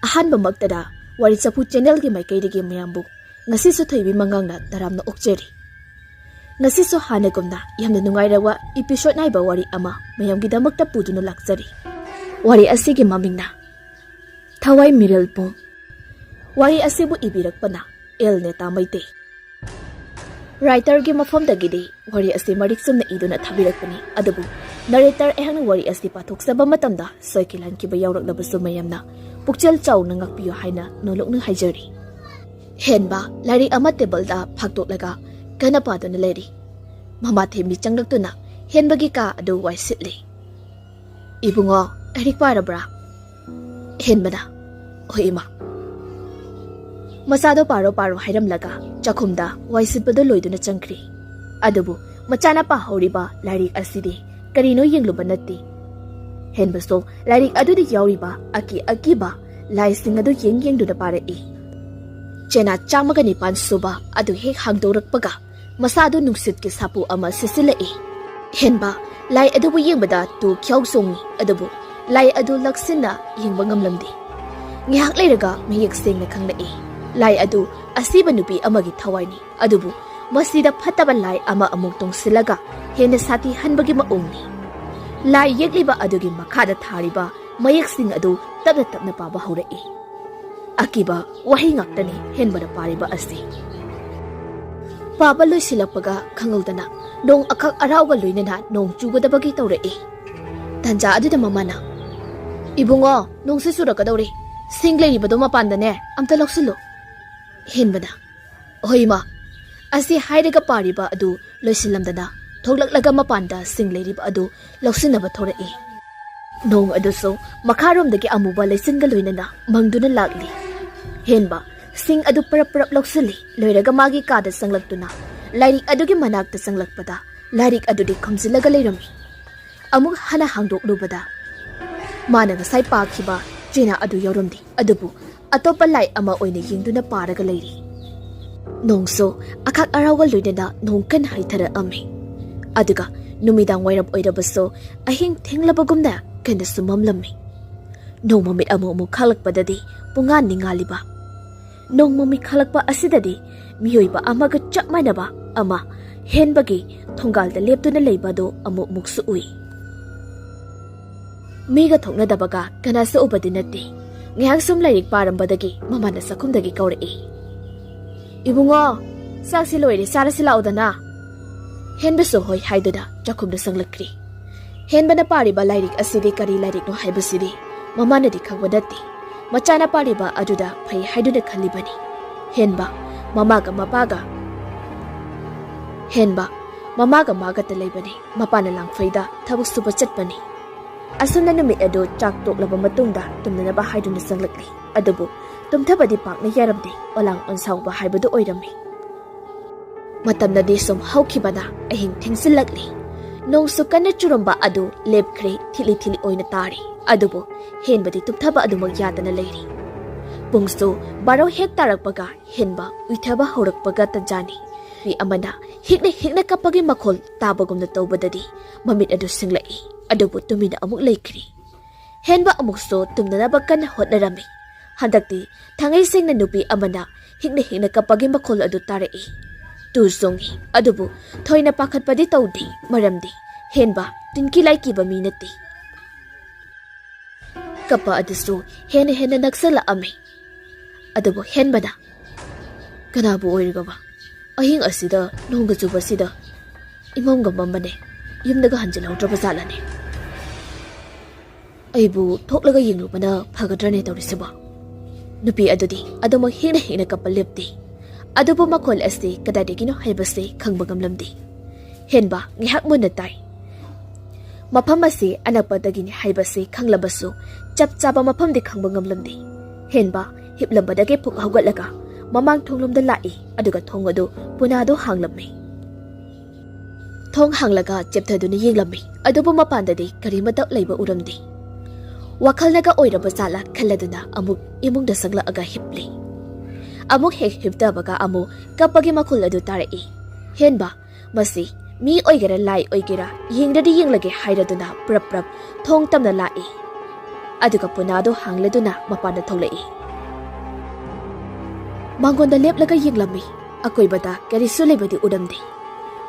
ꯑꯍꯥꯟꯕꯃꯛꯇꯗ ꯋꯥꯔꯤ ꯆꯐꯨ ꯆꯦꯅꯦꯜꯒꯤ ꯃꯥꯏꯀꯩꯗꯒꯤ ꯃꯌꯥꯝꯕꯨ ꯉꯁꯤꯁꯨ ꯊꯣꯏꯕꯤ ꯃꯪꯒꯥꯡꯅ ꯇꯔꯥꯝꯅ ꯑꯣꯛꯆꯔꯤ ꯉꯁꯤꯁꯨ ꯍꯥꯟꯅꯒꯨꯝꯅ ꯌꯥꯝꯅ ꯅꯨꯡꯉꯥꯏꯔꯕ ꯏꯄꯤꯁꯣꯗ ꯅꯥꯏꯕ ꯋꯥꯔꯤ ꯑꯃ ꯃꯌꯥꯝꯒꯤꯗꯃꯛꯇ ꯄꯨꯗꯨꯅ ꯂꯥꯛꯆꯔꯤ ꯋꯥꯔꯤ ꯑꯁꯤꯒꯤ ꯃꯃꯤꯡꯅ ꯊꯋꯥꯏ ꯃꯤꯔꯦꯜꯄꯨꯡ ꯋꯥꯔꯤ ꯑꯁꯤꯕꯨ ꯏꯕꯤꯔꯛꯄꯅ NETA ꯃꯩꯇꯩ ꯔꯥꯏꯇꯔꯒꯤ ꯃꯐꯝꯗꯒꯤꯗꯤ ꯋꯥꯔꯤ ꯑꯁꯤ ꯃꯔꯤꯛ ꯆꯨꯝꯅ ꯏꯗꯨꯅ ꯊꯥꯕꯤꯔꯛꯄꯅꯤ ꯑꯗꯨꯕꯨ ꯅꯔꯦꯇꯔ ꯑꯩꯍꯥꯛꯅ ꯋꯥꯔꯤ ꯑꯁꯤ ꯄꯥꯊꯣꯛꯆꯕ ꯃꯇꯝꯗ ꯁꯣꯏꯈꯤꯜꯍꯟꯈꯤꯕ ꯌꯥꯎꯔꯛꯂꯕꯁꯨ ꯃꯌꯥꯝꯅ ꯄꯨꯛꯆꯦꯜ ꯆꯥꯎꯅ ꯉꯥꯛꯄꯤꯌꯨ ꯍꯥꯏꯅ ꯅꯣꯂꯨꯛꯅ ꯍꯥꯏꯖꯔꯤ ꯍꯦꯟꯕ ꯂꯥꯏꯔꯤꯛ ꯑꯃ ꯇꯦꯕꯜꯗ ꯐꯥꯛꯇꯣꯛꯂꯒ ꯀꯟꯅ ꯄꯥꯗꯨꯅ ꯂꯩꯔꯤ ꯃꯃꯥꯊꯦꯝꯕꯤ ꯆꯪꯂꯛꯇꯨꯅ ꯍꯦꯟꯕꯒꯤ ꯀꯥ ꯑꯗꯨ ꯋꯥꯏ ꯁꯤꯠꯂꯤ ꯏꯕꯨꯡꯉꯣ ꯂꯥꯏꯔꯤꯛ ꯄꯥꯔꯕ꯭ꯔꯥ ꯍꯦꯟꯕꯅ ꯍꯣꯏ ꯏꯃꯥ ꯃꯆꯥꯗꯣ ꯄꯥꯔꯣ ꯍꯥꯏꯔꯝꯂꯒ ꯆꯥꯛꯈꯨꯝꯗ ꯋꯥꯏ ꯁꯤꯠꯄꯗꯣ ꯂꯣꯏꯗꯨꯅ ꯆꯪꯈ꯭ꯔꯤ ꯑꯗꯨꯕꯨ ꯃꯆꯥꯅ ꯄꯥꯍꯧꯔꯤꯕ ꯂꯥꯏꯔꯤꯛ ꯑꯁꯤꯗꯤ ꯀꯔꯤꯅꯣ ꯌꯦꯡꯂꯨꯕ ꯅꯠꯇꯦ ꯍꯦꯟꯕꯁꯨ ꯂꯥꯏꯔꯤꯛ ꯑꯗꯨꯗ ꯌꯥꯎꯔꯤꯕ ꯑꯀꯤꯕ ꯂꯥꯏꯁꯤꯡ ꯑꯗꯨ ꯌꯦꯡꯗꯨꯅ ꯄꯥꯔꯛꯏ ꯆꯦꯅꯥ 109 ꯁꯨꯕ ꯑꯗꯨ ꯍꯦꯛ ꯍꯥꯡꯗꯣꯔꯛꯄꯒ ꯃꯁꯥꯗꯨ ꯅꯨꯡꯁꯤꯠꯀꯤ ꯁꯥꯄꯨ ꯑꯃ ꯁꯤꯁꯤꯜꯂꯛꯏ ꯍꯦꯟꯕ ꯂꯥꯏ ꯑꯗꯨꯕꯨ ꯌꯦꯡꯕꯗ ꯇꯨ ꯈ꯭ꯌꯥꯎ ꯆꯣꯡꯉꯤ ꯑꯗꯨꯕꯨ ꯂꯥꯏ ꯑꯗꯨ ꯂꯛꯁꯤꯟꯅ ꯌꯦꯡꯕ ꯉꯝꯂꯝꯗꯦ ꯉꯥꯏꯍꯥꯛ ꯂꯩꯔꯒ ꯃꯌꯦꯛ ꯁꯦꯡꯅ ꯈꯪꯂꯛꯏ ꯂꯥꯏ ꯑꯗꯨ ꯑꯁꯤꯕ ꯅꯨꯄꯤ ꯑꯃꯒꯤ ꯊꯋꯥꯏꯅꯤ ꯑꯗꯨꯕꯨ ꯃꯁꯤꯗ ꯐꯠꯇꯕ ꯂꯥꯏ ꯑꯃ ꯑꯃꯨꯛ ꯇꯣꯡꯁꯤꯜꯂꯒ ꯍꯦꯟꯅ ꯁꯥꯊꯤ ꯍꯟꯕꯒꯤ ꯃꯑꯣꯡꯅꯤ ꯂꯥꯏ ꯌꯦꯛꯂꯤꯕ ꯑꯗꯨꯒꯤ ꯃꯈꯥꯗ ꯊꯥꯔꯤꯕ ꯃꯌꯦꯛꯁꯤꯡ ꯑꯗꯨ ꯇꯞꯅ ꯄꯥꯕ ꯍꯧꯔꯛꯏ ꯑꯀꯤꯕ ꯋꯥꯍꯩ ꯉꯥꯛꯇꯅꯤ ꯍꯦꯟꯕꯅ ꯄꯥꯔꯤꯕ ꯑꯁꯤ ꯄꯥꯕ ꯂꯣꯏꯁꯤꯜꯂꯛꯄꯒ ꯈꯪꯍꯧꯗꯅ ꯅꯣꯡ ꯑꯈꯛ ꯑꯔꯥꯎꯒ ꯂꯣꯏꯅꯅ ꯅꯣꯡ ꯆꯨꯒꯗꯕꯒꯤ ꯇꯧꯔꯛꯏ ꯇꯟꯖꯥ ꯑꯗꯨꯗ ꯃꯃꯥꯅ ꯏꯕꯨꯡꯉꯣ ꯅꯣꯡꯁꯤ ꯆꯨꯔꯛꯀꯗꯧꯔꯤ ꯁꯤꯡ ꯂꯩꯔꯤꯕꯗꯣ ꯃꯄꯥꯟꯗꯅꯦ ꯑꯝꯇ ꯂꯧꯁꯤꯜꯂꯨ ꯍꯦꯟꯕꯅ ꯍꯣꯏ ꯏꯃꯥ ꯑꯁꯤ ꯍꯥꯏꯔꯒ ꯄꯥꯔꯤꯕ ꯑꯗꯨ ꯂꯣꯏꯁꯤꯜꯂꯝꯗꯅ ꯊꯣꯛꯂꯛꯂꯒ ꯃꯄꯥꯟꯗ ꯁꯤꯡ ꯂꯩꯔꯤꯕ ꯑꯗꯨ ꯂꯧꯁꯤꯟꯅꯕ ꯊꯣꯔꯛꯏ ꯅꯣꯡ ꯑꯗꯨꯁꯨ ꯃꯈꯥꯔꯣꯝꯗꯒꯤ ꯑꯃꯨꯕ ꯂꯩꯆꯤꯟꯒ ꯂꯣꯏꯅꯅ ꯃꯪꯗꯨꯅ ꯂꯥꯛꯂꯤ ꯍꯦꯟꯕ ꯁꯤꯡ ꯑꯗꯨ ꯄꯔꯞ ꯂꯧꯁꯤꯜꯂꯤ ꯂꯣꯏꯔꯒ ꯃꯥꯒꯤ ꯀꯥꯗ ꯆꯪꯂꯛꯇꯨꯅ ꯂꯥꯏꯔꯤꯛ ꯑꯗꯨꯒꯤ ꯃꯅꯥꯛꯇ ꯆꯪꯂꯛꯄꯗ ꯂꯥꯏꯔꯤꯛ ꯑꯗꯨꯗꯤ ꯈꯨꯝꯖꯤꯜꯂꯒ ꯂꯩꯔꯝꯃꯤ ꯑꯃꯨꯛ ꯍꯟꯅ ꯍꯥꯡꯗꯣꯛꯂꯨꯕꯗ ꯃꯥꯅ ꯉꯁꯥꯏ ꯄꯥꯈꯤꯕ ꯆꯦꯅꯥ ꯑꯗꯨ ꯌꯥꯎꯔꯝꯗꯦ ꯑꯗꯨꯕꯨ ꯑꯇꯣꯞꯄ ꯂꯥꯏ ꯑꯃ ꯑꯣꯏꯅ ꯌꯦꯡꯗꯨꯅ ꯄꯥꯔꯒ ꯂꯩꯔꯤ ꯅꯣꯡꯁꯨ ꯑꯈꯥꯛ ꯑꯔꯥꯎꯒ ꯂꯣꯏꯅꯅ ꯅꯣꯡ ꯀꯟꯅ ꯍꯩꯊꯔꯛꯑꯝꯃꯤ ꯑꯗꯨꯒ ꯅꯨꯃꯤꯗꯥꯡ ꯋꯥꯏꯔꯝ ꯑꯣꯏꯔꯕꯁꯨ ꯑꯍꯤꯡ ꯊꯦꯡꯂꯕꯒꯨꯝꯅ ꯀꯟꯅꯁꯨ ꯃꯝꯂꯝꯃꯤ ꯅꯣꯡ ꯃꯃꯤꯠ ꯑꯃꯨꯛ ꯈꯥꯛꯂꯛꯄꯗꯗꯤ ꯄꯨꯡꯉꯥꯟ ꯅꯤꯡꯉꯥꯜꯂꯤꯕ ꯅꯣꯡ ꯃꯃꯤꯠ ꯈꯥꯛꯂꯛꯄ ꯑꯁꯤꯗꯗꯤ ꯃꯤꯑꯣꯏꯕ ꯑꯃꯒ ꯆꯞ ꯃꯥꯟꯅꯕ ꯑꯃ ꯍꯦꯟꯕꯒꯤ ꯊꯣꯡꯒꯥꯜꯗ ꯂꯦꯞꯇꯨꯅ ꯂꯩꯕꯗꯣ ꯑꯃꯨꯛꯁꯨ ꯎꯏ ꯃꯤꯒ ꯊꯣꯛꯅꯗꯕꯒ ꯀꯅꯥꯁꯨ ꯎꯕꯗꯤ ꯅꯠꯇꯦ ꯉꯥꯏꯍꯥꯛ ꯁꯨꯝ ꯂꯥꯏꯔꯤꯛ ꯄꯥꯔꯝꯕꯗꯒꯤ ꯃꯃꯥꯅ ꯆꯥꯛꯈꯨꯝꯗꯒꯤ ꯀꯧꯔꯛꯏ ꯏꯕꯨꯡꯉꯣ ꯆꯥꯛꯁꯤ ꯂꯣꯏꯔꯦ ꯆꯥꯔꯁꯤ ꯂꯥꯛꯎꯗꯅ ꯍꯦꯟꯕꯁꯨ ꯍꯣꯏ ꯍꯥꯏꯗꯨꯅ ꯆꯥꯛꯈꯨꯝꯗ ꯆꯪꯂꯛꯈ꯭ꯔꯤ ꯍꯦꯟꯕꯅ ꯄꯥꯔꯤꯕ ꯂꯥꯏꯔꯤꯛ ꯑꯁꯤꯗꯤ ꯀꯔꯤ ꯂꯥꯏꯔꯤꯛꯅꯣ ꯍꯥꯏꯕꯁꯤꯗꯤ ꯃꯃꯥꯅꯗꯤ ꯈꯪꯕ ꯅꯠꯇꯦ ꯃꯆꯥꯅ ꯄꯥꯔꯤꯕ ꯑꯗꯨꯗ ꯐꯩ ꯍꯥꯏꯗꯨꯅ ꯈꯜꯂꯤꯕꯅꯤ ꯍꯦꯟꯕ ꯃꯃꯥꯒ ꯃꯥꯒꯇ ꯂꯩꯕꯅꯤ ꯃꯄꯥꯅ ꯂꯥꯡꯐꯩꯗ ꯊꯕꯛ ꯁꯨꯕ ꯆꯠꯄꯅꯤ ꯑꯁꯨꯝꯅ ꯅꯨꯃꯤꯠ ꯑꯗꯨ ꯆꯥꯛ ꯇꯣꯛꯂꯕ ꯃꯇꯨꯡꯗ ꯇꯨꯝꯅꯅꯕ ꯍꯥꯏꯗꯨꯅ ꯆꯪꯂꯛꯂꯤ ꯑꯗꯨꯕꯨ ꯇꯨꯝꯊꯕꯗꯤ ꯄꯥꯛꯅ ꯌꯥꯔꯝꯗꯦ ꯑꯣꯂꯥꯡ ꯑꯣꯟꯁꯥꯎꯕ ꯍꯥꯏꯕꯗꯨ ꯑꯣꯏꯔꯝꯃꯤ ꯃꯇꯝꯅꯗꯤ ꯁꯨꯝ ꯍꯧꯈꯤꯕꯅ ꯑꯍꯤꯡ ꯊꯦꯡꯖꯤꯜꯂꯛꯂꯤ ꯅꯣꯡꯁꯨ ꯀꯟꯅ ꯆꯨꯔꯝꯕ ꯑꯗꯨ ꯂꯦꯞꯈ꯭ꯔꯦ ꯊꯤꯠꯂꯤ ꯑꯣꯏꯅ ꯇꯥꯔꯤ ꯑꯗꯨꯕꯨ ꯍꯦꯟꯕꯗꯤ ꯇꯨꯝꯊꯕ ꯑꯗꯨꯃꯛ ꯌꯥꯗꯅ ꯂꯩꯔꯤ ꯄꯨꯡꯁꯨ 12 ꯍꯦꯛ ꯇꯥꯔꯛꯄꯒ ꯍꯦꯟꯕ ꯎꯏꯊꯕ ꯍꯧꯔꯛꯄꯒ ꯇꯟꯖꯥꯅꯤ ꯃꯤ ꯑꯃꯅ ꯍꯤꯛꯅ ꯀꯞꯄꯒꯤ ꯃꯈꯣꯜ ꯇꯥꯕꯒꯨꯝꯅ ꯇꯧꯕꯗꯗꯤ ꯃꯃꯤꯠ ꯑꯗꯨ ꯁꯤꯡꯂꯛꯏ ꯑꯗꯨꯕꯨ ꯇꯨꯃꯤꯟꯅ ꯑꯃꯨꯛ ꯂꯩꯈ꯭ꯔꯤ ꯍꯦꯟꯕ ꯑꯃꯨꯛꯁꯨ ꯇꯨꯝꯅꯅꯕ ꯀꯟꯅ ꯍꯣꯠꯅꯔꯝꯃꯤ ꯍꯟꯗꯛꯇꯤ ꯊꯥꯡꯉꯩ ꯁꯦꯡꯅ ꯅꯨꯄꯤ ꯑꯃꯅ ꯍꯤꯛꯅ ꯀꯞꯄꯒꯤ ꯃꯈꯣꯜ ꯑꯗꯨ ꯇꯥꯔꯛꯏ ꯇꯨ ꯆꯣꯡꯉꯤ ꯑꯗꯨꯕꯨ ꯊꯣꯏꯅ ꯄꯥꯈꯠꯄꯗꯤ ꯇꯧꯗꯦ ꯃꯔꯝꯗꯤ ꯍꯦꯟꯕ ꯇꯤꯟꯀꯤ ꯂꯥꯏ ꯀꯤꯕ ꯃꯤ ꯅꯠꯇꯦ ꯀꯞꯄ ꯑꯗꯨꯁꯨ ꯍꯦꯟꯅ ꯅꯛꯁꯜꯂꯛꯑꯝꯃꯤ ꯑꯗꯨꯕꯨ ꯍꯦꯟꯕꯅ ꯀꯅꯥꯕꯨ ꯑꯣꯏꯔꯒꯕ ꯑꯍꯤꯡ ꯑꯁꯤꯗ ꯅꯣꯡꯒ ꯆꯨꯕꯁꯤꯗ ꯏꯃꯝꯒ ꯃꯝꯕꯅꯦ ꯌꯨꯝꯗꯒ ꯍꯟꯖꯤꯜꯍꯧꯗ꯭ꯔꯕ ꯖꯥꯠꯂꯅꯦ ꯑꯩꯕꯨ ꯊꯣꯛꯂꯒ ꯌꯦꯡꯂꯨꯕꯅ ꯐꯒꯗ꯭ꯔꯅꯦ ꯇꯧꯔꯤꯁꯤꯕꯣ ꯅꯨꯄꯤ ꯑꯗꯨꯗꯤ ꯑꯗꯨꯃꯛ ꯍꯤꯛꯅ ꯀꯞꯄ ꯂꯦꯞꯇꯦ ꯑꯗꯨꯕꯨ ꯃꯈꯣꯜ ꯑꯁꯤ ꯀꯗꯥꯏꯗꯒꯤꯅꯣ ꯍꯥꯏꯕꯁꯤ ꯈꯪꯕ ꯉꯝꯂꯝꯗꯦ ꯍꯦꯟꯕ ꯉꯥꯏꯍꯥꯛ ꯃꯨꯟꯅ ꯇꯥꯏ ꯃꯐꯝ ꯑꯁꯤ ꯑꯅꯛꯄꯗꯒꯤꯅꯤ ꯍꯥꯏꯕꯁꯤ ꯈꯪꯂꯕꯁꯨ ꯆꯞ ꯆꯥꯕ ꯃꯐꯝꯗꯤ ꯈꯪꯕ ꯉꯝꯂꯝꯗꯦ ꯍꯦꯟꯕ ꯍꯤꯞꯂꯝꯕꯗꯒꯤ ꯄꯨꯛ ꯍꯧꯒꯠꯂꯒ ꯃꯃꯥꯡ ꯊꯣꯡꯂꯣꯝꯗ ꯂꯥꯛꯏ ꯑꯗꯨꯒ ꯊꯣꯡ ꯑꯗꯨ ꯄꯨꯅꯥꯗꯣ ꯍꯥꯡꯂꯝꯃꯤ ꯊꯣꯡ ꯍꯥꯡꯂꯒ ꯆꯦꯞꯊꯗꯨꯅ ꯌꯦꯡꯂꯝꯃꯤ ꯑꯗꯨꯕꯨ ꯃꯄꯥꯟꯗꯗꯤ ꯀꯔꯤꯃꯠꯇ ꯂꯩꯕ ꯎꯔꯝꯗꯦ ꯋꯥꯈꯜꯅꯒ ꯑꯣꯏꯔꯕ ꯖꯥꯠꯂ ꯈꯜꯂꯗꯨꯅ ꯑꯃꯨꯛ ꯏꯃꯨꯡꯗ ꯆꯪꯂꯛꯑꯒ ꯍꯤꯞꯂꯤ ꯑꯃꯨꯛ ꯍꯦꯛ ꯍꯤꯞꯇꯕꯒ ꯑꯃꯨꯛ ꯀꯞꯄꯒꯤ ꯃꯈꯣꯜ ꯑꯗꯨ ꯇꯥꯔꯛꯏ ꯍꯦꯟꯕ ꯃꯁꯤ ꯃꯤ ꯑꯣꯏꯒꯦꯔꯥ ꯂꯥꯏ ꯑꯣꯏꯒꯦꯔꯥ ꯌꯦꯡꯗ꯭ꯔꯗꯤ ꯌꯦꯡꯂꯒꯦ ꯍꯥꯏꯔꯗꯨꯅ ꯄ꯭ꯔꯞ ꯊꯣꯡ ꯇꯝꯅ ꯂꯥꯛꯏ ꯑꯗꯨꯒ ꯄꯨꯅꯥꯗꯣ ꯍꯥꯡꯂꯗꯨꯅ ꯃꯄꯥꯟꯗ ꯊꯣꯛꯂꯛꯏ Mangonda leplaga yinglammi akoibada karisu lebadi udamde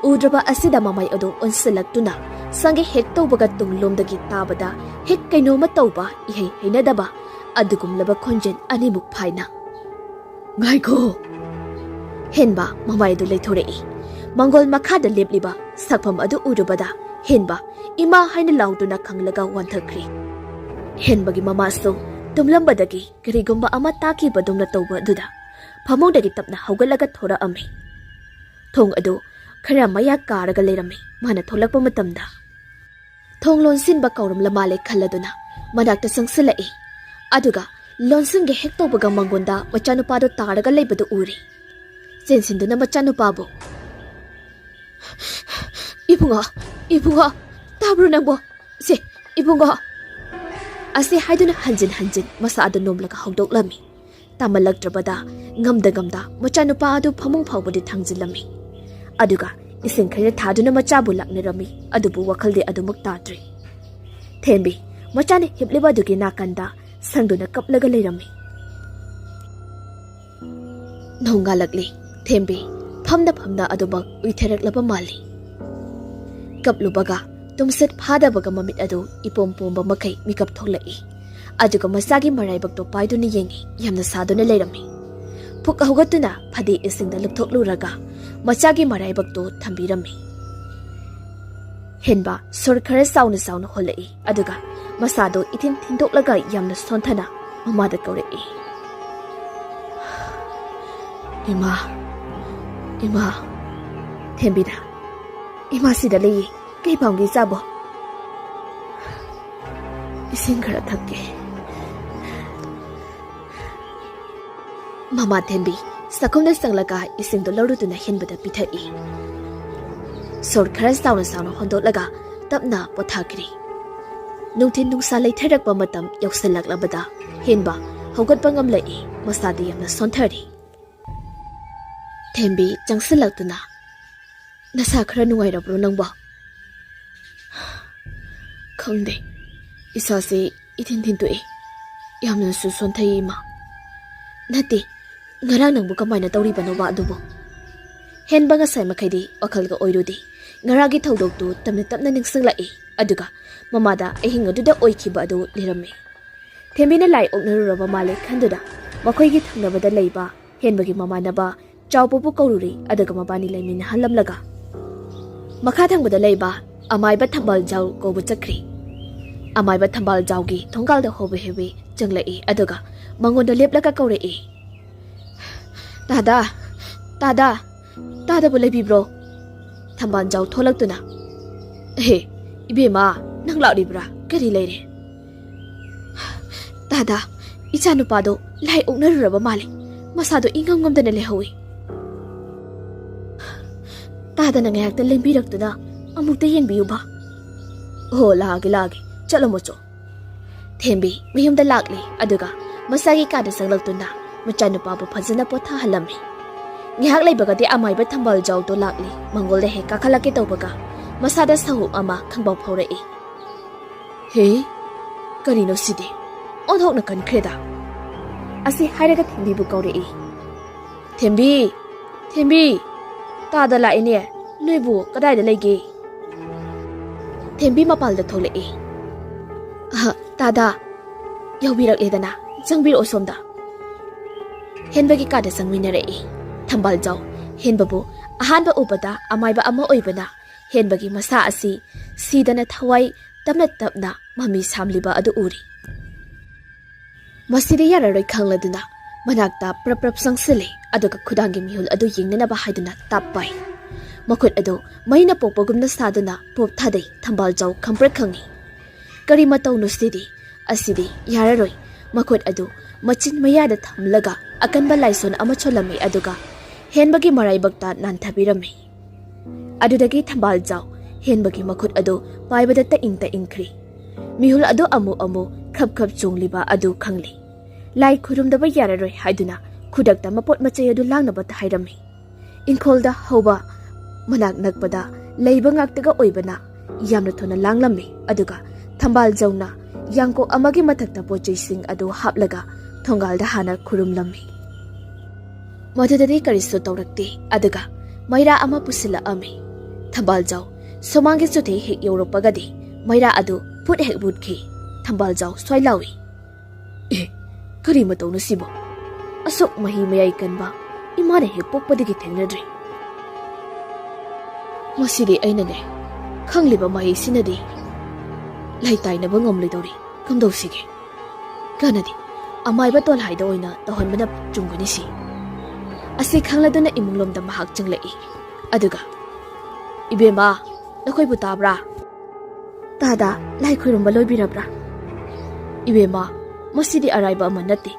udraba asida mamai adu onsilaktuna sange hek tawbaga tunglomdagi tabada hek kainoma tawba ihei heinadaba adugumlaba khonjen animuk phaina ngaiko henba mamai adu leithorei mangol makhada lepliba sakpham adu urubada henba ima haina lauduna khanglaga wanthakri henbagi mamaso tumlambadagi karigumba ama taki badumna tawba duda phamongdagi tapna haugallaga thora ami thong adu khara maya karaga lerami mana tholakpa matamda thong lonsinba kauram lamale khalladuna manakta sangsilai aduga lonsinge hektobaga mangonda machanupado taraga leibadu uri sensinduna machanupabo ibunga tabru nangbo se ibunga ase haiduna hanjin masa adu nomlaga hawdoklami tamalaktrabada ngamda machanupado adu phamong phawbadi thangjilami aduga ising khare thaduna machabu laknirami adubu wakhalde adumuk tadri thembi machane hipliba dugi nakanda sangduna kaplaga leirami nonga lakli thembi phamna adubak uitheraklaba mali kaplubaga tumset phadabaga mamit adu ipompomba makai mikap tholai aduga masagi maraibak to paiduni yengi yamna saduna leirami phuk ahogatuna phadi isingda lupthokluraga machagi maraibak to thambirami henba sorkhara sauna holai aduga masado ithin thindoklaga yamna sonthana mamada kaurei ima thembida ima sida lei kei paungi sabo ising khara thakke mama thembi sakhumna sanglaga ising do loruduna henbada pithai sorkhara sauna hondolaga tapna pothakri nungthin nungsa leitharakpa matam yausalaklabada henba hogatpa ngamlai masadi yamna sonthari thembi changsilaktuna nasa khara nuwairabro nangba khangde isase ithin thintoi yamna su sonthai ma nati ngarang nangbu kamaina tawriba no ba adubo henba nga sai makhaidi wakhalga oirudi ngaragi thodok tu tamna ningsanglai aduga mamada ehinga duda oikhiba adu lirame thembina lai oknaruraba male khanduda makhoigi thangnabada leiba henbagi mamanaba chawpopu kaururi aduga mabani laimin halamlaga makha thangbada leiba amaiba thambal jaw kobu chakri amaiba thambal jawgi thongalda hobe hebe changlai aduga mangonda leplaga kaurei tada bolai bibro thambal jaw tholaktuna he ibema nang laudibra kari leire tada icha nupado lai oknaruraba male masado ingamngamdana lehawi tada na ngayakta lengbiraktuda amukta yengbiyuba ho lagi chalo mocho thembi miyumda lakli aduga masagi kada sanglaktuna machanupabo phajana potha halami ngihak leibagati amaiba thambal jaw to lakli mangolde he kakhalake tawbaga masada sahu ama khangbaw phawrei he karino sidi onhokna kankreda asi hairaga thembi bu kaurei thembi tada la ine noibu kadai da lege thembi mapalda tholei tada yaubirak ledana jangbir osomda henbagi kada sangminarei thambal jaw henbabu ahanba ubada amaiba ama oibana henbagi masa asi sidana thawai tapna mami samliba adu uri masidi yararoi khangladuna manakta prap sangsile aduga khudangi mihul adu yingnana ba haiduna tappai makut adu maina pokpagumna saduna pop thadei thambal jaw khampra khangi kari matau nusidi asidi yararoi makut adu machin mayada thamlaga akanba laison ama cholami aduga henbagi maraibakta nanthabirami adudagi thambal jaw henbagi makut adu paibada ta ingkri mihul adu amu khap chungliba adu khangli lai khurumdaba yararoi haiduna khudakta mapot machay adu langnaba ta hairami inkolda hoba manak nakpada leiba ngaktaga oibana yamna thona langlami aduga thambal jawna yangko amagi mathakta pochai sing adu haplaga thongalda hana khurumlami ꯃꯗꯨꯗꯗꯤ ꯀꯔꯤꯁꯨ ꯇꯧꯔꯛꯇꯦ ꯑꯗꯨꯒ ꯃꯩꯔꯥ ꯑꯃ ꯄꯨꯁꯤꯜꯂꯛꯑꯝꯃꯤ ꯊꯝꯕꯥꯜꯖꯥꯎ ꯁꯨꯃꯥꯡꯒꯤ ꯆꯨꯊꯦꯛ ꯍꯦꯛ ꯌꯧꯔꯛꯄꯒꯗꯤ ꯃꯩꯔꯥ ꯑꯗꯨ food ꯍꯦꯛ ꯃꯨꯠꯈꯤ ꯊꯝꯕꯥꯜꯖꯥꯎ ꯁ꯭ꯋꯥꯏ ꯂꯥꯎꯏ ꯀꯔꯤ ꯃꯇꯧꯅꯣ ꯁꯤꯕꯣ ꯑꯁꯨꯛ ꯃꯍꯤ ꯃꯌꯥꯏ ꯀꯟꯕ ꯏꯃꯥꯅ ꯍꯦꯛ ꯄꯣꯛꯄꯗꯒꯤ ꯊꯦꯡꯅꯗ꯭ꯔꯤ ꯃꯁꯤꯗꯤ ꯑꯩꯅꯅꯦ ꯈꯪꯂꯤꯕ ꯃꯍꯩꯁꯤꯅꯗꯤ ꯂꯩꯇꯥꯏꯅꯕ ꯉꯝꯂꯣꯏꯗꯧꯔꯤ ꯀꯝꯗꯧꯁꯤꯒꯦ ꯀꯥꯟꯅꯗꯤ ꯑꯃꯥꯏꯕ ꯇꯣꯜꯍꯥꯏꯗ ꯑꯣꯏꯅ ꯇꯧꯍꯟꯕꯅ ꯆꯨꯝꯒꯅꯤ ꯁꯤ ꯑꯁꯤ ꯈꯪꯂꯗꯨꯅ ꯏꯃꯨꯡꯂꯣꯝꯗ ꯃꯍꯥꯛ ꯆꯪꯂꯛꯏ ꯑꯗꯨꯒ ꯏꯕꯦꯝꯃ ꯅꯈꯣꯏꯕꯨ ꯇꯥꯕ꯭ꯔꯥ ꯇꯥꯗ ꯂꯥꯏ ꯈꯨꯔꯨꯝꯕ ꯂꯣꯏꯕꯤꯔꯕ꯭ꯔꯥ ꯏꯕꯦꯝꯃ ꯃꯁꯤꯗꯤ ꯑꯔꯥꯏꯕ ꯑꯃ ꯅꯠꯇꯦ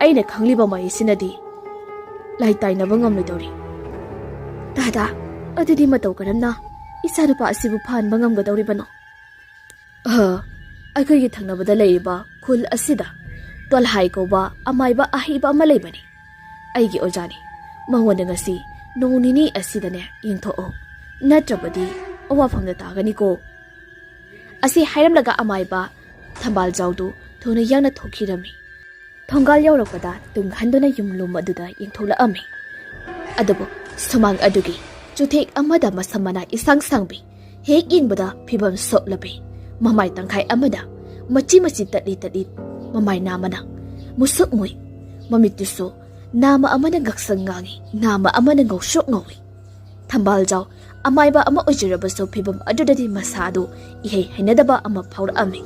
ꯑꯩꯅ ꯈꯪꯂꯤꯕ ꯃꯍꯩꯁꯤꯅꯗꯤ ꯂꯩꯇꯥꯏꯅꯕ ꯉꯝꯂꯣꯏꯗꯧꯔꯤ ꯇꯥꯗ ꯑꯗꯨꯗꯤ ꯃꯇꯧ ꯀꯔꯝꯅ ꯏꯆꯥꯅꯨꯄꯥ ꯑꯁꯤꯕꯨ ꯐꯍꯟꯕ ꯉꯝꯒꯗꯧꯔꯤꯕꯅꯣ ꯑꯩꯈꯣꯏꯒꯤ ꯊꯪꯅꯕꯗ ꯂꯩꯔꯤꯕ ꯈꯨꯜ ꯑꯁꯤꯗ ꯇꯣꯜꯍꯥꯏ ꯀꯧꯕ ꯑꯃꯥꯏꯕ ꯑꯍꯩꯕ ꯑꯃ ꯂꯩꯕꯅꯤ ꯑꯩꯒꯤ ꯑꯣꯖꯥꯅꯤ ꯃꯉꯣꯟꯗ ꯉꯁꯤ ꯅꯣꯡ ꯅꯤꯅꯤ ꯑꯁꯤꯗꯅꯦ ꯌꯦꯡꯊꯣꯛꯑꯣ ꯅꯠꯇ꯭ꯔꯕꯗꯤ ꯑꯋꯥꯐꯝꯗ ꯇꯥꯒꯅꯤꯀꯣ ꯑꯁꯤ ꯍꯥꯏꯔꯝꯂꯒ ꯑꯃꯥꯏꯕ ꯊꯝꯕꯥꯜꯖꯥꯎꯗꯨ ꯊꯨꯅ ꯌꯥꯡꯅ ꯊꯣꯛꯈꯤꯔꯝꯃꯤ ꯊꯣꯡꯒꯥꯜ ꯌꯧꯔꯛꯄꯗ ꯇꯨꯡ ꯍꯟꯗꯨꯅ ꯌꯨꯝꯂꯨꯝ ꯑꯗꯨꯗ ꯌꯦꯡꯊꯣꯛꯂꯛꯑꯝꯃꯤ ꯑꯗꯨꯕꯨ ꯁꯨꯃꯥꯡ ꯑꯗꯨꯒꯤ ꯆꯨꯊꯦꯛ ꯑꯃꯗ ꯃꯁꯝ ꯃꯅꯥ ꯏꯁꯥꯡ ꯁꯥꯡꯕꯤ ꯍꯦꯛ ꯌꯦꯡꯕꯗ ꯐꯤꯕꯝ ꯁꯣꯛꯂꯕꯤ ꯃꯃꯥꯏ ꯇꯪꯈꯥꯏ ꯑꯃꯗ ꯃꯆꯤ ꯃꯆꯤ ꯇꯠꯂꯤ ꯇꯠꯂꯤ ꯃꯃꯥꯏ ꯅꯥꯃꯅ ꯃꯨꯁꯨꯛ ꯃꯨꯏ ꯃꯃꯤꯠꯇꯨꯁꯨ ꯅꯥꯃ ꯑꯃꯅ ꯉꯛꯁꯪ ꯉꯥꯡꯏ ꯅꯥꯃ ꯑꯃꯅ ꯉꯧꯁꯣꯛ ꯉꯧꯏ ꯊꯝꯕꯥꯜꯖꯥꯎ ꯑꯃꯥꯏꯕ ꯑꯃ ꯑꯣꯏꯖꯔꯕꯁꯨ ꯐꯤꯕꯝ ꯑꯗꯨꯗꯗꯤ ꯃꯁꯥꯗꯨ ꯏꯍꯩ ꯍꯩꯅꯗꯕ ꯑꯃ ꯐꯥꯎꯔꯛꯑꯝꯃꯤ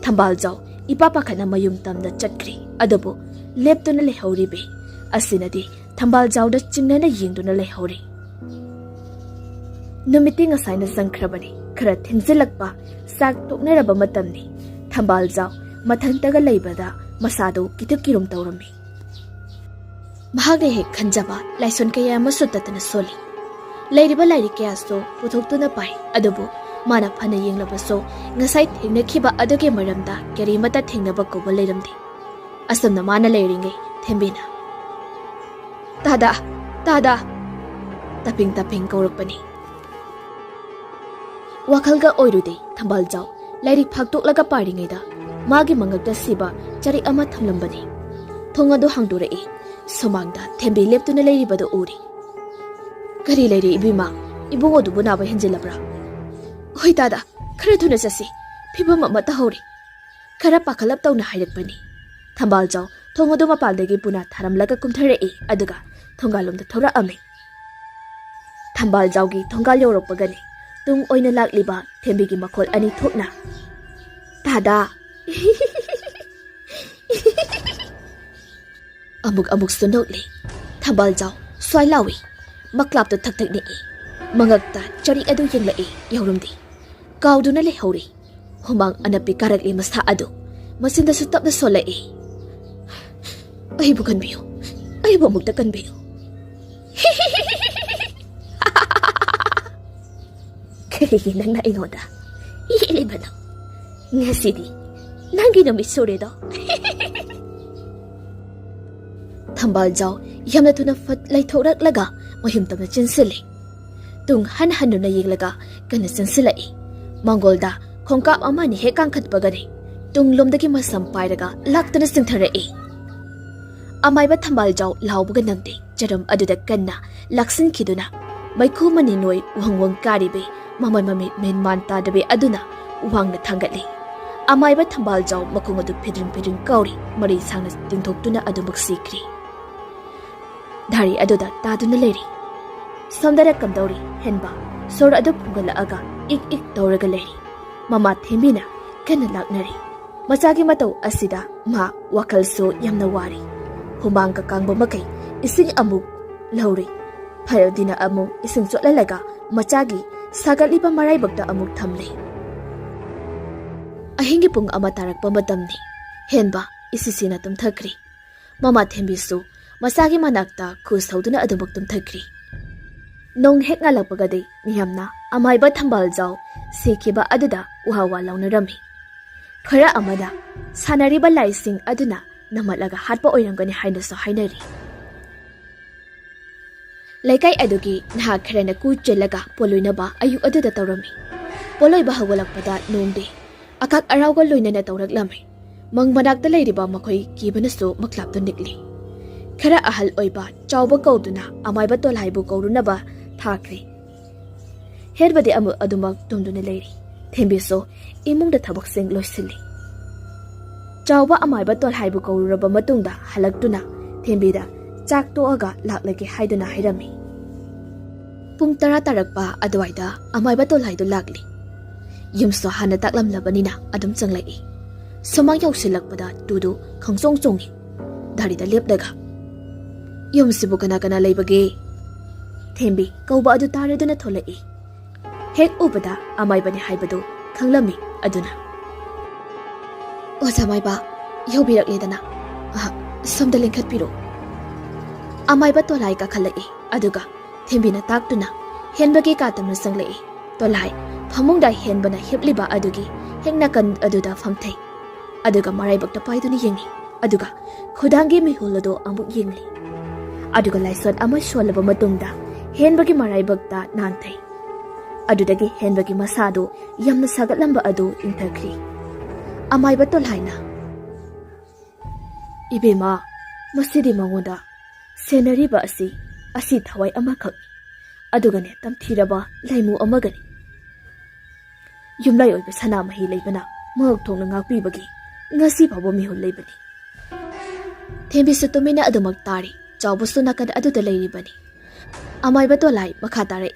ꯊꯝꯕꯥꯜꯖꯥꯎ ꯏꯄꯥ ꯄꯥꯈꯠꯅ ꯃꯌꯨꯝ ꯇꯝꯅ ꯆꯠꯈ꯭ꯔꯤ ꯑꯗꯨꯕꯨ ꯂꯦꯞꯇꯨꯅ ꯂꯩꯍꯧꯔꯤꯕꯤ ꯑꯁꯤꯅꯗꯤ ꯊꯝꯕꯥꯜꯖꯥꯎꯗ ꯆꯤꯡꯅꯅ ꯌꯦꯡꯗꯨꯅ ꯂꯩꯍꯧꯔꯤ ꯅꯨꯃꯤꯠꯇꯤ ꯉꯁꯥꯏꯅ ꯆꯪꯈ꯭ꯔꯕꯅꯤ ꯈꯔ ꯊꯦꯡꯖꯤꯜꯂꯛꯄ ꯆꯥꯛ ꯇꯣꯛꯅꯔꯕ ꯃꯇꯝꯅꯤ ꯊꯝꯕꯥꯜꯖꯥꯎ ꯃꯊꯟꯇꯒ ꯂꯩꯕꯗ ꯃꯁꯥꯗꯨ ꯀꯤꯊꯨꯞ ꯀꯤꯔꯨꯝ ꯇꯧꯔꯝꯃꯤ ꯃꯍꯥꯛꯅ ꯍꯦꯛ ꯈꯟꯖꯕ ꯂꯥꯏꯁꯣꯟ ꯀꯌꯥ ꯑꯃꯁꯨ ꯇꯠꯇꯅ ꯁꯣꯜꯂꯤ ꯂꯩꯔꯤꯕ ꯂꯥꯏꯔꯤꯛ ꯀꯌꯥꯁꯨ ꯄꯨꯊꯣꯛꯇꯨꯅ ꯄꯥꯏ ꯑꯗꯨꯕꯨ ꯃꯥꯅ ꯐꯅ ꯌꯦꯡꯂꯕꯁꯨ ꯉꯁꯥꯏ ꯊꯦꯡꯅꯈꯤꯕ ꯑꯗꯨꯒꯤ ꯃꯔꯝꯗ ꯀꯔꯤꯃꯠꯇ ꯊꯦꯡꯅꯕ ꯀꯧꯕ ꯂꯩꯔꯝꯗꯦ ꯑꯁꯨꯝꯅ ꯃꯥꯅ ꯂꯩꯔꯤꯉꯩ ꯊꯦꯝꯕꯤꯅ ꯇꯥꯗ ꯇꯥꯗ ꯇꯞꯄꯤꯡ ꯇꯞꯄꯤꯡ ꯀꯧꯔꯛꯄꯅꯤ ꯋꯥꯈꯜꯒ ꯑꯣꯏꯔꯨꯗꯦ ꯊꯝꯕꯥꯜꯖꯥꯎ ꯂꯥꯏꯔꯤꯛ ꯐꯥꯛꯇꯣꯛꯂꯒ ꯄꯥꯔꯤꯉꯩꯗ ꯃꯥꯒꯤ ꯃꯉꯛꯇ ꯁꯤꯕ ꯆꯔꯤꯛ ꯑꯃ ꯊꯝꯂꯝꯕꯅꯤ ꯊꯣꯡ ꯑꯗꯨ ꯍꯥꯡꯗꯣꯔꯛꯏ ꯁꯨꯃꯥꯡꯗ ꯊꯦꯝꯕꯤ ꯂꯦꯞꯇꯨꯅ ꯂꯩꯔꯤꯕꯗꯨ ꯎꯔꯤ ꯀꯔꯤ ꯂꯩꯔꯤ ꯏꯕꯦꯝꯃ ꯏꯕꯨꯡ ꯑꯗꯨꯕꯨ ꯅꯥꯕ ꯍꯦꯟꯖꯤꯜꯂꯕ꯭ꯔꯥ ꯍꯣꯏ ꯇꯥꯗ ꯈꯔ ꯊꯨꯅ ꯆꯠꯁꯤ ꯐꯤꯕꯝ ꯑꯃ ꯇꯥꯍꯧꯔꯤ ꯈꯔ ꯄꯥꯈꯠꯂꯞ ꯇꯧꯅ ꯍꯥꯏꯔꯛꯄꯅꯤ ꯊꯝꯕꯥꯜꯖꯥꯎ ꯊꯣꯡ ꯑꯗꯨ ꯃꯄꯥꯟꯗꯒꯤ ꯄꯨꯅꯥ ꯊꯥꯔꯝꯂꯒ ꯀꯨꯝꯊꯔꯛꯏ ꯑꯗꯨꯒ ꯊꯣꯡꯒꯥꯜꯂꯣꯝꯗ ꯊꯧꯔꯛꯑꯝꯃꯤ ꯊꯝꯕꯥꯜꯖꯥꯎꯒꯤ ꯊꯣꯡꯒꯥꯜ ꯌꯧꯔꯛꯄꯒꯅꯤ ꯇꯨꯡ ꯑꯣꯏꯅ ꯂꯥꯛꯂꯤꯕ ꯊꯦꯝꯕꯤꯒꯤ ꯃꯈꯣꯜ ꯑꯅꯤ ꯊꯣꯛꯅ ꯇꯥꯗ ꯑꯃꯨꯛꯁꯨ ꯅꯣꯛꯂꯤ ꯊꯝꯕꯥꯜꯖꯥꯎ ꯁ꯭ꯋꯥꯏ ꯂꯥꯎꯏ ꯃꯀ꯭ꯂꯥꯞꯇꯨ ꯊꯛ ꯊꯛ ꯅꯤꯛꯏ ꯃꯉꯛꯇ ꯆꯔꯤ ꯑꯗꯨ ꯌꯦꯡꯂꯛꯏ ꯌꯧꯔꯝꯗꯦ ꯀꯥꯎꯗꯨꯅ ꯂꯩꯍꯧꯔꯤ ꯍꯨꯃꯥꯡ ꯑꯅꯞꯄꯤ ꯀꯥꯔꯛꯂꯤ ꯃꯁꯥ ꯑꯗꯨ ꯃꯆꯤꯟꯗꯁꯨ ꯇꯞꯅ ꯁꯣꯜꯂꯛꯏ ꯑꯩꯕꯨ ꯀꯟꯕꯤꯌꯨ ꯑꯩꯕꯨ ꯑꯃꯨꯛꯇ ꯀꯟꯕꯤꯌꯨ ꯀꯔꯤꯒꯤ ꯅꯪꯅ ꯑꯩꯉꯣꯟꯗ ꯌꯦꯠꯂꯤꯕꯅꯣ ꯉꯁꯤꯗꯤ ꯅꯪꯒꯤ ꯅꯨꯃꯤꯠ ꯁꯨꯔꯦꯗꯣ ꯊꯝꯕꯥꯜꯖꯥꯎ ꯌꯥꯝꯅ ꯊꯨꯅ ꯐꯠ ꯂꯩꯊꯣꯛꯔꯛꯂꯒ ꯃꯌꯨꯝ ꯇꯝꯅ ꯆꯦꯟꯁꯤꯜꯂꯤ ꯇꯨꯡ ꯍꯟ ꯍꯟꯗꯨꯅ ꯌꯦꯡꯂꯒ ꯀꯟꯅ ꯆꯪꯁꯤꯜꯂꯛꯏ ꯃꯥꯡꯒꯣꯜꯗ ꯈꯣꯡꯀꯥꯞ ꯑꯃꯅꯤ ꯍꯦꯛ ꯀꯥꯡꯈꯠꯄꯒꯅꯤ ꯇꯨꯡꯂꯣꯝꯗꯒꯤ ꯃꯁꯝ ꯄꯥꯏꯔꯒ ꯂꯥꯛꯇꯨꯅ ꯆꯤꯡꯊꯔꯛꯏ ꯑꯃꯥꯏꯕ ꯊꯝꯕꯥꯜꯖꯥꯎ ꯂꯥꯎꯕꯒ ꯅꯪꯗꯦ ꯆꯔꯝ ꯑꯗꯨꯗ ꯀꯟꯅ ꯂꯥꯛꯁꯤꯟꯈꯤꯗꯨꯅ ꯃꯩꯈꯨ ꯃꯅꯤꯅꯣꯏ ꯋꯪ ꯋꯪ ꯀꯥꯔꯤꯕꯤ ꯃꯃꯜ ꯃꯃꯤꯠ ꯃꯦꯟꯃꯥꯟ ꯇꯥꯗꯕꯤ ꯑꯗꯨꯅ ꯋꯥꯡꯅ ꯊꯥꯡꯒꯠꯂꯤ ꯑꯃꯥꯏꯕ ꯊꯝꯕꯥꯜꯖꯥꯎ ꯃꯈꯣꯡ ꯑꯗꯨ ꯐꯤꯗ꯭ꯔꯤꯡ ꯐꯤꯗ꯭ꯔꯤꯡ ꯀꯥꯎꯔꯤ ꯃꯔꯤ ꯁꯥꯡꯅ ꯇꯤꯡꯊꯣꯛꯇꯨꯅ ꯑꯗꯨꯃꯛ ꯁꯤꯈ꯭ꯔꯤ ꯙꯥꯔꯤ ꯑꯗꯨꯗ ꯇꯥꯗꯨꯅ ꯂꯩꯔꯤ ꯁꯣꯝꯗꯅ ꯀꯝꯗꯧꯔꯤ ꯍꯦꯟꯕ ꯁꯣꯔ ꯑꯗꯨ ꯐꯨꯡꯒꯠꯂꯛꯑꯒ ꯏꯛ ꯏꯛ ꯇꯧꯔꯒ ꯂꯩꯔꯤ ꯃꯃꯥ ꯊꯦꯝꯕꯤꯅ ꯀꯟꯅ ꯂꯥꯛꯅꯔꯤ ꯃꯆꯥꯒꯤ ꯃꯇꯧ ꯑꯁꯤꯗ ꯃꯥ ꯋꯥꯈꯜꯁꯨ ꯌꯥꯝꯅ ꯋꯥꯔꯤ ꯍꯨꯃꯥꯡꯒ ꯀꯥꯡꯕ ꯃꯈꯩ ꯏꯁꯤꯡ ꯑꯃꯨꯛ ꯂꯧꯔꯤ ꯐꯔꯗꯤꯅ ꯑꯃꯨꯛ ꯏꯁꯤꯡ ꯆꯣꯠꯍꯜꯂꯒ ꯃꯆꯥꯒꯤ ꯁꯥꯒꯠꯂꯤꯕ ꯃꯔꯥꯏꯕꯛꯇ ꯑꯃꯨꯛ ꯊꯝꯂꯤ ꯑꯍꯤꯡꯒꯤ ꯄꯨꯡ 1 ꯇꯥꯔꯛꯄ ꯃꯇꯝꯅꯤ ꯍꯦꯟꯕ ꯏꯁꯤꯁꯤꯅ ꯇꯨꯝꯊꯈ꯭ꯔꯤ ꯃꯃꯥ ꯊꯦꯝꯕꯤꯁꯨ ꯃꯆꯥꯒꯤ ꯃꯅꯥꯛꯇ ꯈꯨꯁ ꯊꯧꯗꯨꯅ ꯑꯗꯨꯃꯛ ꯇꯨꯝꯊꯈ꯭ꯔꯤ ꯅꯣꯡ ꯍꯦꯛ ꯉꯥꯜꯂꯛꯄꯒꯗꯤ ꯃꯤꯌꯥꯝꯅ ꯑꯃꯥꯏꯕ ꯊꯝꯕꯥꯜꯖꯥꯎ ꯁꯤꯈꯤꯕ ꯑꯗꯨꯗ ꯎꯍꯥ ꯋꯥ ꯂꯥꯎꯅꯔꯝꯃꯤ ꯈꯔ ꯑꯃꯅ ꯁꯥꯟꯅꯔꯤꯕ ꯂꯥꯏꯁꯤꯡ ꯑꯗꯨꯅ ꯅꯝꯃꯠꯂꯒ ꯍꯥꯠꯄ ꯑꯣꯏꯔꯝꯒꯅꯤ ꯍꯥꯏꯅꯁꯨ ꯍꯥꯏꯅꯔꯤ ꯂꯩꯀꯥꯏ ꯑꯗꯨꯒꯤ ꯅꯍꯥ ꯈꯔꯅ ꯀꯨ ꯆꯦꯜꯂꯒ ꯄꯣꯂꯣꯏꯅꯕ ꯑꯌꯨꯛ ꯑꯗꯨꯗ ꯇꯧꯔꯝꯃꯤ ꯄꯣꯂꯣꯏꯕ ꯍꯧꯒꯠꯂꯛꯄꯗ ꯅꯣꯡꯗꯤ ꯑꯀꯥꯛ ꯑꯔꯥꯎꯒ ꯂꯣꯏꯅꯅ ꯇꯧꯔꯛꯂꯝꯃꯤ ꯃꯪ ꯃꯅꯥꯛꯇ ꯂꯩꯔꯤꯕ ꯃꯈꯣꯏ ꯀꯤꯕꯅꯁꯨ ꯃꯀ꯭ꯂꯥꯞꯇꯨ ꯅꯤꯛꯂꯤ khara ahal oiba chawba kauduna amaiba tolhaibu kaurunaba thakri herbadi amu adumak tumduna leiri thembiso imungda thabak sing loisili chawba amaiba tolhaibu kaururaba matungda halaktuna thembida chak toaga laklage haiduna hairami pung tara tarakpa adwaida amaiba tolhaidu lakli yumso hana taklamlabanina adum changlai somang yausilakpada tudu khangsong chongi darida lepdaga yumsibu kana kana leibage thembi kauba adu taraduna tholai hek ubada amaibani haibadu khanglami aduna oza maiba yobirakledana somda lengkhat piro amaiba tolai ka khalai aduga thembina taktuna henbage ka tamna sanglai tolai phamungda henbana hepliba adugi hekna kan aduda famthai aduga maraibakta paiduni yengi aduga khudangi mihulado amuk yengli aduga laison ama sholaba matungda henbagi maraibakta nanthai adudagi henbagi masado yamna sagatlamba adu inthakri amaiba tolhaina ibema masidi mangoda senariba asi thawai amakhak adugane tamthiraba laimu amagani yumlai oiba sana mahi leibana mak thongna ngakpibagi ngasi phabo mihul leibani thembisu tumina adumak tari chawbusu nakan aduda leiribani amaiba tolai makha tare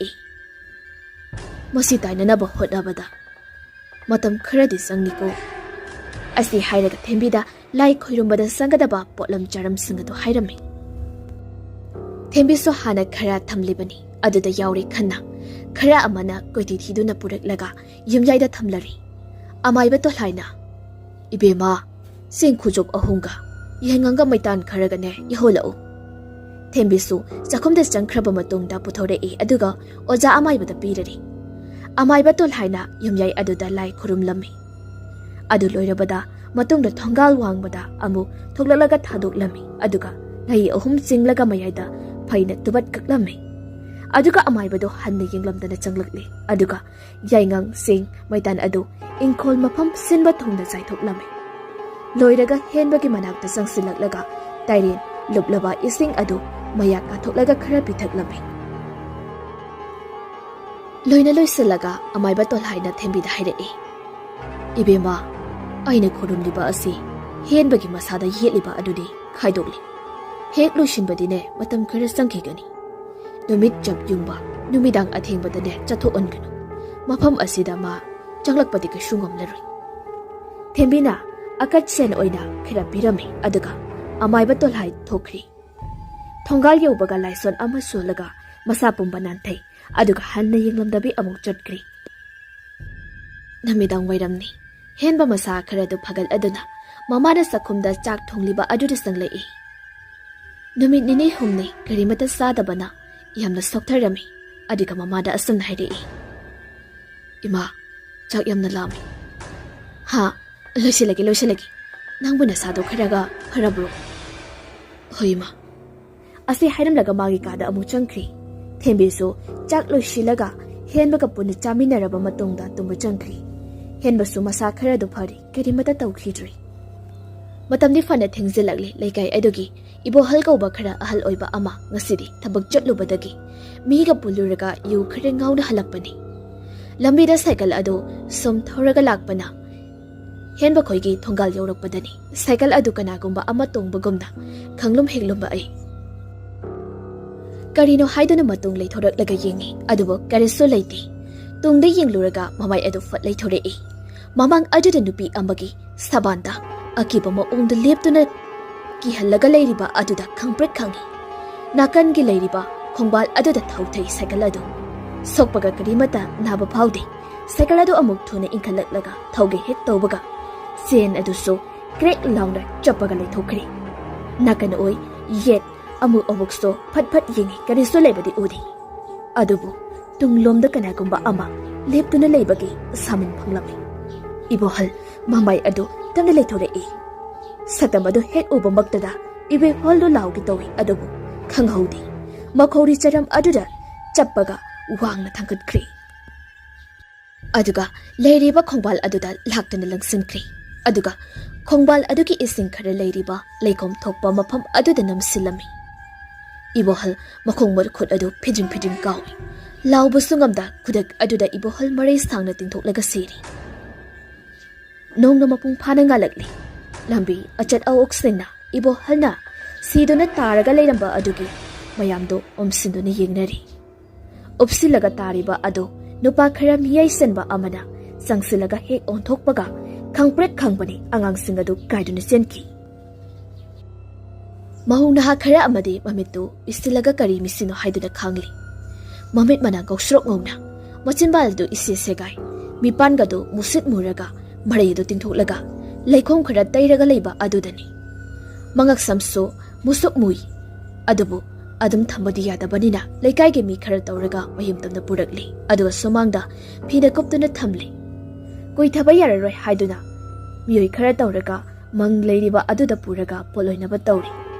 masi tainanaba hotnabada matam kharadi sangniko asi hairaga thembida lai khoirumbada sangadaba potlam charam singadu hairami thembisu hana khara thamlibani aduda yauri khanna khara amana koiti thiduna puraklaga yumyaida thamlari amaiba tolhaina ibema sing khujok ahunga yenganga maitan kharagane yaholau thembisu chakhumda changkhraba matungda puthore aduga oja amaibada pirari amaiba tolhaina yumyai aduda lai khurumlami adu loirabada matungda thongal wangbada amu thoglalaga thadoklami aduga ngai ahum chinglaga mayaida phaina tubat kaklami aduga amaibado hanna yenglamdana changlakli aduga yaingang sing maitan adu ingkhol mafam sinba thongda jaithoklami loiraga henbagi manakta sangsilaklaga tairen lublaba ising adu mayak athoklaga khara pithaklami loina loisalaga amaiba tolhaina thembida hairei ibema aina khorumliba asi henbagi masada yetliba adudi khaidokli hek loishinbadine matam khara sangkhigani numit jab yungba numidang athengbadane chathokonganu mafam asida ma changlakpati ka shungamlaroi thembina akat sen oina khira birami aduga amaiba tolhai thokri thongal yobaga laison ama solaga masa pumba nanthai aduga hanna yenglamdabi amuk chatkri namidang wairamni henba masa khara du phagal aduna mamana sakhumda chak thongliba aduda sanglai numit nini humni karimata sadabana yamna soktharami adiga mamada asam hairei ima chak yamna lami ha loisilagi nangbu nasado kharaga kharabro hoima asi hairamlaga magi kada amu changkri thembisu chak loisilaga henbaga puna chaminaraba matungda tumbu changkri henbasu masa kharadu phari kerimata tawkhidri matamni fana thengzilakli laikai adugi ibo halkauba khara ahal oiba ama ngasidi thabak chatlubadagi miga puluraga yu khare ngauna halakpani lambida cycle adu som thoraga lakpana henba khoigi thongal yorakpadani cycle adu kanagumba ama tongbagumna khanglum heglumba ai karino haiduna matung leithoraklaga yengi adubo kariso leiti tungda yengluraga mamai adu fat leithorei mamang aduda nupi amagi sabanda akiba maungda leptuna ki halaga leiriba aduda khangpret khangi nakan gi leiriba khongbal aduda thauthai cycle adu sokpaga karimata naba phaude cycle adu amuk thuna inkhalaklaga thauge hek tawbaga sen adu so krek laungda chapaga leithokri nakan oi yet amu obuk so phat yengi kariso lebadi udi adubu tunglomda kanagumba ama leptuna leibagi samin phanglami ibohal mamai adu tamna leithorei satamadu hek ubamaktada ibe holdo laugi tawi adubu khanghaudi makhori charam aduda chappaga wangna thangkatkhri aduga leiriba khongbal aduda laktana langsimkhri aduga ꯈꯣꯡꯕꯥꯜ ꯑꯗꯨꯒꯤ ꯏꯁꯤꯡ ꯈꯔ ꯂꯩꯔꯤꯕ ꯂꯩꯈꯣꯝ ꯊꯣꯛꯄ ꯃꯐꯝ ꯑꯗꯨꯗ ꯅꯝꯁꯤꯜꯂꯝꯃꯤ꯫ ꯏꯕꯣꯍꯜ ꯃꯈꯣꯡ ꯃꯈꯨꯠ ꯑꯗꯨ ꯐꯤꯗ꯭ꯔꯤꯡ ꯀꯥꯎꯏ꯫ ꯂꯥꯎꯕꯁꯨ ꯉꯝꯗ ꯈꯨꯗꯛ ꯑꯗꯨꯗ ꯏꯕꯣꯍꯜ ꯃꯔꯩ ꯁꯥꯡꯅ ꯇꯤꯡꯊꯣꯛꯂꯒ ꯁꯤꯔꯤ꯫ ꯅꯣꯡꯅ ꯃꯄꯨꯡ ꯐꯥꯅ ꯉꯥꯜꯂꯛꯂꯤ꯫ ꯂꯝꯕꯤ ꯑꯆꯠ ꯑꯋꯣꯛꯁꯤꯡꯅ ꯏꯕꯣꯍꯜꯅ ꯁꯤꯗꯨꯅ ꯇꯥꯔꯒ ꯂꯩꯔꯝꯕ ꯑꯗꯨꯒꯤ ꯃꯌꯥꯝꯗꯣ ꯑꯣꯝꯁꯤꯟꯗꯨꯅ ꯌꯦꯡꯅꯔꯤ꯫ ꯎꯞꯁꯤꯜꯂꯒ ꯇꯥꯔꯤꯕ ꯑꯗꯨ ꯅꯨꯄꯥ ꯈꯔ ꯃꯤꯌꯥꯏ ꯆꯟꯕ ꯑꯃꯅ ꯆꯪꯁꯤꯜꯂꯒ ꯍꯦꯛ ꯑꯣꯟꯊꯣꯛꯄꯒ ꯈꯪꯄ꯭ꯔꯦꯛ ꯈꯪꯕꯅꯤ ꯑꯉꯥꯡꯁꯤꯡ ꯑꯗꯨ ꯀꯥꯏꯗꯨꯅ ꯆꯦꯟꯈꯤ꯫ ꯃꯍꯧ ꯅꯍꯥ ꯈꯔ ꯑꯃꯗꯤ ꯃꯃꯤꯠꯇꯨ ꯄꯤꯁꯤꯜꯂꯒ ꯀꯔꯤ ꯃꯤꯁꯤꯅꯣ ꯍꯥꯏꯗꯨꯅ ꯈꯥꯡꯂꯤ꯫ ꯃꯃꯤꯠ ꯃꯅꯥ ꯉꯧꯁ꯭ꯔꯣꯛ ꯉꯧꯅ, ꯃꯆꯤꯟꯕꯥꯜꯗꯨ ꯏꯁꯦ ꯁꯦꯒꯥꯏ, ꯃꯤꯄꯥꯟꯒꯗꯨ ꯃꯨꯁꯤꯠ ꯃꯨꯔꯒ ꯃꯔꯩ ꯑꯗꯨ ꯇꯤꯡꯊꯣꯛꯂꯒ ꯂꯩꯈꯣꯝ ꯈꯔ ꯇꯩꯔꯒ ꯂꯩꯕ ꯑꯗꯨꯗꯅꯤ꯫ ꯃꯉꯛꯁꯝꯁꯨ ꯃꯨꯁꯨꯛ ꯃꯨꯏ꯫ ꯑꯗꯨꯕꯨ ꯑꯗꯨꯝ ꯊꯝꯕꯗꯤ ꯌꯥꯗꯕꯅꯤꯅ ꯂꯩꯀꯥꯏꯒꯤ ꯃꯤ ꯈꯔ ꯇꯧꯔꯒ ꯃꯌꯨꯝ ꯇꯝꯅ ꯄꯨꯔꯛꯂꯤ ꯑꯗꯨꯒ ꯁꯨꯃꯥꯡꯗ ꯐꯤꯅ ꯀꯨꯞꯇꯨꯅ ꯊꯝꯂꯤ꯫ ꯀꯨꯏꯊꯕ ꯌꯥꯔꯔꯣꯏ ꯍꯥꯏꯗꯨꯅ ꯃꯤꯑꯣꯏ ꯈꯔ ꯇꯧꯔꯒ ꯃꯪ ꯂꯩꯔꯤꯕ ꯑꯗꯨꯗ ꯄꯨꯔꯒ ꯄꯣꯠꯂꯣꯏꯅꯕ ꯇꯧꯔꯤ꯫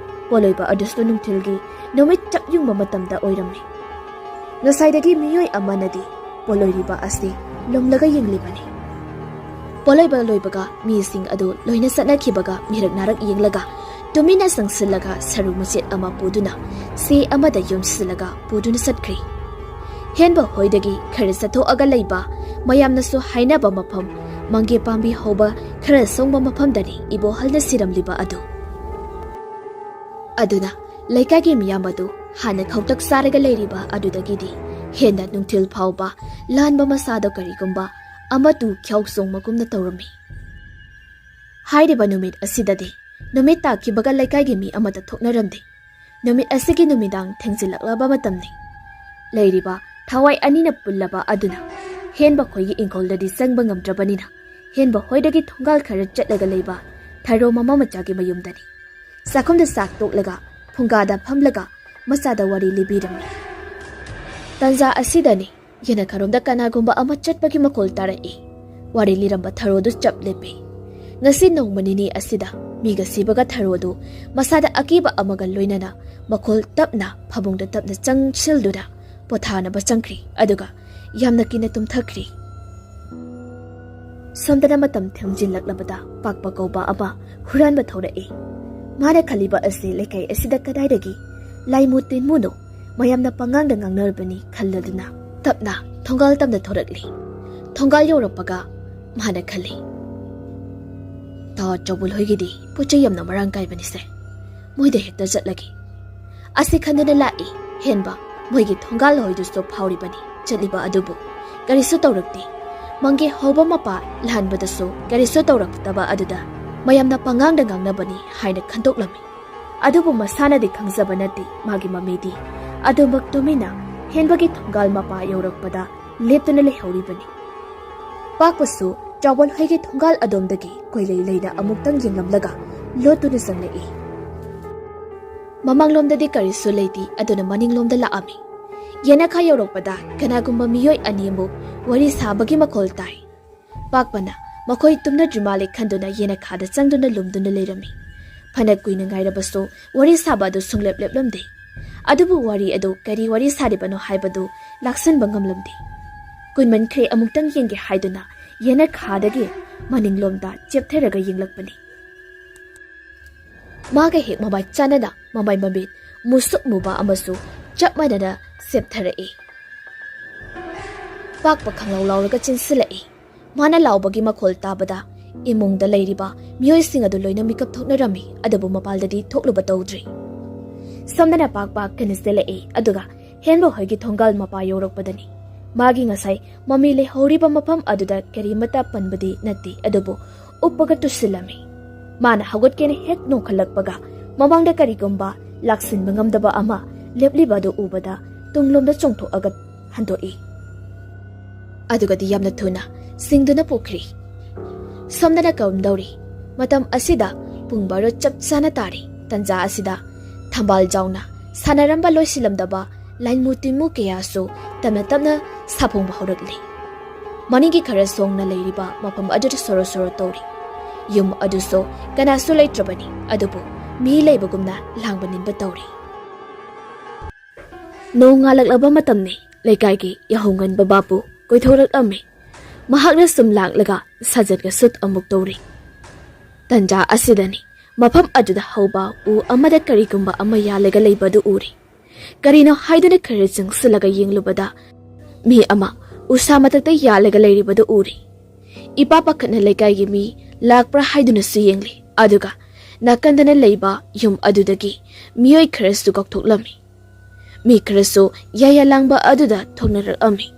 ꯄꯣꯠꯂꯣꯏꯕ ꯑꯗꯨꯁꯨ ꯅꯨꯡꯊꯤꯜꯒꯤ ꯅꯨꯃꯤꯠ ꯆꯞ ꯌꯨꯡꯕ ꯃꯇꯝꯗ ꯑꯣꯏꯔꯝꯃꯤ꯫ ꯉꯁꯥꯏꯗꯒꯤ ꯃꯤꯑꯣꯏ ꯑꯃꯅꯗꯤ ꯄꯣꯠꯂꯣꯏꯔꯤꯕ ꯑꯁꯤ ꯂꯨꯝꯂꯒ ꯌꯦꯡꯂꯤꯕꯅꯤ꯫ ꯄꯣꯠꯂꯣꯏꯕ ꯂꯣꯏꯕꯒ ꯃꯤꯁꯤꯡ ꯑꯗꯨ ꯂꯣꯏꯅ ꯆꯠꯅꯈꯤꯕꯒ ꯃꯤꯔꯛ ꯅꯥꯔꯛ ꯌꯦꯡꯂꯒ ꯇꯨꯃꯤꯟꯅ ꯆꯪꯁꯤꯜꯂꯒ ꯁꯔꯨ ꯃꯆꯦꯠ ꯑꯃ ꯄꯨꯗꯨꯅ ꯁꯤ ꯑꯃꯗ ꯌꯣꯝꯁꯤꯜꯂꯒ ꯄꯨꯗꯨꯅ ꯆꯠꯈ꯭ꯔꯤ꯫ ꯍꯦꯟꯕ ꯍꯣꯏꯗꯒꯤ ꯈꯔ ꯆꯠꯊꯣꯛꯑꯒ ꯂꯩꯕ ꯃꯌꯥꯝꯅꯁꯨ ꯍꯥꯏꯅꯕ ꯃꯐꯝ ꯃꯪꯒꯦ ꯄꯥꯝꯕꯤ ꯍꯧꯕ ꯈꯔ ꯁꯣꯡꯕ ꯃꯐꯝꯗꯅꯤ ꯏꯕꯣꯍꯜꯅ ꯁꯤꯔꯝꯂꯤꯕ ꯑꯗꯨ꯫ ꯑꯗꯨꯅ ꯂꯩꯀꯥꯏꯒꯤ ꯃꯤꯌꯥꯝ ꯑꯗꯨ ꯍꯥꯟꯅ ꯈꯧꯇꯛ ꯆꯥꯔꯒ ꯂꯩꯔꯤꯕ ꯑꯗꯨꯗꯒꯤꯗꯤ ꯍꯦꯟꯅ ꯅꯨꯡꯊꯤꯜ ꯐꯥꯎꯕ ꯂꯥꯟꯕ ꯃꯁꯥꯗ ꯀꯔꯤꯒꯨꯝꯕ ꯑꯃꯇꯨ ꯈ꯭ꯌꯥꯎ ꯆꯣꯡꯕꯒꯨꯝꯅ ꯇꯧꯔꯝꯃꯤ꯫ ꯍꯥꯏꯔꯤꯕ ꯅꯨꯃꯤꯠ ꯑꯁꯤꯗꯗꯤ ꯅꯨꯃꯤꯠ ꯇꯥꯈꯤꯕꯒ ꯂꯩꯀꯥꯏꯒꯤ ꯃꯤ ꯑꯃꯠꯇ ꯊꯣꯛꯅꯔꯝꯗꯦ꯫ ꯅꯨꯃꯤꯠ ꯑꯁꯤꯒꯤ ꯅꯨꯃꯤꯗꯥꯡ ꯊꯦꯡꯖꯤꯜꯂꯛꯂꯕ ꯃꯇꯝꯅꯤ꯫ ꯂꯩꯔꯤꯕ ꯊꯋꯥꯏ ꯑꯅꯤꯅ ꯄꯨꯜꯂꯕ ꯑꯗꯨꯅ ꯍꯦꯟꯕ ꯍꯣꯏꯒꯤ ꯏꯪꯈꯣꯜꯗꯗꯤ ꯆꯪꯕ ꯉꯝꯗ꯭ꯔꯕꯅꯤꯅ ꯍꯦꯟꯕ ꯍꯣꯏꯗꯒꯤ ꯊꯣꯡꯒꯥꯜ ꯈꯔ ꯆꯠꯂꯒ ꯂꯩꯕ ꯊꯔꯣ ꯃꯃꯥ ꯃꯆꯥꯒꯤ ꯃꯌꯨꯝꯗꯅꯤ꯫ ꯆꯥꯛꯈꯨꯝꯗ ꯆꯥꯛ ꯇꯣꯛꯂꯒ ꯐꯨꯡꯒꯥꯗ ꯐꯝꯂꯒ ꯃꯆꯥꯗ ꯋꯥꯔꯤ ꯂꯤꯕꯤꯔꯝꯃꯤ꯫ ꯇꯟꯖꯥ ꯑꯁꯤꯗꯅꯤ ꯌꯦꯅꯈꯥꯔꯣꯝꯗ ꯀꯅꯥꯒꯨꯝꯕ ꯑꯃ ꯆꯠꯄꯒꯤ ꯃꯈꯣꯜ ꯇꯥꯔꯛꯏ꯫ ꯋꯥꯔꯤ ꯂꯤꯔꯝꯕ ꯊꯔꯣꯗꯨ ꯆꯞ ꯂꯦꯞꯄꯤ꯫ ꯉꯁꯤ ꯅꯣꯡꯃ ꯅꯤꯅꯤ ꯑꯁꯤꯗ ꯃꯤꯒ ꯁꯤꯕꯒ ꯊꯔꯣꯗꯨ ꯃꯁꯥꯗ ꯑꯀꯤꯕ ꯑꯃꯒ ꯂꯣꯏꯅꯅ ꯃꯈꯣꯜ ꯇꯞꯅ ꯐꯃꯨꯡꯗ ꯇꯞꯅ ꯆꯪꯁꯤꯜꯗꯨꯅ ꯄꯣꯊꯥꯅꯕ ꯆꯪꯈ꯭ꯔꯤ ꯑꯗꯨꯒ ꯌꯥꯝꯅ ꯀꯤꯅ ꯇꯨꯝꯊꯈ꯭ꯔꯤ꯫ ꯁꯣꯝꯗꯅ ꯃꯇꯝ ꯊꯦꯡꯖꯤꯜꯂꯛꯂꯕꯗ ꯄꯥꯛꯄ ꯀꯧꯕ ꯑꯃ ꯍꯨꯔꯥꯟꯕ ꯊꯧꯔꯛꯏ꯫ ꯃꯥꯅ ꯈꯜꯂꯤꯕ ꯑꯁꯤ ꯂꯩꯀꯥꯏ ꯑꯁꯤꯗ ꯀꯗꯥꯏꯗꯒꯤ ꯂꯥꯏꯃꯨ ꯇꯤꯟꯃꯨꯅꯣ ꯃꯌꯥꯝꯅ ꯄꯉꯥꯡꯗ ꯉꯥꯡꯅꯔꯕꯅꯤ ꯈꯜꯂꯗꯨꯅ ꯇꯞꯅ ꯊꯣꯡꯒꯥꯜ ꯇꯝꯅ ꯊꯣꯔꯛꯂꯤ꯫ ꯊꯣꯡꯒꯥꯜ ꯌꯧꯔꯛꯄꯒ ꯃꯥꯅ ꯈꯜꯂꯤ, ꯆꯧꯕꯨꯜ ꯍꯣꯏꯒꯤꯗꯤ ꯄꯣꯠꯆꯩ ꯌꯥꯝꯅ ꯃꯔꯥꯡ ꯀꯥꯏꯕꯅꯤꯁꯦ, ꯃꯣꯏꯗ ꯍꯦꯛꯇ ꯆꯠꯂꯒꯦ꯫ ꯑꯁꯤ ꯈꯟꯗꯨꯅ ꯂꯥꯛꯏ ꯍꯦꯟꯕ ꯃꯣꯏꯒꯤ ꯊꯣꯡꯒꯥꯜ ꯍꯣꯏꯗꯨꯁꯨ ꯐꯥꯎꯔꯤꯕꯅꯤ꯫ ꯆꯠꯂꯤꯕ ꯑꯗꯨꯕꯨ ꯀꯔꯤꯁꯨ ꯇꯧꯔꯛꯇꯦ꯫ ꯃꯪꯒꯦ ꯍꯧꯕ ꯃꯄꯥ ꯂꯥꯟꯕꯗꯁꯨ ꯀꯔꯤꯁꯨ ꯇꯧꯔꯛꯇꯕ ꯑꯗꯨꯗ ꯃꯌꯥꯝꯅ ꯄꯉꯥꯡꯗ ꯉꯥꯡꯅꯕꯅꯤ ꯍꯥꯏꯅ ꯈꯟꯗꯣꯛꯂꯝꯃꯤ꯫ ꯑꯗꯨꯕꯨ ꯃꯁꯥꯅꯗꯤ ꯈꯪꯖꯕ ꯅꯠꯇꯦ ꯃꯥꯒꯤ ꯃꯃꯤꯗꯤ ꯑꯗꯨꯃꯛ ꯇꯨꯃꯤꯟꯅ ꯍꯦꯟꯕꯒꯤ ꯊꯣꯡꯒꯥꯜ ꯃꯄꯥ ꯌꯧꯔꯛꯄꯗ ꯂꯦꯞꯇꯨꯅ ꯂꯩꯍꯧꯔꯤꯕꯅꯤ꯫ ꯄꯥꯛꯄꯁꯨ ꯆꯧꯕꯜ ꯍꯣꯏꯒꯤ ꯊꯣꯡꯒꯥꯜ ꯑꯗꯣꯝꯗꯒꯤ ꯀꯣꯏꯂꯩ ꯂꯩꯅ ꯑꯃꯨꯛꯇꯪ ꯌꯦꯡꯂꯝꯂꯒ ꯂꯣꯠꯇꯨꯅ ꯆꯪꯂꯛꯏ꯫ ꯃꯃꯥꯡꯂꯣꯝꯗꯗꯤ ꯀꯔꯤꯁꯨ ꯂꯩꯇꯦ ꯑꯗꯨꯅ ꯃꯅꯤꯡꯂꯣꯝꯗ ꯂꯥꯛꯑꯝꯃꯤ꯫ ꯌꯦꯅꯈꯥ ꯌꯧꯔꯛꯄꯗ ꯀꯅꯥꯒꯨꯝꯕ ꯃꯤꯑꯣꯏ ꯑꯅꯤꯃꯨꯛ ꯋꯥꯔꯤ ꯁꯥꯕꯒꯤ ꯃꯈꯣꯜ ꯇꯥꯏ꯫ ꯄꯥꯛꯄꯅ ꯃꯈꯣꯏ ꯇꯨꯝꯅꯗ꯭ꯔꯤ ꯃꯥꯜꯂꯦ ꯈꯟꯗꯨꯅ ꯌꯦꯅꯈꯥꯗ ꯆꯪꯗꯨꯅ ꯂꯨꯝꯗꯨꯅ ꯂꯩꯔꯝꯃꯤ꯫ ꯐꯅ ꯀꯨꯏꯅ ꯉꯥꯏꯔꯕꯁꯨ ꯋꯥꯔꯤ ꯁꯥꯕ ꯑꯗꯨ ꯁꯨꯡꯂꯦꯞ ꯂꯦꯞꯂꯝꯗꯦ꯫ ꯑꯗꯨꯕꯨ ꯋꯥꯔꯤ ꯑꯗꯨ ꯀꯔꯤ ꯋꯥꯔꯤ ꯁꯥꯔꯤꯕꯅꯣ ꯍꯥꯏꯕꯗꯨ ꯂꯥꯛꯁꯤꯟꯕ ꯉꯝꯂꯝꯗꯦ꯫ ꯀꯨꯏꯃꯟꯈ꯭ꯔꯦ ꯑꯃꯨꯛꯇꯪ ꯌꯦꯡꯒꯦ ꯍꯥꯏꯗꯨꯅ ꯌꯦꯅꯈꯥꯗꯒꯤ ꯃꯅꯤꯡꯂꯣꯝꯗ ꯆꯦꯞꯊꯔꯒ ꯌꯦꯡꯂꯛꯄꯅꯤ꯫ ꯃꯥꯒ ꯍꯦꯛ ꯃꯃꯥꯏ ꯆꯥꯟꯅꯅ ꯃꯃꯥꯏ ꯃꯃꯤꯠ ꯃꯨꯁꯨꯛ ꯃꯨꯕ ꯑꯃꯁꯨ ꯆꯞ ꯃꯥꯟꯅꯅ ꯆꯦꯞꯊꯔꯛꯏ꯫ ꯄꯥꯛꯄ ꯈꯪꯂꯥꯎ ꯂꯥꯎꯔꯒ ꯆꯦꯟꯁꯤꯜꯂꯛꯏ꯫ ꯃꯥꯅ ꯂꯥꯎꯕꯒꯤ ꯃꯈꯣꯜ ꯇꯥꯕꯗ ꯏꯃꯨꯡꯗ ꯂꯩꯔꯤꯕ ꯃꯤꯑꯣꯏꯁꯤꯡ ꯑꯗꯨ ꯂꯣꯏꯅ ꯃꯤꯀꯞ ꯊꯣꯛꯅꯔꯝꯃꯤ ꯑꯗꯨꯕꯨ ꯃꯄꯥꯜꯗꯗꯤ ꯊꯣꯛꯂꯨꯕ ꯇꯧꯗ꯭ꯔꯤ꯫ ꯁꯣꯝꯗꯅ ꯄꯥꯛꯄ ꯀꯟꯅ ꯆꯦꯜꯂꯛꯏ ꯑꯗꯨꯒ ꯍꯦꯟꯕ ꯍꯣꯏꯒꯤ ꯊꯣꯡꯒꯥꯜ ꯃꯄꯥ ꯌꯧꯔꯛꯄꯗꯅꯤ꯫ ꯃꯥꯒꯤ ꯉꯁꯥꯏ ꯃꯃꯤ ꯂꯩꯍꯧꯔꯤꯕ ꯃꯐꯝ ꯑꯗꯨꯗ ꯀꯔꯤꯃꯠꯇ ꯄꯟꯕꯗꯤ ꯅꯠꯇꯦ ꯑꯗꯨꯕꯨ ꯎꯞꯄꯒ ꯇꯨꯁꯤꯜꯂꯝꯃꯤ꯫ ꯃꯥꯅ ꯍꯧꯒꯠꯀꯦꯅ ꯍꯦꯛ ꯅꯣꯡꯈꯠꯂꯛꯄꯒ ꯃꯃꯥꯡꯗ ꯀꯔꯤꯒꯨꯝꯕ ꯂꯥꯛꯁꯤꯟꯕ ꯉꯝꯗꯕ ꯑꯃ ꯂꯦꯞꯂꯤꯕ ꯑꯗꯨ ꯎꯕꯗ ꯇꯨꯡꯂꯣꯝꯗ ꯆꯣꯡꯊꯣꯛꯑꯒ ꯍꯟꯗꯣꯛꯏ꯫ ꯑꯗꯨꯒꯗꯤ ꯌꯥꯝꯅ ꯊꯨꯅ ꯁꯤꯡꯗꯨꯅ ꯄꯨꯈ꯭ꯔꯤ꯫ ꯁꯣꯝꯗꯅ ꯀꯝꯗꯧꯔꯤ? ꯃꯇꯝ ꯑꯁꯤꯗ ꯄꯨꯡ 12 ꯆꯞ ꯆꯥꯅ ꯇꯥꯔꯤ꯫ ꯇꯟꯖꯥ ꯑꯁꯤꯗ ꯊꯝꯕꯥꯜ ꯖꯥꯎꯅ ꯁꯥꯟꯅꯔꯝꯕ ꯂꯣꯏꯁꯤꯜꯂꯝꯗꯕ ꯂꯥꯏꯟꯃꯨ ꯇꯤꯟꯃꯨ ꯀꯌꯥꯁꯨ ꯇꯞꯅ ꯇꯞꯅ ꯁꯥꯐꯣꯡꯕ ꯍꯧꯔꯛꯂꯤ꯫ ꯃꯅꯤꯡꯒꯤ ꯈꯔ ꯁꯣꯡꯅ ꯂꯩꯔꯤꯕ ꯃꯐꯝ ꯑꯗꯨꯗ ꯁꯣꯔꯣ ꯁꯣꯔꯣ ꯇꯧꯔꯤ꯫ ꯌꯨꯝ ꯑꯗꯨꯁꯨ ꯀꯅꯥꯁꯨ ꯂꯩꯇ꯭ꯔꯕꯅꯤ ꯑꯗꯨꯕꯨ ꯃꯤ ꯂꯩꯕꯒꯨꯝꯅ ꯂꯥꯡꯕ ꯅꯤꯟꯕ ꯇꯧꯔꯤ꯫ ꯅꯣꯡ ꯉꯥꯜꯂꯛꯂꯕ ꯃꯇꯝꯅꯤ꯫ ꯂꯩꯀꯥꯏꯒꯤ ꯌꯥꯍꯧꯉꯟꯕ ꯕꯥꯄꯨ ꯀꯣꯏꯊꯣꯔꯛꯂꯝꯃꯤ꯫ ꯃꯍꯥꯛꯅ ꯁꯨꯝ ꯂꯥꯛꯂꯒ ꯁꯥꯖꯠꯀ ꯁꯨꯠ ꯑꯃꯨꯛ ꯇꯧꯔꯤ꯫ Tanja asidani mafam aduda hauba u amada karigumba ama yalaga leibadu uri. Karino haiduna karising silaga yinglubada mi ama usa matakta yalaga leiribadu uri. Ipapa kana legay mi lakpra haiduna suyengli aduga nakandana leiba yum adudagi miyoy karasu goktoklami. Mi karasu yaya langba aduda thongnarak ami.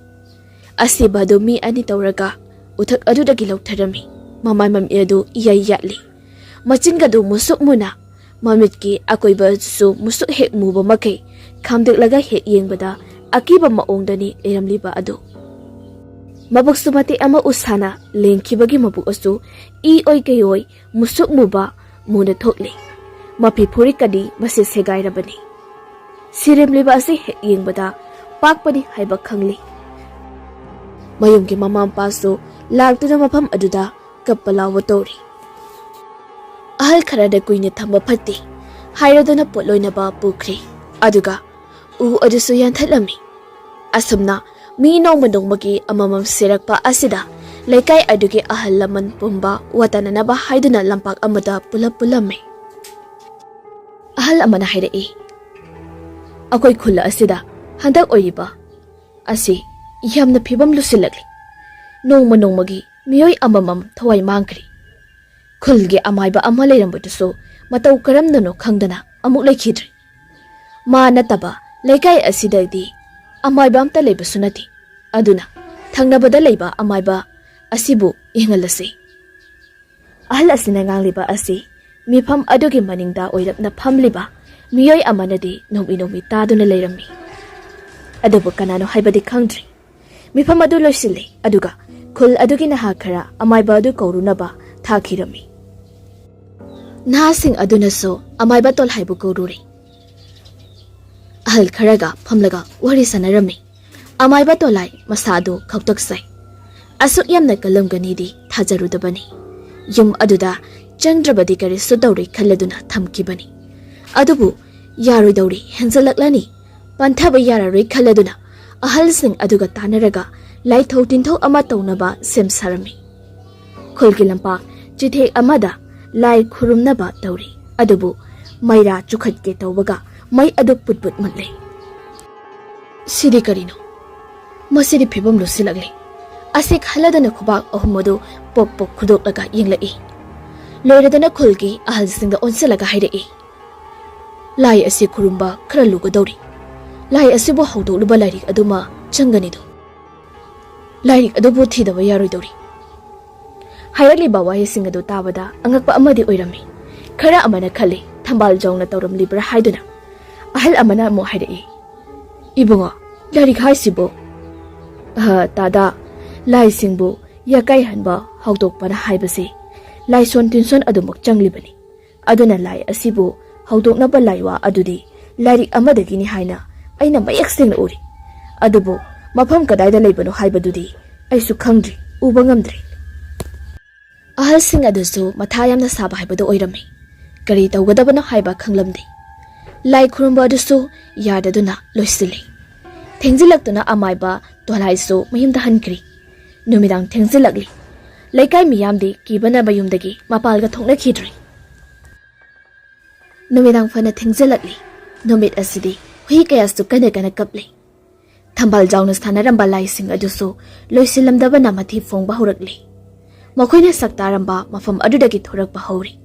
Asibado mi ani tawraga uthak adudagi lautharami. Mamay mami adu iyay yatli. Macingadu musuk muna. Mamitki akoy ba su musuk hek muba makay. Kamdik laga hek yengbada akiba maongdani eramliba adu. Mabuk sumati ama usana lengkibagi mabuk asu oy kayoy musuk muba muna thokli. Mapipuri kadi masi segay rabani. Sirimliba asi hek yengbada pakpani haiba khangli. Mayumki mamampasu lagtuna mapam aduda kapalawa tori. Ahal karada kuine thamba phatti. Hairadana potloina ba pukri. Aduga u adusu yanthalami. Asumna mi nongmagi amamam sirakpa asida laikai adugi ahal laman pumba watanana ba haiduna lampak amada pulame. Ahal amana haidai. Akoy khula asida handak oyiba. Asi yamna phibam lusilagli. Nongmagi miyoy amamam thawai mangkri. Khulgi amayba ama leirambudusu matau karamnano khangdana amuk leikhidri. Ma nataba laikai asidadi amayba amta leibasu nati. Aduna thangnabada leiba amayba asibu ingalasi. Ahal asina ngangliba asi mifam adugi maningda oirapna phamliba miyoy amanadi nomi taduna leirami. Adubu kanano haibadi khangdri. Mifam adu loisili aduga khul adugi naha khara amayba adu kaurunaba thakirami. Nahasing adunaso amayba tol haibu kaururi. Ahal kharaga phamlaga wari sanarami. Amayba tolai masado khawtaksai. Asuk yamna kalamganidi thajarudabani. Yum aduda changdrabadi karisu dawri khalladuna thamkibani. Adubu yaroi dawri henjalaklani. Panthaba yararoi khalladuna ahal sing aduga tanaraga laithau tinthau ama tawnaba semsarami. Khulgi lampa chithek amada lai khurumnaba tawri. Adubu maira chukhatke tawbaga mai adu putput matle. Sidi karino. Masidi phibam lusilagli. Asik haladana khubak ahumadu pok khudoklaga yinglai. Loiradana khulgi ahal singda onsalaga haidai. Lai asi khurumba khara lugadawri. Lai asibu hawdokluba lairik aduma changanido. Lairik adubu thidaba yaroidawri. Hairaliba wahayising adu tabada angakpa amadi oirami. Khara amana khali thambal jawna tawramlibra haiduna. Ahal amana mo haidai. Ibunga lairik haisibo. Tada lai singbu yakai hanba hawdokpana haibase. Lai son tinson adumok changlibani. Aduna lai asibu hawdoknaba laiwa adudi lairik amadagini haina aina mayak singna uri. Adubu mafam kadaida leibano haibadudi aisu khangdri uba ngamdri. Ahal sing adusu mathayamna saba haibadu oirami. Kari tawgadabana haiba khanglamdi. Lai khurumba adusu yadaduna loisili. Thengzilaktuna amayba tolaisu mayumda hankri. Numidang thengzilagli. Laikai miyamdi kibana bayumdagi mapalga thongna khidri. Numidang fana thengzilagli. Numid asidi hui kayasu kana kapli. Thambal jawna sthanaramba lai sing adusu loisilamdaba namathi phongba horakli. Makoina saktaramba mafam adudagi thorakpa hori.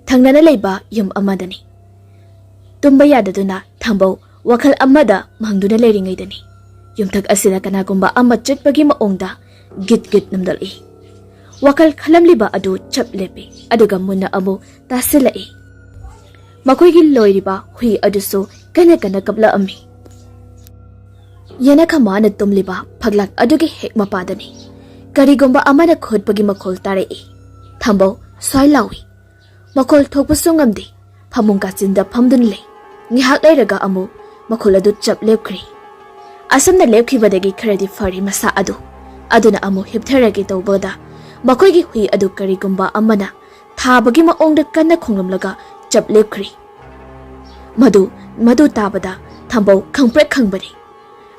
Thangnana leiba yum amadani. Tumba yadaduna thambau wakhal amada mangduna leiringaidani. Yumthak asida kanagumba amma chitpagi maongda git namdali. Wakal khalamliba adu chaplepi aduga munna amu tasilai. Makoigi loiriba hui adusu kana kapla ami. Yana kamana tumliba paglak adugi hek mapadani. Karigumba amana khotpagi makhol tarei. Thambau swai lawi. Makhol thokpasu ngamdi phamungka chinda phamdunle. Ngihak leiraga amu makhol adu chaplepkri. Asamna lepkhibadagi kharadi fari masa adu. Aduna amu hiptharagi tawbada makoigi hui adu karigumba amana thabagi maongda kanna khonglamlaga chaplepkri. Madu tabada thambau khangprek khangbani.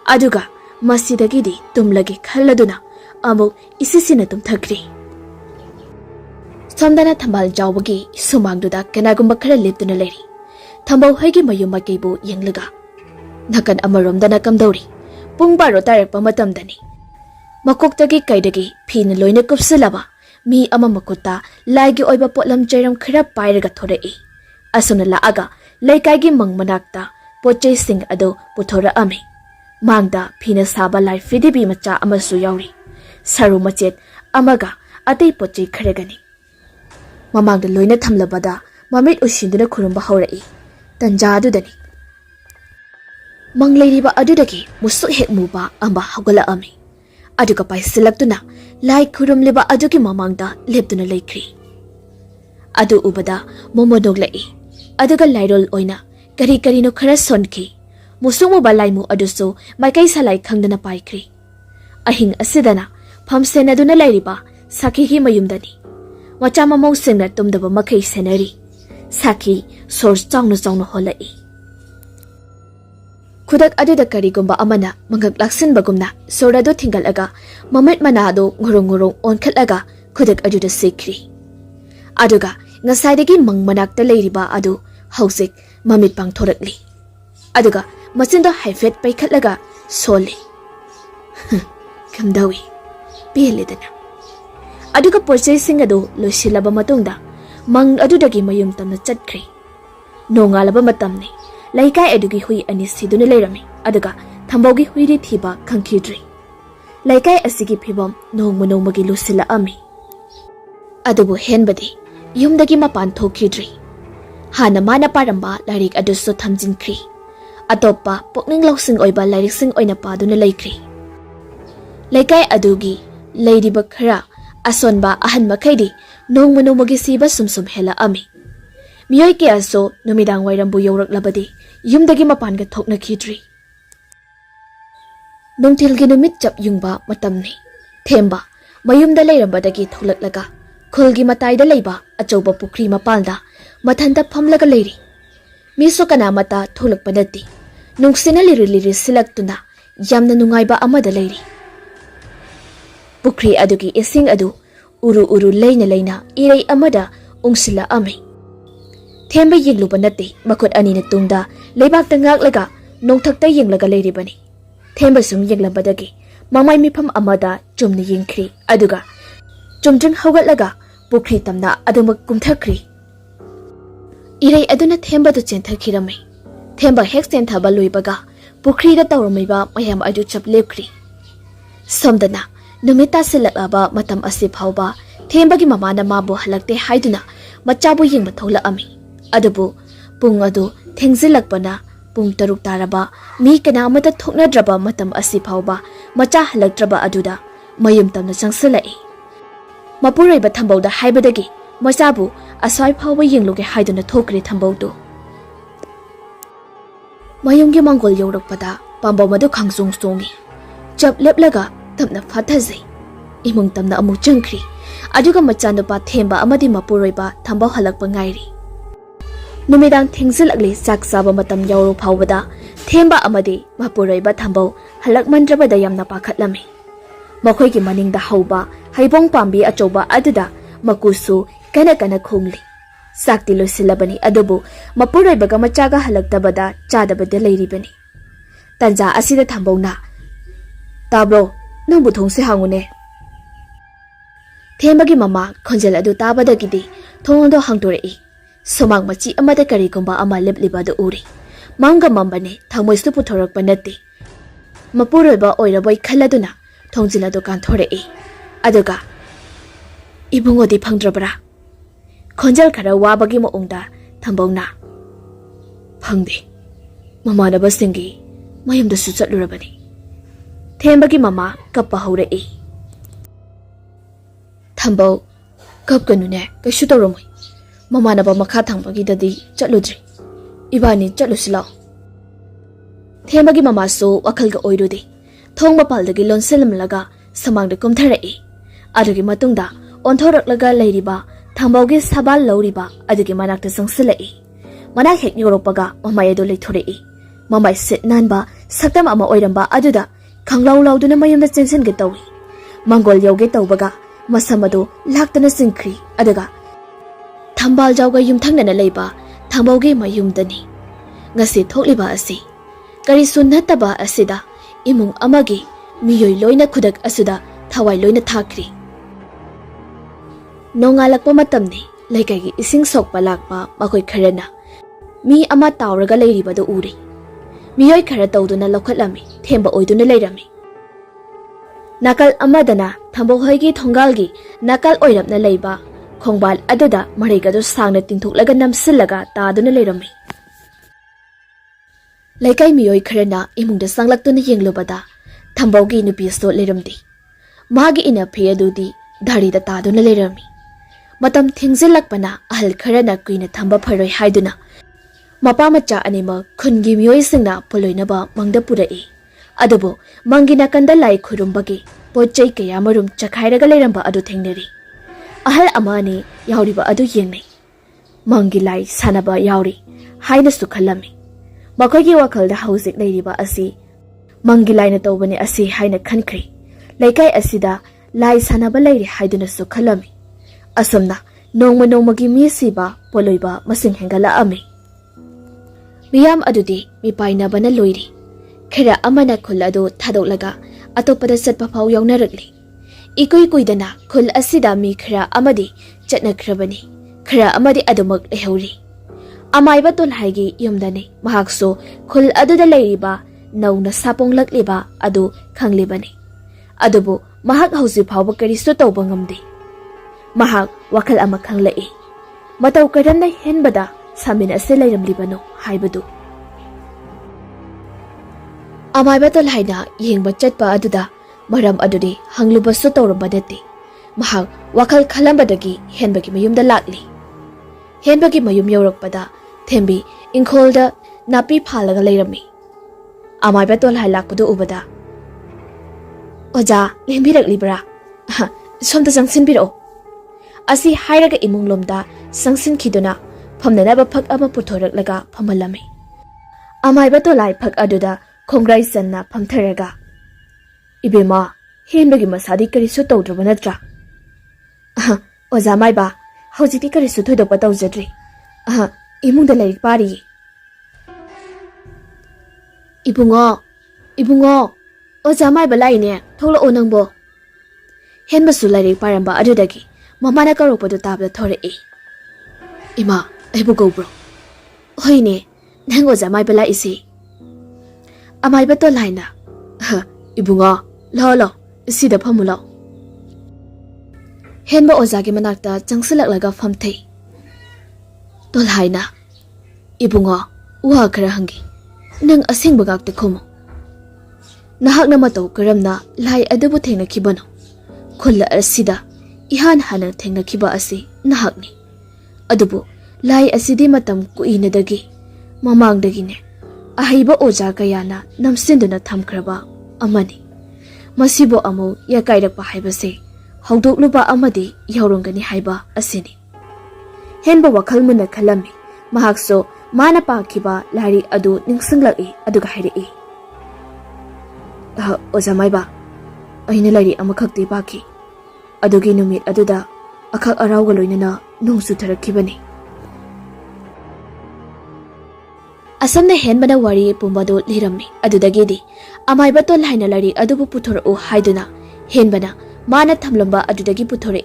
Aduga masidagidi tumlagi khalladuna amuk isisina tumthakri. Somdana thambal jawbagi sumangduda kanagumba khara leptuna leri. Thambau haigi mayum makeibu yenglaga. Nakan amaromdana kamdauri. Pung baro tarakpa matamdani. Makoktagi kaidagi phina loina kupsilaba. Mi ama makuta laigi oiba potlam jairam khara pairaga thorai. Asuna laaga laikaigi mangmanakta pochei sing ado puthora ame. Mangda phina saba lai fidibi macha amasu yauri. Saru machet amaga atei pochei kharagani. Mamangda loina thamlabada mamit ushinduna khurumba haurai. Tanja adudani. Manglairiba adudagi musu hek muba amba hagala ame. Aduga pai silaktuna lai khurumliba adugi mamangda leptuna laikri. Adu ubada momodog lai. Aduga lairol oina kari karino khara sonki. Musumu balaimu aduso maikai salai khangdana paikri. Ahing asidana phamsen aduna lairiba sakhi hi mayumdani. Macha mamau singna tumdaba makai senari. Sakhi source chawna holai. Kudak aduda karigumba amana mangak laksin bagumna sorado thingalaga mamit manado ngurung onkhatlaga kudak aduda sikri. Aduga ngasaidagi mangmanakta leiriba adu hausik mamit pangthorakli. Aduga machindo haifet paikhatlaga soli. Kamdawi peledana. Aduga purchasing adu losilaba matungda mang adudagi mayum tamna chatkri. Nongalaba matamni laikai adugi hui ani siduna leirami aduga thambaugi huiri thiba khangkhidri. Laikai asigi phibam nongmagi lusila ami. Adubu henbadi yumdagi mapan thokhidri. Hana mana paramba lairik aduso thamjinkhri. Atoppa pokning lausing oiba lairik sing oina paduna laikri. Laikai adugi leiriba khara asonba ahan makhaidi nongmagi siba sumsum hela ami. Miyoi ke aso numidang wairambu yorak labadi yumdagi mapan ga thokna khidri. Nongthilgi numit chap yungba matamni. Themba mayumda leirambadagi thoklaklaga khulgi mataida leiba achauba pukri mapalda mathanda phamlaga leiri. Miso kana mata tholakpa nati. Nungsina liri silaktuna yamna nungaiba amada leiri. Pukri adugi ising adu uru leina irei amada ungsila ame. Themba yengluba nati makut anina tungda leibak tangak laga nongthakta yenglaga leiribani. Themba sum yenglambadagi mamai mifam amada chumni yengkhri aduga chumjing haugatlaga pukri tamna adumak kumthakri. Irei aduna themba du chenthakirame. Themba hek chenthaba loibaga pukri da tawramiba mayam adu chap lepkri. Somdana numita silaklaba matam asi phauba thembagi mamana mabu halakte haiduna machabu yengba thola ami. Adabu pung adu thengzilakpana pung taruk taraba mi kana amata thoknadraba matam asi phauba macha halaktraba aduda mayum tamna changsilai. Mapuraiba thambauda haibadagi machabu aswai phauba yengluge haiduna thokri thambaudu. Mayumgi mangol yorakpada pambau madu khangsung songi. Chap leplaga tamna fathazai. Imung tamna amu changkri. Aduga machanupa themba amadi mapuraiba thambau halakpa ngairi. Numidang thengzilakli sak saba matam yauro phawbada themba amadi mapuraiba thambau halakmandrabada yamna pakhatlami. Makhoigi maningda hauba haibong pambi achoba aduda makusu kana khongli. Sakti losilabani adubu mapuraibaga machaga halaktabada chadabada leiribani. Tanja asida thambauna tabro nangbu thongse hangune. Thembagi mama khonjel adu tabadagidi thongdo hangtorei. Somang machi amada karigumba ama leplibada uri. Manga mambane thangmoistu puthorakpa nati. Mapuroiba oiraboi khaladuna thongjilado kanthorei. Aduga ibungodi phangdrabra. Khonjal khara wabagi maungda thambawna. Phangde. Mamanaba singi mayumda su chatlurabani. Thembagi mama kappa haurei. Thambau kapkanune kaishu tawromoi. Mamanaba makha thangbagi dadi chatludri. Ibani chatlusilao. Thembagi mama so wakhalga oirudi. Thong mapaldagi lonselamlaga samangda kumtharei. Adugi matungda onthoraklaga leiriba thambaugi sabal lauriba adugi manakta sangsilai. Manak hek yoropaga mamai adu leithorei. Mamai sit nanba saktam ama oiramba aduda khanglau lauduna mayumda chensenge tawi. Mangol yoge tawbaga masamadu laktana singkhri aduga ꯊꯝꯕꯥꯜ ꯖꯥꯎꯒ ꯌꯨꯝꯊꯪꯅꯅ ꯂꯩꯕ ꯊꯥꯡꯕꯧꯒꯤ ꯃꯌꯨꯝꯗꯅꯤ ngasi thokliba asi karisu nattaba asida imung amagi miyoi loina khudak asuda thawai loina thakri nongalakpa matamni leikagi ising sokpa lakpa makoi kharana mi ama tawraga leiribadu uri miyoi khara tawduna lokhatlami themba oiduna leirami nakal amadana thambohoigi thongalgi nakal oirapna leiba khongbal aduda marigadu sangna tingthoklaga namsillaga taduna leirami laikai miyoi kharana imungda sanglaktuna yenglobada thambaugi nupi so leramdi magi ina pheyadudi dharida taduna lerami matam thingzilakpana ahal kharana kuina thamba pharoi haiduna mapa macha anima khungi miyoi singna poloinaba mangda purai adubo mangina kanda lai khurumbagi pochai kaya marum chakhairaga leramba adu thengneri ahal amani yauriba adu yengnai mangi lai sanaba yauri haina sukhalami makogi wakalda hausik leiriba asi mangi laina tawbani asi haina khankhri laikai asida lai sanaba leiri haiduna sukhalami asomna nongmagi mi siba poloiba masing hengala ami miyam adudi mi paina bana loiri khera amana khul adu thadolaga atopada satpa phau yawnaragli ikoi kuidana khul asida mi khera amadi chatnakhrabani khera amadi adumak lehauri amaiba tol haigi yumdani mahakso khul aduda leiriba nauna saponglakleba adu khanglibani adubu mahak hausi phawba karisto tawba ngamde mahak wakal ama khanglai matau karanna henbada samin ase leiramlibano haibadu amaiba tol haina yengba chatpa aduda maram adudi hanglubasu tawrambadati mahak wakal khalambadagi henbagi mayumda lakli henbagi mayum yaurakpada thembi ingkholda napi phalaga leirami amaiba tol hai lakpadu ubada oja lembirak libra somda jangsinbiro asi hairaga imunglomda sangsin khiduna phamnanaba phak ama puthoraklaga phamalami amaiba tolai phak aduda khongrai sanna phamtharaga ibema henbagi masadi karisu tawdraba natra oja maiba hojiti karisu thoidopa tawjadri imungda lairik pari ibungo oja maiba laine thokla onangbo henbasu lairik paramba adudagi mamana karokpadu tabda thore ima aibu gobro hoine nang oja maiba laisi amaiba to laina ibungo lo sida phamulo henba ojagi manakta changsilaklaga famthei tol haina ibungo wa khara hangi nang asingba gakte khomo nahak na matau karamna lai adubu thengna khibano khulla asida ihan hana thengna khiba asi nahakni adubu lai asidi matam kuinadagi mamangdagine ahaiba oja kayana namsinduna thamkhraba amani masibo amu yakairakpa haibase hawdokluba amadi yaurongani haiba asini henba wakhal muna khalami mahakso mana pakhiba lari adu ningsinglaki aduga hairi oja maiba aina lari amakhakti pakhi adugi numit aduda akhak arawga loinana nongsu tharakhibani asamna henbana wari pumbado lirami adudagidi amaiba tol haina lari adubu puthoro haiduna henbana mana thamlamba adudagi puthore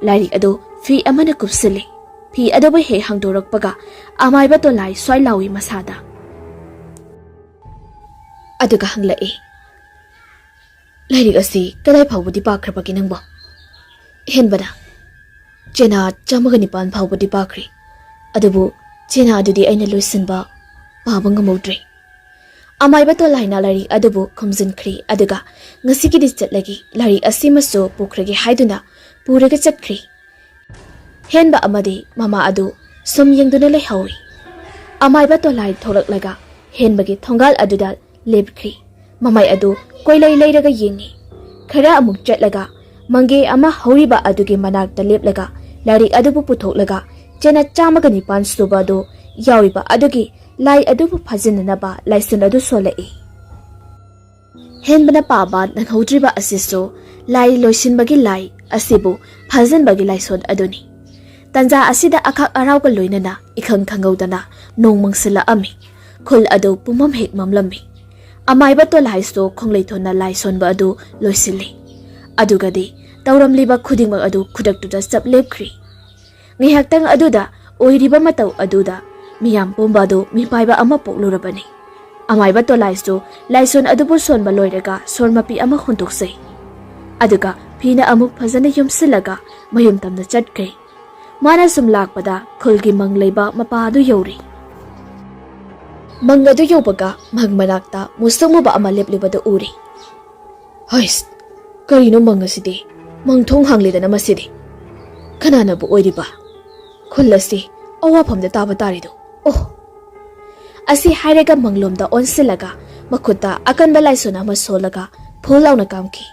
lari adu fi amana kupsile fi adoba he hangdorakpaga amaiba to lai swai lawi masada aduga hanglai lairik asi kadai phawbudi pakhrabagi nangbo henbada chena chamagani pan phawbudi pakri adubu chena adudi aina loisinba pabanga modri amaiba to laina lari adubu khumjinkhri aduga ngasigi di chatlagi lari asimaso pukhragi haiduna puraga chatkhri henba amadi mama adu sum yengduna lehawi amaiba to lai thoraklaga henbagi thongal aduda lepkhri mamai adu koilai leiraga yengi khara amuk chatlaga mangi ama horiba adugi manakta leplaga lari adubu puthoklaga chena chamagani pan suba do yawiba adugi lai adubu phajinanaba laisun adu solai henbana paba nanghodriba asiso lai loisinbagi lai asibu phajanbagi laisod aduni Tanja asida akak araw ka loinana ikhang khangawdana nong mangsilakami. Khul adu pumam hek mamlami. Amayba tolhai so khonglei-thona lai sonba adu loisili. Adugadi tauramliba khudingmak adu khudaktuda chap lepkhri. Ngihaktang aduda oiriba matau aduda miyam pumba adu mipaiba ama poklurabani. Amayba tolhai so laison adubu sonba loiraga sormapi ama khuntoksei. Aduga phina amuk phajana yumsilaga mayum tamna chatkhri. Mana sum lakpada khulgi mangleiba mapa adu yori. Mangadu yobaga magmanakta musangmuba ama leplibada uri. Hais, karino mangasidi, mangthong hanglidana masidi. Kanana bu oiriba. Khulasi, awafamda taba tarido. Oh. Asi hairega manglomda onsilaga, makuta akanba laisona masolaga, phulauna kamki.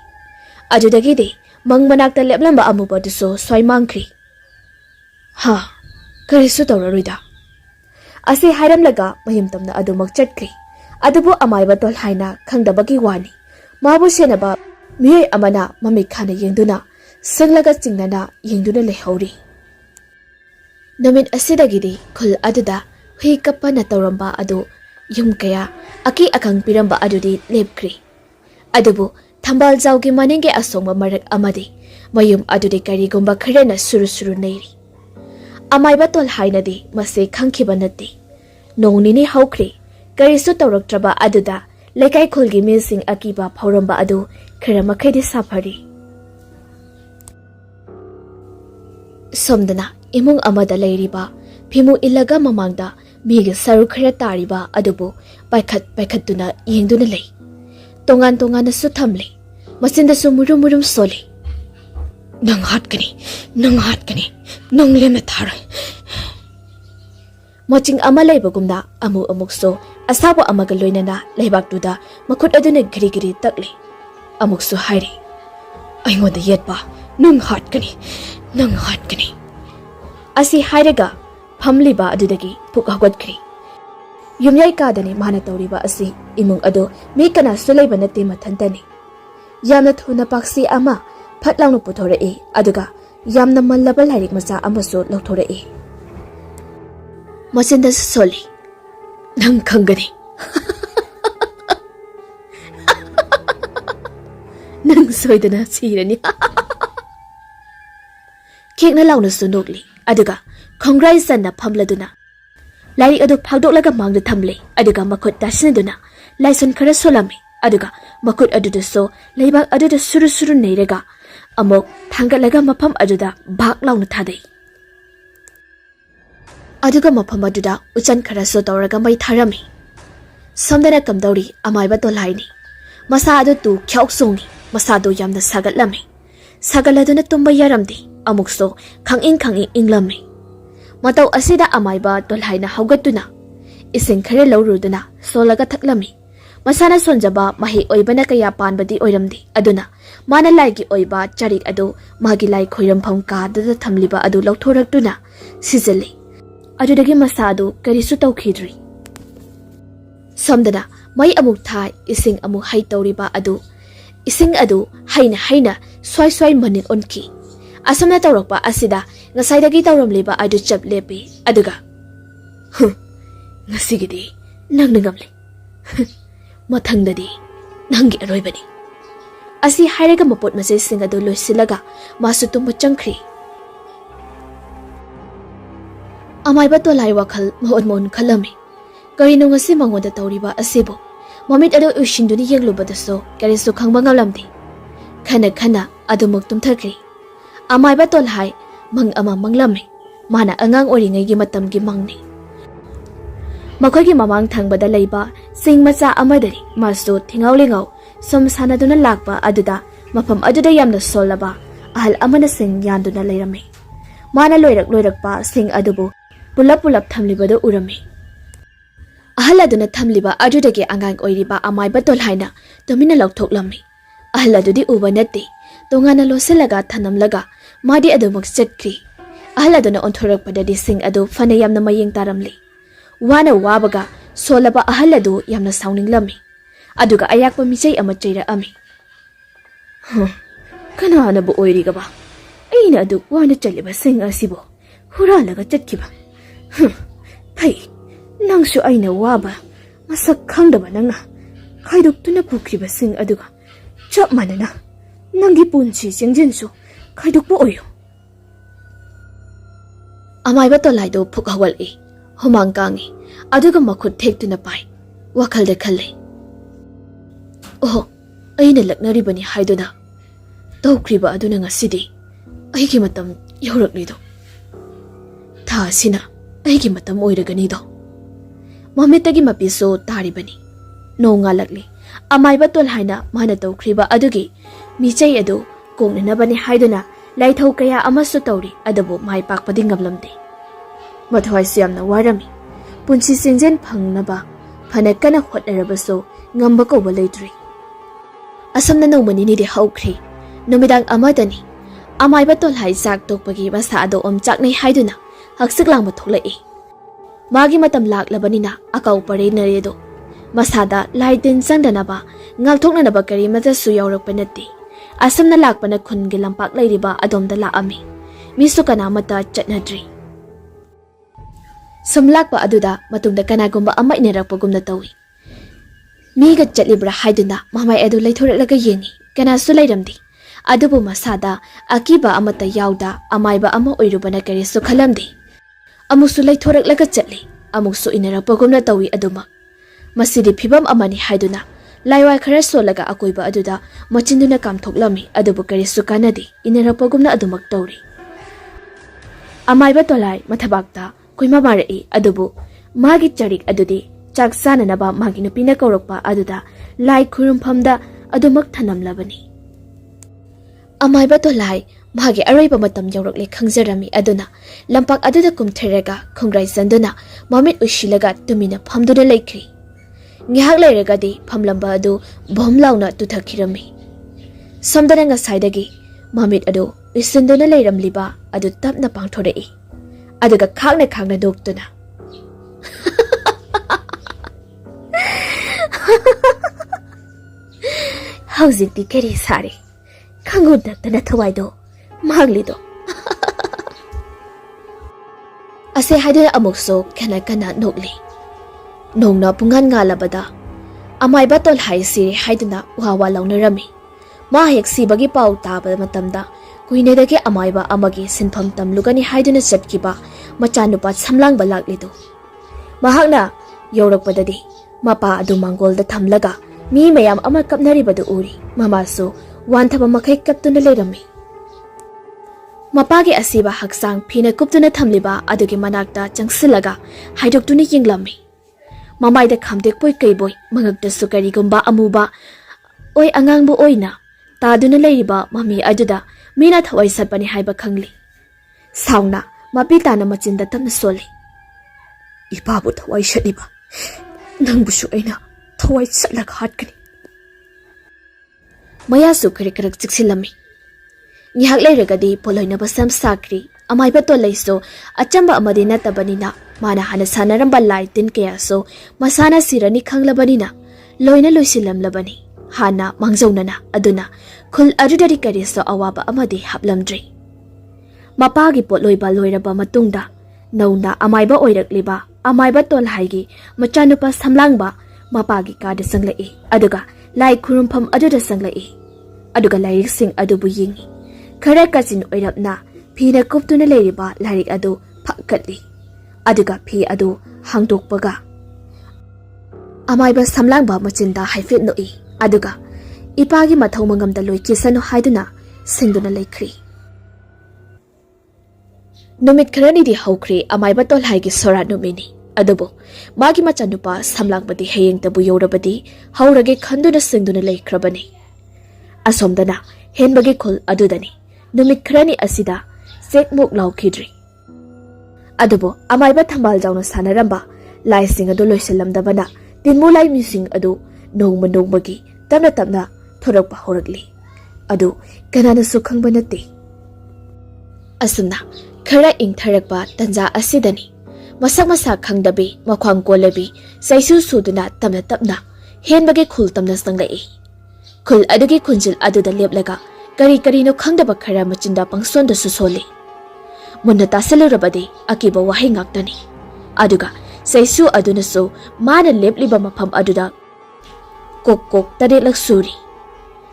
Ajudagidi, mangmanakta leplamba amuba duso swai mangkri. Ha, karisu tawraruida. Asi hairamlaga mayum tamna adumak chatkri. Adubu amayba tol haina khangdabagi wani. Mabu senaba miyoi amana mamik khana yengduna sanglaga chingnana yengduna lehauri. Namin asidagidi khul aduda hui kappa na tawramba adu yum kaya aki akang piramba adudi lepkri. Adubu thambal jawgi maninge asongba marak amadi mayum adudi karigumba kharena suru neiri. Amayba tol hainadi mase khangkhiba nati. Nong nini haukri karisu tawraktraba aduda lekai khulgi milsing akiba phoramba adu khara makhedi safari. Somdana imung amada leiriba phimu ilaga mamangda miga saru khara tariba adubu paikhatuna yengduna lei. Tongan su thamle masinda su murum soli. Nang hatkani nang lena tharai. Moching ama leibagumda amuk so asabo amaga loinana leibaktuda makut aduna giri takle. Amuk so hairi. Aingoda yetba nang hatkani. Asi hairega phamliba adudagi puk hawgatkri. Yumyai kadani mana tawriba asi imung ado mi kana suleiba nate mathantani. Yamna thuna paksi ama phatlangnu puthore aduga yamna mallaba lairik macha amaso lauthore. Masinda soli. Nang khangani. Nang soidana sirani. Kekna launa sunokli. Aduga khongrai sanna phamladuna. Lairik adu phagdoklaga mangda thamle. Aduga makut dasinaduna. Laison khara solami. Aduga makut aduda so leibak aduda suru neiraga. Amok thangalaga mafam aduda bak launa thadai. Aduga mafam aduda uchan khara so tawraga mai tharami. Somdana kamdauri amayba tolhaini. Masa adu tu kyauk songi. Masa do yamna sagatlami. Sagaladuna tumba yaramdi. Amuk so khanging inglami. Mataw asida amayba tolhaina hawgatuna. Ising khare lawruduna solaga thaklami. Masana sonjaba mahi oibana kaya panbadi oiramdi. Aduna mana laigi oiba charik adu magi lai khoirampham kadada thamliba adu lauthoraktuna sizali. Adudagi masa adu karisu tawkhidri. Somdana mai amuk thai ising amuk hai tawriba adu. Ising adu haina swai manin onki. Asamna tawrakpa asida ngasaidagi tawramliba adu chap lepi. Aduga ngasigidi nangngamli. Mathangdadi nangi aroibani. Asi hairaga mapot masay sing adu loisilaga masu tumba changkri. Amayba tolai wakhal mohon khalami. Karino ngasi mangoda tawriba asibo. Momit adu ushinduni yenglubada so karisu khangba ngalamdi. Khana adumuk tumthakri. Amayba tolhai mang ama manglami. Mana angang oringai gi matamgi mangni. Makogi mamang thangbada leiba sing macha amadari masu thingaulingaw som sanaduna lakpa aduda mafam aduda yamna solaba ahal amana sing yanduna leirami. Mana loirakpa sing adubu pulap thamlibada urami. Ahal aduna thamliba adudagi angang oiriba amayba tolhaina tomina laukthoklammi. Ahal adudi uba natti tongana loselaga thanamlaga madi adumuk chatkri. Ahal aduna onthorakpadadi sing adu fana yamna mayeng taramli. Wana wabaga solaba ahal adu yamna sauninglammi. Aduga ayakpa michai ama chairaami. Kanana bu oirigaba. Aina adu wana chaliba sing asibo Huralaga chatkiba. Phai, nangsu aina waba, masak khangdaba nangna, khaiduktuna pukriba sing aduga, chap manana, nangi punchi jengjinsu, khaidukpa oyo. Amaiba tolaido pukhawal e, humangangi, aduga makhut thektuna pai, wakhalda khalle. Oh, aina laknaribani haiduna, tawkriba aduna ngasidi, aigi matam yauraklido. Tha asina, aigi matam oiraganido. Mamitagi mapiso taribani. No ngalakli, amaiba tolhaina mana tawkriba adugi, michai adu kongnanabani haiduna, laithau kaya amasu tawri adabu mai pakpadi ngamlamde. Mathwai siyamna warami, punchi singjen phangnaba, phanakana hotnarabaso ngamba kawba leitri. Asamna nomani ni de haukri, numidang amadani, amaiba tolhai sak tokpagi basa ado omchaknai haiduna, haksik langba tholai. Magi matam laklabanina akaw pare naredo. Masada laitin sangdanaba, ngalthoknanaba kari matasu yaurakpa natti. Asamna lakpana khungi lampak lairiba adomda laami. Misu kana mata chatnadri. Sumlakpa aduda matungda kanagumba ama inarakpagumna tawi. Miga chatlibra haiduna mamay adu laithoraklaga yengi, kanasu lairamdi. Adubu masada akiba amata yauda amayba ama oirubana kari su khalamdi. Amuksu laithoraklaga chatli, amuksu inarakpagumna tawi aduma. Masidi phibam amani haiduna, laiwai khara solaga akoiba aduda machinduna kamthoklami adubu kari su kanadi inarakpagumna adumak tawri. Amayba tolai mathabakta koima marai adubu magi charik adudi chak sananaba magi nupina kaurakpa aduda lai khurumphamda adumak thanamlabani. Amayba tolai magi araiba matam yaurakle khangjarami aduna lampak aduda kumtheraga khongrai sanduna mamit ushilaga tumina phamduna laikri. Ngihak lairagadi phamlamba adu bomlauna tuthakhirami. Samdana ngasaidagi mamit adu isinduna lairamliba adu tapna pangthorei. Aduga khangna doktuna. Hauzikti keri sare. Khangudakna thawaido maglido. Ase haiduna amukso kana nokli. Nongna pungan ngalabada. Amayba tolhai siri haiduna wawa launarami. Mahek sibagi pau taba matamda kuinedagi amayba amagi sinpham tamlugani haiduna chatkiba machanupa samlang balaklido. Mahakna yaurakpadadi mapa adu mangolda thamlaga mi mayam ama kapnaribadu uri mamaso wanthaba makai kaptuna leirami. Mapagi asiba haksang phina kuptuna thamliba adugi manakta changsilaga haidoktuna yinglami. Mamaida khamdek poi kaiboy mangakta sukari gumba amuba oi angangbu oina taduna leiriba mami aduda mina thawai satpani haiba khangli. Sauna mapitana machinda tamna soli. Ipabu thawai shadiba nangbusu aina thawai satlaga hatkani. Mayasu karikarak chiksilami. Ngihak lairagadi poloinaba sam sakri amayba tolaiso achamba amadi natabanina mana hana sanaramba laitin kayaso masana sirani khanglabanina loina loisilamlabani hana mangjaunana aduna khul adudari kariso awaba amadi haplamdri. Mapagi potloiba loiraba matungda nauna amayba oirakliba amayba tolhaigi machanupa samlangba mapagi kada sanglai aduga lai khurumpham aduda sanglai aduga lairik sing adubu yingi khara kachin oirapna phina kuptuna leiriba lairik adu phakatli aduga phi adu hangdokpaga amayba samlangba machinda haifet noi aduga ipagi mathau mangamda loikisanu haiduna singduna laikri. Numit kharani di haukri amayba tolhaigi sora numini adubo magi machanupa samlangbadi heyeng tabu yorabadi haurage khanduna singduna laikhrabani. Asomdana henbagi khul adudani numit kharani asida sekmuk laukidri. Adubo amayba thambal jauna sanaramba lai sing adu loiselamdabana tinmu lai mising adu nongmagi tamna thorakpa horakli adu kanana sukhangba natti. Asumna khara ingtharakpa tanja asidani masak khangdabi makhwang kolabi saisu suduna tamna henbagi khul tamna sanglai. Khul adugi khunjil aduda leplaga kari no khangdaba khara machinda pangsonda susoli. Muna tasalurabadi akiba wahai ngaktani. Aduga saisu adunasu mana lepliba mafam aduda kok tarilak suri.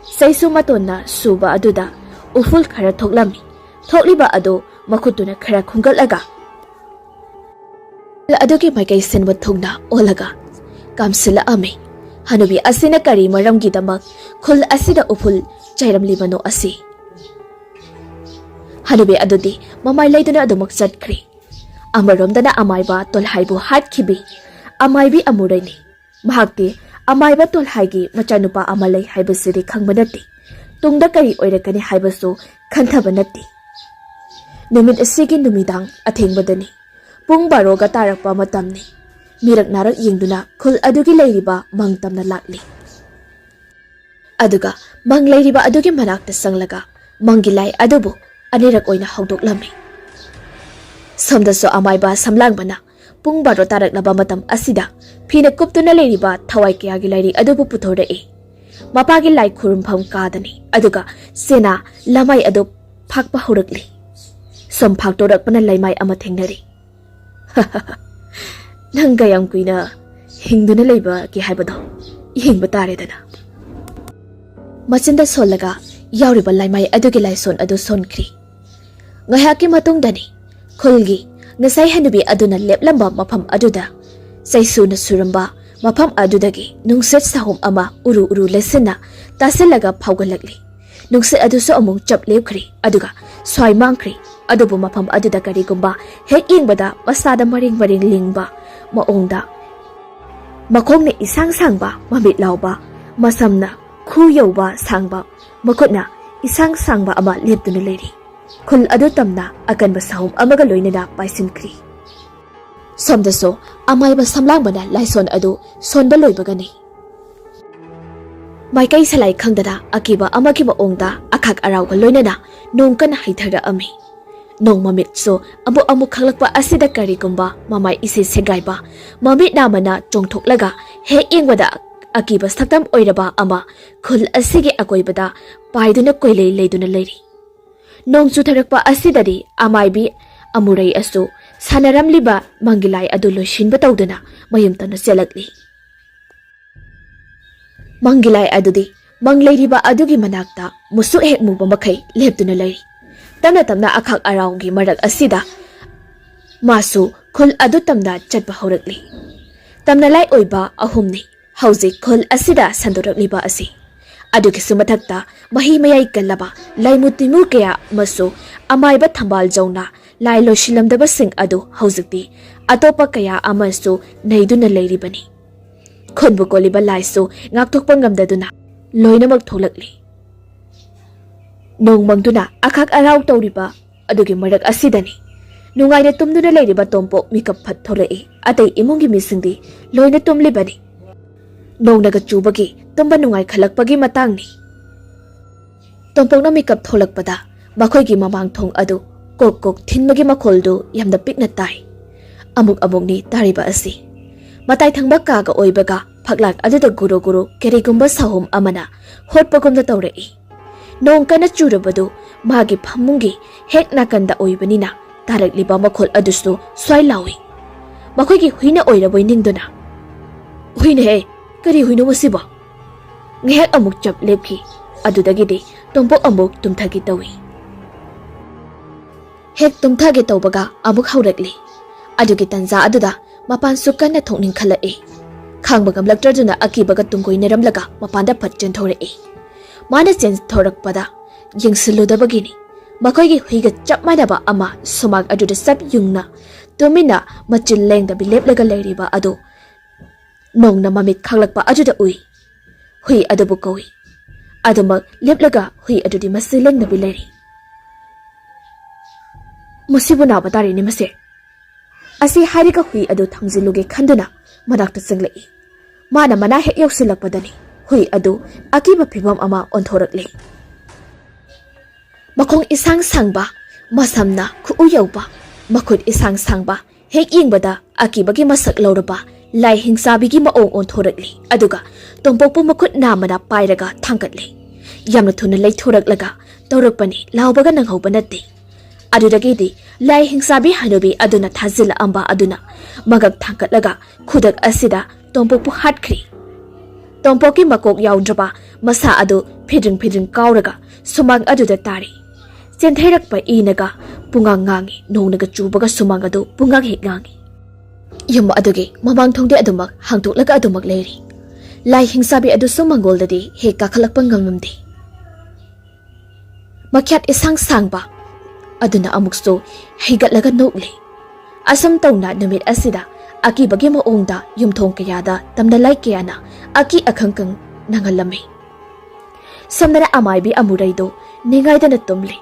Saisu matona suba aduda uful khara thoklami. Thokliba ado makutuna khara khungalaga. Adugi maikai senwa thongna olaga kamsila ame. Hanubi asina kari maramgi damak khul asida uful chairam libano asi. Hanubi adudi mamai laiduna adumak chatkri. Amaromdana amaiba tolhaibu hatkhibi. Amaibi amuraini. Mahakti amaiba tolhaigi machanupa amalai haibasiri khangbanati. Tungda kari oirakani haibasu khanthabanati. Numit asigi numidang athengbadani. Pung baroga tarakpa matamni. Mirak narak yingduna khul adugi lairiba mangtamna lakli. Aduga mang lairiba adugi manakta sanglaga mangilai adubu anirak oina hawdoklami. Somdaso amaiba samlangbana pung baro taraklaba matam asida phina kuptuna lairiba thawai kayagi lairi adubu puthorei. Mapagi lai khurumpham kadani aduga sena lamai adu phakpa horakli. Som phaktorakpana laimai ama thengnari. Nang gayam kuina hingduna leiba ki haibado yengba taredana. Machinda solaga yauriba laimai adugi laison adu sonkri. Ngayaki matungdani khulgi ngasai hanubi aduna leplamba mafam aduda saisuna suramba mafam adudagi nungset sahum ama uru lesena taselaga phaugalakli. Nungset aduso amung chap lepkhri aduga swai mangkhri. Adubu mafam aduda karigumba hek ingbada masada maring lingba maongda makongna isang sangba mamit lawba masamna khu yauba sangba makutna isang sangba ama leptuna leiri. Khul adu tamna akanba sahum amaga loinana paisimkri. Somdaso amaiba samlangbana laison adu sonba loibagani. Maikai salai khangdana akiba amagi maongda akhak arauga loinana nongkana haithara ami. Nong mamit so amuk khalakpa asida karigumba mamai isi segaiba mamit namana chongthoklaga he ingwada akiba saktam oiraba ama khul asigi akoibada paiduna koilei leiduna leiri. Nong chutharakpa asidadi amaibi amurai asu sanaramliba mangilai adu loishinba tawduna mayumtana selakli. Mangilai adudi mangleiriba adugi manakta musu hek muba makai leptuna leiri. Tamna akhak araugi marak asida masu khul adu tamna chatpa horakli. Tamna lai oiba ahumni hauji khul asida sandorakliba asi. Adugi sumathakta mahi mayai kallaba laimutimu kaya masu amaiba thambal jauna lai loishilamdaba sing adu haujikti atopa kaya amasu neiduna leiribani. Khunbu koliba laisu ngakthokpa ngamdaduna loinamak tholakli. Nong mangduna akhak arau tawriba adugi marak asidani. Nungaina tumduna leiriba tompo mikap phat tholai atai imungi misingdi loina tumlibani. Nong naga chubagi tumba nungai khalakpagi matangni. Tompokna mikap tholakpada makhoigi mamang thong adu kok thinmagi makholdu yamda pikna tai. Amuk ni tariba asi. Matai thangba kaga oibaga phaklak aduda guru kerigumba sahum amana hotpagumda tawrei. Nong kana churabadu magi phamungi hek nakanda oibanina tarakliba makhol adusu swai lawi. Makhoigi huina oiraboi ningduna. Huina he kari huina masiba. Ngehek amuk chap lepki adudagidi tompok amuk tumthagi tawi. Hek tumthagi tawbaga amuk haurakli. Adugi tanza aduda mapan sukana thongning khalai. Khangbagam laktarjuna akibaga tungkoi neramlaga mapanda phat chenthorei. Mana chen thorakpada yingsiludabagini makoigi huiga chapmanaba ama sumak aduda sap yungna tumina machil lengda bileplaga leiriba adu nongna mamit khaglakpa aduda ui hui adubu koi adumak leplaga hui adudi masilengna bileri musibuna batari ni mase asi harika hui adu thangziluge khanduna manakta changlei mana mana hek yoksilakpadani hui adu akiba phibam ama onthorakle. Makong isang sangba masamna khu yauba makhut isang sangba hek ingbada akibagi masak lauraba lai hingsabigi maong onthorakle aduga tompokpu makhut namana pairaga thangkatle. Yamna thuna leithoraklaga tawrakpani laubaga nanghauba natte. Adudagidi lai hingsabi hanubi aduna thazila amba aduna magak thangkatlaga khudak asida tompokpu hatkri tompoki makok yaundraba masa adu phidring kauraga sumang aduda tari chenthairakpa inaga pungang ngangi nongnaga chubaga sumang adu pungang hek ngangi yum adugi mamang thongde adumak hangtoklaga adumak leiri lai hingsabi adu sumangoldadi he kakhalakpa ngamamdi makyat isang sangba aduna amukso heigatlaga nokle asam tawna numit asida aki bagi maongda yumthong kayada tamna lai kayana aki akhangkang nangalami samnara amaibi amuraido ningaidana tumli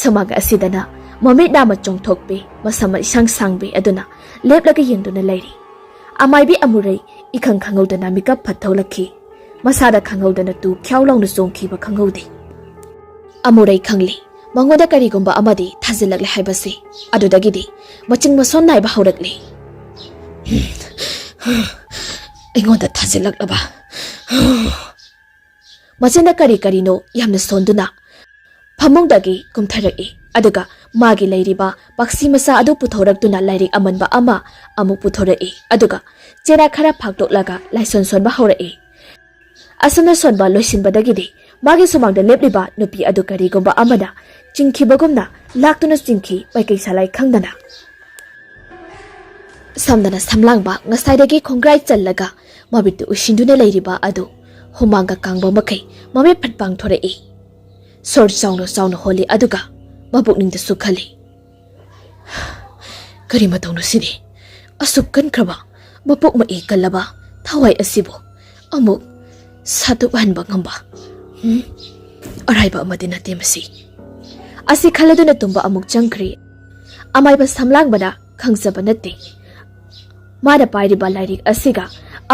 samaga asidana mamit nama chongthokpe masama isang sangbe aduna leplaga yengduna lairi amaibi amurai ikhang khangaudana mikap phatholakhi masada khangaudana tu khyawlongna songkhiba khangaudi amurai khangli mangoda karigumba amadi thazilakle haibasi adudagidi maching mason naiba haurakli ingoda thazilakaba machinda karino yamna sonduna phamongdagi kumtharai aduga magi leiriba paksi masa adu puthoraktuna lairik amanba ama amu puthorai aduga chera khara phaktoklaga laison sonba haurai asana sonba loisinbadagidi magi sumangda lepliba nupi adu karigumba amada chingkhibagumna laktuna chingkhi paikai salai khangdana samdana samlangba ngasaidagi khongrai challaga mabitu usinduna leiriba adu humanga kangba makai mame phatpang thorai sor sauna holi aduga mabukningda sukhali kari matawno sidi asukkan kraba mapuk ma ikalaba thawai asibo amuk satubanba ngamba araiba amadina temasi asi khaladuna tumba amuk changkri amaiba samlangbada khangjaba nate mada pairiba lairik asiga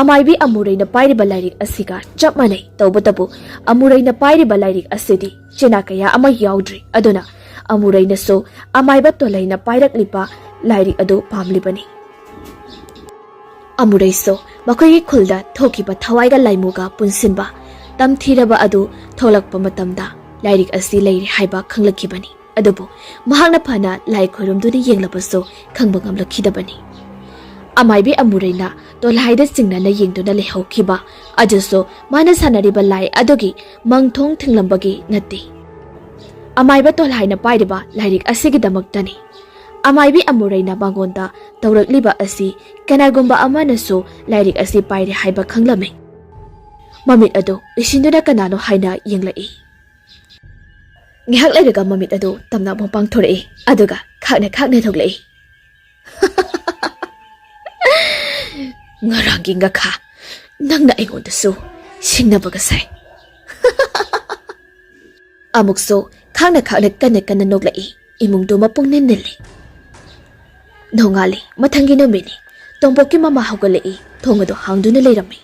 amaibi amureina pairiba lairik asiga chapmanai tawbatabu amureina pairiba lairik asidi chena kaya ama yaudri aduna amureina so amaiba tolaina pairaklipa lairik adu pamlibani amurai so makoyi khulda thokiba thawaiga laimuga punsinba tamthiraba adu tholakpa matamda lairik asi leiri haiba khanglakibani adubu mahakna phana lai khoirumduni yenglabaso khangba ngamlakhidabani amaibi amureina tolhaida singnana yengduna lehaukiba ajuso mana sanariba lai adugi mangthong thinglambagi nati amaiba tolhaina pairiba lairik asigi damaktani amaibi amureina bangonda tawrakliba asi kanagumba amanaso lairik asi pairi haiba khanglame mamit ado isinduna kanano haina yenglai ngihak lairaga mamit ado tamna mopang thorai aduga khakne thoklai ngarangi ngakha nangna aigondasu singnabaga sai amukso khakna kanna noklai imungdo mapungnen nili nongali mathangi no mini tomboki mama hogalai thongado hangduna leirami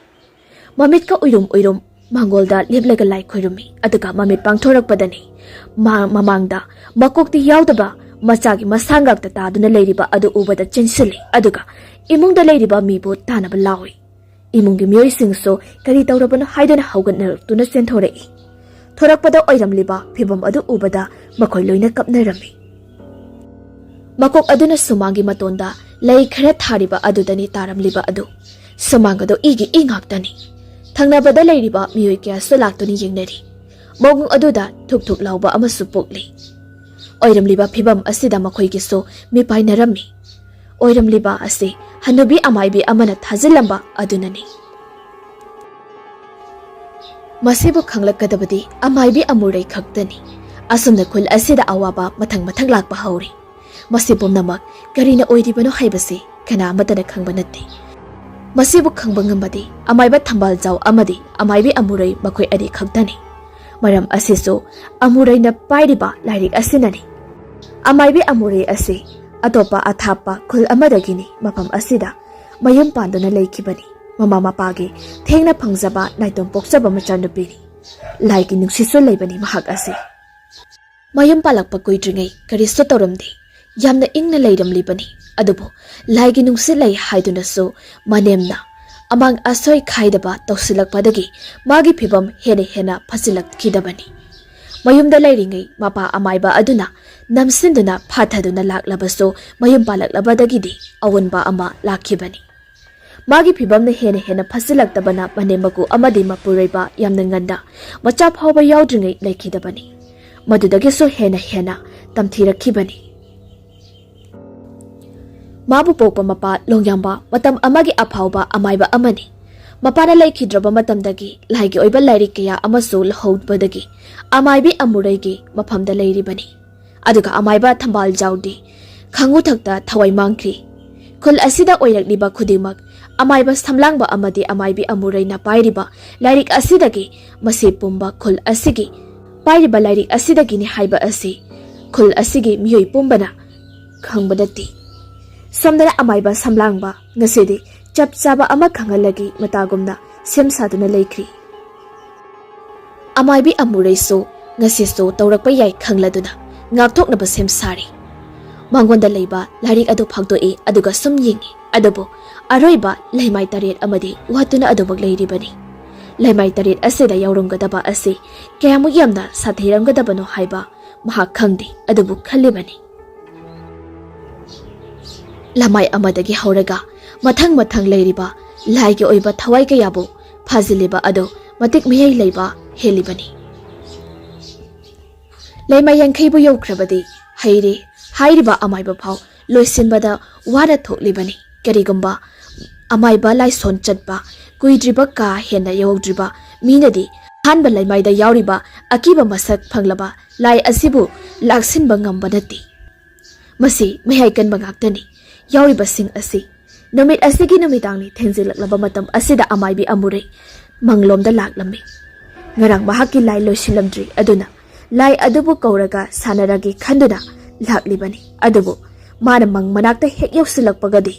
mamit ka uirum mangolda leblaga lai khoirumi aduga mamit pangthorakpadani mamangda makokti yaudaba machagi masangak ta taduna leiriba adu ubada chensili aduga imungda leiriba mibo tanaba lawi imungi miyoi singso kari tawrabana haidana haugatna tuna senthorei thorakpada oiramliba phibam adu ubada makhoi loina kapnarami makok aduna sumangi matonda lei khara thariba adudani taramliba adu sumangado igi ingaktani thangnabada leiriba miyoi kya sulaktuni yengnari mogung aduda thuk lauba amasu pokli oiramliba phibam asida makhoigi so mi painarami oiramliba ase hanubi amaibi amana thazilamba adunani masibu khanglakadabadi amaibi amurai khaktani asumna khul asida awaba mathang lakpa hauri masibum namak karina oiribano haibase kana amatana khangba natte masibu khangba ngambadi amaiba thambal jaw amadi amaibi amurai makhoi adi khaktani maram asiso amurai na pairiba lairik asinani amaibi amurai ase atopa athapa khul amadagini mapam asida mayum pandana leikibani mama mapagi thengna phangjaba naitom pokjaba machanupini laiki nungsiso leibani mahak ase mayum palakpa koidringai karisto toramdi yamna ingna leiramlibani adubo laigi nungsi lei haiduna so manemna amang asoi khaidaba tawsilakpadagi magi phibam hena phasilak kidabani mayumda lairingai mapa amaiba aduna namsinduna phathaduna laklabaso mayum palaklabadagidi awunba ama lakhibani magi phibamna hena phasilaktabana manemaku amadi mapureiba yamna nganda macha phawba yaudringai laikhidabani madudagi so hena tamthirakhibani mabu pokpa mapa longyamba matam amagi aphawba amaiba amani mapana laikhidraba matamdagi laigi oiba lairik kaya amaso lahodbadagi amaibi amureigi mafamda lairibani aduga amaiba thambal jaudi khangu thakta thawai mangkhri khul asida oirakliba khudimak amaiba samlangba amadi amaibi amureina pairiba lairik asidagi masi pumba khul asigi pairiba lairik asidagi ni haiba asi khul asigi miyoi pumbana khangbadati samdana amaiba samlangba ngasidi chap chaba ama khangalagi matagumna semsaduna laikri amaibi amureiso ngasiso tawrakpa yai khangladuna ngakthoknaba semsari mangonda leiba lairik adu phagdoi aduga sum yingi adubo aroiba leimai taret amadi watuna adubak leiribani leimai taret asida yaurumgadaba asi kayamu yamna sathiramgadabano haiba maha khangdi adubu khalibani lamai amadagi hauraga mathang leiriba laigi oiba thawai kayabu phaziliba ado matik miyai leiba helibani leimai yankhaibu yaukrabadi haire hairiba amaiba phau loisinbada wara thoklibani karigumba amaiba laison chatba kuidriba ka hena yawdriba minadi hanba laimaida yauriba akiba masak phanglaba lai asibu laksinba ngamba nati masi mehai kan bangaktani yauriba sing asi numit asigi numitangni thengjilaklaba matam asida amaibi amure manglomda laklami ngarang bahaki lai loisilamdri aduna lai adubu kauraga sanaragi khanduna laklibani adubu mana mangmanakta hek yausilakpagadi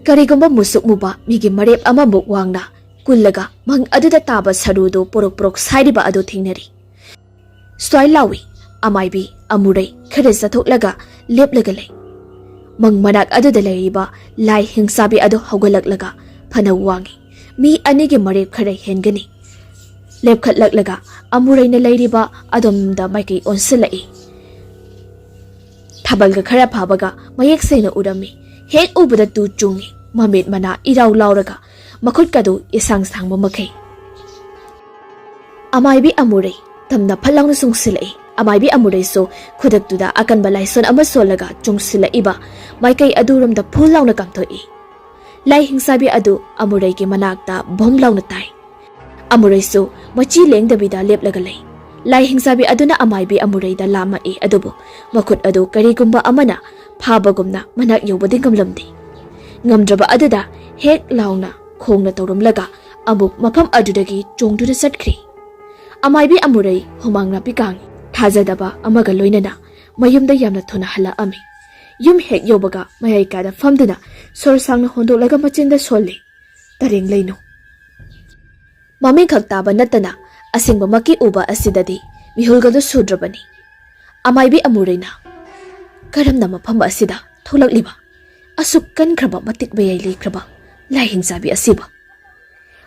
karigumba musuk muba migi marep amabuk wangna kullaga mang aduda taba sarudo porok sairiba adu thingnari swai lawi amaibi amurei khare sathoklaga leplaga lei mang manak aduda leiba lai hingsabi adu hogalaklaga phana wangi mi anigi marep khare hengani lepkhatlaklaga amureina leiriba adomda maiki onsilai thabalga khara phabaga mayek seina urami hek ubada tu chungi mamit mana irau lauraga makhut kadu isang sangba makai amaibi amurei tamna phalangna sungsilai amaibi amurei so khudak tuda akan balai son ama solaga chungsilai ba maikai aduramda phul launa kamthoi lai hingsabi adu amurei ki manakta bom launa tai amurei so machi lengdabida leplaga lei lai hingsabi aduna amaibi amurei da lama e adubo makhut adu karigumba amana phabagumna manak yobadi gamlamdi ngamdraba aduda hek launa khongna tawrumlaga amuk mafam adudagi chongduna satkri amaibi amurei humangna pikang thajadaba amaga loinana mayumda yamna thuna hala ami yum hek yobaga mayai kada famduna sor sangna hondolaga machinda solle tareng leino mami khaktaba natana asingba maki uba asidadi mihulgadu sudrabani amaibi amureina karamna mafam asida tholakliba asuk kankraba matik bayai leikraba lai hingsabi asiba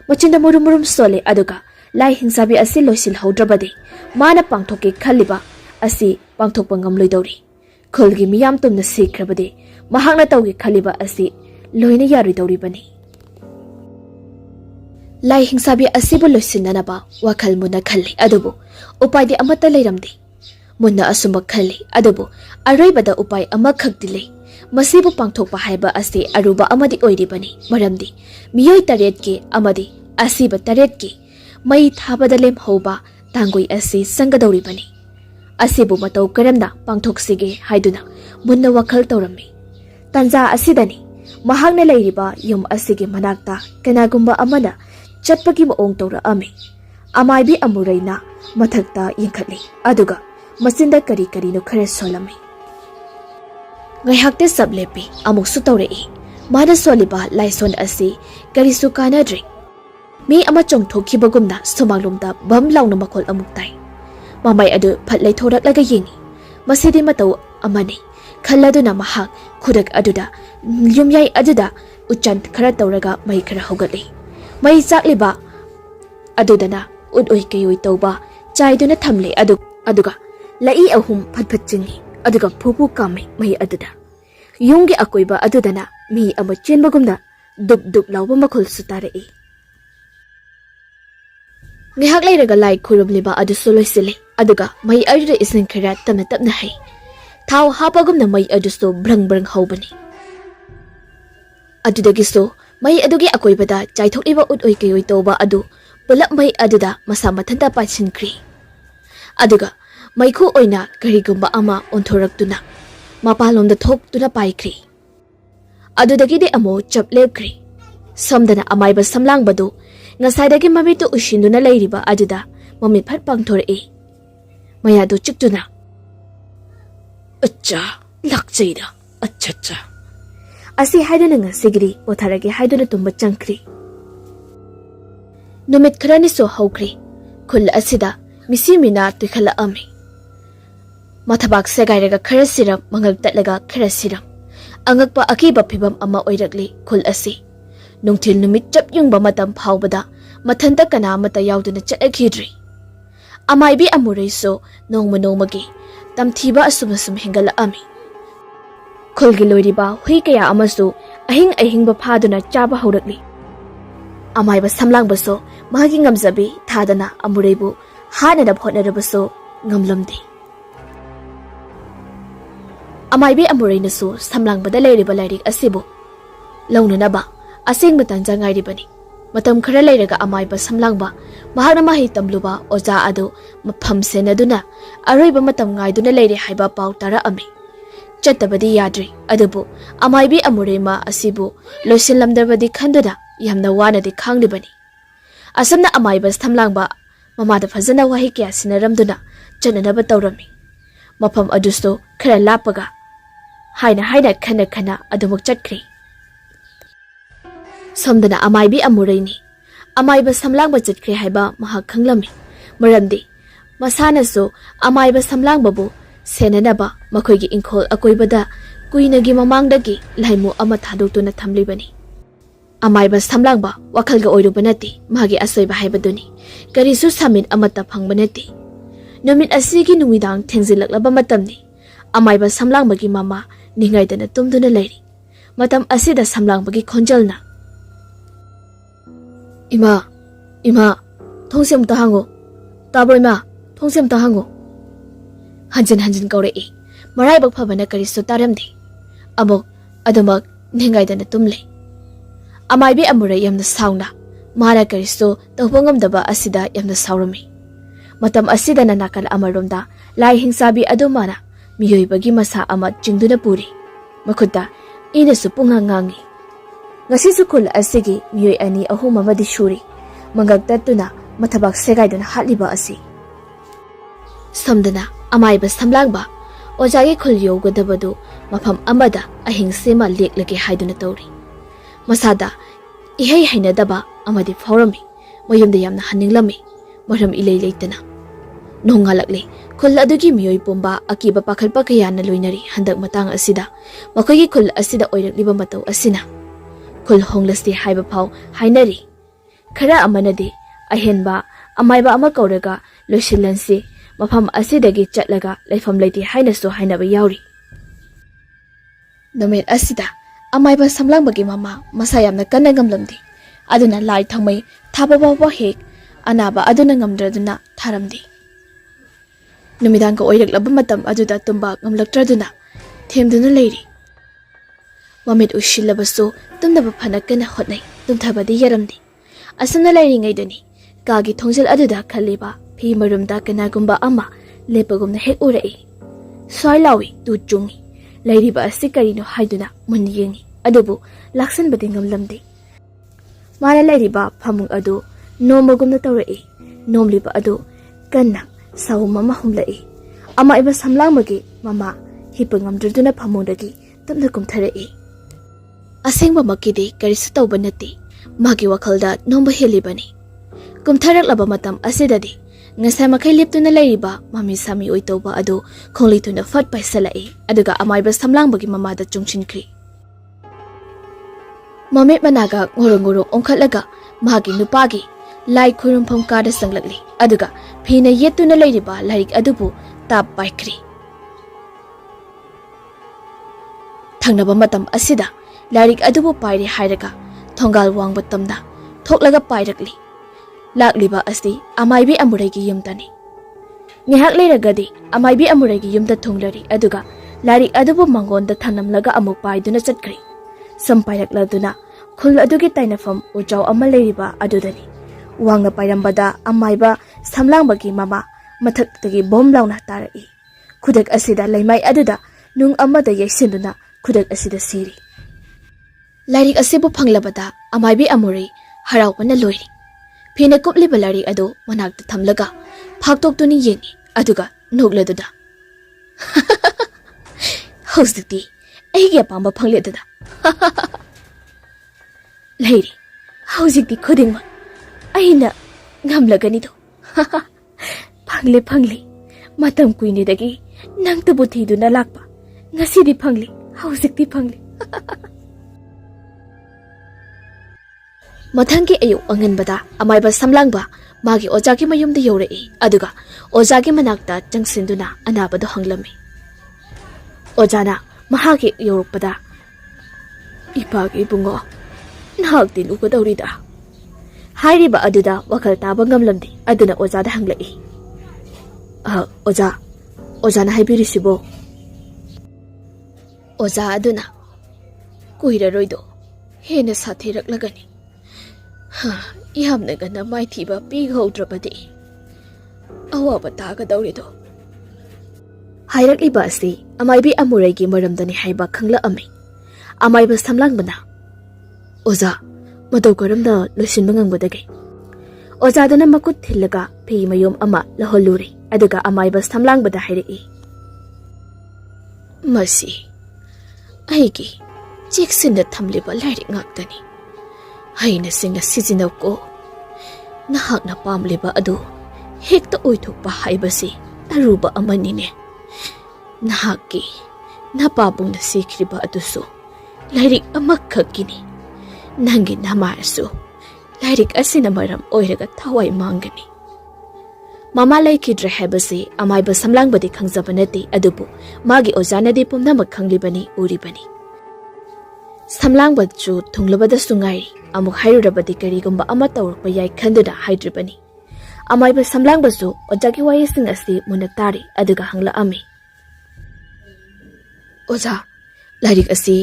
machinda murum sole aduga lai hingsabi asi loisil haudrabade mana pangthoke khaliba asi pangthokpa ngamloidori khulgi miyam tumna sikrabade mahakna tawgi khaliba asi loina yaridori bani lai hingsabi asibu loisinanaba wakhal muna khalli adubu upaidi amata leiramdi munna asuma khalli adubu aroibada upai amakhakti lei masibu pangthokpa haiba asi aruba amadi oiribani maramdi miyoi taret ki amadi asiba taret ki mai thabada lem hoba tangoi asi sangadori bani asibu matau karamna pangthoksige haiduna munna wakhal tawrami tanja asidani mahakna leiriba yum asige manakta kanagumba amana chatpagi maong tawra ami amaibi amureina mathakta yengkhatli aduga masinda kari no khare solami ngaihakte sablepi amuk su tawrei mana soliba laison asi karisu kanadri mi ama chongthokibagumna somanglumda bam launa makhol amuk tai mamai adu phatlai thoraklaga yengi masidi matau amani khalladuna mahak khudak aduda yumyai aduda uchan khara tawraga mai khara hogatli mai chakliba adudana udoi kayoi tawba chaiduna thamle aduga lai ahum phatphat chingi aduga phupu kame mai aduda yungi akoiba adudana mi ama chenbagumna duk duk lawba makhul sutare e ngihak leiraga lai khurumliba adu soloisile aduga mai aduda isin khara tamna tapna hai thau hapagumna mai adu so brang brang haubani adudagi so mai adugi akoibada chaithokliba utoi kayoi toba adu pulap mai aduda masa mathanta pachinkri aduga maikhu oina garigumba ama onthoraktuna mapalomda thoktuna paikri adudagi de amo chaplepkri samdana amaiba samlangbadu ngasaidagi mamitu ushinduna leiriba aduda mamit phat pangthore mayadu chiktuna acha lakcheida acha asi haiduna ngasigri otharagi haiduna tumba changkri numit kharani so haukri khul asida misimina tukhala ami mathabak segairaga khara siram mangal tatlaga khara siram angakpa akiba phibam ama oirakli khul asi nungthil numit chap yungba matam phawbada mathanta kana mata yauduna chalakhidri amaibi amurei so nongma nongmagi tamthiba asum hengala ami khulgi loiriba hui kaya amasu ahing ba phaduna chaba haurakli amaiba samlangba so magi ngamjabi thadana amureibu hana da photnaraba so ngamlamdi amaibi amurei nasu samlangbada leiriba lairik asibu launanaba aseng batanja ngairibani matam khara leiraga amaiba samlangba mahakna mahi tamluba oja adu mapham senaduna aroiba matam ngaiduna leire haiba pau tara ami chatabadi yadri adubu amaibi amurema asibu loisinlamdabadi khanduna yamna wanadi khanglibani asamna amaiba samlangba mamada fazana wahi kya sinaramduna chananaba tawrami mafam adusto khara lapaga haina khana adumuk chatkri samdana amaibi amureini amaiba samlangba chatkri haiba mahak khanglami maramdi masana so amaiba samlangba bu senanaba makoigi inkhol akoibada kuinagi mamangdagi laimu ama thadotuna thamlibani amaiba samlangba wakhalga oirubanati magi asoiba haibaduni karisu samin amata phangbanati numit asigi numidang thengzilaklaba matamni amaiba samlangbagi mama ningaidana tumduna leiri matam asida samlangbagi khonjalna ima thongsem tahango taboima thongsem tahango hanjin kaure marai bak phabana karisu taramdi amok adumak ningaidana tumle amaibi amure yamna sauna mara karisu tawbangam asida yamna saurami matam asida na nakal amaromda lai hingsabi adumana miyoibagi masa ama chingduna puri makuta ina supunga ngangi ngasi sukul asigi miyoi ani ahuma madi shuri mangak tatuna mathabak segaiduna hatliba asi samdana amaiba samlangba ojagi khul yogadabadu mafam amada ahing sema leklage haiduna tawri masada ihei hainadaba amadi phawrami mayumda yamna haninglami maram ilei leitana nongalakle khul adugi miyoi pomba akiba pakhalpa kayana loinari handak matang asida makogi khul asida oirakliba matau asina khul honglasti haiba phau hainari khara amanadi ahenba amaiba ama kauraga loisilansi mafam asidagi chatlaga laifam leiti hainaso hainaba yauri nomit asida amaiba samlangbagi mama masa yamna kanna ngamlamdi aduna lai thangmai thababawa hek anaba aduna ngamdraduna tharamdi numidang ko oiraklaba matam aduda tumba ngamlaktraduna themduna leiri mamit ushilabaso tumnaba phanakana hotnai tumthabadi yaramdi asana leiringaidani kagi thongjal aduda khaliba phi marumda kanagumba ama lepagumna hek urai swailawi tu chungi leiriba asikarino haiduna mun yengi adubu laksanbadi ngamlamdi mara leiriba phamung adu nomagumna tawrai nomliba adu kanna saw mama humlai ama iba samlangmagi mama hipangamdraduna phamungdagi tamna kumtharai asengba makidi karisu tawba nati magi wakhalda nomba helibani kumtharaklaba matam asidadi ngasai makai liptuna leiriba mami sami oi tawba adu khonglituna fat paisalai aduga amaiba samlangbagi mamada chungchinkri mamit managa ngorongoro ongkhatlaga magi nupagi lai khurumpham kada sanglakli aduga phina yetuna leiriba lairik adubu tap paikri thangnaba matam asida lairik adubu pairi hairaga thongal wangba tamda thoklaga pairakli lakliba asti amaibi amuregi yumtani ngihak leiragadi amaibi amuregi yumda thunglari aduga lairik adubu mangonda thanamlaga amuk paiduna chatkri sampairakladuna khul adugi tainafam ujau ama leiriba adudani wangna pairambada amaiba samlangbagi mama mathaktagi bom launa tarai khudak asida leimai aduda nung amada yaisinduna khudak asida siri lairik asibu phanglabada amaibi amuri haraupana loiri phina kupliba lairik ado manakta thamlaga phaktoktuni yengi aduga nogladuda hosditi aigi apamba phangledada lairi hosditi khudingma aina ngamlagani do phangli matam kuini dagi nang tabu thiduna lakpa ngasidi phangli hosditi phangli mathangi ayu anganbada amaiba samlangba magi ojagi mayumda yorei aduga ojagi manakta changsinduna anabado hanglami ojana mahagi yorukpada ipagi bungo nahak din ugadawrida hairiba aduda wakal taba ngamlamdi aduna ojada hanglai ojana haibirisibo oja aduna kuiraroido hena sathiraklagani yamna gana maithiba pighodrabadi awaba tagadawrido hairakliba asi amaibi amuregi maramdani haiba khangla ami amaiba samlangbana oja madau karamda losinba ngangbadage ojadana makut thillaga phi mayom ama laholuri aduga amaiba samlangbada hairei masi aigi cheksinda thamliba lairik ngaktani haina singna sizinauko nahakna pamliba adu hekta oithokpa haibasi aruba amanine nahaki napabungna sikriba adusu lairik amakhakini nangi namarasu lairik asina maram oiraga thawai mangani mama laikidre habasi amaiba samlangbadi khangjabanati adubu magi ojanadi pumnamak khanglibani uribani samlangba chu thunglabada sungai amuk hairurabadi karigumba ama tawrukpa yai khanduna haidribani amaiba samlangba chu ojagi wayesing asi munatari aduga hangla ami oja lairik asi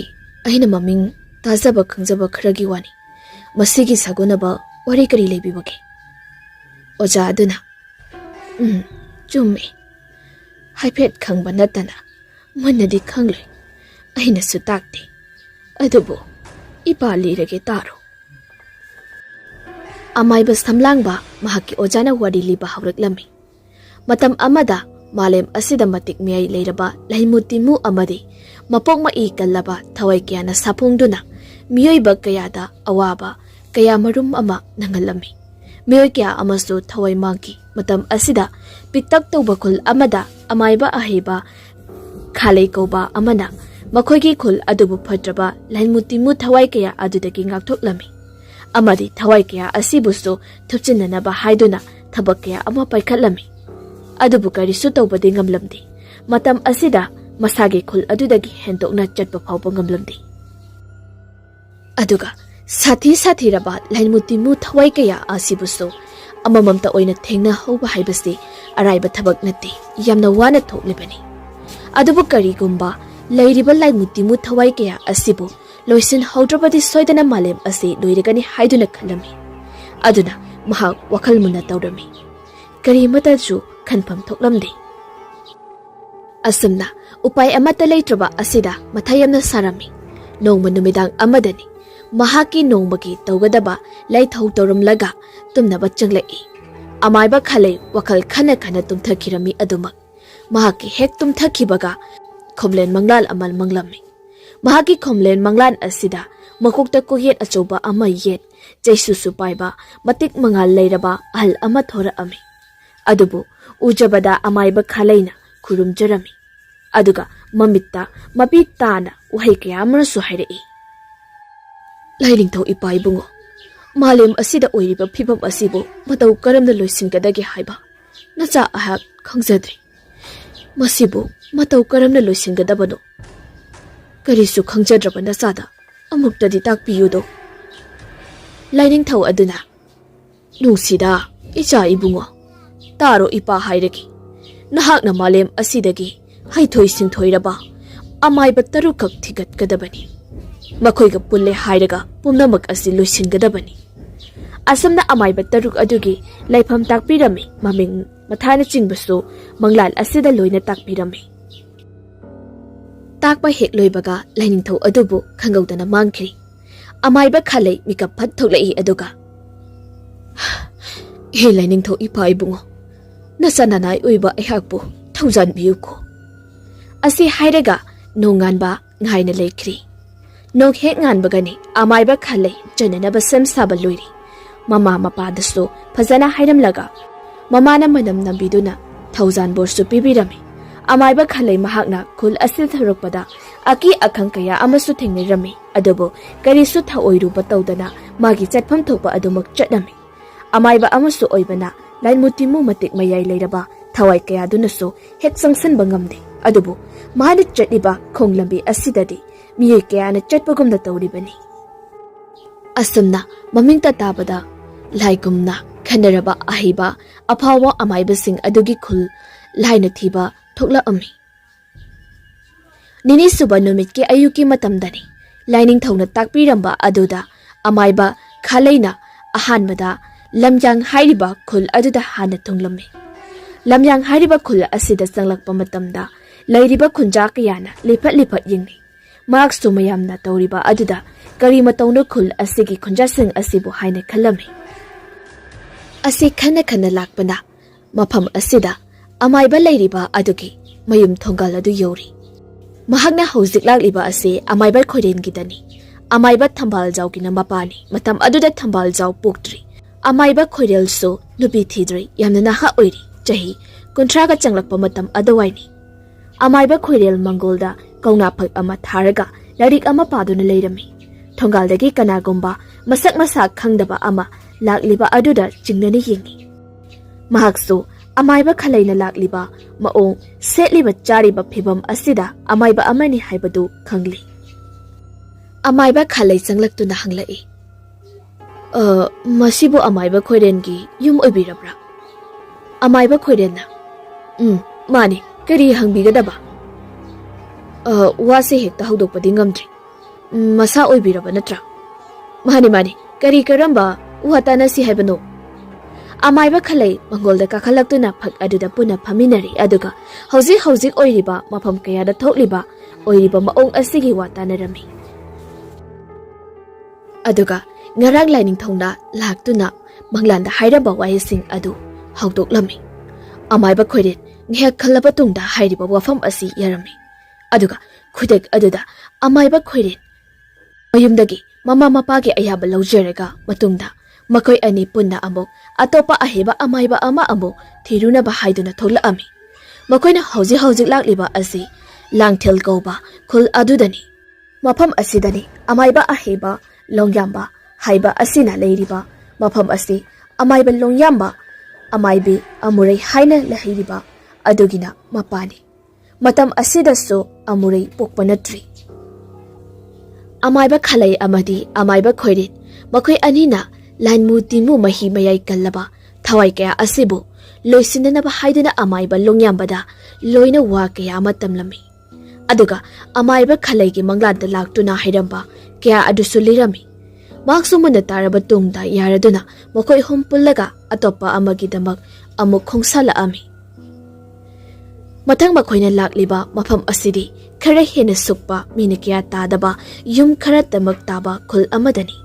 aina maming tajaba khangjaba kharagi wani masigi sagonaba wari kari lebibage oja aduna chumme haipet khangba natana manadi khangloi aina su takte adubu ipa lirage taro amaiba samlangba mahaki ojana wari liba hawraklami matam amada malem asida matik miyai leiraba laimutimu amadi mapok mai kallaba thawai kyana saphungduna miyoiba kayada awaba kaya marum ama nangalami miyoy kya amasu thawai magi matam asida piktak tawba khul amada amaiba ahiba khalei koba amana makhoigi khul adubu phatraba laimutimu thawai kaya adudagi ngaktoklami amadi thawai kaya asibusu thupchinanaba haiduna thabak kaya ama paikhatlami adubu karisu tawbadi ngamlamdi matam asida masagi khul adudagi hendokna chatpa phawba ngamlamdi aduga sathi raba laimutimu thawai kaya asibusu amamamta oina thengna hoba haibasi araiba thabak natti yamna wana thoklibani adubu karigumba lairiba laimutimu thawai kaya asibu loisin haudrabadi soidana malem asi loiragani haiduna khalami aduna maha wakhal munna tawrami karimata ju khanpham thoklamdi asamna upai amata leitraba asida mathayamna sarami nongma numidang amadani mahaki nongmagi tawgadaba laithau tawramlaga tumnaba changlai amaiba khalei wakhal khana tumthakirami adumak mahaki hek tumthakibaga khomlen manglal amal manglami mahaki khomlen manglan asida makukta koyet achoba ama yet jaisu paiba matik mangal leiraba ahal ama thora ami adubu ujabada amaiba khaleina khurum jarami aduga mamitta mapi tana wahai kya amrasu hairei lairing thau ipai bungo Malem asida oiriba phibam asibu matau karamna loisingadage haiba nacha ahak khangzadri masibu matau karamna loisingadabano karisu khangjadraba nachada amuktadi takpiyudo laining thau aduna nungsida icha ibungo taro ipa hairaki nahakna malem asidagi haithoi singthoiraba amaiba tarukak thigat kadabani makoiga pulle hairaga pumnamak asi loisingadabani asamna amaiba taruk adugi laifam takpirami maming mathana chingbasu manglal asida loina takpirami takpa hek loibaga laining thau adubu khangawdana mangkhri amaiba khalai mikap phat thoklai aduga he laining thau ipa ibungo nasananai oiba ehakpu thaujan biyuko asi hairaga nonganba ngaina lekhri nok hek nganbagani amaiba khalai jananaba sem saba loiri mama mapadasu phajana hairamlaga mamana manam nambiduna thaujan borsu pibirami amaiba khalai mahakna khul asil tharokpada aki akhang kaya amasu thengnirami adobo karisu thaoiru batawdana magi chatpham thokpa adumak chatnami amaiba amasu oibana lainmutimu matik mayai leiraba thawai kaya dunasu hek sangsan bangamde adubu mahani chatliba khonglambi asidadi miyai kaya na chatpagumna tawribani asumna mamingta tabada laigumna khanaraba ahiba apawa amaiba sing adugi khul laina thiba thokla ami nini suba numit ke ayuki matamdani laining thongna takpiramba aduda amaiba khalaina ahanbada lamjang hairiba khul aduda hana thonglame lamjang hairiba khul asida sanglakpa matamda lairiba khunja kayana lephat lephat yingni mark sumayamna tawriba aduda kari matawna khul asigi khunja sing asibu haina khalame asi khana khana lakpana mafam asida amaiba lairiba adugi mayum thongal adu yori mahakna hojik lakliba ase amaiba khoren gidani amaiba thambal jaw kina mapani matam aduda thambal jaw poktri amaiba khoirel so nupi thidri yamna na ha oiri chahi kontra ga changlakpa matam adawaini amaiba khoirel mangolda kauna phak ama tharaga larik ama paduna leirami thongal dagi kanagomba masak masak khangdaba ama lakliba aduda jingnani yingi mahakso amaiba khalaina lakliba maong setliba chariba phibam asida amaiba amani haibadu khangli amaiba khalai changlaktuna hanglai masibu amaiba khoirengi yum oibirabra amaiba khoirenna mani kari hangbigadaba wase hekta hawdokpadi ngamdri masa oibiraba natra mani kari karamba watana si haibano amaiba khalai mangolda kakhalakuna phak aduda puna phaminari aduga hojik oiriba mafam kayada thokliba oiriba maong asigi watanarami aduga ngarang laining thongna laktuna manglanda hairaba waising adu hawdoklami amaiba khoiret ngek khalaba tungda hairiba wafam asi yarami aduga khudek aduda amaiba khoiret mayumdagi mama mapagi ayaba lawjeraga matungda makoi ani punna amok atopa aheba amaiba ama amok thiruna ba haiduna thola ami makoina hojik lakliba asi langthel goba khul adudani mafam asidani amaiba aheba longyamba haiba asina leiriba mafam asi amaiba longyamba amaibi amurai haina lahiriba adugina mapani matam asida so amurai pokpanatri amaiba khalai amadi amaiba khoirit makoi anina lainmu timu mahi mayai kallaba thawai kaya asibu loisinanaba haiduna amaiba longyambada loina wa kaya matamlami aduga amaiba khalaigi manglanda laktuna hairamba kaya adusu lirami maksu muna taraba tungda yaraduna makoi hum pullaga atopa amagidamak amuk khongsala ami mathang makoina lakliba mafam asidi khara hena sukpa mina kya tadaba yum khara tamak taba khul amadani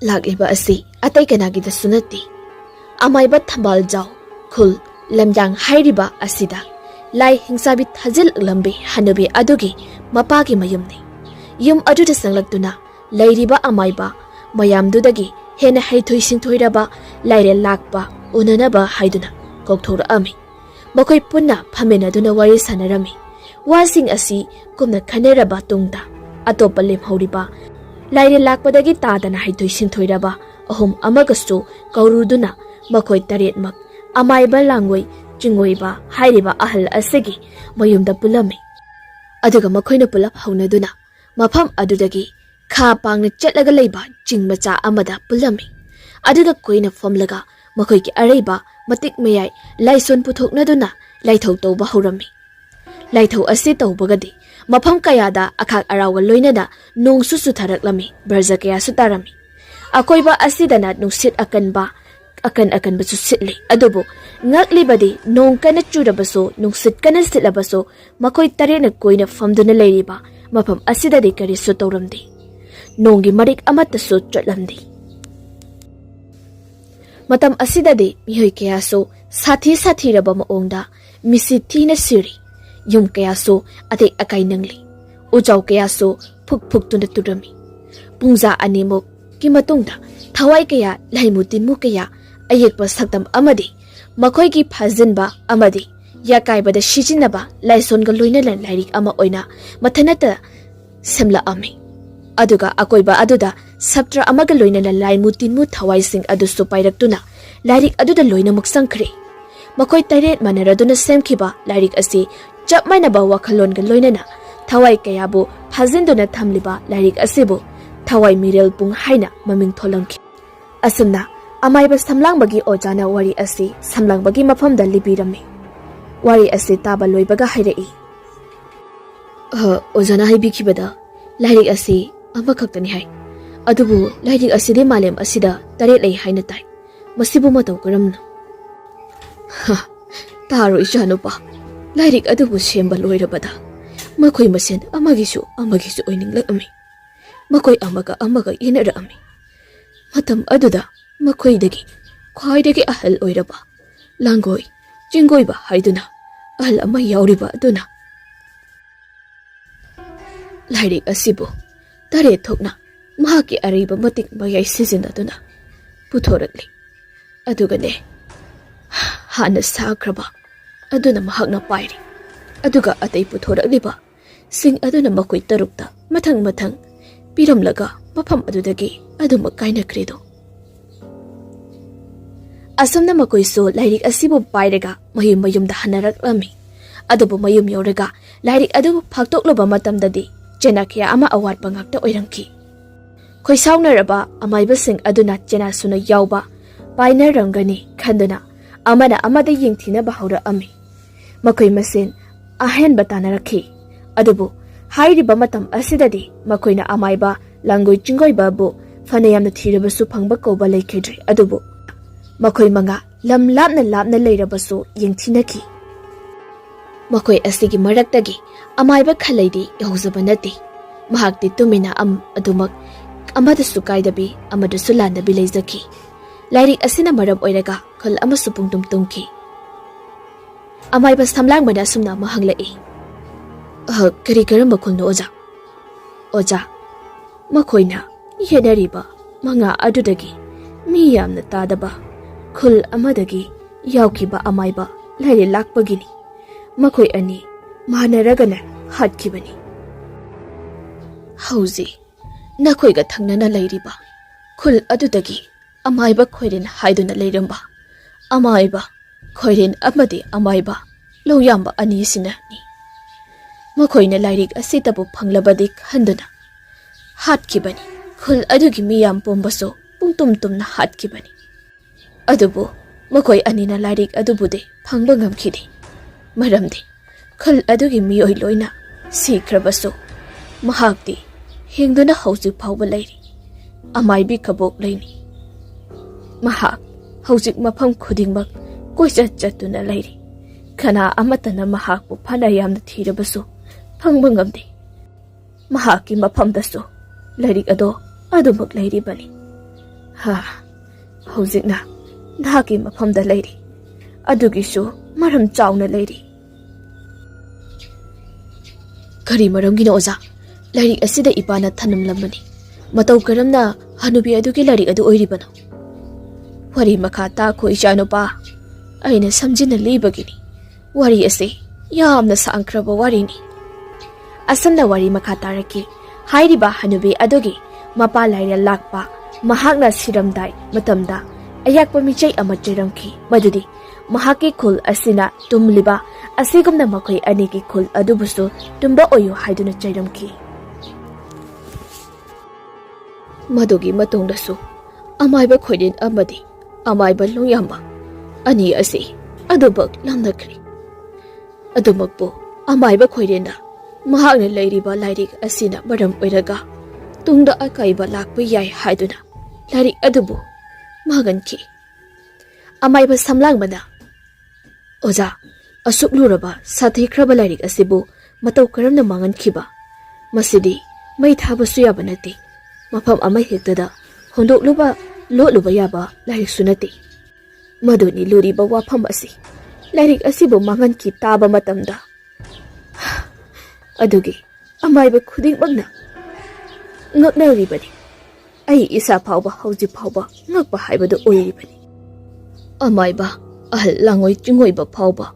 lakliba asi atai kanagi da sunati amaiba thambal jaw khul lamjang hairiba asida lai hingsabi thajil lambe hanabe adugi mapagi mayumni yum aduda sanglaktuna lairiba amaiba mayamdudagi hena haithoi singthoiraba laire lakpa unanaba haiduna kokthora ami makoi punna phamenaduna wari sanarami wasing asi kumna khaneraba tungda atopa lemhoriba laire lakpadagi tadana haidoi sinthoiraba ahum amagasu kauruduna makhoi taretmak amaiba langoi chingoiba hairiba ahal asegi mayumda pulami aduga makhoina pulap haunaduna mafam adudagi kha pangna chatlaga leiba chingmacha amada pulami aduga koina famlaga makhoi ki areiba matik mayai laison puthoknaduna laithau tawba horami laithau ase tawbagadi mafam kayada akhak arawa loinada nongsu sutharaklami barja kaya sutarami akoiba asidana nungsit akan basu sitli adobo ngakli badi nong kana churabaso nungsit kana sitlabaso makoi tarena koina famduna leiriba mafam asidadi kari su tawramdi nongi marik amata su chatlamdi matam asidadi mihoi kaya so sathi raba maongda misi thina siri yum kaya so ate akai nangli ujau kaya so phuk tunda turami pungza animok ki matungda thawai kaya laimutin mu kaya ayekpa saktam amadi makhoi ki phajinba amadi yakai bada shijinaba laison ga loina lairik ama oina mathanata semla ami aduga akoiba aduda sabtra amaga loina laimutin mu thawai sing adu su pairaktuna lairik aduda loina muk sangkhre makhoi tairet manaraduna semkhiba lairik asi chap mainaba wakhalon ga loinana thawai kayabu phajinduna thamliba lairik asibu thawai MEERELPUNG haina maming tholamki asumna amaiba samlangbagi ojana wari asi samlangbagi mafamda libirami wari asi taba loibaga hairai ojana haibikibada lairik asi amakhaktani hai adubu lairik aside malem asida taret lei haina tai masibu matau karamna taro ijanupa lairik adubu semba loirabada makhoi masen amagisu oininglakami makhoi amaga yenarami matam aduda makhoidagi khwaidagi ahal oiraba langoi chingoiba haiduna ahal ama yauriba aduna lairik asibu tare thokna mahaki ariba matik mayai sizinaduna puthorakli adugane hana sakraba aduna mahakna pairi aduga atei puthorakliba sing aduna makoi tarukta mathang piramlaga mafam adudagi aduma kaina kredo asumna makoi so lairik asibu pairaga mayumda hanaraklami adubu mayum yoraga lairik adubu phaktoklaba matamdadi chenakhya ama awat bangakta oiramki khoisaunaraba amaiba sing aduna chena suna yauba paina rangani khanduna amada yingthina bahura ami makoi masen ahen batana rakhi adubu hairiba matam asidadi makoina amaiba langoi chingoi babu fanayamna thirabasu phangba koba laikhedri adubu makoi manga lam lapna leirabasu yengthinaki makoi asigi maraktagi amaiba khalaidi yahuzaba nati mahakti tumina adumak amada sukaida bi amada sulanda bi leizaki lairik asina marab oiraga khal amasu pungtum tungki amaiba samlang bada sumna mahanglai kari karamba khulno oja makhoina yenariba manga adudagi mi yamna tadaba khul amadagi yaukiba amaiba laire lakpagini makhoi ani manaragana hatkibani hauzi nakhoiga thangnana lairiba khul adudagi amaiba khoiren haiduna leiramba amaiba khoiren amadi amaiba loyamba ani sinani makhoina lairik asitabu phanglabadi khanduna hatkibani khul adugi miyam pombaso pungtumtumna hatkibani adubu makhoi anina lairik adubude phangba ngamkhidi maramdi khul adugi miyoi loina sikhrabaso mahakti hingduna hausi phawba lairi amaibi kabok laini mahak hausik mafam khudingmak koichatuna lairi khana amatana mahakbu phana yamna thirabaso phangba ngamdi mahaki mafamdaso lairik ado adumak lairi bani hausikna dhaki mafamda lairi adugisu maram chauna lairi kari maramgina oja lairik asida ipana thanamlambani matau karamna hanubi adugi lairik adu oiribano wari makha ta kho ichanupa aina samjina libagini wari ase yamna sangkraba wari ni asamna wari makha taraki hairiba hanubi adugi mapa laira lakpa mahakna siramdai matamda ayakpa michai ama chairamki madudi mahaki khul asina tumliba asigumna makhoi anigi khul adubusu tumba oyu haiduna chairamki madugi matungdasu amaiba khoidin amadi amaiba lungyamba ani asi adubak lamnakri adumakbo amaiba khoidina mahakna leiriba lairik asina maram oiraga tungda akaiba lakpa yai haiduna lairik adubu maganki amaiba samlangbana oja asuk luraba sathi khraba lairik asibu matau karamna mangankhiba masidi mai thabasu yaba nati mafam ama hektada hondokluba lotluba yaba lairik sunati maduni luriba wafam asi lairik asibu mangankhi taba matamda adugi amaiba khudingmakna ngaknaribani ai isa phawba hauji phawba ngakpa haibadu oiribani amaiba ahal langoi chingoi ba phawba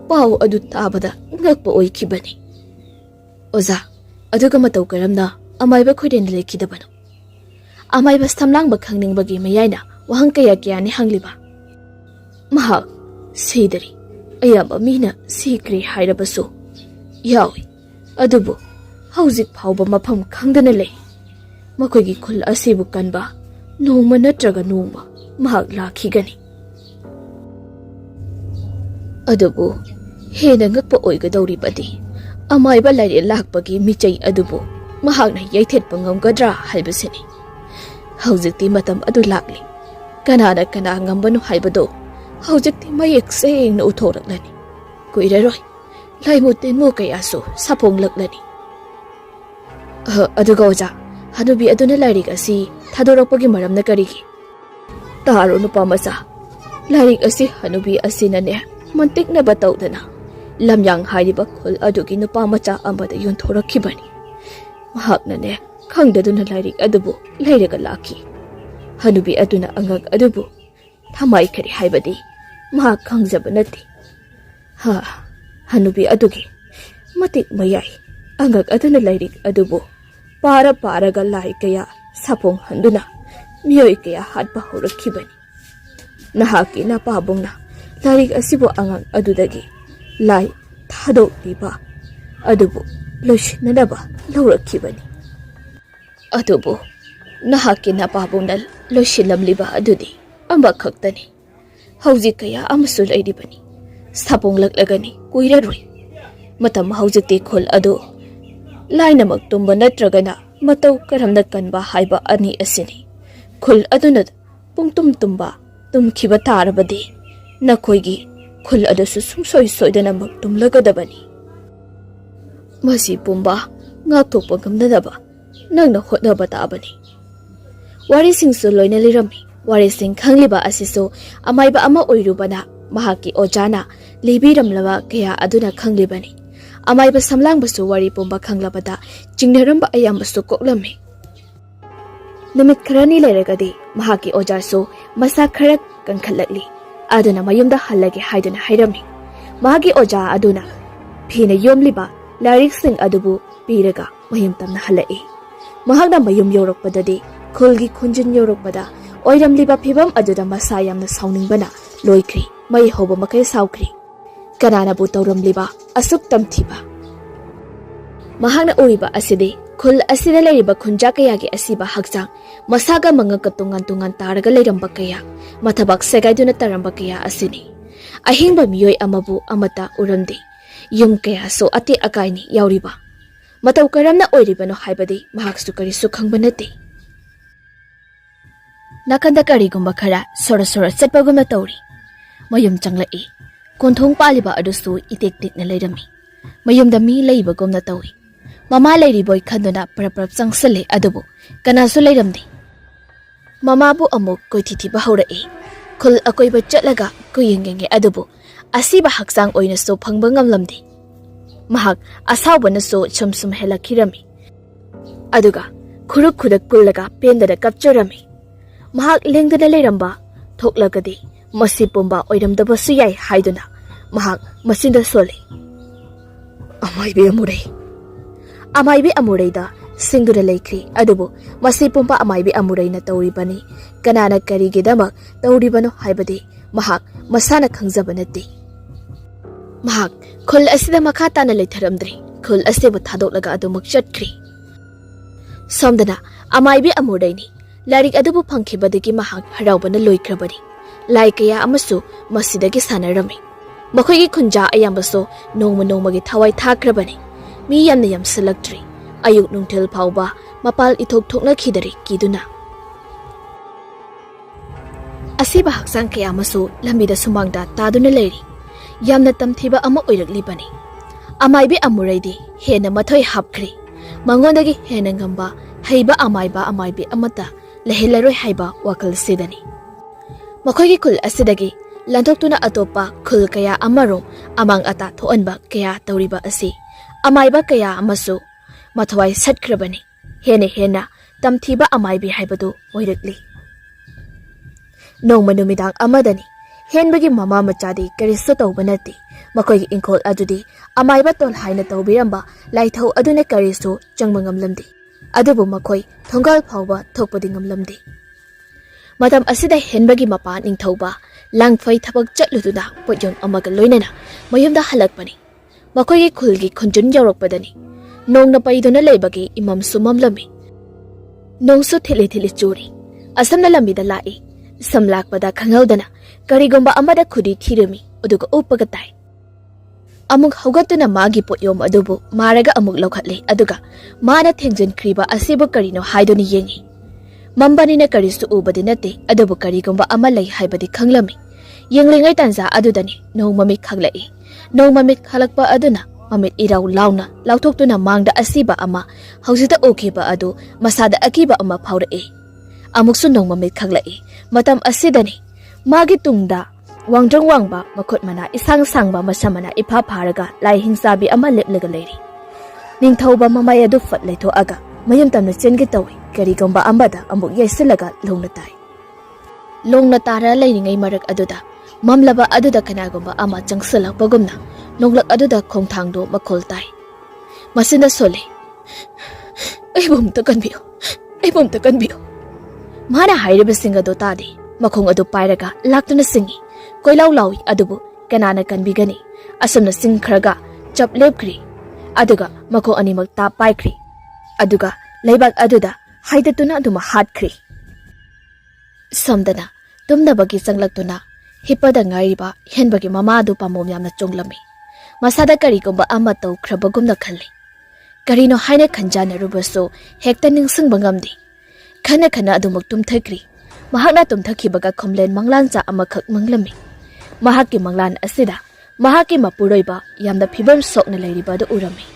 pau adu tabada ngakpa oikhibani oza aduga matau karamna amaiba khoiden lekhidabano amaiba stamlang ba khangning bagi mayaina wahang kaya kyani hangliba maha seidari ayamba mina sikri hairabasu yawi adubu hauzik phawba mafam khangdana lei makoigi khul asibu kanba noma natraga noma mahak lakhigani adubu hena ngakpa oigadawribadi amaiba laire lakpagi michai adubu mahakna yaithetpa ngamgadra haibasini haujikti matam adu lakli kanana kana ngambanu haibado haujikti mayek sengna uthoraklani kuiraroi laimutin mo kayaso saponglaklani aduga oja hanubi aduna lairik asi thadorakpagi maramna karigi taro nupa macha lairik asi hanubi asinane mantikna batawdana lamyang hairiba khul adugi nupa macha amada yonthorakhibani mahaknane khangdaduna lairik adubu lairaga lakhi hanubi aduna angak adubu thamai khari haibadi mahak khangjaba nati ha hanubi adugi matik mayai angak aduna lairik adubu para paraga lai kaya sapong handuna miyoi kaya hatpa horakhibani nahaki na pabungna lairik asibo angang adudagi lai thadok diba adubu loishinadaba laurakhibani adubu nahaki na pabungna loishilamliba adudi amba khaktani hauji kaya amasu lairibani sapong laklagani kuiraroi matam haujikti khol adu lainamak tumba natragana matau karamna kanba haiba ani asini khul aduna pungtum tumba tumkhiba tarabadi nakhoigi khul adasu sungsoi soidana mak tumlagadabani masi pumba ngathokpa gamnadaba nangna hotnaba tabani wari singsu loina lirami wari sing khangliba asiso amaiba ama oirubana mahaki ojana libiramlaba kaya aduna khanglibani amaiba samlangbasu wari pumba khanglabada chingnaramba ayambasu koklami numit kharani leragadi mahaki ojasu masa kharak kankhalakli aduna mayumda hallage haiduna hairami mahaki oja aduna phina yomliba lairik sing adubu piraga mayum tamna halai mahakna mayum yorokpadadi khulgi khunjin yorokpada oiramliba phibam aduda masa yamna sauningbana loikri mai hoba makai saukri kanana bu tawramliba asuk tamthiba mahakna uriba aside khul asida leiriba khunja kayagi asiba hakjang masaga mangaka tungan tungan taraga leiramba kaya mathabak segaiduna taramba kaya asini ahingba miyoi amabu amata uramdi yum kaya so ati akaini yauriba matau karamna oiribano haibadi mahaksu kari sukhangba nati nakanda karigumba khara sora sora chatpagumna tawri mayum changlai konthong paliba adusu itek tikna leirami mayumda mi leibagumna tawi mama leiriboy khanduna prapprap changsale adubu kanasu leiramdi mama bu amuk koithiti bahaurai khul akoiba chatlaga kuyengenge adubu asiba haksang oina so phangba ngamlamdi mahak asawbana so chamsum helakhirami aduga khuruk khudak kullaga pendada kapchorami mahak lengdana leiramba thoklagadi masi pumba oiramdaba suyai haiduna mahak masinda sole amaibe amurei da singdura leikri adubu masi pumpa amaibi amuraina tauribani kanana karigidamak tauribano haibadi mahak masana khangzaba natti mahak khul asida makha tana leitharamdri khul asibu thadolaga adumuk chatkhri somdana amaibi amuraini larik adubu phangkhibadagi mahak haraubana loikrabani lai kaya amasu masidagi sanarami makhoi khunja ayambaso nongmagi thawai thakrabani mi yamna yamsalaktri ayuk nungthil phauba mapal ithok thokna khidari kiduna asiba haksang kaya amasu lambida sumangda taduna leiri yamna tamthiba ama oiraklibani amaibi amuraidi hena mathoi hapkhri mangondagi hena ngamba heiba amaibi amata lehelaroi haiba wakal sidani makhoigi khul asidagi landoktuna atopa khul kaya amaro amang ata thoanba kaya tauriba asi amaiba kaya amasu mathwai satkrabani hena tamthiba amaibi haibadu oirakli nongma numidang amadani henbagi mama machadi karisu tawbanati makhoi inkol adudi amaiba tol haina tawbiramba laithau adune karisu changmangam lamdi adubu makhoi thongal phawba thokpadi ngamlamdi madam asida henbagi mapa ningthauba langfai thabak chatluduna poyong amaga loinana mayumda halakpani makhoi khulgi khunjun yaurokpadani nongna paiduna leibagi imam sumam lami nongsu thili churi asamna lambida lai samlakpada khangaudana karigomba amada khudi thirami uduga upaga tai amuk haugatuna magi poyom adubu maraga amuk lokhatli aduga mana thengjen kriba asibu karino haidoni yengi mambanina karisu ubadi nate adubu karigomba amalai haibadi khanglami yenglingai tanza adudani nongmamik khaglai nongmamik khalakpa aduna mamit iraw launa lautoktuna mangda asiba ama hausita okiba adu masada akiba ama phaurai amuksu nongmamit khaglai matam asidani magi tungda wangjang wangba makhot mana isang sangba masamana ipa pharaga lai hingsabi ama leplega leiri ningthauba mamai adu fat leitho aga mayam tamna chengi tawi karigomba ambada amuk yaisilaga longna tara leiningai marak aduda mamlaba aduda kanagomba ama changsalakpagumna nonglak aduda khongthangdo makhol tai masina sole aibum takanbiyo mana hairiba singa do tadi makhong adu pairaga laktuna singi koilaw lawi adubu kanana kanbigani asamna singkhraga chap lepkri aduga makhong animak ta paikri aduga leibak aduda haidatuna aduma hatkri samdana tumnabagi changlaktuna hipada ngairiba henbagi mama adu pamom yamna chonglami masada karigomba ama tawkhrabagumna khalli karino haina khanjana rubaso hekta ningsingba ngamdi khana adumuk tumthakri mahakna tumthakibaga khomlen manglancha amakhak manglami mahakki manglan asida mahakki mapuroiba yamna phibam sokna leiriba du urami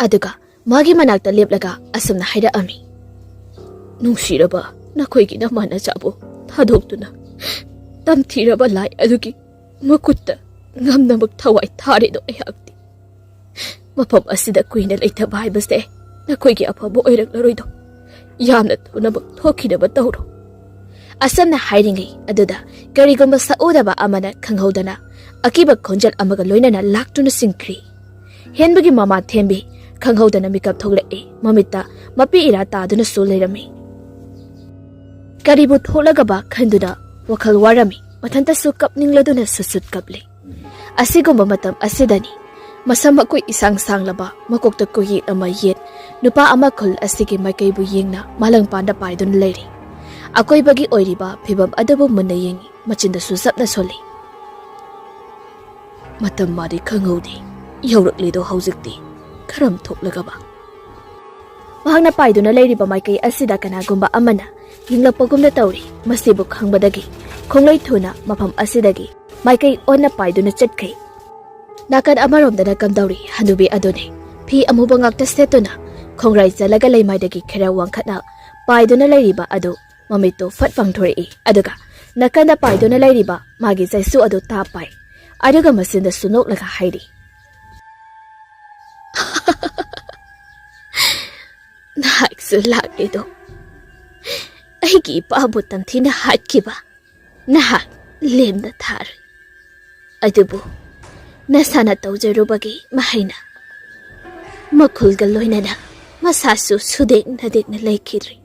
aduga magi manakta leplaga asumna haira ami nungsiraba nakhoigi na mana chabu thadoktuna tamthiraba lai adugi makutta ngamnamuk thawai thari do ayakti mapam asida kuina leithaba haibase nakhoigi afabo oiraklaroi do yamna thunabak thokidaba tawro asamna hairingai aduda karigomba saudaba amana khanghodana akiba khonjal amaga loinana laktuna singkri henbagi mama thembi khanghodana mikap thoglai mamita mapi ira taduna sulerami karibu tholagaba khanduna wakhal warami mathanta su kapningladuna susut kaple asigomba matam asidani masama koi isang sanglaba makokta koyi ama yet nupa ama khul asigi makai bu yengna malang panda paidun leiri akoi bagi oiriba phibam adabu munna yengi machinda su sapna soli matam mari khangodi yaurakli do haujikti kharam thoklagaba mahangna paiduna leiriba makai asida kanagumba amana hinglapagumna tawri masibu khangbadagi khonglai thuna mafam asidagi maikai onna paiduna chatkai nakan amaromdana kamdauri hanubi adone phi amuba ngakta setuna khongrai jalaga leimaidagi khera wangkhana paiduna leiriba adu mamito fat pangthori aduga nakanda paiduna leiriba magi jaisu adu ta pai aduga masinda sunok laga hairi naksu lagido aigi babu tamthina hatkiba naha lemda thar adubu nasana tawjarubagi mahaina makhulga loinana masasu sudek nadek na laikidri.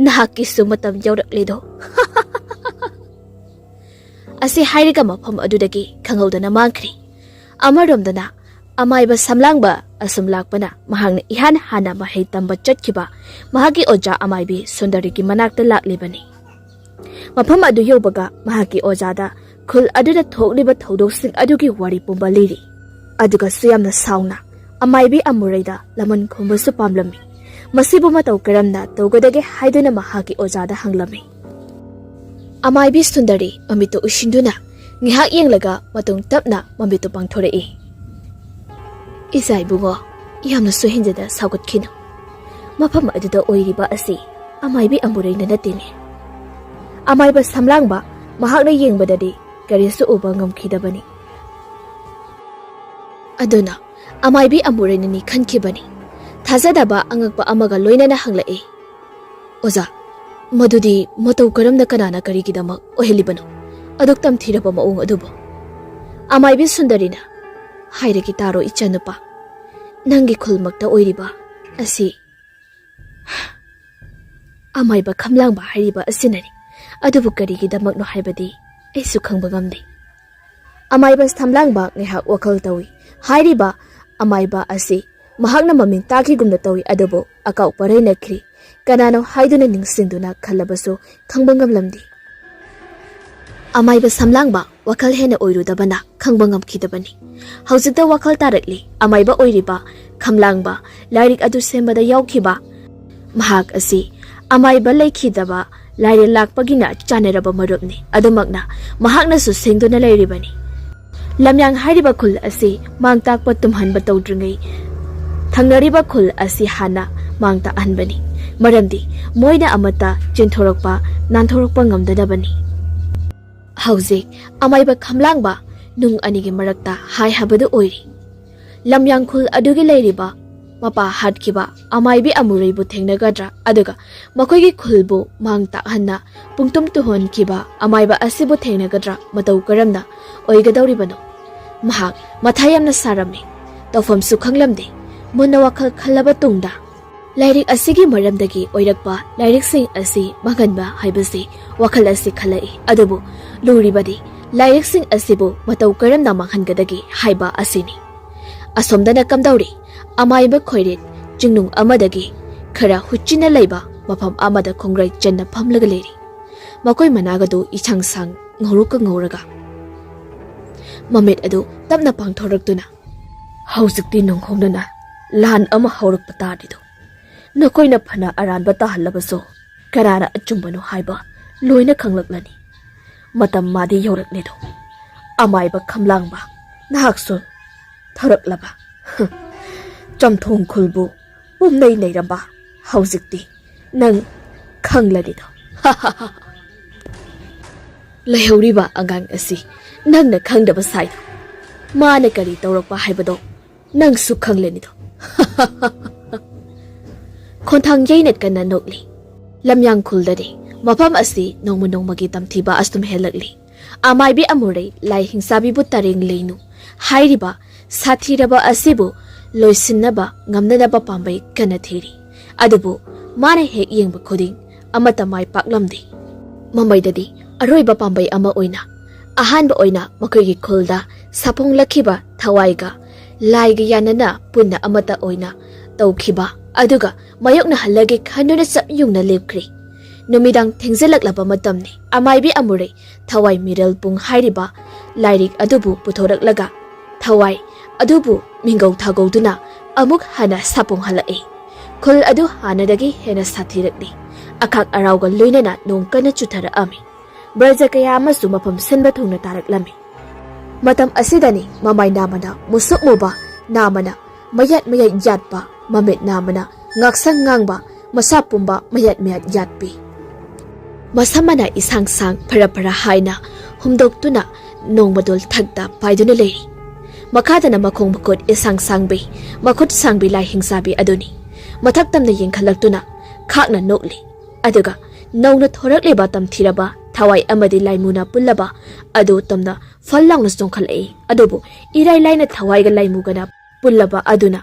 Nahakisu matam yauraklido. Asi hairiga mafam adudagi khangawdana mangkri. Amaromdana amayba samlangba asumlakpana mahangna ihan hana mahai tamba chatkiba mahagi oja amaybi sundarigi manakta laklibani. Mafam adu yobaga mahagi ojada khul aduda thokliba thodosing adugi wari pumba liri. Aduga suyamna sauna amaybi amuraida laman khumbasu pamlami. Masibu mataw karamna tawgadage haiduna mahagi ojada hanglami. Amaybi sundari mamito ushinduna ngihak yenglaga matung tapna mamito pangthorei. Isai bungo yamna suhinjada saugatkino. Mafam aduda oiriba asi amaybi amuraina natine. Amayba samlangba mahakna yengbadadi karisu uba ngamkhidabani. Aduna amaybi amurainani khankibani. Thazadaba angakpa amaga loinana hanglai. Oza madudi mataw karamna kanana karigidamak ohelibano. Aduk tamthiraba maung adubo. Amaybi sundarina hairagi taro ichanupa. Nangi khulmakta oiriba asi. Amayba khamlangba hariba asinani. Adubu karigidamak no haibadi aisu khangba ngamdi. Amayba thamlangba ngihak wakal tawi. Hairiba amayba asi mahakna maming takigumna tawi adubo akaw paray nakri. Kanano haiduna ningsinduna khalabaso khangba ngamlamdi. Amayba samlangba wakal hena oirudabana khangba ngamkhidabani. Haujikta wakal tarakli amayba oiriba khamlangba lairik adu sembada yaukhiba. Mahak asi amayba laikhidaba laire lakpagina chanaraba marupni. Adumakna mahakna su sengduna lairibani. Lamyang hairiba khul asi mangtakpa tumhanba tawdringai. Thangnariba khul asi hana mangta anbani. Maramdi moina amata chinthorokpa nanthorokpa ngamdanabani. Haujik amayba khamlangba nung anigi marakta hai habadu oiri. Lamyang khul adugi lairiba mapa hatkiba amaybi amuraibu thengnagadra aduga makoigi khulbu mangta hanna pungtum tuhon kiba amayba asibu thengnagadra mataw karamna oigadawribano. Mahak mathayamna sarami tawfam su khanglamde munna wakal khallaba tungda lairik asigi maramdagi oirakpa lairik sing asi maganba haibasi wakal asi khalai adubu luribadi lairik sing asibu mataw karamna manghangadagi haiba asini. Asomdana kamdawri amayba khoirit jingnung amadagi khara huchina laiba mafam amada khongrai janna phamlaga leri. Makoi managadu ichang sang ngoruka ngoraga. Mamit adu tapna pangthoraktuna. Haujikti nongkhongdana lan ama haurakpa tadido. Nakoina phana aranba tahalabaso karana achumbano haiba loina khanglaklani. Matam madi yoraknedo. Amayba khamlangba nahakso thoraklaba. Chamthong khulbu pumnai nairamba haujikti nang khangladido. Laihoriba angang asi nangna khangdaba saida. Mana kari tawrakpa haibado nang su khanglenido. Khonthang yainat kana nokli. Lamyang khuldari mafam asi nongma nongmagi tamthiba astum helakli. Amaybi amurai lai hingsabi bu tareng leinu. Hairiba sathiraba asibu loisinaba ngamnanaba pambai kana thiri. Adubu mana hek yengba khuding amata mai paklamdi. Mamaidadi aroiba pambai ama oina ahanba oina makoigi khulda sapong lakhiba thawaiga laiga yanana punna amata oina tawkhiba aduga mayokna halage khanuna sapyungna lepkhri. Numidang thengzelaklaba matamni amaybi amurai thawai MEERELPUNG hairiba lairik adubu puthoraklaga thawai adubu mingau thagoduna amuk hana sapong halai. Khul adu hanadagi hena sathirakli. Akak arauga loinana nong kana chuthara ami. Braja kaya amasu mafam sinba thungna taraklami. Matam asidani mamay namana musuk mo ba namana mayat yatpa mamit namana ngaksang ngangba masapumba mayat yatpi. Masamana isang sang para haina humdoktuna nong madol thagta paiduna leri. Makada na makong makot isang sangbi makot sangbi lai hingsabi aduni. Mathaktam na yengkhalagtuna khak na nokli. Aduga nongna thorakle ba tamthiraba thawai amadi laimuna pullaba adu tamna fallang na songkhalai adubu irai laina thawai ga laimugana pullaba aduna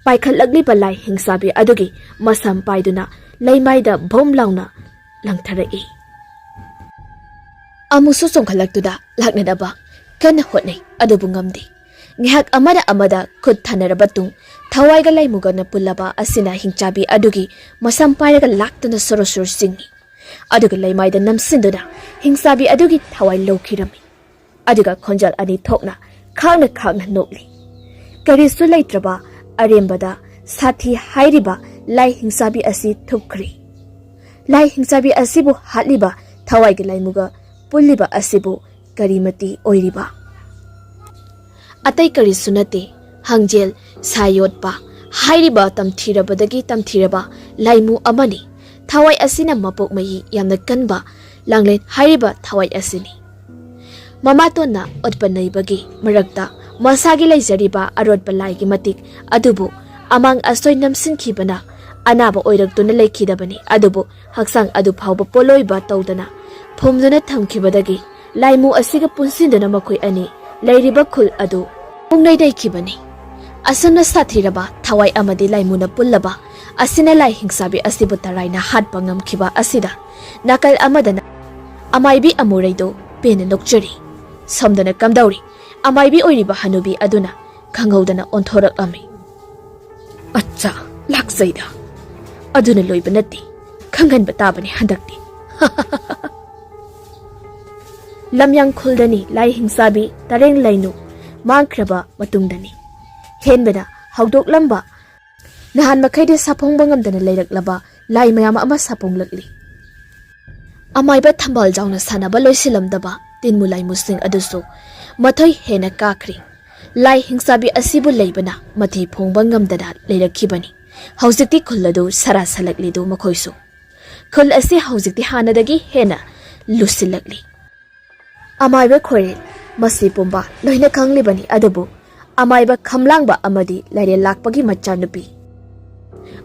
paikhatlakliba lai hingsabi adugi masam paiduna leimaida bom launa langtharai amusu chongkhalaktuda laknadaba kana hotnai adubu ngamdi ngihak amada khut thanaraba tung thawaiga laimugana pullaba asina hingchabi adugi masam pairaga laktuna sorosur singi aduga leimaida namsinduna hingsabi adugi thawai lokhirami aduga khonjal ani thokna khangna nokli karisu leitraba arembada sathi hairiba lai hingsabi asi thukri lai hingsabi asibu hatliba thawaiga laimuga pulliba asibu karimati oiriba atai karisu nate hangjel sayotpa hairiba tamthiraba laimu amani thawai asina mapok mai yamna kanba langlen hairiba thawai asini mamatona otpanaibagi marakta masagi leijariba arotba laigi matik adubu amang asoi namsinkhibana anaba oiraktuna leikhidabani adubu haksang adu phawba poloiba tawdana phomduna thamkhibadagi laimu asiga punsinduna makhoi ani leiriba khul adu pungnai daikhibani asana sathiraba thawai amadi laimuna pullaba asina lai hingsabi asibu taraina hatpa ngamkhiba asida nakal amadana amaibi amuraido pena nokchari samdana kamdauri amaibi oiriba hanubi aduna khangaudana onthorak ami acha laksaida aduna loiba natti khangan batabani handakti lamyang khuldani lai hingsabi tareng lainu mangkraba matungdani henbena hawdok lamba nahan makhaide sapongba ngamdana leiraklaba lai mayam ama saponglakli amaiba thambal jauna sanaba loisilamdaba tinmulai musing adusu mathoi hena kakri lai hingsabi asibu leibana mathi phongba ngamdana leirakhibani haujikti khuladu sara salaklidu makhoisu khul asi haujikti hanadagi hena lusilakli amaiba khore masi pumba loina khanglibani adubu amaiba khamlangba amadi laire lakpagi machanupi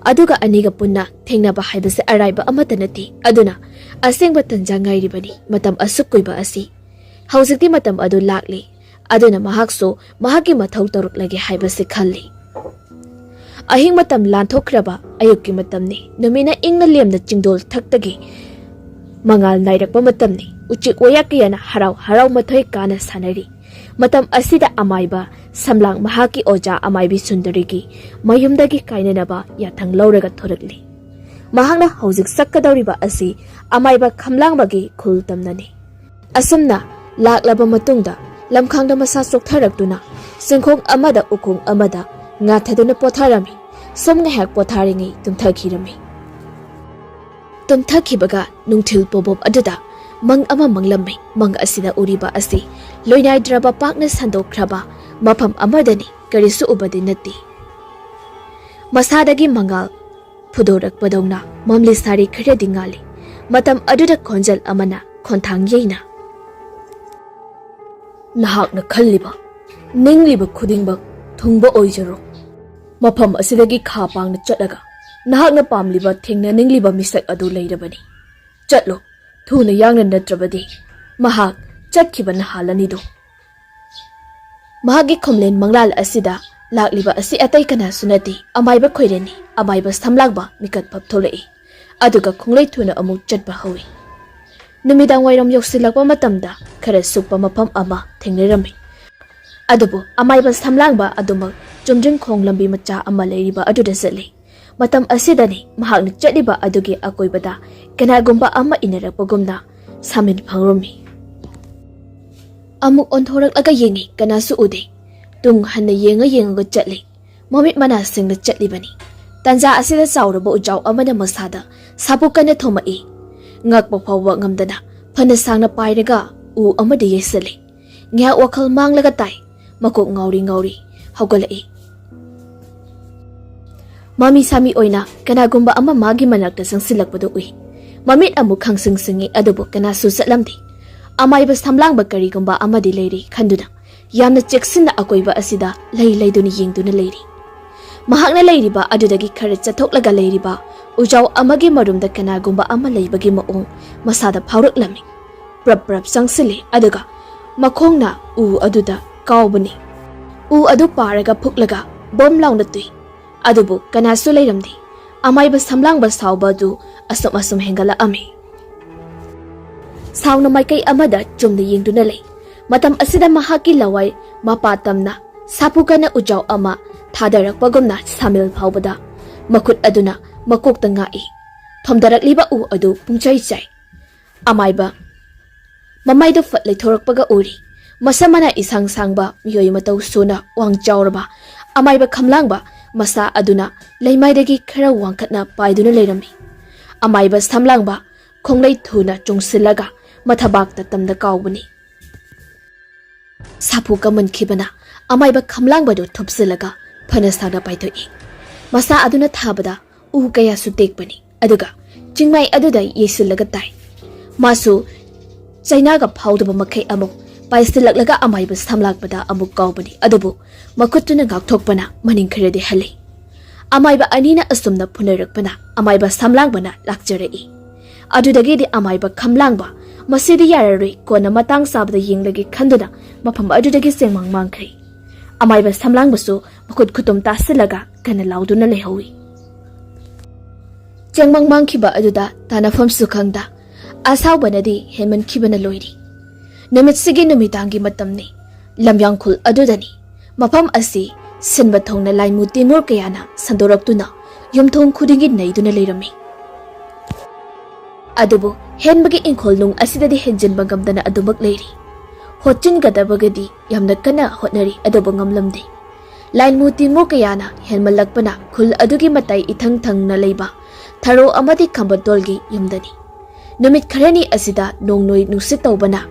aduga aniga punna thengnaba haibase araiba amatanati aduna asengba tanja ngairibani matam asukkuiba asi haujikti matam adu lakli aduna mahakso mahagi mathau taruk lage haibase khalli ahing matam lanthokraba ayukki matamni numina ingna lemna chingdol thaktage mangal nairakpa matamni uchik wayakiyana harau mathoi kana sanari matam asida amaiba samlang mahaki oja amaibi sundarigi mayumdagi kainanaba yathang lauraga thorakli mahangna haujik sakkadauriba asi amaiba khamlangbagi khul tamnani asumna laklaba matungda lamkhangda masa soktharakduna singkhong amada ukung amada ngathaduna potharami somnga hak potharingi tumthakhirami tumthakibaga nungthil pobob aduda mang ama manglammi mang asida uriba asi loinai draba pakna sandokhraba mafam amadani karisu ubadi natti masadagi mangal phudorak padongna mamli sari khare dingali matam aduda khonjal amana khonthang yeina nahakna khalliba ningliba khudingba thungba oijaro mafam asidagi kha pangna chatlaga nahakna pamliba thengna ningliba misak adu leirabani chatlo thuna yangna natrabadi mahak chatkibana halanido mahagi khomlen manglal asida lakliba asi atai kana sunati amaiba khoireni amaiba samlagba mikat phap tholei aduga khunglei thuna amuk chatba hawi numidang wairam yoksilakpa matamda khara sukpa mafam ama thengnerami adubu amaiba samlangba adumak chumjing khonglambi macha ama leiriba aduda sali matam asidani mahakni chatliba adugi akoibada kanagumba ama inarakpagumna samin phangrumi amuk onthorak aga yengi kanasu ude tung hanna yenga chatli momit mana singna chatlibani tanja asida chauraba ujau amana masada sapukana thomai ngakpa phawwa ngamdana phana sangna pairaga u amadi yesali ngya wakhal manglaga tai makok ngauri haugalai mami sami oina kanagumba ama magi manakta sangsilakpadu ui mamit amuk khangsing singi adubu kanasu satlamdi amaiba samlangba karigumba amadi leiri khanduna yamna cheksinna akoiba asida leiduni yengduna leiri mahakna leiriba adudagi khara chathoklaga leiriba ujau amagi marumda kanagumba ama leibagi maong masada phauruklami prap sangsili aduga makhongna u aduda kawbani u adu paraga phuklaga bom launa tui Adubu kanasu leiramdi. Amaiba samlangba sauba du asum hengala ami. Sauna maikai amada chumna yengduna lei. Matam asida mahaki lawai mapatamna sapukana ujau ama thadarakpagumna samil phawbada makut aduna makokta ngai. Thomdarakliba u adu pungchai chai. Amaiba mamaido fat leithorakpaga uri. Masamana isang sangba miyoi matau suna wang chauraba. Amaiba khamlangba masa aduna leimaidagi khara wangkhatna paiduna leirami. Amaiba samlangba khonglei thuna chungsilaga mathabakta tamda kaubani. Saphu kaman khibana amaiba khamlangba do thupsilaga phanasana paidoi. Masa aduna thabada u kaya su tekbani. Aduga chingmai aduda yesilaga tai. Masu chainaga phawdaba makai amuk paisilaglaga amaiba samlakbada amuk kaubani. Adubu makutuna ngakthokpana maning kharedi hali. Amaiba anina asumna punarakpana amaiba samlangbana lakjarei. Adudagi di amaiba khamlangba masidi yararoi kona matang sabda yenglagi khanduna mafam adudagi sengmang mangkhri. Amaiba samlangbasu makut khutum tasilaga kana lauduna lehawi. Chengmang mangkhiba aduda tanafam sukhangda asawbanadi heman khibana loiri. Numitsigi numitangi matamni lamyangkhul adudani mafam asi sinba thongna laimu timur kayana sandoraktuna yumthong khudingi naiduna leirami. Adubu henbagi inkhol nung asidadi henjinba ngamdana adumak leiri. Hotchin gadabagadi yamna kana hotnari adubu ngamlamdi. Laimu timur kayana henmalakpana khul adugi matai ithang thangna leiba tharo amadi khambatolgi yumdani. Numit kharani asida nongnoi nusit tawbana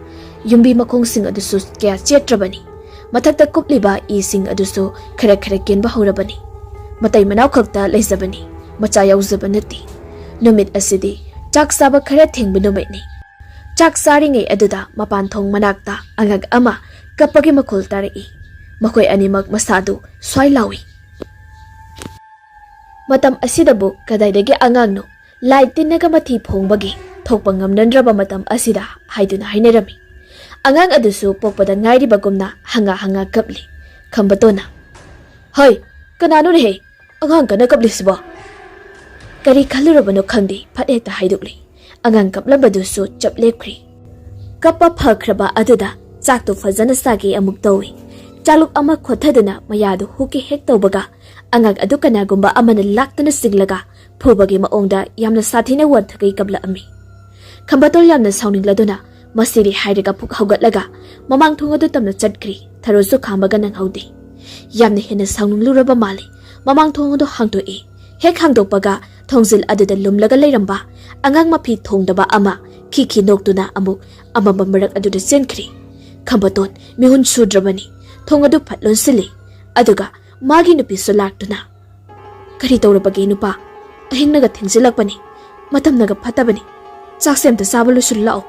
yumbi makhong adusu kya chetrabani. Mathakta kupliba ising adusu khara kenba horabani. Matai manaw khakta leizabani. Macha yawzabanati. Numit asidi chak saba khara thengba numitni. Chak saringai aduda mapan thong manakta angag ama kapagi makhol tarai. Makoy animak masadu swai lawi. Matam asidabu kadaidagi angangno lai tinaga mathi phongbagi thokpa ngamnandraba matam asida haiduna hainarami. Angang adusu pokpada ngairi bagumna hanga kapli. Kambatona. Hoy, kanano rehe? Angang kana kapli siba? Kari khalurabano khangdi phathekta haidukli. Angang kaplabadusu chaplekri. Kappa phakraba aduda chaktu fazana sagi amuk tawi. Chaluk ama khothaduna mayadu huki hek tawbaga angang adu kanagumba amana laktana siglaga phubagi maongda yamna sathina wadthagai kapla ami. Kambatol yamna sauningladuna masiri hairaga phuk haugatlaga mamang thungadu tamna chatkri tharosu khamaga nang haudi. Yamna hena saunungluraba mali mamang thungadu hangdoi. Hek hangdokpaga thongzil aduda lumlaga leiramba angang mapi thongdaba ama kiki noktuna amuk amaba marak aduda senkri. Kambaton mihun sudrabani thongadu phatlon sili aduga magi nupi sulaktuna. Kari tawrabagi nupa ahingnaga thingsilakpani matamnaga phatabani chaksemta sabalu sullao.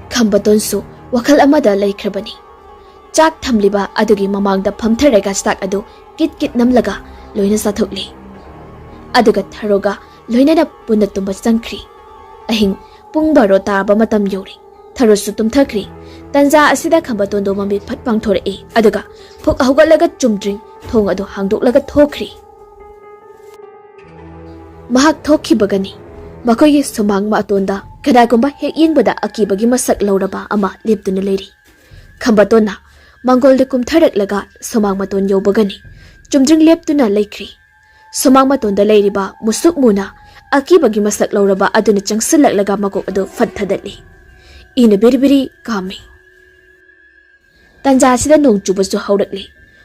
Kambatonsu wakal amada laikhrabani. Chak thamliba adugi mamangda phamtharaga stak adu kit namlaga loina sathukli. Aduga tharoga loinana punna tumba changkhri. Ahing pung 12 taba matam yori. Tharosu tumthakri. Tanja asida Kambatondo mamit phat pangthorei. Aduga phuk haugatlaga chumdring thong adu hangdoklaga thokri. Mahak thokhibagani. Makoyi sumang ma atonda kadagumba hek yengbada akibagi masak lauraba ama leptuna leiri. Kambatona Mangolde kumtharaklaga sumang maton yobagani. Chumdring leptuna leikri. Sumang matonda leiriba musuk muna akibagi masak lauraba aduna changsilaklaga makok adu fathadatli. Ina biribiri kami. Tanja asida nong chubasu haurakli.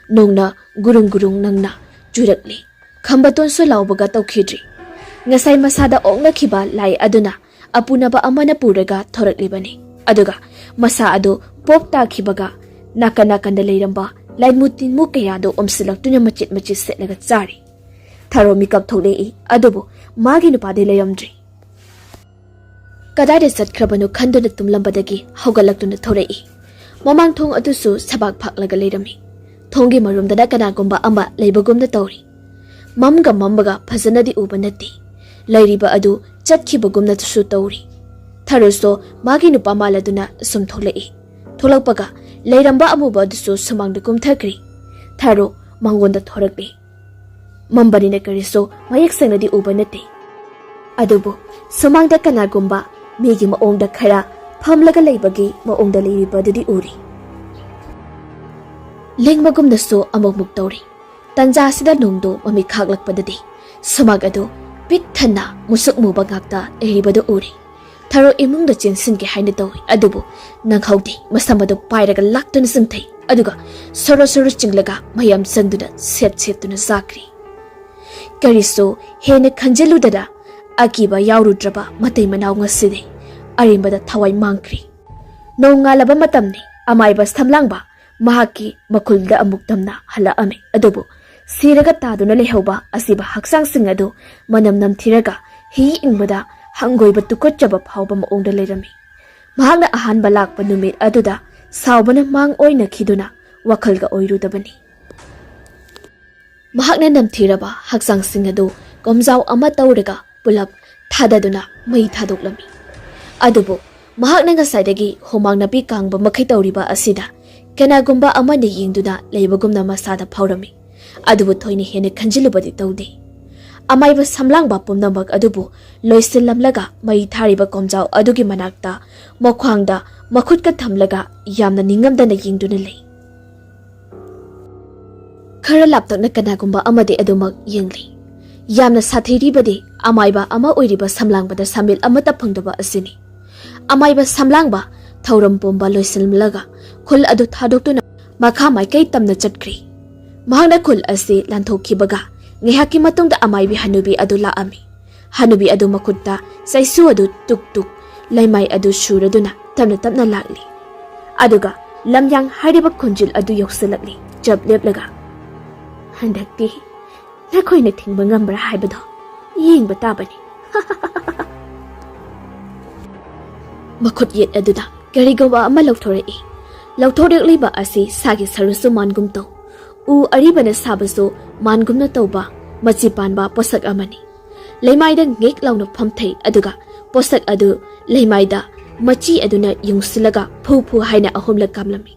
Nongna gurung nangna churakli. Kambaton su laubaga tawkhidri. Ngasay masada ongna khiba lai aduna apunaba amana puraga thoraklibani. Aduga masa adu popta khibaga nakanda leiramba lainmutin mu kayado omsilaktuna machit setlaga chari. Tharo mikap tholei adubu magi nupade layamdri. Kadai satkrabanu khanduna tumlambadagi haugalakuna thorei. Mamang thong adusu sabak phaklaga leirami. Thongi marumdana kanagumba ama leibagumna tawri. Mambaga phazanadi ubanati. Lairiba adu chatkibagumna tusu tawri. Tharoso magi nupa maladuna sum tholei. Tholakpaga leiramba amuba adusu sumangda kumthakri. Tharo mangonda thorakli. Mambanina kariso mayak sengnadi uba nate. Adubu sumangda kanagumba migi maongda khara phamlaga leibagi maongda leiribadadi uri. Lengmagumnaso amokmuk tawri. Tanja sida nungdo mami khaglakpadadi sumag adu pik thanna musuk muba ngakta eribadu uri. Tharo imungda chensinge haina tawi adubu nanghauti masamadu pairaga laktuna singthai aduga soro chinglaga mayam sanduna setuna zakri. Kariso hene khanjeludada akiba yaurudraba matai manaw ngaside arimbada thawai mangkri. Nongalaba matamni amaiba samlangba mahaki makulda amuktamna halaame adubu siraga taduna lehauba asiba haksang sing adu manam namthiraga hi ingbada hangoiba tukotchaba phawba maongda leirami. Mahakna ahanba lakpa numit aduda saubana mang oina khiduna wakhalga oirudabani. Mahakna namthiraba haksang sing adu komjau ama tauraga pulap thadaduna mai thadoklami. Adubu mahakna ngasaidagi homang napi kangba makhai tauriba asida kanagumba amani yingduna leibagumna masada phawrami. Adubu thoini hene khanjilubadi tawde. Amaiba samlangba pumnamak adubu loisillamlaga mai thariba komjau adugi manakta mokhwangda makhutka thamlaga yamna ningamdana yingduna lei. Khara laptakna kanagumba amade adumak yingli. Yamna sathiribadi amaiba ama oiriba samlangbada sambil amata phangdaba asini. Amaiba samlangba thauram pomba loisillamlaga khul adu thadoktuna makha maikai tamna chatkri. Mahakna khul asi lanthokhibaga ngehaki matungda amaibi hanubi adu laami. Hanubi adu makutta saisu adu tuk laimai adu shuraduna tamna lakli. Aduga lamyang hariba khunjil adu yoksalakli jab leplaga. Handakti nakoina thingba ngambra haibado yengba tabani. Makhut yet aduda karigawa ama lauthorei. Lauthorikliba asi sagi sarusu mangum taw. U aribana sabaso mangumna tawba machi panba posak amani. Leimaida ngek launa phamthai aduga posak adu leimaida machi aduna yungsilaga phu haina ahumla kamlami.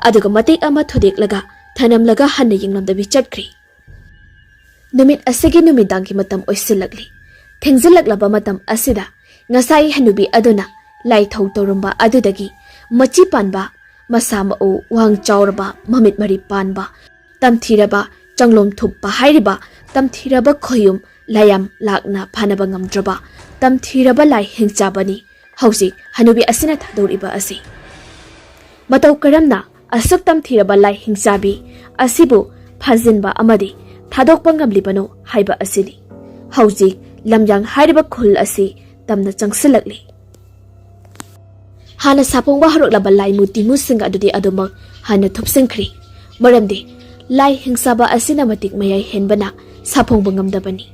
Aduga matek ama thodeklaga thanamlaga hanna yinglamdabi chatkri. Numit asigi numidangki matam oisilagli. Thengzilaklaba matam asida ngasai hanubi aduna lai thau torumba adudagi machi panba masama o wang chaurba mamit mari panba tamthiraba changlom thuppa hairiba tamthiraba khoyum layam lakna phanaba ngamdraba tamthiraba lai hingchabani hausi hanubi asina thadoriba asi matau karamna asuk tamthiraba lai hingchabi asibu phajinba amadi thadokpa ngamlibano haiba asini hausi lamjang hairiba khul asi tamna changsilakli. Hana sapongba haroklaba lai mutimu singa adudi adumak hana thupsingkhri maramdi lai hingsaba asina matik mayai henbana sapongba ngamdabani.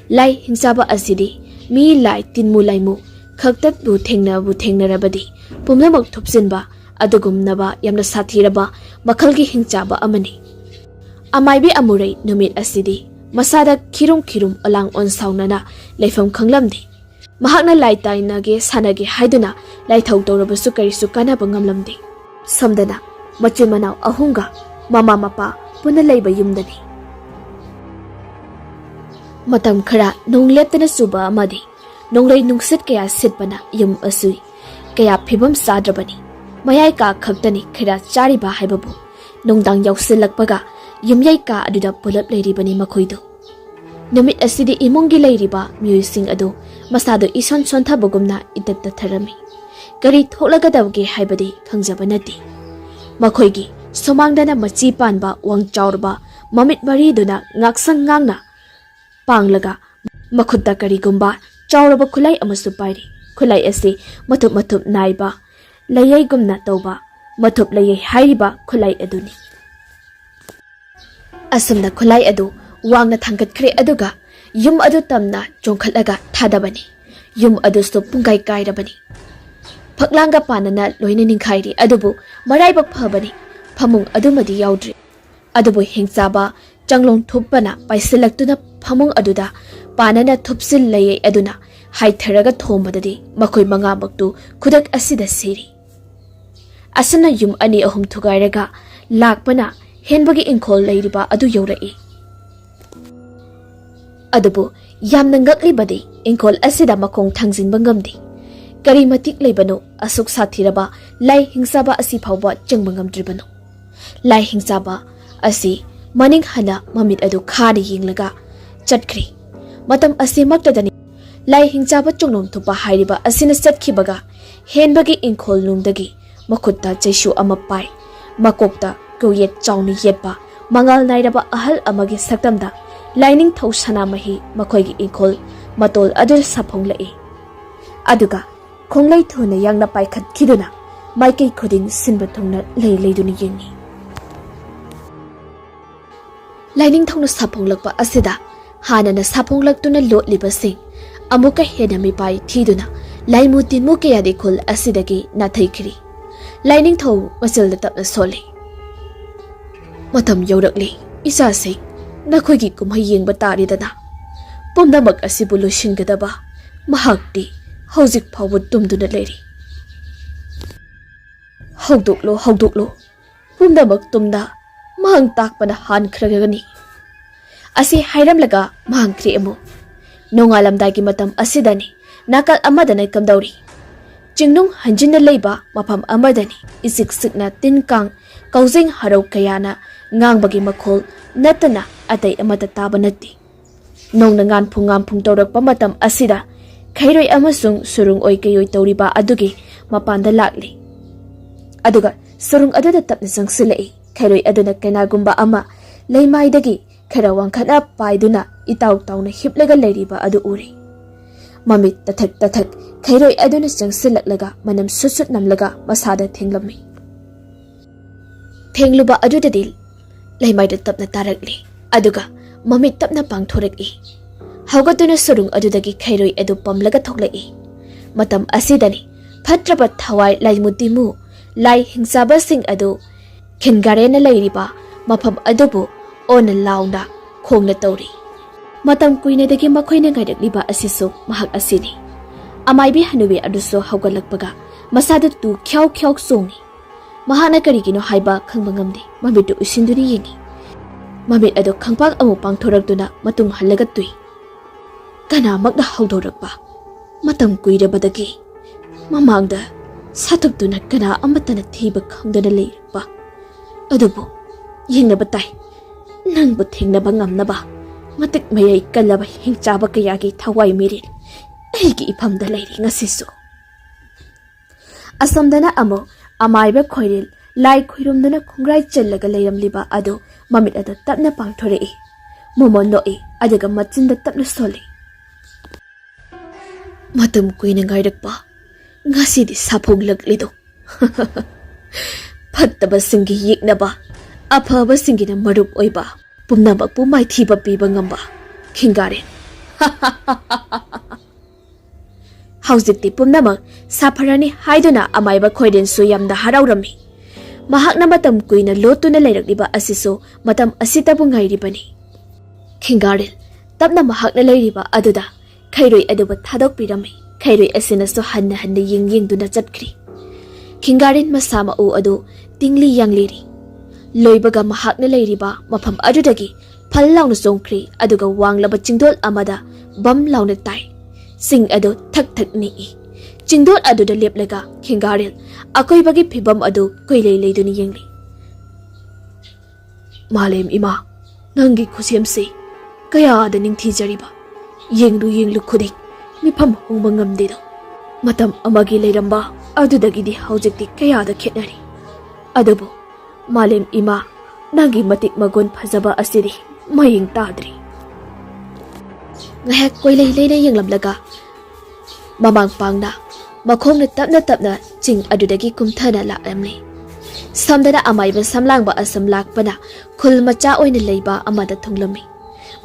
Lai hingsaba asidi mi lai tinmu laimu khaktat bu thengnarabadi pumlamak thupsinba adugumnaba yamna sathiraba makhalgi hingchaba amani. Amaibi amurai numit asidi masada khirum alang on saunana leifam khanglamdi. Mahakna lai tainage sanage haiduna lai thau tawrabasu karisu kanaba ngamlamdi. Samdana machin manaw ahunga mama mapa puna leiba yumdani. Matam khara nongleptana suba amadi nonglei nungsit kaya sitpana yum asui kaya phibam sadrabani. Mayai ka khaktani khara chariba haibabu nongdang yausilakpaga yumyai ka aduda pulap leiribani makhoidu. Numit asidi imungi leiriba miyuising adu masado ison sonthabagumna itatta tharami. Kari tholagadawge haibadi khangjaba nati. Makhoigi somangdana machi panba wang chaurba mamit mariduna ngaksang ngangna panglaga makhutta karigumba chauraba khulai amasu pairi. Khulai asi mathup naiba layai gumna tawba mathup layai hairiba khulai aduni. Asumna khulai adu wangna thangkatkre aduga yum adu tamna chongkhatlaga thadabani. Yum adu sto pungkai kairabani. Phaklanga panana loina ningkhairi adubu maraibak phabani. Phamung adumadi yaudri. Adubu hingchaba changlong thuppana paisilaktuna phamung aduda panana thupsil layai aduna haitharaga thombadadi makhoi manga maktu khudak asida siri. Asana yum ani ahum thugairaga lakpana ꯍꯦꯟꯕꯒꯤ ꯏꯪꯈꯣꯜ ꯂꯩꯔꯤꯕ ꯑꯗꯨ ꯌꯧꯔꯛꯏ ꯑꯗꯨꯕꯨ ꯌꯥꯝꯅ ꯉꯛꯂꯤꯕꯗꯤ ꯏꯪꯈꯣꯜ ꯑꯁꯤꯗ ꯃꯈꯣꯡ ꯊꯥꯡꯖꯤꯟꯕ ꯉꯝꯗꯦ ꯀꯔꯤ ꯃꯇꯤꯛ ꯂꯩꯕꯅꯣ ꯑꯁꯨꯛ ꯁꯥꯊꯤꯔꯕ ꯂꯥꯏ ꯍꯤꯡꯆꯥꯕ ꯑꯁꯤ ꯐꯥꯎꯕ ꯆꯪꯕ ꯉꯝꯗ꯭ꯔꯤꯕꯅꯣ ꯂꯥꯏ ꯍꯤꯡꯆꯥꯕ ꯑꯁꯤ ꯃꯅꯤꯡ ꯍꯟꯅ ꯃꯃꯤꯠ ꯑꯗꯨ ꯈꯥꯅ ꯌꯦꯡꯂꯒ ꯆꯠꯈ꯭ꯔꯤ ꯃꯇꯝ ꯑꯁꯤꯃꯛꯇꯗꯅꯤ ꯂꯥꯏ ꯍꯤꯡꯆꯥꯕ ꯆꯣꯡꯂꯣꯝ ꯊꯨꯞꯄ ꯍꯥꯏꯔꯤꯕ ꯑꯁꯤꯅ ꯆꯠꯈꯤꯕꯒ ꯍꯦꯟꯕꯒꯤ ꯏꯪꯈꯣꯜ ꯅꯨꯡꯗꯒꯤ ꯃꯈꯨꯠꯇ ꯆꯩꯁꯨ ꯑꯃ ꯄꯥꯏ ꯃꯀꯣꯛꯇ ꯀꯨꯌꯦꯠ ꯆꯥꯎꯅ ꯌꯦꯠꯄ ꯃꯉꯥꯜ ꯅꯥꯏꯔꯕ ꯑꯍꯜ ꯑꯃꯒꯤ ꯁꯛꯇꯝꯗ ꯂꯥꯏꯅꯤꯡꯊꯧ ꯁꯅꯥꯃꯍꯤ ꯃꯈꯣꯏꯒꯤ ꯏꯪꯈꯣꯜ ꯃꯇꯣꯜ ꯑꯗꯨꯗ ꯁꯥꯐꯣꯡꯂꯛꯏ ꯑꯗꯨꯒ ꯈꯣꯡꯂꯩ ꯊꯨꯅ ꯌꯥꯡꯅ ꯄꯥꯏꯈꯠꯈꯤꯗꯨꯅ ꯃꯥꯏꯀꯩ ꯈꯨꯗꯤꯡ ꯁꯤꯟꯕ ꯊꯨꯡꯅ ꯂꯩꯗꯨꯅ ꯌꯦꯡꯉꯤ ꯂꯥꯏꯅꯤꯡꯊꯧꯅ ꯁꯥꯐꯣꯡꯂꯛꯄ ꯑꯁꯤꯗ ꯍꯥꯟꯅꯅ ꯁꯥꯐꯣꯡꯂꯛꯇꯨꯅ ꯂꯣꯠꯂꯤꯕꯁꯤꯡ ꯑꯃꯨꯛꯀ ꯍꯦꯟꯅ ꯃꯤꯄꯥꯏ ꯊꯤꯗꯨꯅ ꯂꯥꯏꯃꯨ ꯇꯤꯟꯃꯨ ꯀꯌꯥꯗꯤ ꯈꯨꯜ ꯑꯁꯤꯗꯒꯤ ꯅꯥꯊꯩꯈ꯭ꯔꯤ ꯂꯥꯏꯅꯤꯡꯊꯧ ꯃꯆꯜꯗ ꯇꯞꯅ ꯁꯣꯜꯂꯤ ꯃꯇꯝ ꯌꯧꯔꯛꯂꯤ ꯏꯆꯥꯁꯤꯡ ꯅꯈꯣꯏꯒꯤ ꯀꯨꯝꯍꯩ ꯌꯦꯡꯕ ꯇꯥꯔꯦꯗꯅ ꯄꯨꯝꯅꯃꯛ ꯑꯁꯤꯕꯨ ꯂꯣꯏꯁꯤꯟꯒꯗꯕ ꯃꯍꯥꯛꯇꯤ ꯍꯧꯖꯤꯛ ꯐꯥꯎꯕ ꯇꯨꯝꯗꯨꯅ ꯂꯩꯔꯤ ꯍꯧꯗꯣꯛꯂꯣ ꯄꯨꯝꯅꯃꯛ ꯇꯨꯝꯅ ꯃꯍꯪ ꯇꯥꯛꯄꯅ ꯍꯥꯟꯈ꯭ꯔꯒꯅꯤ ꯑꯁꯤ ꯍꯥꯏꯔꯝꯂꯒ ꯃꯥꯡꯈ꯭ꯔꯦ ꯑꯃꯨꯛ ꯅꯣꯡꯉꯥꯜꯂꯝꯗꯥꯏꯒꯤ ꯃꯇꯝ ꯑꯁꯤꯗꯅꯤ ꯅꯥꯀꯜ ꯑꯃꯗꯅ ꯀꯝꯗꯧꯔꯤ ꯆꯤꯡꯅꯨꯡ ꯍꯟꯖꯤꯟꯅ ꯂꯩꯕ ꯃꯐꯝ ꯑꯃꯗꯅꯤ ꯏꯆꯤꯛ ꯆꯤꯛꯅ ꯇꯤꯟ ꯀꯥꯡ ꯀꯧꯖꯦꯡ ꯍꯔꯧ ꯀꯌꯥꯅ ꯉꯥꯡꯕꯒꯤ ꯃꯈꯣꯜ ꯅꯠꯇꯅ ꯑꯇꯩ ꯑꯃꯠꯇ ꯇꯥꯕ ꯅꯠꯇꯦ ꯅꯣꯡꯅ ꯉꯥꯟꯐꯨꯡ ꯇꯧꯔꯛꯄ ꯃꯇꯝ ꯑꯁꯤꯗ ꯈꯩꯔꯣꯏ ꯑꯃꯁꯨꯡ ꯁꯨꯔꯨꯡ ꯑꯣꯏ ꯀꯩꯑꯣꯏ ꯇꯧꯔꯤꯕ ꯑꯗꯨꯒꯤ ꯃꯄꯥꯟꯗ ꯂꯥꯛꯂꯤ ꯑꯗꯨꯒ ꯁꯨꯔꯨꯡ ꯑꯗꯨꯗ ꯇꯞꯅ ꯆꯪꯁꯤꯜꯂꯛꯏ ꯈꯩꯔꯣꯏ ꯑꯗꯨꯅ ꯀꯩꯅꯥꯒꯨꯝꯕ ꯑꯃ ꯂꯩꯃꯥꯏꯗꯒꯤ ꯈꯔ ꯋꯥꯡꯈꯠꯅ ꯄꯥꯏꯗꯨꯅ ꯏꯇꯥꯎ ꯇꯥꯎꯅ ꯍꯤꯞꯂꯒ ꯂꯩꯔꯤꯕ ꯑꯗꯨ ꯎꯔꯤ ꯃꯃꯤꯠ ꯇꯊꯛ ꯈꯩꯔꯣꯏ ꯑꯗꯨꯅ ꯆꯪꯁꯤꯜꯂꯛꯂꯒ ꯃꯅꯝ ꯁꯨꯠ ꯅꯝꯂꯒ ꯃꯁꯥꯗ ꯊꯦꯡꯂꯝꯃꯤ ꯊꯦꯡꯂꯨꯕ ꯑꯗꯨꯗꯗꯤ ꯂꯩꯃꯥꯏꯗ ꯇꯞꯅ ꯇꯥꯔꯛꯂꯤ ꯑꯗꯨꯒ ꯃꯃꯤꯠ ꯇꯞꯅ ꯄꯥꯡꯊꯣꯔꯛꯏ ꯍꯧꯒꯠꯇꯨꯅ ꯁꯨꯔꯨꯡ ꯑꯗꯨꯗꯒꯤ ꯈꯩꯔꯣꯏ ꯑꯗꯨ ꯄꯝꯂꯒ ꯊꯣꯛꯂꯛꯏ ꯃꯇꯝ ꯑꯁꯤꯗꯅꯤ ꯐꯠꯇ꯭ꯔꯕ ꯊꯋꯥꯏ ꯂꯥꯏꯃꯨ ꯇꯤꯃꯨ ꯂꯥꯏ ꯍꯤꯡꯆꯥꯕꯁꯤꯡ ꯑꯗꯨ ꯈꯤꯟꯒꯥꯔꯦꯟꯅ ꯂꯩꯔꯤꯕ ꯃꯐꯝ ꯑꯗꯨꯕꯨ ꯑꯣꯟꯅ ꯂꯥꯎꯅ ꯈꯣꯡꯅ ꯇꯧꯔꯤ ꯃꯇꯝ ꯀꯨꯏꯅꯗꯒꯤ ꯃꯈꯣꯏꯅ ꯉꯥꯏꯔꯛꯂꯤꯕ ꯑꯁꯤꯁꯨ ꯃꯍꯥꯛ ꯑꯁꯤꯅꯤ ꯑꯃꯥꯏꯕꯤ ꯍꯅꯨꯕꯤ ꯑꯗꯨꯁꯨ ꯍꯧꯒꯠꯂꯛꯄꯒ ꯃꯁꯥꯗ ꯇꯨ ꯈ꯭ꯌꯥꯎ ꯆꯣꯡꯉꯤ ꯃꯍꯥꯛꯅ ꯀꯔꯤꯒꯤꯅꯣ ꯍꯥꯏꯕ ꯈꯪꯕ ꯉꯝꯗꯦ ꯃꯃꯤꯠꯇꯨ ꯎꯏꯁꯤꯟꯗꯨꯅ ꯌꯦꯡꯉꯤ ꯃꯃꯤꯠ ꯑꯗꯨ ꯈꯪꯄꯥꯛ ꯑꯃꯨꯛ ꯄꯥꯡꯊꯣꯔꯛꯇꯨꯅ ꯃꯇꯨꯡ ꯍꯜꯂꯒ ꯇꯨꯏ ꯀꯅꯥꯃꯛꯅ ꯍꯧꯗꯣꯔꯛꯄ ꯃꯇꯝ ꯀꯨꯏꯔꯕꯗꯒꯤ ꯃꯃꯥꯡꯗ ꯁꯥꯊꯨꯞꯇꯨꯅ ꯀꯅꯥ ꯑꯃꯠꯇꯅ ꯊꯤꯕ ꯈꯪꯗꯅ ꯂꯩꯔꯛꯄ ꯑꯗꯨꯕꯨ ꯌꯦꯡꯅꯕ ꯇꯥꯏ ꯅꯪꯕꯨ ꯊꯦꯡꯅꯕ ꯉꯝꯅꯕ ꯃꯇꯤꯛ ꯃꯌꯥꯏ ꯀꯜꯂꯕ ꯍꯤꯡꯆꯥꯕ ꯀꯌꯥꯒꯤ ꯊꯋꯥꯏ ꯃꯤꯔꯦꯜ ꯑꯩꯒꯤ ꯏꯐꯝꯗ ꯂꯩꯔꯤ ꯉꯁꯤꯁꯨ ꯑꯁꯣꯝꯗꯅ ꯑꯃꯨꯛ ꯑꯃꯥꯏꯕ ꯈꯣꯏꯔꯦꯜ ꯂꯥꯏ ꯈꯨꯔꯨꯝꯗꯨꯅ ꯈꯣꯡꯒ꯭ꯔꯥꯏ ꯆꯜꯂꯒ ꯂꯩꯔꯝꯂꯤꯕ ꯑꯗꯨ ꯃꯃꯤꯠ ꯑꯗꯨ ꯇꯞꯅ ꯄꯥꯡꯊꯣꯔꯛꯏ ꯃꯣꯃꯣꯟ ꯅꯣꯛꯏ ꯑꯗꯨꯒ ꯃꯆꯤꯟꯗ ꯇꯞꯅ ꯁꯣꯜꯂꯤ ꯃꯇꯝ ꯀꯨꯏꯅ ꯉꯥꯏꯔꯛꯄ ꯉꯁꯤꯗꯤ ꯁꯥꯐꯣꯡꯂꯛꯂꯤꯗꯣ ꯐꯠꯇꯕꯁꯤꯡꯒꯤ ꯌꯦꯛꯅꯕ ꯑꯐꯕꯁꯤꯡꯒꯤꯅ ꯃꯔꯨꯞ ꯑꯣꯏꯕ ꯄꯨꯝꯅꯃꯛꯄꯨ ꯃꯥꯏꯊꯤꯕ ꯄꯤꯕ ꯉꯝꯕ ꯈꯤꯡꯒꯥꯔꯦꯟ ꯍꯧꯖꯤꯛꯇꯤ ꯄꯨꯝꯅꯃꯛ ꯁꯥꯐꯔꯅꯤ ꯍꯥꯏꯗꯨꯅ ꯑꯃꯥꯏꯕ ꯈꯣꯏꯔꯦꯟꯁꯨ ꯌꯥꯝꯅ ꯍꯔꯥꯎꯔꯝꯃꯤ ꯃꯍꯥꯛꯅ ꯃꯇꯝ ꯀꯨꯏꯅ ꯂꯣꯠꯇꯨꯅ ꯂꯩꯔꯛꯂꯤꯕ ꯑꯁꯤꯁꯨ ꯃꯇꯝ ꯑꯁꯤꯇꯕꯨ ꯉꯥꯏꯔꯤꯕꯅꯤ ꯈꯤꯡꯒꯥꯔꯦꯟ ꯇꯞꯅ ꯃꯍꯥꯛꯅ ꯂꯩꯔꯤꯕ ꯑꯗꯨꯗ ꯈꯩꯔꯣꯏ ꯑꯗꯨꯕꯨ ꯊꯥꯗꯣꯛꯄꯤꯔꯝꯃꯤ ꯈꯩꯔꯣꯏ ꯑꯁꯤꯅꯁꯨ ꯍꯟꯅ ꯌꯦꯡꯗꯨꯅ ꯆꯠꯈ꯭ꯔꯤ ꯈꯤꯡꯒꯥꯔꯦꯟ ꯃꯁꯥ ꯃꯎ ꯑꯗꯨ ꯇꯤꯡꯂꯤ ꯌꯥꯡꯂꯤꯔꯤ ꯂꯣꯏꯕꯒ ꯃꯍꯥꯛꯅ ꯂꯩꯔꯤꯕ ꯃꯐꯝ ꯑꯗꯨꯗꯒꯤ ꯐꯜ ꯂꯥꯎꯅ ꯆꯣꯡꯈ꯭ꯔꯤ ꯑꯗꯨꯒ ꯋꯥꯡꯂꯕ ꯆꯤꯡꯗꯣꯜ ꯑꯃꯗ ꯕꯝ ꯂꯥꯎꯅ ꯇꯥꯏ ꯁꯤꯡ ꯑꯗꯨ ꯊꯛ ꯅꯤꯛꯏ ꯆꯤꯡꯗꯣꯜ ꯑꯗꯨꯗ ꯂꯦꯞꯂꯒ ꯈꯤꯡꯒꯥꯔꯦꯟ ꯑꯀꯣꯏꯕꯒꯤ ꯐꯤꯕꯝ ꯑꯗꯨ ꯀꯣꯏꯂꯩ ꯂꯩꯗꯨꯅ ꯌꯦꯡꯂꯤ ꯃꯥꯂꯦꯝ ꯏꯃꯥ ꯅꯪꯒꯤ ꯈꯨꯁꯦꯝꯁꯤ ꯀꯌꯥꯗ ꯅꯤꯡꯊꯤꯖꯔꯤꯕ ꯌꯦꯡꯂꯨ ꯈꯨꯗꯤꯡ ꯃꯤꯐꯝ ꯍꯣꯡꯕ ꯉꯝꯗꯦꯗꯣ ꯃꯇꯝ ꯑꯃꯒꯤ ꯂꯩꯔꯝꯕ ꯑꯗꯨꯗꯒꯤꯗꯤ ꯍꯧꯖꯤꯛꯇꯤ ꯀꯌꯥꯗ ꯈꯦꯠꯅꯔꯤ ꯑꯗꯨꯕꯨ ꯃꯥꯂꯦꯝ ꯏꯃꯥ ꯅꯪꯒꯤ ꯃꯇꯤꯛ ꯃꯒꯨꯟ ꯐꯖꯕ ꯑꯁꯤꯗꯤ ꯃꯌꯦꯡ ꯇꯥꯗ꯭ꯔꯤ ꯉꯥꯏꯍꯥꯛ ꯀꯣꯏꯂꯩ ꯂꯩꯅ ꯌꯦꯡꯂꯝꯂꯒ ꯃꯃꯥꯡ ꯄꯥꯡꯅ ꯃꯈꯣꯡꯅ ꯇꯞꯅ ꯆꯤꯡ ꯑꯗꯨꯗꯒꯤ ꯀꯨꯝꯊꯅ ꯂꯥꯛꯂꯝꯃꯤ ꯁꯣꯝꯗꯅ ꯑꯃꯥꯏꯕ ꯁꯝꯂꯥꯡꯕ ꯑꯁꯨꯝ ꯂꯥꯛꯄꯅ ꯈꯨꯜ ꯃꯆꯥ ꯑꯣꯏꯅ ꯂꯩꯕ ꯑꯃꯗ ꯊꯨꯡꯂꯝꯃꯤ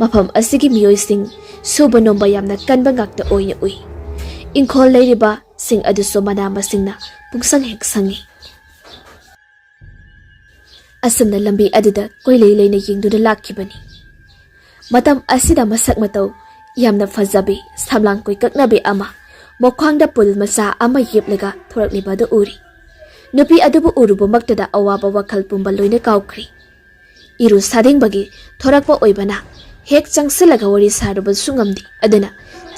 ꯃꯐꯝ ꯑꯁꯤꯒꯤ ꯃꯤꯑꯣꯏꯁꯤꯡ ꯁꯨꯕ ꯅꯣꯝꯕ ꯌꯥꯝꯅ ꯀꯟꯕ ꯉꯥꯛꯇ ꯑꯣꯏꯅ ꯎꯏ ꯏꯪꯈꯣꯜ ꯂꯩꯔꯤꯕ ꯁꯤꯡ ꯑꯗꯨꯁꯨ ꯃꯅꯥ ꯃꯁꯤꯡꯅ ꯄꯨꯡꯁꯪ ꯍꯦꯛ ꯁꯪꯉꯤ ꯑꯁꯨꯝꯅ ꯂꯝꯕꯤ ꯑꯗꯨꯗ ꯀꯣꯏꯂꯩ ꯂꯩꯅ ꯌꯦꯡꯗꯨꯅ ꯂꯥꯛꯈꯤꯕꯅꯤ ꯃꯇꯝ ꯑꯁꯤꯗ ꯃꯁꯛ ꯃꯇꯧ ꯌꯥꯝꯅ ꯐꯖꯕꯤ ꯁꯝꯂꯥꯡ ꯀꯣꯏꯀꯛꯅꯕꯤ ꯑꯃ ꯃꯈ꯭ꯋꯥꯡꯗ ꯄꯨꯜ ꯃꯆꯥ ꯑꯃ ꯌꯦꯞꯂꯒ ꯊꯣꯔꯛꯂꯤꯕ ꯑꯗꯨ ꯎꯔꯤ ꯅꯨꯄꯤ ꯑꯗꯨꯕꯨ ꯎꯔꯨꯕꯃꯛꯇꯗ ꯑꯋꯥꯕ ꯋꯥꯈꯜ ꯄꯨꯝꯕ ꯂꯣꯏꯅ ꯀꯥꯎꯈ꯭ꯔꯤ iru sadingbagi thorakpa oibana hek changsilaga wari saruba sungamdi aduna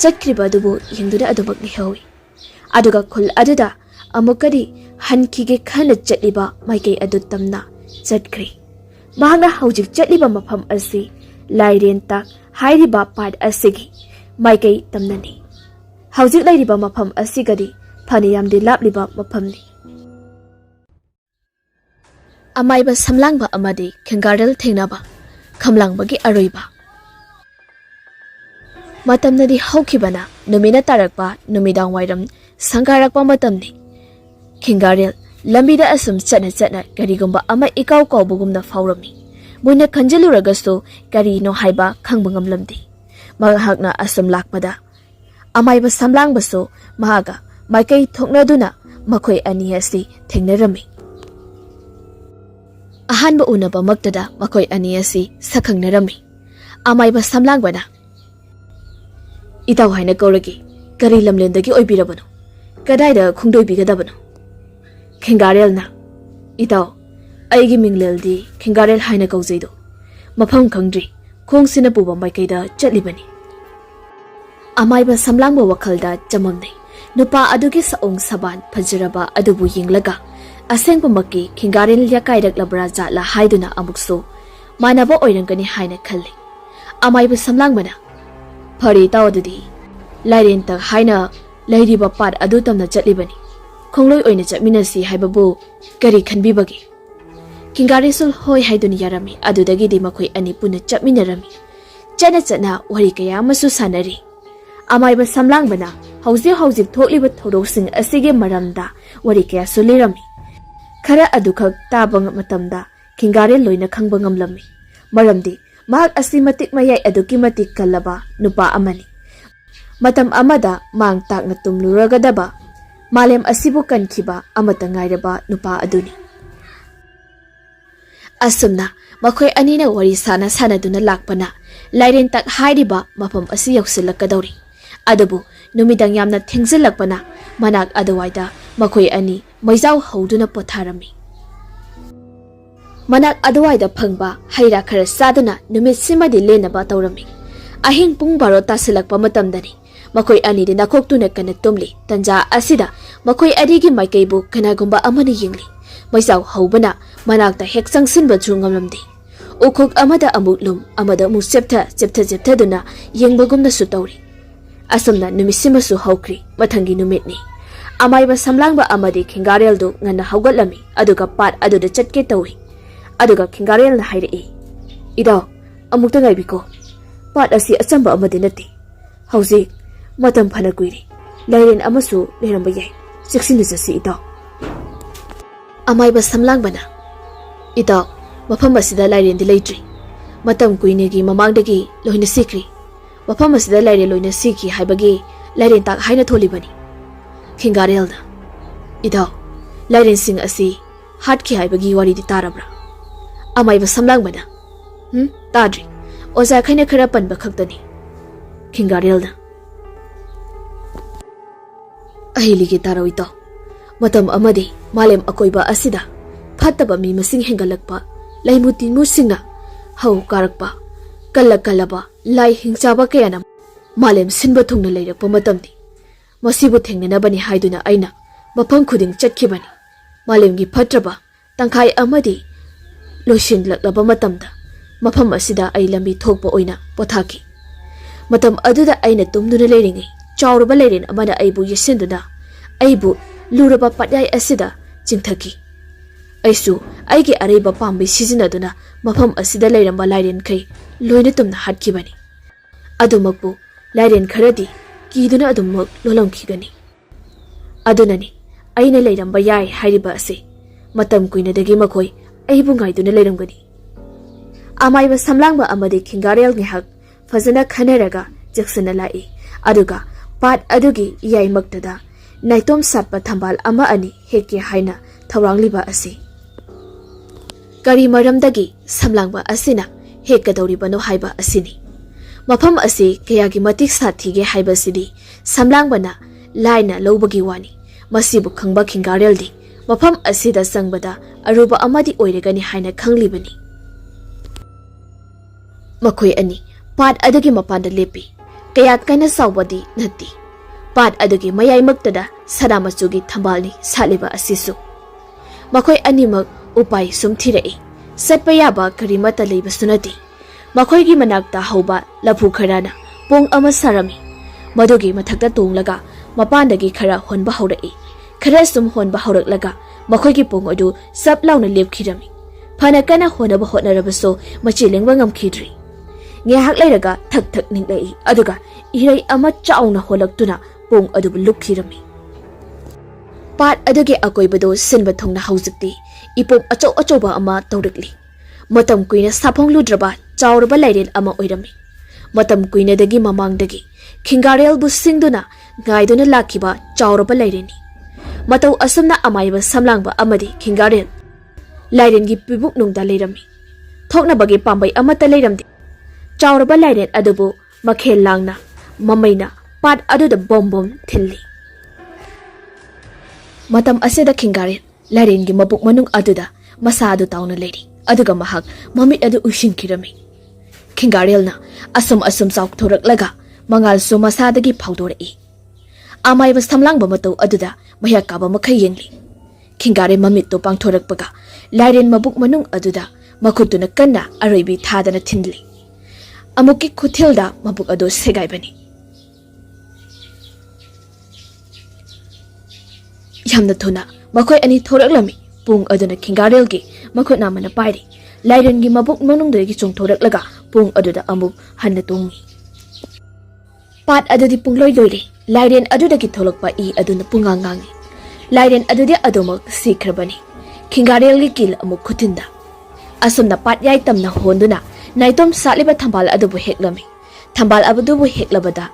chatkriba adubu yengduna adumak nihawi aduga khul aduda amukadi hankige khana chatliba maikei adu tamna chatkri mahangna haujik chatliba mafam asi lairen tak hairiba part asigi maikei tamnani haujik lairiba mafam asigadi phaniyamdi lapliba mafamni amaiba samlangba amadi khengarel thengnaba khamlangbagi aroiba matamnadi haukhibana numina tarakpa numidang wairam sangarakpa matamni khengarel lambida asum chana garigumba ama ikaw kawbugumna faurami moina khanjaluragasu gari no haiba khangbangam lamdi mahakna asum lakpada amaiba samlangbasu mahaga maikai thoknaduna makhoi ani asi thengnarami ahanba unaba maktada makhoi ani asi sakhangnarami amaiba samlangbana itaw haina kauragi gari lamlendagi oibirabano kadaida khungdoibigadabano khengarelna itaw aigi mingleldi khengarel haina kaujaido mafam khangdri khongsina puba maikaida chatlibani amaiba samlangba wakhalda chamamne nupa adugi saong saban phajiraba adubu yinglaga asengba makki khengarel yakai labra jatla haiduna amukso manaba oirangani haina khalle amaiba samlangbana phari tawdudi lairen tak haina lairiba pat adu tamna chatlibani khongloi oina chapminasi haibabu gari khanbibagi kingaresul hoi haiduni yarami adudagi di makhoi ani puna chapminarami chana wari kaya masu sanari amaiba samlangbana hauzik thokliba thorosing asige maramda wari kaya sulirami khara adukhak tabang matamda kingare loina khangba ngamlami maramdi mahak asimatik mayai aduki matik kallaba nupa amani matam amada mang takna tumluragadaba malem asibu kankhiba amata ngairaba nupa aduni asumna makhoi anina wari sana duna lakpana lairen tak hairiba mafam asi yausilakadori adubu numidang yamna thengzilakpana manak aduwaida makhoi ani maizau hauduna potharami manak aduwaida phangba haira khara saduna numit simadi lenaba tawrami ahing pung 12 tasilakpa matamdani makhoi ani de nakhoktuna kana tumli tanja asida makhoi adigi maikaibu kanagumba amani yingli maizau haubana manakta hek changsinba chungamlamdi ukhok amada amuklum amada mu cheptha duna yengbagumna su tawri asumna numisimasu haukri mathangi numitni amaiba samlangba amadi khengarel du ngana haugatlami aduga pat aduda chatke tawi aduga khengarel na hairi ida amukta ngaibiko pat asi achamba amadi nati hauji matam phana kuiri lairen amasu leramba yai siksindu jasi ida amaiba samlangbana ida mafam asida lairen di leitri matam kuinegi mamangdagi loina sikri mafam asida laire loina siki haibagi lairen tak haina tholibani khengarelda ida lairen sing asi hatki haibagi wari di tarabra amaiba samlangbana tadri oza khaina khara panba khaktani khengarelda ahiligi tarawita matam amadi malem akoiba asida phattaba mi masing hengalakpa laimuti musingna hau karakpa kallaba lai hingchaba kayana malem sinba thungna leirakpa matamdi masibu thengnanabani haiduna aina mafam khuding chatkibani malemgi phatraba tangkhai amadi loishinlaklaba matamda mafam asida ai lambi thokpa oina pothaki matam aduda aina tumduna leiringai chawruba leiren amana aibu yesinduna aibu luraba patyai asida chingthaki aisu aigi areiba pambi sizinaduna mafam asida leiramba lairen kai loina tumna hatkibani adumakbu lairen kharadi kiduna adummak lolamkhigani adunani aina leiramba yai hairiba ase matam kuinadagi makhoi aibu ngaiduna leiramgani amaiba samlangba amadi khingarel ngihak fazana khanaraga jaksana lai aduga pat adugi yai maktada naitom satpa thambal ama ani heke haina thawrangliba ase kari maramdagi samlangba asina hekadoribano haiba asini mafam ase kayagi matik sathige haiba sidi samlangbana laina lobagi wani masibu khangba khingareldi mafam asida sangbada aruba amadi oiregani haina khanglibani Makoi ani pat adagi mapanda lepi kaya kaina sawbadi nati pat adagi mayai maktada sadamachugi thambalni saliba asisu makoi animak upai sumthirai satpa yaba karimata leibasunati makoi gi manakta hauba laphu kharana pong ama sarami madugi mathakta tonglaga mapandagi khara honba haurai khara sum honba hauraklaga makoi gi pong adu sap launa lepkhirami phana kana honaba hotnarabaso machi lengba ngamkhidri nge hak leiraga thak thak ninglai aduga irai ama chauna holaktuna pong adu lukhirami pat aduge akoibado sinba thongna haujikti ipop achau achauba ama tawrikli matam kuina saphong ludraba chawraba lairel ama oirami matam kuina dagi mamang dagi khingarel bu singduna gaiduna lakhiba chawraba laireni matau asumna amaiba samlangba amadi khingarel lairengi pibuk nungda leirami thokna bagi pambai amata leiramdi chawraba lairen adubu makhel langna mamaina pat aduda bom thilli matam aseda khingarel lairengi mabuk manung aduda masa adu tauna leiri aduga mahak mamit adu ushinkirami khingarelna asum sauk thoraklaga mangal su masadagi phawdorei amaiba samlangba matau aduda mayakaba makhai yengli khingare mamit to pangthorakpaga lairen mabuk manung aduda makhutuna kanna aroibi thadana thindli amuki khuthilda mabuk adu segaibani yamna thuna makhoi ani thoraklami pung aduna khingarelgi makhutna mana pairi lairengi mabuk manungdagi chungthoraklaga pung aduda amuk hanna tungi pat adudi pungloi loire lairen adudagi tholokpa I aduna pungangangi lairen adudi adumak sikrabani khingarelgi kil amuk khutinda asumna pat yai tamna honduna naitom saliba thambal adubu heklami thambal abudubu heklabada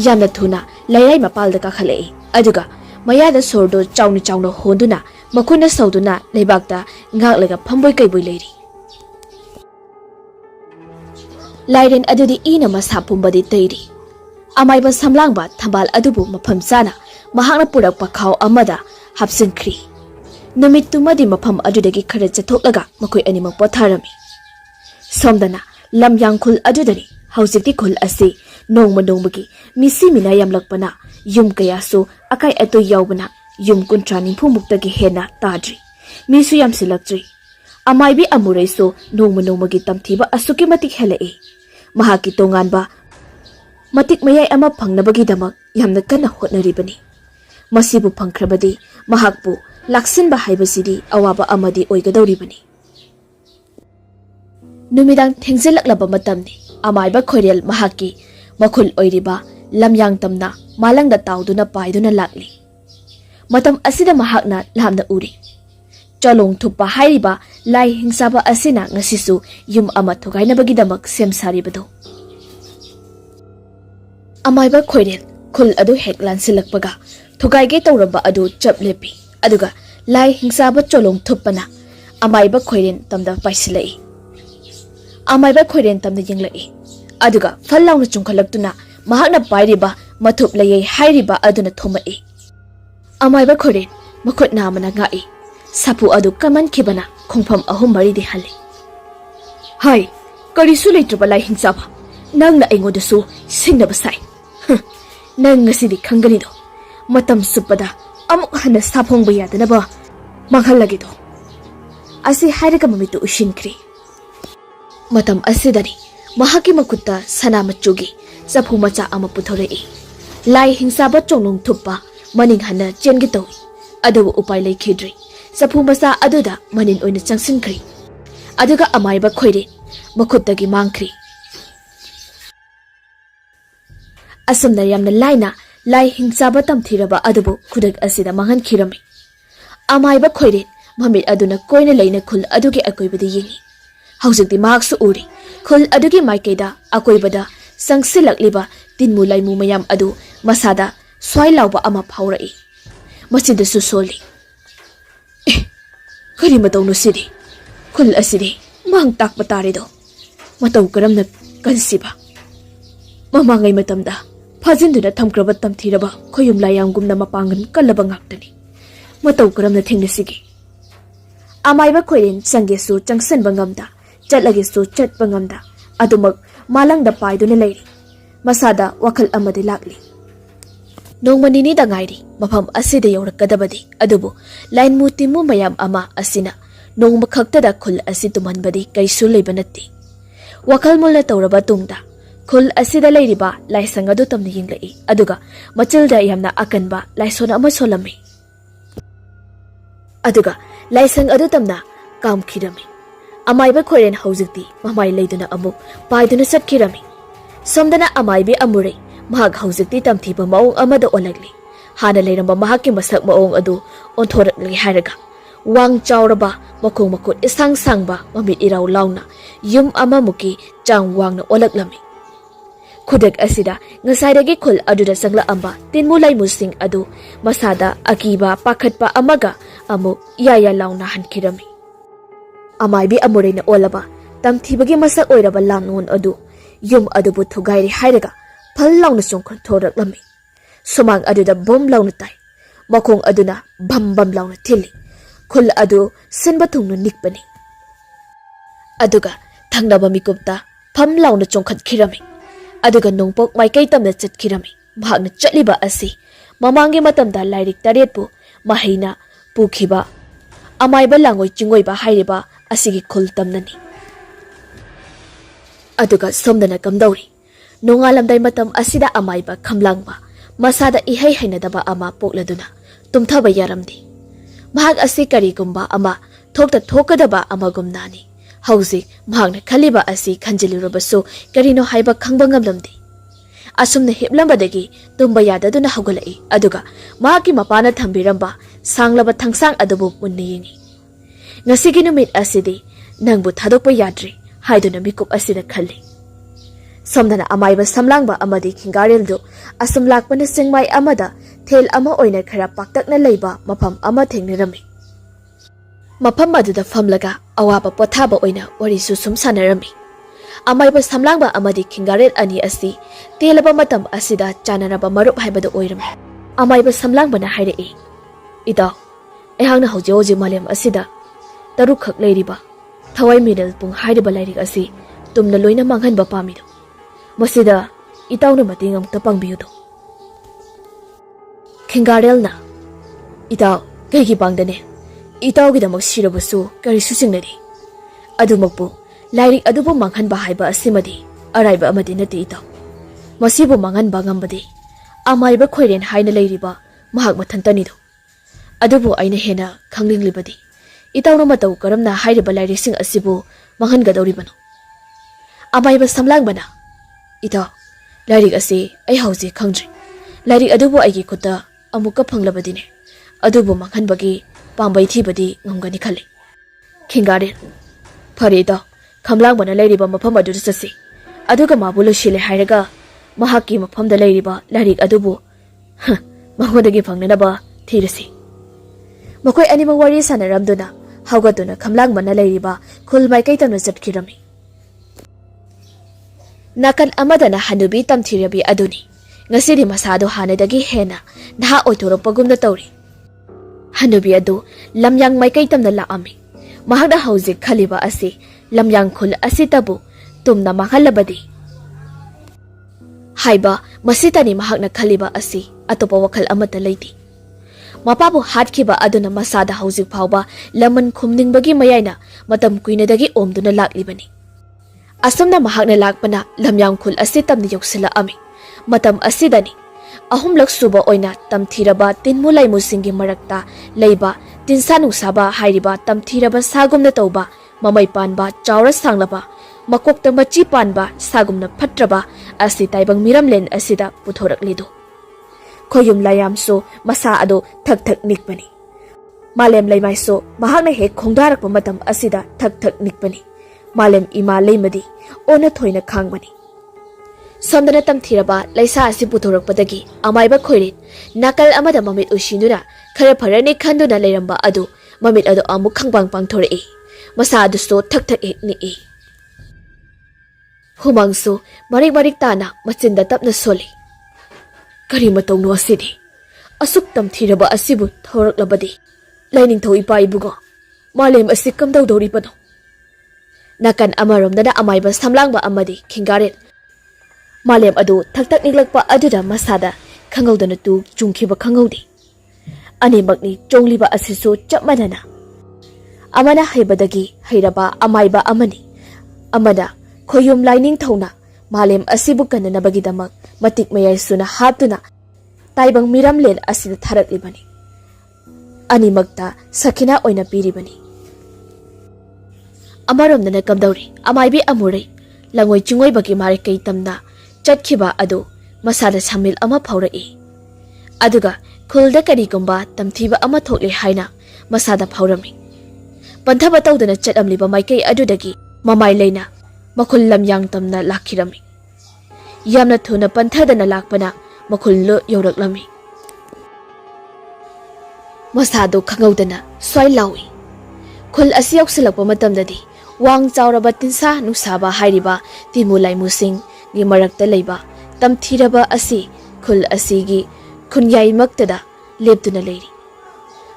yamna thuna lairai mapalda ka khalei aduga mayada sordo chawna honduna makuna sauduna leibakta ngaklega phamboi kaiboi leiri lairen adudi ina masapumbadi teiri amaiba samlangba thambal adubu mafam chana mahakna purakpa khaw amada hapsinkhri numittumadi mafam adudagi khara chathoklaga makoi animak potharami somdana lamyangkhul adudani haujikti khul asi nongmagi misi mina yamlakpana yum kayasu akai ato yawbana yum kuntra nimfu muktagi hena tadri misu yamsilaktri amaibi amureiso nongmagi tamthiba asuki matik helai mahaki tonganba matik mayai ama phangnabagi damak yamna kana hotnaribani masibu phangkhrabadi mahakpu laksinba haibasidi awaba amadi oigadoribani numidang thengzelaklaba matamni amaiba khoirel mahaki makhul oiriba lamyang tamna malangda tawduna paiduna lakli matam asida mahakna lamna uri chalong thupa hairiba lai hingsaba asina ngasisu yum ama thogainabagi damak semsaribado amaiba khoirel khul adu heklan silakpaga thogaige tawraba adu chaplepi aduga lai hingsaba cholong thupana amaiba khoiren tamda paisilai amaiba khoiren tamda yenglai aduga fallauna chungkhalaktuna mahakna pairiba mathup layai hairiba aduna thomai amaiba khoiren makhut namana ngai sapu adu kaman khibana khongpham ahum mari di hale hai karisu leitraba lai hingsaba nangna aingodasu singnaba sai nang ngasidi khangani do matam supada amuk hana saphongba yadanaba manghallagi do asi hairaga mamitu ushinkri matam asidani mahaki makutta sana machugi CHAPHU macha ama puthorei lai hingsaba chonglong thuppa maning hana chengi tawi adu upai lai khidri CHAPHU macha aduda manin oina changsinkhri aduga amaiba khoire makhuttagi mangkhri asumna yamna laina lai hingsaba tamthiraba adubu khudak asida mangan khirami amaiba khoire mamit aduna koina leina khul adugi akoibadi yingi haujikti maksu uri khul adugi maikeda akoibada sangsilakliba tinmu laimu mayam adu masada swailawba ama phaurai masida su soli kari matawno sidi khul asidi mang takpa tarido mataw karamna kansiba mamangai matamda phajinduna thamkraba tamthiraba khoyum layamgumna mapangan kalaba ngaktani mataw karamna thengnasigi amaiba khoiren changesu changsan bangamda chatlagesu chatpangamda adumak malangda paiduna leiri masada wakal amade lakli nongma nini da ngairi mafam asida yaurakadabadi adubu lain mutimu mayam ama asina nongma khaktada khul asi tumanbadi kaisu leiba natti wakal mulna tawraba tungda khul asida leiriba laisang adu tamna yinglai aduga machilda yamna akanba laisona ama solami aduga laisang adu tamna kam khirami amaiba khoren haujikti mamai leiduna amuk paiduna satkirami somdana amaibi amure mahak haujikti tamthiba maung amada olagli hana leiramba mahakki masak maung adu onthorakli hairaga wang chawraba makong makut isang sangba mamit iraw launa yum amamuki chang wangna olaklami khudak asida ngasaidagi khul aduda sangla amba tinmulai musing adu masada akiba pakhatpa amaga amu yaya launa hankirami amaibi amurena olaba tamthibagi masak oiraba langon adu yum adubu thugairi hairaga phal launa chongkhon thoraklami sumang aduda bom launa tai makong aduna bam bam launa thili khul adu sinba thungnu nikpani aduga thangnaba mikupta pham launa chongkhat khirami aduga nongpok maikai tamna chatkirami bhagna chaliba asi mamangi matamda lairik taretpu mahaina pukhiba amaiba langoi chingoiba hairiba asigi khul tamnani aduga somdana kamdauri nongalamdai matam asida amaiba khamlangba masada ihai hainadaba ama pokladuna tumthaba yaramdi mahak asi karigumba ama thokta thokadaba amagumnani hauzik mahakna khaliba asi khanjilurabasu karino haiba khangba ngamlamdi asumna hiplambadagi tumba yadaduna haugalai aduga mahaki mapana thambiramba sanglaba thangsang adubu munni yingi ngasigi numit asidi nangbu thadokpa yadri haiduna mikup asida khalli somdana amaiba samlangba amadi khingareldu asum lakpana singmai amada thel ama oina khara paktakna leiba mafam ama thengnirami mafam aduda famlaga awaba pothaba oina wari su sum sanarami amaiba samlangba amadi khingarel ani asi telaba matam asida chananaba marup haibada oirami amaiba samlangbana haire ida ehangna hoje hoje malem asida taruk khak leiriba thawai MEERELPUNG hairiba lairik asi tumna loina manghanba pamido masida itawna mating amta pangbiudo khingarelna itaw kaigi pangdane itawgidamak sirabasu kari susingnadi adumakpu lairik adubu manghanba haiba asimadi araiba amadi nati itaw masibu manghanba ngambadi amaiba khoiren haina leiriba mahak mathantanido adubu aina hena khanglinglibadi itawna matau karamna hairiba lairising asibu manghangadoribano amaiba samlangbana itaw lairik asi ai hauji khangdri lairik adubu aigi khuta amuka phanglabadine adubu manghanbagi pambai thibadi ngamgani khali khingarel farida khamlangbana lairiba mafam adu sasi aduga mabulo shile hairaga mahaki mafamda lairiba lairik adubu mahodagi phangnaba thirasi makoi animang wari sanaramduna haugaduna khamlangbana lairiba khulmai kaitamna chatkirami nakan amadana hanubi tamthirabi aduni ngasiri masado hanadagi hena naha oitoropagumna tawri hanubi adu lamyang maikai tamna laami mahagda hauzik khaliba asi lamyang khul asi tabu tumna mahalabadi haiba masitani mahagna khaliba asi atopa wakal amata leiti mapabu hatkhiba aduna masada hauzik phawba laman khumningbagi mayaina matam kuinadagi omduna laklibani asumna mahagna lakpana lamyang khul asi tamni yoksila ami matam asidani ahumlak suba oina tamthiraba tinmulai musingi marakta leiba tinsanu saba hairiba tamthiraba sagumna tauba mamai panba chawra sanglaba makokta machi panba sagumna phatraba asi taibang miramlen asida puthoraklidu khoyum layamso masa ado thak thak nikpani malem leimaiso mahagna he khongdarakpa matam asida thak thak nikpani malem ima leimadi ona thoina khangbani somdana tamthiraba laisa asi puthorakpadagi amaiba khoirin nakal amada mamit ushinuna khara pharani khanduna leiramba adu mamit adu amuk khangbang pangthore masa adu so thak thak ekni humangso marik marik tana machinda tapna soli kari matongno asidi asuk tamthiraba asibu thoraklabadi laining thoi pai bugo malem asi kamdau dori pano Nakan amaromdana amayba samlangba amadi Kingarel. Malem adu thaktak niglakpa aduda masada khangawdana tu chungkhiba khangawdi. Animakni chongliba asisu chapmanana. Amana haibadagi hairaba amayba amani. Amana khoyum lining thona malem asibu kananabagidamak matik mayay suna haptuna taibang miramlen asida tharaklibani. Animakta sakina oina piribani. Amaromdana kamdawri amaybi amuray langoy chingoy bagi mari kay tamna chatkiba adu masada samil ama phaurai. Aduga khulda karigumba tamthiba ama thokle haina masada phaurami. Panthaba tawdana chatamliba maikay adudagi mamay leina makhul lamyang tamna lakhirami. Yamna thuna panthadana lakpana makhullo yawraklami. Masado khangawdana swai lawi. Khul asi yawsilakpa matamdadi wang chawraba tinsa nusaba hairiba timulai musing gi marakta leiba tamthiraba asi khul asigi khunyai maktada leptuna leiri.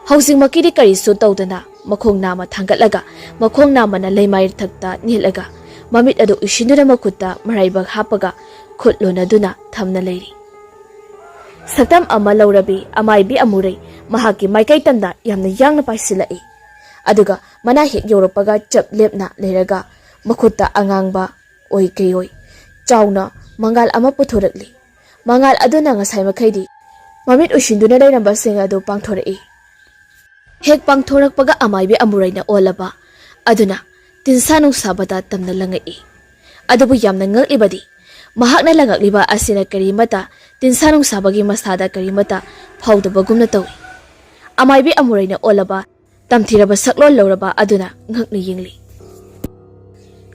Housing makiri karisu tawdana makhong nama thangatlaga makhong nama na leimair thakta nilaga mamit adu ishinura makutta maraibag hapaga khutlona duna thamna leiri. Satam ama laurabi amaybi amurai mahaki maikai tamda yamna yangna paisilai. Aduga mana hek yoropaga chap lepna leraga makutta angangba oi kayoi chawna mangal ama puthorakli. Mangal aduna ngasai makhaidi mamit ushinduna leiramba sing adu pangthorai. Hek pangthorakpaga amaybi amuraina olaba aduna tinsanung sabata tamna langai. Adubu yamna ngalibadi mahakna langakliba asina karimata tinsanung sabagi masada karimata phawdabagumna tawi. Amaybi amuraina olaba tamthiraba saklol lauraba aduna ngakni yingli.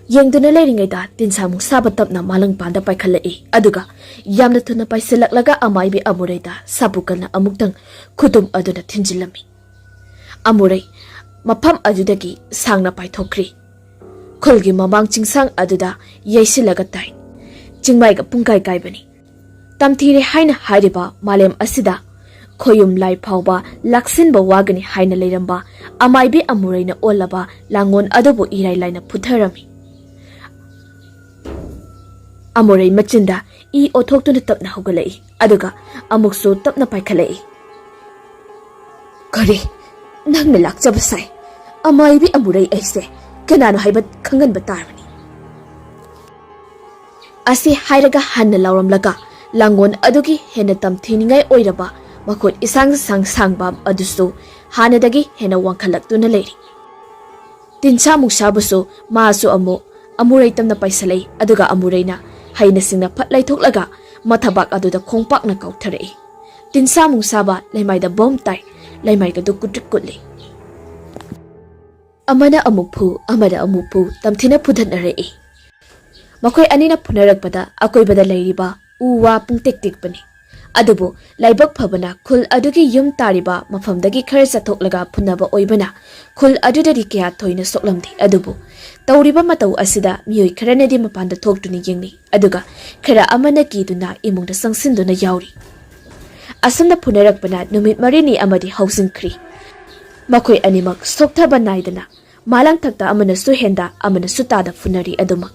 Yengduna leiringayda tinsamung saba tapna malang panda paikhalai. Aduga yamna thuna paisalaklaga amaybi amurayda sabukalna amuktang khutum aduna thinjilami. Amuray mafam adudagi sangna paithokri. Khulgi mamang chingsang aduda yaisilaga tai. Chingmaiga pungkai kaibani. Tamthire haina hairiba malem asida khoyum lai phawba laksinba wagani haina leiramba amaybi amuraina olaba langon adobo irai laina putharami. Amuray machinda I othoktuna tapna hogalai aduga amukso tapna paikhalai. Kari nangna lakchaba sai amaybi amuray aise kanano haibat khangan batarani. Asi hairaga hanna lauramlaga langon adugi hena tamthiningai oiraba makot isang sang adusu hanadagi hena wangkhalaktuna leiri. Tinsa muksabusu maasu amuray tamna paisalai aduga amurayna haina singna phatlai thoklaga mathabak aduda khongpakna kautharai. Tinsa muksaba leimaida bom tai leimaida du kutrik kutli. Amana amukphu amada amukphu tamthina pudhanarei. Makhoi anina phunarakpada akoibada leiriba uwa pungtek tikpani. Adubu laibak phabana khul adugi yum tariba mafamdagi khara chathoklaga phunaba oibana khul adudari kya thoina soklamdi. Adubu tawriba matau asida miyoi kharanadi mapanda thoktuni yengni aduga khara amana kiduna imungda sangsinduna yauri. Asamna phunarakpana numit marini amadi housing khri. Makhoi animak sokthaba naidana malang thakta amana su henda amana su tada phunari aduma.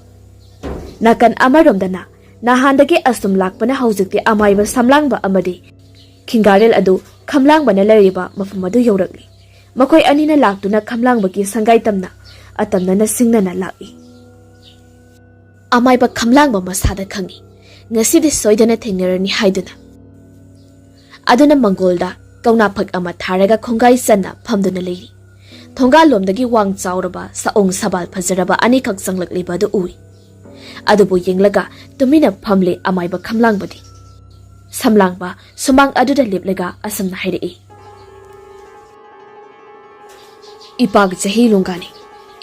Nakan amaromdana nahandagi asum lakpana haujikti amayba samlangba amadi Kingarel adu khamlangbana leiriba mafamadu yaurakli. Makhoi anina laktuna khamlangbagi sangai tamna atamna singnana laki. Amayba khamlangba masada khangi ngasidi soidana thengnarani haiduna. Aduna mangolda kauna phak ama tharaga khongai sanna phamduna leiri. Thonga lomdagi wang chawraba saong sabal phajaraba ani khak sanglakliba du ui. Adubu yenglaga tumina phamle amayba khamlangbadi. Samlangba sumang aduda leplega asamna hairei. Ipag chahi lungani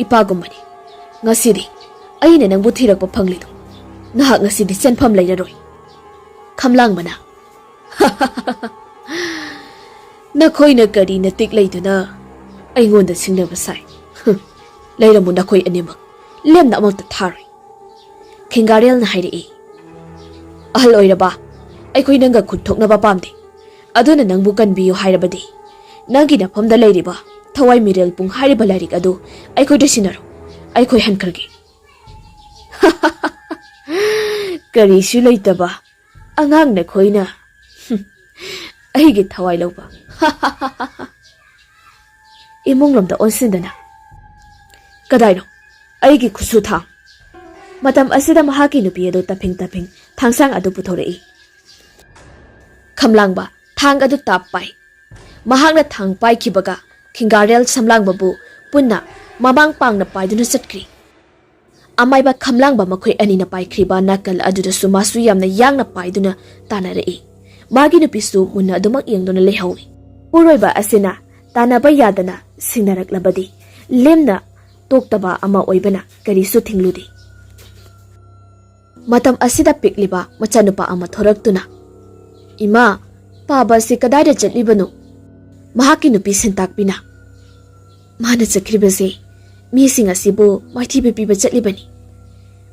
ipagumani ngasidi aina nangbu thirakpa phanglidu nahak ngasidi senpham leiraroi. Khamlangbana nakhoina kari na tik leiduna aingonda singnaba sai. Leiramu nakhoi animak lemna amakta tharoi. Kingarel na hairei. Ahal oiraba akhoi nanga khut thoknaba pamde aduna nangbu kanbiyo hairabadi nangi nafamda leiriba thawai mirelpung hairiba lairik adu akhoi da sinaro akhoi hankharge Karisu leitaba angang na khoina aigi thawai loba imong lomda onsindana kadaino aigi khusu thang matam asida mahaki nupi ado taping thangsang adu puthorei khamlangba thang adu tap pai mahakna thang pai khibaga khingarel samlangba bu punna mamang pangna paiduna chatkri amaiba khamlangba makhoi anina paikriba nakal aduda sumasu yamna yangna paiduna tanarei magi nupisu munna adumak yengduna lehawi puroiba asina tanaba yadana singnarak-labadi lemna toktaba ama oibana karisu thingludi matam asida pikliba machanupa ama thoraktuna ima paba si kadaida chatlibanu mahaki nupi sintakpina mana chakribase mi singa sibu maithi piba chatlibani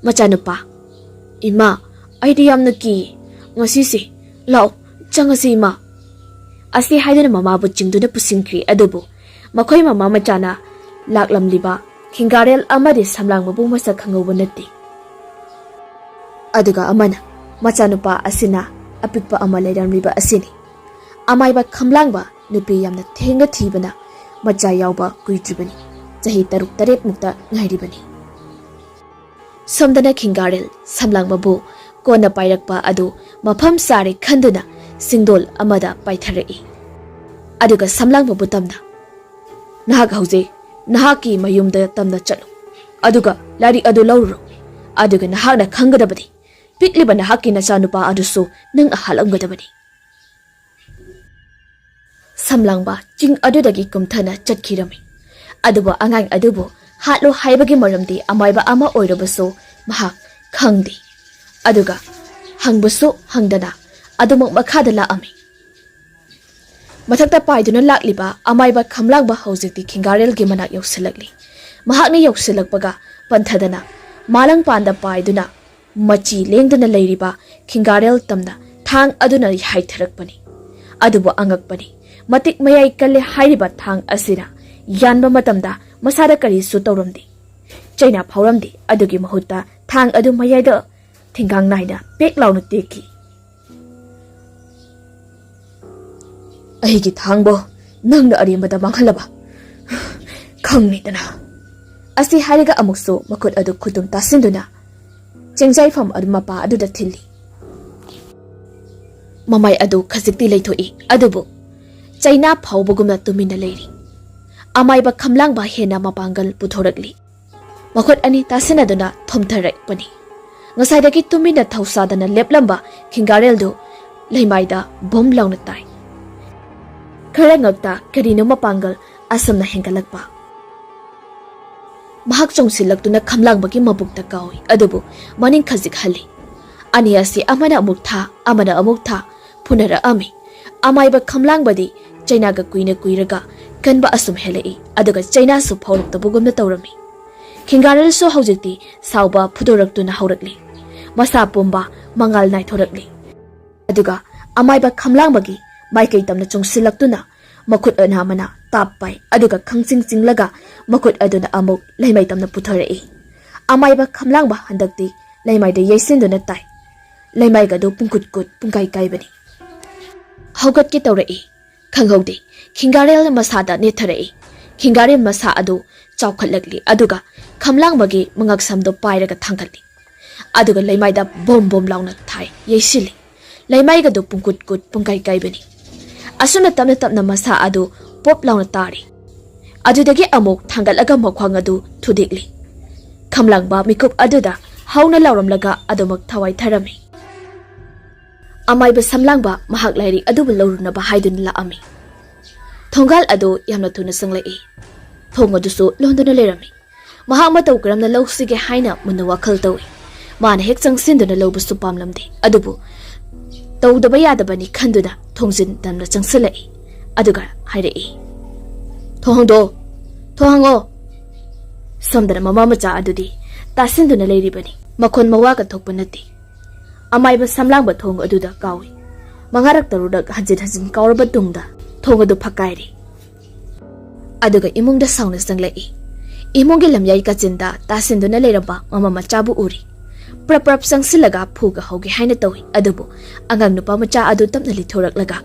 machanupa ima aidi yamna ki ngasi se law changasi ima asi haidana mama bu chingduna pusingkri adubu makhoi mama machana laklamliba khingarel amadi samlang mabu masa khangau natti aduga amana machanupa asina apikpa ama leiramriba asini amaiba khamlangba nupi yamna thenga thibana macha yawba kuitribani chahi taruk tarep mukta ngairibani somdana khingarel samlang mabu kona pairakpa adu mafam sare khanduna singdol amada paitharei aduga samlang mabu tamna nahak hauze nahaki mayumda tamna chalo aduga lari adu lawro aduga nahakna khangadabadi pikliba nahaki nachanupa adusu nang ahalamgadabani samlangba ching adudagi kumthana chatkirami aduba angang adubu hatlo haibagi maramdi amaiba ama oirabaso mahak khangdi aduga hangbaso hangdana adumok makhada laami mathakta paiduna lakliba amaiba khamlangba haujikti khingarel gi manak yausilakli mahakni yausilakpaga panthadana malang panda paiduna machi lengdana leiriba khingarel tamna thang aduna haitharakpani adubu angakpani matik mayai kalle hairiba thang asira yanba matamda masada kari su tawramdi chaina phauramdi adugi mahutta thang adu mayaida thingang naina pek launu teki aigi thangbo nangna arimada manghalaba khangnidana asi hariga amukso makut adu khutum tasinduna chengjai pham adu mapa adu da thilli mamai adu khazikti leithoi adubu chaina phaubagumna tumina leiri amaiba khamlangba hena mapangal puthorakli makut ani tasinaduna thomtharak pani ngasaidagi tumina thausadana leplamba khingarel do leimaida bom launa tai khara ngakta karino mapangal asamna hengalakpa mahak chongsilaktuna khamlangbagi mabukta kawi adubu maning khajik hali ani asi amana amuk tha phunara ami amaiba khamlangbadi chaina ga kuiraga kanba asum helai aduga chaina su phawruk tabugumna tawrami khingarel so haujikti sauba phudoraktuna haurakli masa pomba mangal nai thorakli aduga amaiba khamlangbagi maikai tamna chongsilaktuna makut anamana tappai aduga khangching chinglaga makut aduna amuk leimai tamna puthorei amaiba khamlangba handakti leimai de yeisinduna tai leimai ga do pungkut pungkai bani haugat ki tawrei khanghaude khingarel masada netharei khingarel masa adu chawkhatlakli aduga khamlangbagi mangak samdo pairaga thangkhatli aduga leimai da bom launa thai yeisili leimai ga do pungkut pungkai bani asuna tamna masa adu pop launa tari adudagi amuk thangatlaga makhwang adu thudikli khamlangba mikup aduda hauna lauramlaga adumak thawai tharami amaiba samlangba mahak lairi adubu laurunaba haidun laami thongal adu yamna thuna sanglai thong adusu londona lerami mahak ma tawkramna lawsige haina munna wakhal tawi mana hek changsinduna lawbusu pamlamdi adubu tawdaba yadabani khanduna thongjin tamna changsalai aduga hairei thohango samdana mama macha adudi tasinduna leiribani makhon mawaga thokpanati amaiba samlangba thong aduda kawi mangarak tarudak hajin kawraba tungda thong adu phakairi aduga imungda sauna sanglai imungge lamyai kachinda tasinduna leiraba mama machabu uri ꯄ꯭ꯔꯞ ꯆꯪꯁꯤꯜꯂꯒ ꯐꯨꯒ ꯍꯧꯒꯦ ꯍꯥꯏꯅ ꯇꯧꯏ ꯑꯗꯨꯕꯨ ꯑꯉꯥꯡ ꯅꯨꯄꯥ ꯃꯆꯥ ꯑꯗꯨ ꯇꯞꯅ ꯂꯤꯊꯣꯔꯛꯂꯒ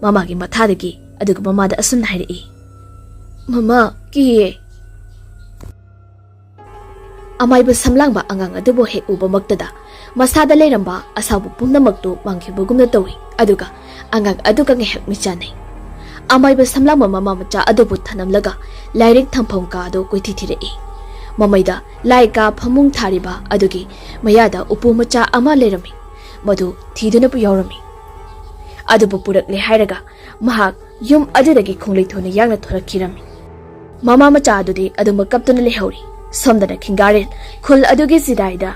ꯃꯃꯥꯒꯤ ꯃꯊꯥꯗꯒꯤ ꯑꯗꯨꯒ ꯃꯃꯥꯗ ꯑꯁꯨꯝꯅ ꯍꯥꯏꯔꯛꯏ ꯃꯃꯥ ꯀꯤꯌꯦ ꯑꯃꯥꯏꯕ ꯁꯝꯂꯥꯡꯕ ꯑꯉꯥꯡ ꯑꯗꯨꯕꯨ ꯍꯦꯛ ꯎꯕꯃꯛꯇꯗ ꯃꯁꯥꯗ ꯂꯩꯔꯝꯕ ꯑꯁꯥꯎꯕ ꯄꯨꯝꯅꯃꯛꯇꯨ ꯃꯥꯡꯈꯤꯕꯒꯨꯝꯅ ꯇꯧꯏ ꯑꯗꯨꯒ ꯑꯉꯥꯡ ꯑꯗꯨꯒ ꯉꯥꯏꯍꯥꯛ ꯃꯤꯆꯥꯟꯅꯩ ꯑꯃꯥꯏꯕ ꯁꯝꯂꯥꯡꯕ ꯃꯃꯥ ꯃꯆꯥ ꯑꯗꯨꯕꯨ ꯊꯅꯝꯂꯒ ꯂꯥꯏꯔꯤꯛ ꯊꯝꯐꯝ ꯀꯥꯗꯨ ꯀꯣꯏꯊꯤ ꯊꯤꯔꯛꯏ ꯃꯃꯩꯗ ꯂꯥꯏ ꯀꯥ ꯐꯃꯨꯡ ꯊꯥꯔꯤꯕ ꯑꯗꯨꯒꯤ ꯃꯌꯥꯗ ꯎꯄꯨ ꯃꯆꯥ ꯑꯃ ꯂꯩꯔꯝꯃꯤ ꯃꯗꯨ ꯊꯤꯗꯨꯅꯕꯨ ꯌꯥꯎꯔꯝꯃꯤ ꯑꯗꯨꯕꯨ ꯄꯨꯔꯛꯂꯦ ꯍꯥꯏꯔꯒ ꯃꯍꯥꯛ ꯌꯨꯝ ꯑꯗꯨꯗꯒꯤ ꯈꯣꯡꯂꯩ ꯌꯥꯡꯅ ꯊꯣꯔꯛꯈꯤꯔꯝꯃꯤ ꯃꯃꯥ ꯃꯆꯥ ꯑꯗꯨꯗꯤ ꯑꯗꯨꯃꯛ ꯀꯞꯇꯨꯅ ꯂꯩꯍꯧꯔꯤ ꯁꯣꯝꯗꯅ ꯈꯤꯡꯒꯥꯔꯦꯜ ꯈꯨꯜ ꯑꯗꯨꯒꯤ ꯆꯤꯗꯥꯏꯗ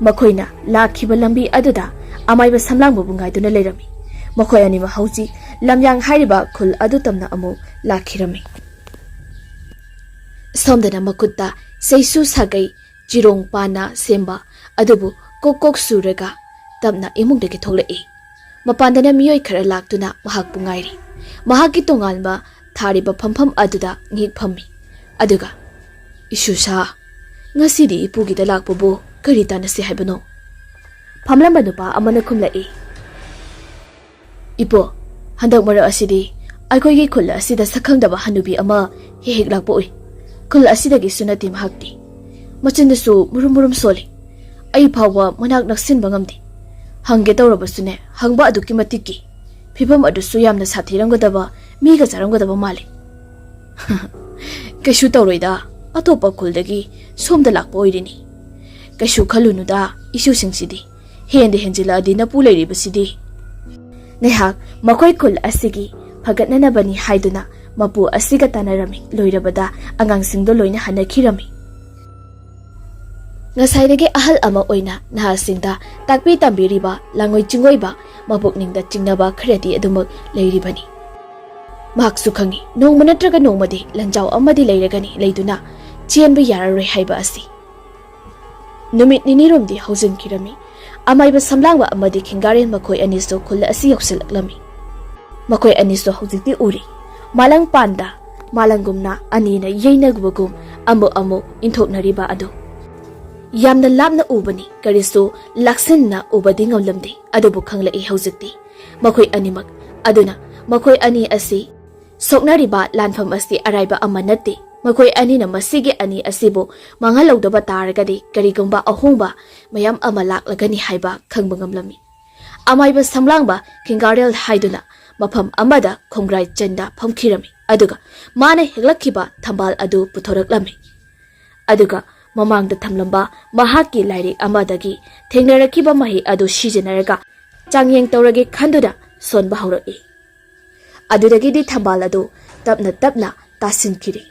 ꯃꯈꯣꯏꯅ ꯂꯥꯛꯈꯤꯕ ꯂꯝꯕꯤ ꯑꯗꯨꯗ ꯑꯃꯥꯏꯕ ꯁꯝꯂꯥꯡꯕꯕꯨ ꯉꯥꯏꯗꯨꯅ ꯂꯩꯔꯝꯃꯤ ꯃꯈꯣꯏ ꯑꯅꯤꯃꯛ ꯍꯧꯖꯤꯛ ꯂꯝꯌꯥꯡ ꯍꯥꯏꯔꯤꯕ ꯈꯨꯜ ꯑꯗꯨ ꯇꯝꯅ ꯑꯃꯨꯛ ꯂꯥꯛꯈꯤꯔꯝꯃꯤ ꯁꯣꯝꯗꯅ ꯃꯈꯨꯠꯇ ꯆꯩꯁꯨ ꯁꯥꯒꯩ ꯆꯤꯔꯣꯡ ꯄꯥꯅ ꯁꯦꯝꯕ ꯑꯗꯨꯕꯨ ꯀꯣꯛ ꯁꯨꯔꯒ ꯇꯞꯅ ꯏꯃꯨꯡꯗꯒꯤ ꯊꯣꯛꯂꯛꯏ ꯃꯄꯥꯟꯗꯅ ꯃꯤꯑꯣꯏ ꯈꯔ ꯂꯥꯛꯇꯨꯅ ꯃꯍꯥꯛꯄꯨ ꯉꯥꯏꯔꯤ ꯃꯍꯥꯛꯀꯤ ꯇꯣꯉꯥꯟꯕ ꯊꯥꯔꯤꯕ ꯐꯝꯐꯝ ꯑꯗꯨꯗ ꯉꯦꯛ ꯐꯝꯃꯤ ꯑꯗꯨꯒ ꯏꯁꯨꯁꯥ ꯉꯁꯤꯗꯤ ꯏꯄꯨꯒꯤꯗ ꯂꯥꯛꯄꯕꯨ ꯀꯔꯤ ꯇꯥꯟꯅꯁꯤ ꯍꯥꯏꯕꯅꯣ ꯐꯝꯂꯝꯕ ꯅꯨꯄꯥ ꯑꯃꯅ ꯈꯨꯝꯂꯛꯏ ꯏꯄꯣ ꯍꯟꯗꯛ ꯃꯔꯛ ꯑꯁꯤꯗꯤ ꯑꯩꯈꯣꯏꯒꯤ ꯈꯨꯜ ꯑꯁꯤꯗ ꯁꯛꯈꯪꯗꯕ ꯍꯅꯨꯕꯤ ꯑꯃ ꯍꯦꯛ ꯂꯥꯛꯄ ꯎꯏ ꯈꯨꯜ ꯑꯁꯤꯗꯒꯤꯁꯨ ꯅꯠꯇꯦ ꯃꯍꯥꯛꯇꯤ ꯃꯆꯤꯟꯗꯁꯨ ꯃꯨꯔꯨꯝ ꯁꯣꯜꯂꯤ ꯑꯩ ꯐꯥꯎꯕ ꯃꯅꯥꯛ ꯅꯛꯁꯤꯟꯕ ꯉꯝꯗꯦ ꯍꯪꯒꯦ ꯇꯧꯔꯕꯁꯨꯅꯦ ꯍꯪꯕ ꯑꯗꯨꯛꯀꯤ ꯃꯇꯤꯛꯀꯤ ꯐꯤꯕꯝ ꯑꯗꯨꯁꯨ ꯌꯥꯝꯅ ꯁꯥꯊꯤꯔꯝꯒꯗꯕ ꯃꯤꯒ ꯆꯥꯔꯝꯒꯗꯕ ꯃꯥꯜꯂꯤ ꯀꯩꯁꯨ ꯇꯧꯔꯣꯏꯗ ꯑꯇꯣꯞꯄ ꯈꯨꯜꯗꯒꯤ ꯁꯣꯝꯗ ꯂꯥꯛꯄ ꯑꯣꯏꯔꯤꯅꯤ ꯀꯩꯁꯨ ꯈꯜꯂꯨꯅꯨꯗ ꯏꯁꯨꯁꯤꯡꯁꯤꯗꯤ ꯍꯦꯟꯖꯤꯜꯂꯛꯑꯗꯤ ꯅꯄꯨ ꯂꯩꯔꯤꯕꯁꯤꯗꯤ ꯉꯥꯏꯍꯥꯛ ꯃꯈꯣꯏ ꯈꯨꯜ ꯑꯁꯤꯒꯤ ꯐꯒꯠꯅꯅꯕꯅꯤ ꯍꯥꯏꯗꯨꯅ ꯃꯄꯨ ꯑꯁꯤꯒ ꯇꯥꯟꯅꯔꯝꯃꯤ ꯂꯣꯏꯔꯕꯗ ꯑꯉꯥꯡꯁꯤꯡꯗꯣ ꯂꯣꯏꯅ ꯍꯟꯅꯈꯤꯔꯝꯃꯤ ꯉꯁꯥꯏꯗꯒꯤ ꯑꯍꯜ ꯑꯃ ꯑꯣꯏꯅ ꯅꯍꯥꯁꯤꯡꯗ ꯇꯥꯛꯄꯤ ꯇꯝꯕꯤꯔꯤꯕ ꯂꯥꯡꯉꯣꯏ ꯆꯤꯡꯉꯣꯏꯕ ꯃꯄꯨꯛꯅꯤꯡꯗ ꯆꯤꯡꯅꯕ ꯈꯔꯗꯤ ꯑꯗꯨꯃꯛ ꯂꯩꯔꯤꯕꯅꯤ ꯃꯍꯥꯛꯁꯨ ꯈꯪꯉꯤ ꯅꯣꯡꯃ ꯅꯠꯇ꯭ꯔꯒ ꯅꯣꯡꯃꯗꯤ ꯂꯟꯖꯥꯎ ꯑꯃꯗꯤ ꯂꯩꯔꯒꯅꯤ ꯂꯩꯗꯨꯅ ꯆꯦꯟꯕ ꯌꯥꯔꯔꯣꯏ ꯍꯥꯏꯕ ꯑꯁꯤ ꯅꯨꯃꯤꯠ ꯅꯤꯅꯤꯔꯣꯝꯗꯤ ꯍꯧꯖꯤꯟꯈꯤꯔꯝꯃꯤ ꯑꯃꯥꯏꯕ ꯁꯝꯂꯥꯡꯕ ꯑꯃꯗꯤ ꯈꯤꯡꯒꯥꯔꯦꯜ ꯃꯈꯣꯏ ꯑꯅꯤꯁꯨ ꯈꯨꯜ ꯑꯁꯤ ꯌꯧꯁꯤꯜꯂꯛꯂꯝꯃꯤ ꯃꯈꯣꯏ ꯑꯅꯤꯁꯨ ꯍꯧꯖꯤꯛꯇꯤ ꯎꯔꯤ ꯃꯥꯂꯪ ꯄꯥꯟꯗ ꯃꯥꯂꯪꯒꯨꯝꯅ ꯑꯅꯤꯅ ꯌꯩꯅꯕꯒꯨꯝ ꯑꯃꯨꯛ ꯏꯟꯊꯣꯛꯅꯔꯤꯕ ꯑꯗꯨ ꯌꯥꯝꯅ ꯂꯥꯞꯅ ꯎꯕꯅꯤ ꯀꯔꯤꯁꯨ ꯂꯥꯛꯁꯤꯟꯅ ꯎꯕꯗꯤ ꯉꯝꯂꯝꯗꯦ ꯑꯗꯨꯕꯨ ꯈꯪꯂꯛꯏ ꯍꯧꯖꯤꯛꯇꯤ ꯃꯈꯣꯏ ꯑꯅꯤꯃꯛ ꯑꯗꯨꯅ ꯃꯈꯣꯏ ꯑꯅꯤ ꯑꯁꯤ ꯁꯣꯛꯅꯔꯤꯕ ꯂꯥꯟꯐꯝ ꯑꯁꯤ ꯑꯔꯥꯏꯕ ꯑꯃ ꯅꯠꯇꯦ ꯃꯈꯣꯏ ꯑꯅꯤꯅ ꯃꯁꯤꯒꯤ ꯑꯅꯤ ꯑꯁꯤꯕꯨ ꯃꯥꯡꯍꯜꯍꯧꯗꯕ ꯇꯥꯔꯒꯗꯤ ꯀꯔꯤꯒꯨꯝꯕ ꯑꯍꯣꯡꯕ ꯃꯌꯥꯝ ꯑꯃ ꯂꯥꯛꯂꯒꯅꯤ ꯍꯥꯏꯕ ꯈꯪꯕ ꯉꯝꯂꯝꯃꯤ ꯑꯃꯥꯏꯕ ꯁꯝꯂꯥꯡꯕ ꯈꯤꯡꯒꯥꯔꯦꯜ ꯍꯥꯏꯗꯨꯅ ꯃꯐꯝ ꯑꯃꯗ ꯈꯣꯡꯒ꯭ꯔꯥꯏ ꯆꯟꯗ ꯐꯝꯈꯤꯔꯝꯃꯤ ꯑꯗꯨꯒ ꯃꯥꯅ ꯍꯦꯛꯂꯛꯈꯤꯕ ꯊꯝꯕꯥꯜ ꯑꯗꯨ ꯄꯨꯊꯣꯔꯛꯂꯝꯃꯤ ꯑꯗꯨꯒ ꯃꯃꯥꯡꯗ ꯊꯝꯂꯝꯕ ꯃꯍꯥꯛꯀꯤ ꯂꯥꯏꯔꯤꯛ ꯑꯃꯗꯒꯤ ꯊꯦꯡꯅꯔꯛꯈꯤꯕ ꯃꯍꯩ ꯑꯗꯨ ꯁꯤꯖꯤꯟꯅꯔꯒ ꯆꯥꯡꯌꯦꯡ ꯇꯧꯔꯒꯦ ꯈꯟꯗꯨꯅ ꯁꯣꯟꯕ ꯍꯧꯔꯛꯏ ꯑꯗꯨꯗꯒꯤꯗꯤ ꯊꯝꯕꯥꯜ ꯑꯗꯨ ꯇꯞꯅ ꯇꯥꯁꯤꯟꯈꯤꯔꯤ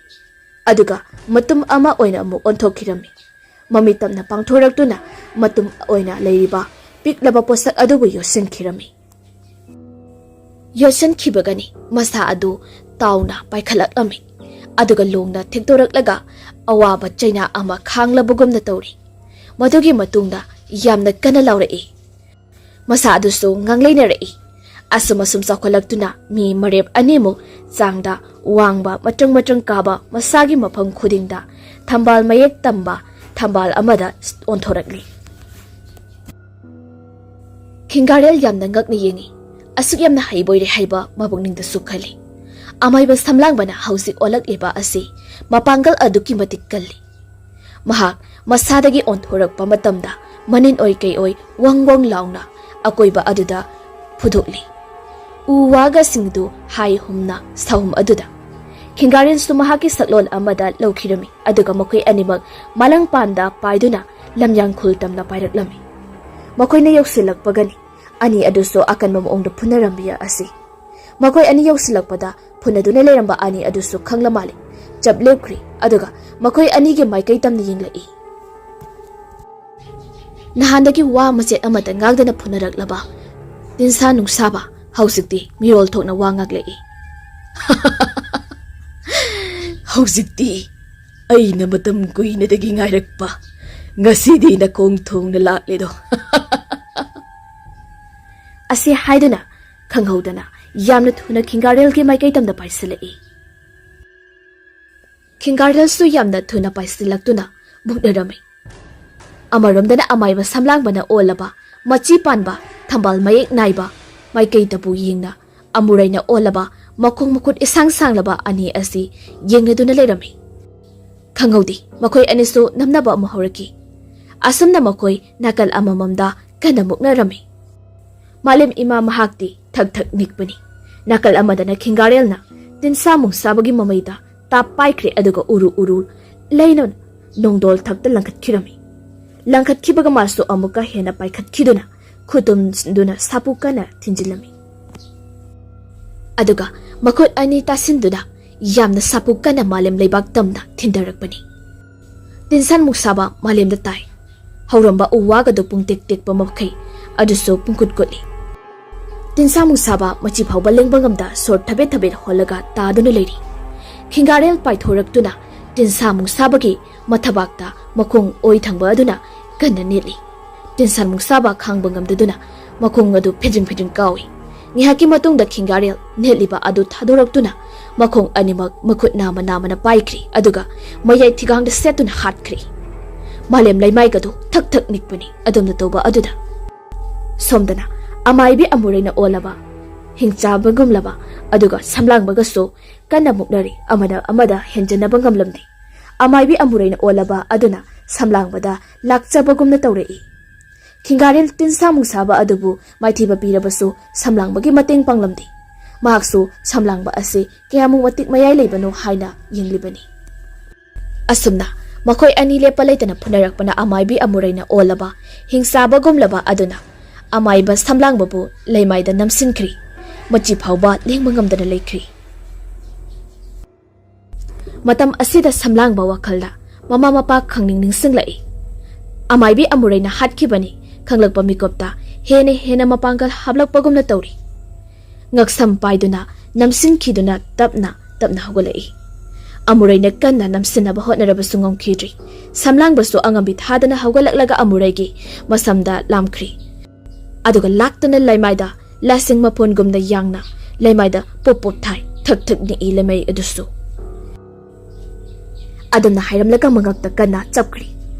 ꯑꯗꯨꯒ ꯃꯇꯨꯝ ꯑꯃ ꯑꯣꯏꯅ ꯑꯃꯨꯛ ꯑꯣꯟꯊꯣꯛꯈꯤꯔꯝꯃꯤ ꯃꯃꯤꯠ ꯇꯞꯅ ꯄꯥꯡꯊꯣꯔꯛꯇꯨꯅ ꯃꯇꯨꯝ ꯑꯣꯏꯅ ꯂꯩꯔꯤꯕ ꯄꯤꯛꯂꯕ ꯄꯣꯠꯁꯛ ꯑꯗꯨꯕꯨ ꯌꯣꯠꯁꯤꯟꯈꯤꯔꯝꯃꯤ ꯌꯣꯠꯁꯤꯟꯈꯤꯕꯒꯅꯤ ꯃꯁꯥ ꯑꯗꯨ ꯇꯥꯎꯅ ꯄꯥꯏꯈꯠꯂꯛꯂꯝꯃꯤ ꯑꯗꯨꯒ ꯂꯣꯡꯅ ꯊꯦꯛꯇꯣꯔꯛꯂꯒ ꯑꯋꯥꯕ ꯆꯩꯅꯥ ꯑꯃ ꯈꯥꯡꯂꯕꯒꯨꯝꯅ ꯇꯧꯔꯤ ꯃꯗꯨꯒꯤ ꯃꯇꯨꯡꯗ ꯌꯥꯝꯅ ꯀꯟꯅ ꯂꯥꯎꯔꯛꯏ ꯃꯁꯥ ꯑꯗꯨꯁꯨ ꯉꯥꯡꯂꯩꯅꯔꯛꯏ ꯑꯁꯨꯝ ꯆꯥꯎꯈꯠꯂꯛꯇꯨꯅ ꯃꯤ ꯃꯔꯦꯞ ꯑꯅꯤꯃꯨꯛ ꯆꯥꯡꯗ ꯋꯥꯡꯕ ꯃꯇ꯭ꯔꯪ ꯀꯥꯕ ꯃꯁꯥꯒꯤ ꯃꯐꯝ ꯈꯨꯗꯤꯡꯗ ꯊꯝꯕꯥꯜ ꯃꯌꯦꯛ ꯇꯝꯕ ꯊꯝꯕꯥꯜ ꯑꯃꯗ ꯑꯣꯟꯊꯣꯔꯛꯂꯤ ꯈꯤꯡꯒꯥꯔꯦꯜ ꯌꯥꯝꯅ ꯉꯛꯅ ꯌꯦꯡꯉꯤ ꯑꯁꯨꯛ ꯌꯥꯝꯅ ꯍꯩꯕꯣꯏꯔꯦ ꯍꯥꯏꯕ ꯃꯕꯨꯛꯅꯤꯡꯗꯁꯨ ꯈꯜꯂꯤ ꯑꯃꯥꯏꯕ ꯁꯝꯂꯥꯡꯕꯅ ꯍꯧꯖꯤꯛ ꯑꯣꯜꯂꯛꯂꯤꯕ ꯑꯁꯤ ꯃꯄꯥꯡꯒꯜ ꯑꯗꯨꯛꯀꯤ ꯃꯇꯤꯛ ꯀꯜꯂꯤ ꯃꯍꯥꯛ ꯃꯁꯥꯗꯒꯤ ꯑꯣꯟꯊꯣꯔꯛꯄ ꯃꯇꯝꯗ ꯃꯅꯤꯟ ꯑꯣꯏ ꯀꯩ ꯑꯣꯏ ꯋꯪ ꯂꯥꯎꯅ ꯑꯀꯣꯏꯕ ꯑꯗꯨꯗ ꯐꯨꯗꯣꯛꯂꯤ ꯎ ꯋꯥꯒꯁꯤꯡꯗꯨ ꯍꯥꯏ ꯍꯨꯝꯅ ꯁꯍꯨꯝ ꯑꯗꯨꯗ ꯈꯤꯡꯒꯥꯔꯦꯜꯁꯨ ꯃꯍꯥꯛꯀꯤ ꯁꯛꯂꯣꯟ ꯑꯃꯗ ꯂꯧꯈꯤꯔꯝꯃꯤ ꯑꯗꯨꯒ ꯃꯈꯣꯏ ꯑꯅꯤꯃꯛ ꯃꯥꯂꯪꯄꯥꯟꯗ ꯄꯥꯏꯗꯨꯅ ꯂꯝꯌꯥꯡ ꯈꯨꯜ ꯇꯝꯅ ꯄꯥꯏꯔꯛꯂꯝꯃꯤ ꯃꯈꯣꯏꯅ ꯌꯧꯁꯤꯜꯂꯛꯄꯒꯅꯤ ꯑꯅꯤ ꯑꯗꯨꯁꯨ ꯑꯀꯟꯕ ꯃꯑꯣꯡꯗ ꯐꯨꯅꯔꯝꯕ ꯑꯁꯤ ꯃꯈꯣꯏ ꯑꯅꯤ ꯌꯧꯁꯤꯜꯂꯛꯄꯗ ꯐꯨꯅꯗꯨꯅ ꯂꯩꯔꯝꯕ ꯑꯅꯤ ꯑꯗꯨꯁꯨ ꯈꯪꯂ ꯃꯥꯜꯂꯤ ꯆꯞ ꯂꯦꯞꯈ꯭ꯔꯤ ꯑꯗꯨꯒ ꯃꯈꯣꯏ ꯑꯅꯤꯒꯤ ꯃꯥꯏꯀꯩ ꯇꯝꯅ ꯌꯦꯡꯂꯛꯏ ꯅꯍꯥꯟꯗꯒꯤ ꯋꯥ ꯃꯆꯦꯠ ꯑꯃꯇ ꯉꯥꯡꯗꯅ ꯐꯨꯅꯔꯛꯂꯕ ꯇꯤꯟꯁꯥ ꯅꯨꯡꯁꯥꯕ ꯍꯧꯖꯤꯛꯇꯤ ꯃꯤꯔꯣꯜ ꯊꯣꯛꯅ ꯋꯥ ꯉꯥꯡꯂꯛꯏ ꯍꯧꯖꯤꯛꯇꯤ ꯑꯩꯅ ꯃꯇꯝ ꯀꯨꯏꯅꯗꯒꯤ ꯉꯥꯏꯔꯛꯄ ꯉꯁꯤꯗꯤ ꯅꯈꯣꯡ ꯊꯣꯡꯅ ꯂꯥꯛꯂꯦꯗꯣ ꯑꯁꯤ ꯍꯥꯏꯗꯨꯅ ꯈꯪꯍꯧꯗꯅ ꯌꯥꯝꯅ ꯊꯨꯅ ꯈꯤꯡꯒꯥꯔꯦꯜꯒꯤ ꯃꯥꯏꯀꯩ ꯇꯝꯗ ꯄꯥꯏꯁꯤꯜꯂꯛꯏ ꯈꯤꯡꯒꯥꯔꯦꯜꯁꯨ ꯌꯥꯝꯅ ꯊꯨꯅ ꯄꯥꯏꯁꯤꯜꯂꯛꯇꯨꯅ ꯃꯨꯛꯅꯔꯝꯃꯤ ꯑꯃꯔꯣꯝꯗꯅ ꯑꯃꯥꯏꯕ ꯁꯝꯂꯥꯡꯕꯅ ꯑꯣꯜꯂꯕ ꯃꯆꯤ ꯄꯥꯟꯕ ꯊꯝꯕꯥꯜ ꯃꯌꯦꯛ ꯅꯥꯏꯕ ꯃꯥꯏꯀꯩꯗꯕꯨ ꯌꯦꯡꯅ ꯑꯃꯨꯔꯩꯅ ꯑꯣꯜꯂꯕ ꯃꯈꯣꯡ ꯃꯈꯨꯠ ꯏꯁꯥꯡ ꯁꯥꯡꯂꯕ ꯑꯅꯤ ꯑꯁꯤ ꯌꯦꯡꯅꯗꯨꯅ ꯂꯩꯔꯝꯃꯤ꯫ ꯈꯪꯍꯧꯗꯦ ꯃꯈꯣꯏ ꯑꯅꯤꯁꯨ ꯅꯝꯅꯕ ꯑꯃꯨꯛ ꯍꯧꯔꯛꯈꯤ꯫ ꯑꯁꯨꯝꯅ ꯃꯈꯣꯏ ꯅꯥꯀꯜ ꯑꯃꯃꯝꯗ ꯀꯟꯅ ꯃꯨꯛꯅꯔꯝꯃꯤ꯫ ꯃꯥꯂꯦꯝ ꯏꯃꯥ ꯃꯍꯥꯛꯇꯤ ꯊꯛ ꯊꯛ ꯅꯤꯛꯄꯅꯤ꯫ ꯅꯥꯀꯜ ꯑꯃꯗꯅ ꯈꯤꯡꯒꯥꯔꯦꯜꯅ ꯇꯤꯟꯁꯥ ꯃꯨꯡꯁꯥꯕꯒꯤ ꯃꯃꯩꯗ ꯇꯥꯞ ꯄꯥꯏꯈ꯭ꯔꯦ ꯑꯗꯨꯒ ꯎꯔꯨ ꯎꯔꯨ ꯂꯩꯅ ꯅꯣꯡꯗꯣꯜ ꯊꯛꯇ ꯂꯪꯈꯠꯈꯤꯔꯝꯃꯤ꯫ ꯂꯪꯈꯠꯈꯤꯕꯒ ꯃꯥꯁꯨ ꯑꯃꯨꯛꯀ ꯍꯦꯟꯅ ꯄꯥꯏꯈꯠꯈꯤꯗꯨꯅ ꯈꯨꯇꯨꯝꯗꯨꯅ ꯁꯥꯄꯨ ꯀꯟꯅ ꯊꯤꯟꯖꯤꯜꯂꯝꯃꯤ꯫ ꯑꯗꯨꯒ ꯃꯈꯨꯠ ꯑꯅꯤ ꯇꯥꯁꯤꯟꯗꯨꯅ ꯌꯥꯝꯅ ꯁꯥꯄꯨ ꯀꯟꯅ ꯃꯥꯂꯦꯝ ꯂꯩꯕꯥꯛ ꯇꯝꯅ ꯊꯤꯟꯊꯔꯛꯄꯅꯤ꯫ ꯇꯤꯟꯁꯥꯟ ꯃꯨꯛꯁꯥꯕ ꯃꯥꯂꯦꯝꯗ ꯇꯥꯏ꯫ ꯍꯧꯔꯝꯕ ꯎ ꯋꯥꯒꯗꯣ ꯄꯨꯡꯇꯦꯛ ꯇꯦꯛꯄ ꯃꯈꯩ ꯑꯗꯨꯁꯨ ꯄꯨꯡꯀꯨꯠ ꯀꯨꯠꯂꯤ꯫ ꯇꯤꯟꯁꯥ ꯃꯨꯛꯁꯥꯕ ꯃꯆꯤ ꯐꯥꯎꯕ ꯂꯦꯡꯕ ꯉꯝꯗ ꯁꯣꯔ ꯊꯕꯦꯠ ꯊꯕꯦꯠ ꯍꯣꯜꯂꯒ ꯇꯥꯗꯨꯅ ꯂꯩꯔꯤ꯫ ꯈꯤꯡꯒꯥꯔꯦꯜ ꯄꯥꯏꯊꯣꯔꯛꯇꯨꯅ ꯇꯤꯟꯁꯥ ꯃꯨꯛꯁꯥꯕꯒꯤ ꯃꯊꯕꯥꯛꯇ ꯃꯈꯣꯡ ꯑꯣꯏ ꯊꯪꯕ ꯑꯗꯨꯅ ꯀꯟꯅ ꯅꯦꯠꯂꯤ꯫ ꯇꯤꯟꯁꯥꯟ ꯃꯨꯛꯁꯥꯕ ꯈꯥꯡꯕ ꯉꯝꯗꯗꯨꯅ ꯃꯈꯣꯡ ꯑꯗꯨ ꯐꯤꯗ꯭ꯔꯤꯡ ꯐꯤꯗ꯭ꯔꯤꯡ ꯀꯥꯎꯏ꯫ ꯉꯥꯏꯍꯥꯛꯀꯤ ꯃꯇꯨꯡꯗ ꯈꯤꯡꯒꯥꯔꯦꯜ ꯅꯦꯠꯂꯤꯕ ꯑꯗꯨ ꯊꯥꯗꯣꯔꯛꯇꯨꯅ ꯃꯈꯣꯡ ꯑꯅꯤꯃꯛ ꯃꯈꯨꯠ ꯅꯥꯝꯃ ꯅꯥꯝꯃꯅ ꯄꯥꯏꯈ꯭ꯔꯤ ꯑꯗꯨꯒ ꯃꯌꯥꯏ ꯊꯤꯒꯥꯡꯗ ꯁꯦꯠꯇꯨꯅ ꯍꯥꯠꯈ꯭ꯔꯤ꯫ ꯃꯥꯂꯦꯝ ꯂꯩꯃꯥꯏꯒꯗꯨ ꯊꯛ ꯊꯛ ꯅꯤꯛꯄꯅꯤ ꯑꯗꯨꯝꯅ ꯇꯧꯕ ꯑꯗꯨꯗ꯫ ꯁꯣꯝꯗꯅ ꯑꯃꯥꯏꯕꯤ ꯑꯃꯨꯔꯩꯅ ꯑꯣꯜꯂꯕ ꯍꯤꯡꯆꯥꯕꯒꯨꯝꯂꯕ ꯑꯗꯨꯒ ꯁꯝꯂꯥꯡꯕꯒꯁꯨ ꯀꯟꯅ ꯃꯨꯛꯅꯔꯤ꯫ ꯑꯃꯗ ꯍꯦꯟꯖꯟꯅꯕ ꯉꯝꯂꯝꯗꯦ꯫ ꯑꯃꯥꯏꯕꯤ ꯑꯃꯨꯔꯩꯅ ꯑꯣꯜꯂꯕ ꯑꯗꯨꯅ ꯁꯝꯂꯥꯡꯕꯗ ꯂꯥꯛꯆꯕꯒꯨꯝꯅ ꯇꯧꯔꯛꯏ꯫ ꯈꯤꯡꯒꯥꯔꯦꯜ ꯇꯤꯟꯁꯥ ꯃꯨꯡꯁꯥꯕ ꯑꯗꯨꯕꯨ ꯃꯥꯏꯊꯤꯕ ꯄꯤꯔꯕꯁꯨ ꯁꯝꯂꯥꯡꯕꯒꯤ ꯃꯇꯦꯡ ꯄꯥꯡꯂꯝꯗꯦ꯫ ꯃꯍꯥꯛꯁꯨ ꯁꯝꯂꯥꯡꯕ ꯑꯁꯤ ꯀꯌꯥꯃꯨꯛ ꯃꯇꯤꯛ ꯃꯌꯥꯏ ꯂꯩꯕꯅꯣ ꯍꯥꯏꯅ ꯌꯦꯡꯂꯤꯕꯅꯤ꯫ ꯑꯁꯨꯝꯅ ꯃꯈꯣꯏ ꯑꯅꯤ ꯂꯦꯞꯄ ꯂꯩꯇꯅ ꯐꯨꯅꯔꯛꯄꯅ ꯑꯃꯥꯏꯕꯤ ꯑꯃꯨꯔꯩꯅ ꯑꯣꯜꯂꯕ ꯍꯤꯡꯆꯥꯕꯒꯨꯝꯂꯕ ꯑꯗꯨꯅ ꯑꯃꯥꯏꯕ ꯁꯝꯂꯥꯡꯕꯕꯨ ꯂꯩꯃꯥꯏꯗ ꯅꯝꯁꯤꯟꯈ꯭ꯔꯤ꯫ ꯃꯆꯤ ꯐꯥꯎꯕ ꯂꯦꯡꯕ ꯉꯝꯗꯅ ꯂꯩꯈ꯭ꯔꯤ꯫ ꯃꯇꯝ ꯑꯁꯤꯗ ꯁꯝꯂꯥꯡꯕ ꯋꯥꯈꯜꯗ ꯃꯃꯥ ꯃꯄꯥ ꯈꯪꯅꯤꯡ ꯅꯤꯡꯁꯤꯡꯂꯛꯏ꯫ ꯑꯃꯥꯏꯕꯤ ꯑꯃꯨꯔꯩꯅ ꯍꯥꯠꯈꯤꯕꯅꯤ ꯈꯪꯂꯛꯄ ꯃꯤꯀꯨꯞꯇ ꯍꯦꯟꯅ ꯃꯄꯥꯡꯒꯜ ꯍꯥꯞꯂꯛꯄꯒꯨꯝꯅ ꯇꯧꯔꯤ꯫ ꯉꯛꯁꯝ ꯄꯥꯏꯗꯨꯅ ꯅꯝꯁꯤꯟꯈꯤꯗꯨꯅ ꯇꯞꯅ ꯇꯞꯅ ꯍꯧꯒꯠꯂꯛꯏ꯫ ꯑꯃꯨꯔꯩꯅ ꯀꯟꯅ ꯅꯝꯁꯤꯟꯅꯕ ꯍꯣꯠꯅꯔꯕꯁꯨ ꯉꯝꯈꯤꯗ꯭ꯔꯤ꯫ ꯁꯝꯂꯥꯡꯕꯁꯨ ꯑꯉꯝꯕꯤ ꯊꯥꯗꯅ ꯍꯧꯒꯠꯂꯛꯂꯒ ꯑꯃꯨꯔꯩꯒꯤ ꯃꯁꯝꯗ ꯂꯥꯝꯈ꯭ꯔꯤ꯫ ꯑꯗꯨꯒ ꯂꯥꯛꯇꯨꯅ ꯂꯩꯃꯥꯏꯗ ꯂꯥꯁꯤꯡ ꯃꯄꯣꯟꯒꯨꯝꯅ ꯌꯥꯡꯅ ꯂꯩꯃꯥꯏꯗ ꯄꯣꯞ ꯄꯣꯞ ꯊꯥꯏ꯫ ꯊꯛ ꯊꯛ ꯅꯤꯛꯏ ꯂꯩꯃꯩ ꯑꯗꯨꯁꯨ꯫ ꯑꯗꯨꯝꯅ ꯍꯥꯏꯔꯝꯂꯒ ꯃꯉꯛꯇ ꯀꯟꯅ ꯆꯞꯈ꯭ꯔꯤ꯫